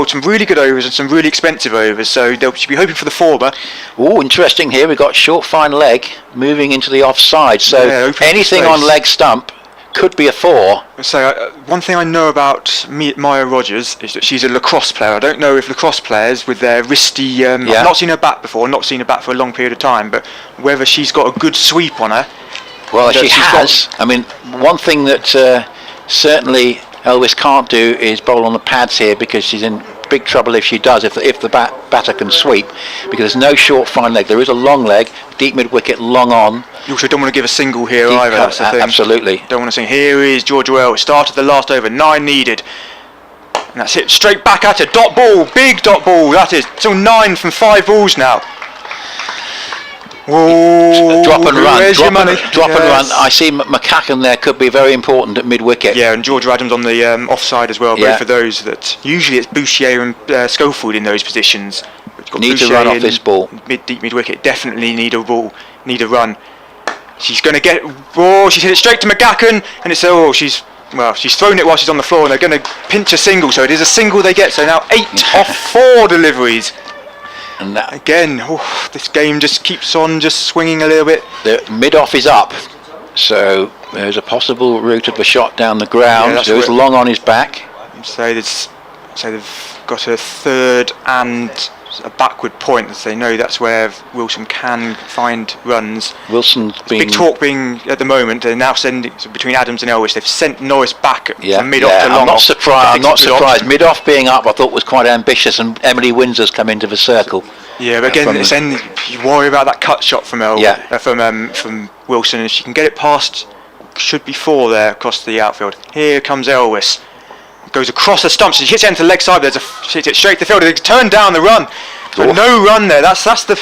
some really good overs and some really expensive overs, so she'll be hoping for the 4-ber. Oh, interesting here. We've got short fine leg moving into the offside, so anything on leg stump could be a 4. So one thing I know about Maya Rogers is that she's a lacrosse player. I don't know if lacrosse players with their wristy, I've not seen her bat before, not seen her bat for a long period of time, but whether she's got a good sweep on her. Well, she has. I mean, one thing that certainly Elwes can't do is bowl on the pads here, because she's in big trouble if she does, if the batter can sweep, because there's no short fine leg. There is a long leg, deep mid wicket, long on. You also don't want to give a single here either, that's the thing. Absolutely. Don't want to say, here is Georgia Wells, started the last over, 9 needed. And that's it, straight back at her, dot ball, big dot ball, that is. Still 9 from 5 balls now. Whoa, drop and run. Drop and run. I see McCacken there could be very important at mid wicket. Yeah, and Georgia Adams on the offside as well. Both of those that usually it's Bouchier and Schofield in those positions. Need to run off this ball. Deep mid wicket. Definitely need a ball. Need a run. She's going to get. Oh, she's hit it straight to McCacken, and it's she's thrown it while she's on the floor, and they're going to pinch a single. So it is a single they get. So now 8 off 4 deliveries. And that, Again, this game just keeps on just swinging a little bit. the mid-off is up, so there's a possible route of a shot down the ground. that's It was where- long on his back. So they've got a third and a backward point, as they know that's where Wilson can find runs. Wilson's been Big talk being at the moment. They're now sending between Adams and Elvis. They've sent Norris back from mid-off to long. I'm not surprised. I'm not Good option. surprised. Mid-off being up, I thought was quite ambitious, and Emily Windsor's come into the circle. Yeah, but again, you worry about that cut shot from from Wilson. If she can get it past, should be 4 there across the outfield. Here comes Elvis. Goes across the stumps. She hits it into the leg side. She hits it straight to the field. They turn down the run. But no run there. That's the.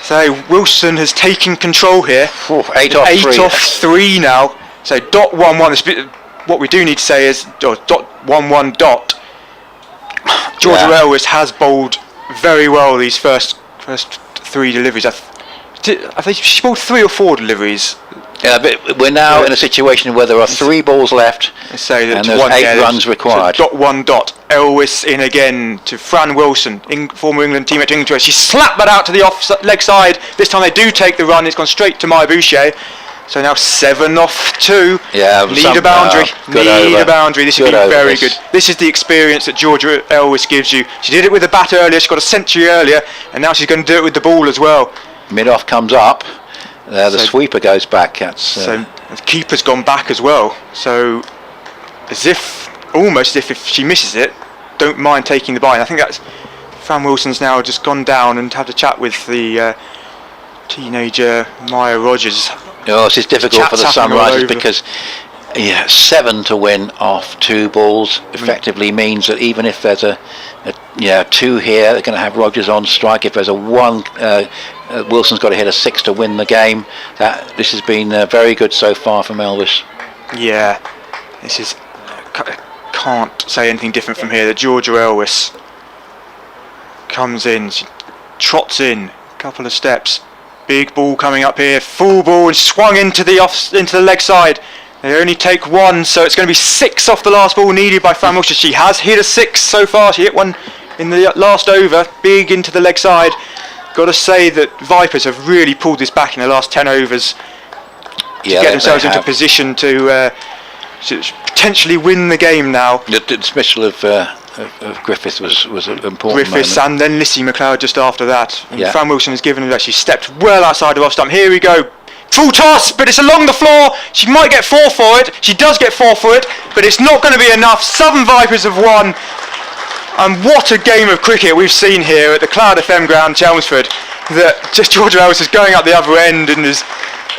So Wilson has taken control here. 8 off 3. 8 off 3 now. So dot 1-1. What we do need to say is dot 1-1 dot. Georgia Elvis has bowled very well these first 3 deliveries. I think she bowled 3 or 4 deliveries. Yeah, but we're now in a situation where there are 3 balls left, So and there's 8 runs required. So dot 1 dot. Elvis in again to Fran Wilson, former England teammate to England. She slapped that out to the off leg side. This time they do take the run. It's gone straight to Maya Boucher. So now 7 off 2. Yeah, Need a boundary. Need a boundary. This would be very this. good. This is the experience that Georgia Elvis gives you. She did it with the bat earlier. She got a century earlier, and now she's going to do it with the ball as well. Mid-off comes up. The So- sweeper goes back. That's So the keeper's gone back as well. So almost as if she misses it, don't mind taking the bye. And I think that's Fran Wilson's now just gone down and had a chat with the teenager Maya Rogers. this is difficult for the Chat's happening all Sunrisers over. because 7 to win off 2 balls effectively means that even if there's a 2 here, they're going to have Rogers on strike. If there's a 1, Wilson's got to hit a 6 to win the game. This has been very good so far from Elvis. Yeah, this is. Can't say anything different from here. The Georgia Elvis comes in, she trots in, couple of steps, big ball coming up here, full ball and swung into the leg side. They only take 1, so it's going to be 6 off the last ball needed by Fran Wilson. She has hit a 6 so far. She hit one in the last over, big into the leg side. Got to say that Vipers have really pulled this back in the last 10 overs to get themselves into position to potentially win the game now. The dismissal of Griffith was an important Griffiths moment. and then Lissy McLeod just after that. And Yeah. Fran Wilson has given it. She stepped well outside the off stump. Here we go. Full toss, but it's along the floor. She might get 4 for it. She does get 4 for it, but it's not going to be enough. Southern Vipers have won. And what a game of cricket we've seen here at the Cloud FM ground, Chelmsford. That just Georgia Elvis is going up the other end, and as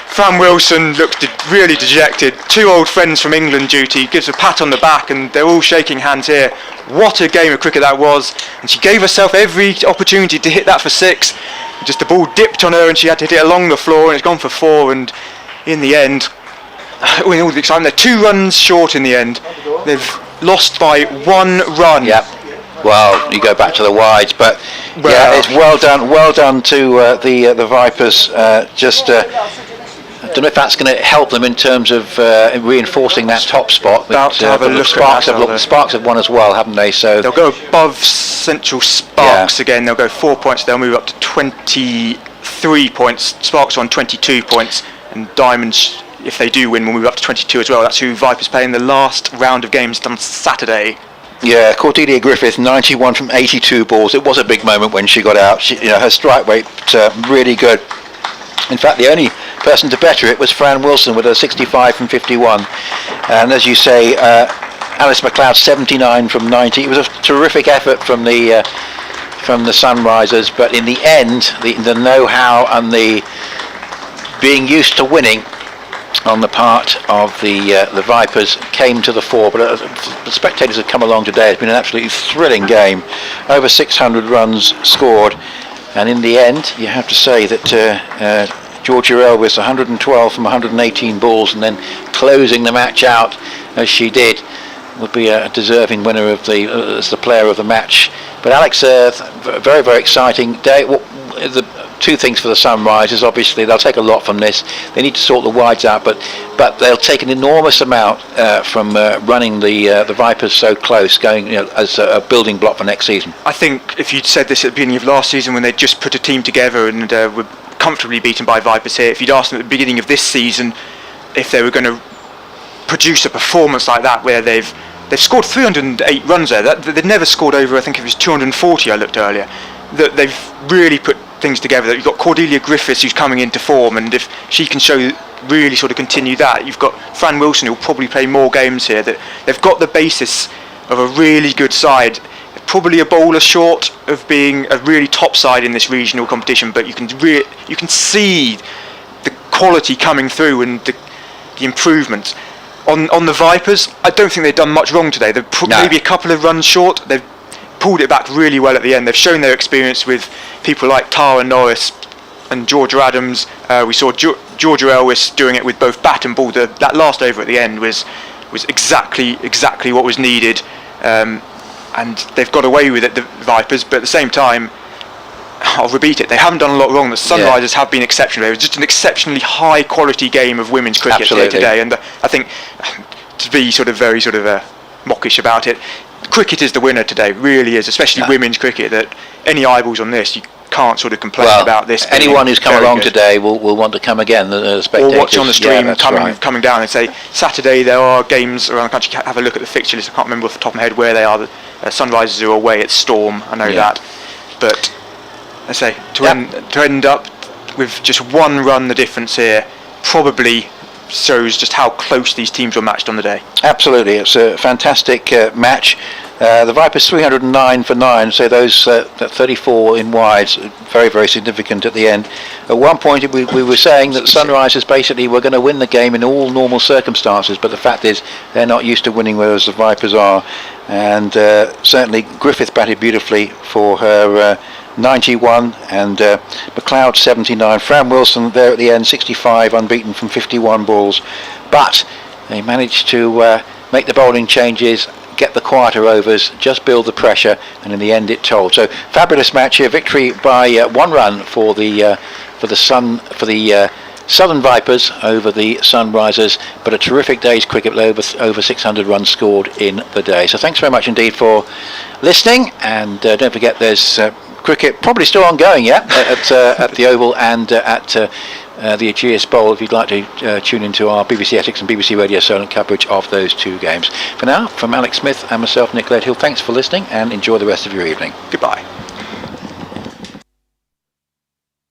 Fran Wilson looks really dejected. 2 old friends from England duty, gives a pat on the back, and they're all shaking hands here. What a game of cricket that was. And she gave herself every opportunity to hit that for 6. Just the ball dipped on her and she had to hit it along the floor, and it's gone for 4, and in the end, in all the excitement, they're 2 runs short in the end. They've lost by 1 run. Yeah. Well, you go back to the wides, but it's well done to the Vipers. I don't know if that's going to help them in terms of reinforcing that top spot. About to have a but the look Sparks at that, have the Sparks have won as well, haven't they? So they'll go above Central Sparks again. They'll go 4 points. They'll move up to 23 points. Sparks on 22 points, and Diamonds, if they do win, will move up to 22 as well. That's who Vipers play in the last round of games on Saturday. Yeah, Cordelia Griffith, 91 from 82 balls. It was a big moment when she got out. Her strike rate really good. In fact, the only person to better it was Fran Wilson with a 65 from 51. And as you say, Alice McLeod, 79 from 90. It was a terrific effort from the Sunrisers, but in the end, the know-how and the being used to winning on the part of the Vipers came to the fore. But the spectators have come along today. It's been an absolutely thrilling game. Over 600 runs scored. And in the end, you have to say that Georgia Elvis, 112 from 118 balls, and then closing the match out as she did, would be a deserving winner of as the player of the match. But Alex, very, very exciting day. The two things for the Sunrisers. Obviously, they'll take a lot from this. They need to sort the wides out, but they'll take an enormous amount from running the Vipers so close, going as a building block for next season. I think if you'd said this at the beginning of last season when they just put a team together and were comfortably beaten by Vipers here, if you'd asked them at the beginning of this season if they were going to produce a performance like that, where they've scored 308 runs there, they've never scored over, I think it was 240 I looked earlier, that they've really put things together. That you've got Cordelia Griffiths who's coming into form, and if she can really sort of continue that, you've got Fran Wilson who'll probably play more games here. That they've got the basis of a really good side, probably a bowler short of being a really top side in this regional competition, but you can see the quality coming through and the improvements. On the Vipers, I don't think they've done much wrong today. They're maybe a couple of runs short. They've pulled it back really well at the end. They've shown their experience with people like Tara Norris and Georgia Adams. We saw Georgia Elwis doing it with both bat and ball. That last over at the end was exactly what was needed, and they've got away with it, the Vipers. But at the same time, I'll repeat it, they haven't done a lot wrong. The Sunrisers have been exceptional. It was just an exceptionally high quality game of women's cricket here today, and I think, to be very mockish about it, cricket is the winner today, really is, especially women's cricket. That any eyeballs on this, you can't sort of complain about this. Anyone who's come along today will want to come again. The spectators, or watch on the stream coming down and say, Saturday there are games around the country. Have a look at the fixture list. I can't remember off the top of my head where they are. The Sunrisers are away at Storm, I know that, but I say to end up with just one run the difference here probably shows just how close these teams were matched on the day. Absolutely, it's a fantastic match. The Vipers 309 for 9, so those 34 in wides, very, very significant at the end. At one point we were saying that Sunrisers basically were going to win the game in all normal circumstances, but the fact is they're not used to winning, whereas the Vipers are. And certainly Griffith batted beautifully for her 91, and McLeod 79. Fran Wilson there at the end, 65, unbeaten from 51 balls. But they managed to make the bowling changes, get the quieter overs, just build the pressure, and in the end it told. So fabulous match here, victory by 1 run for the Southern Vipers over the Sunrisers, but a terrific day's cricket with over 600 runs scored in the day. So thanks very much indeed for listening, and don't forget there's cricket probably still ongoing at the Oval and at the Ageas Bowl, if you'd like to tune into our BBC Essex and BBC Radio Solent coverage of those two games. For now, from Alex Smith and myself, Nick Leadhill, thanks for listening and enjoy the rest of your evening. Goodbye.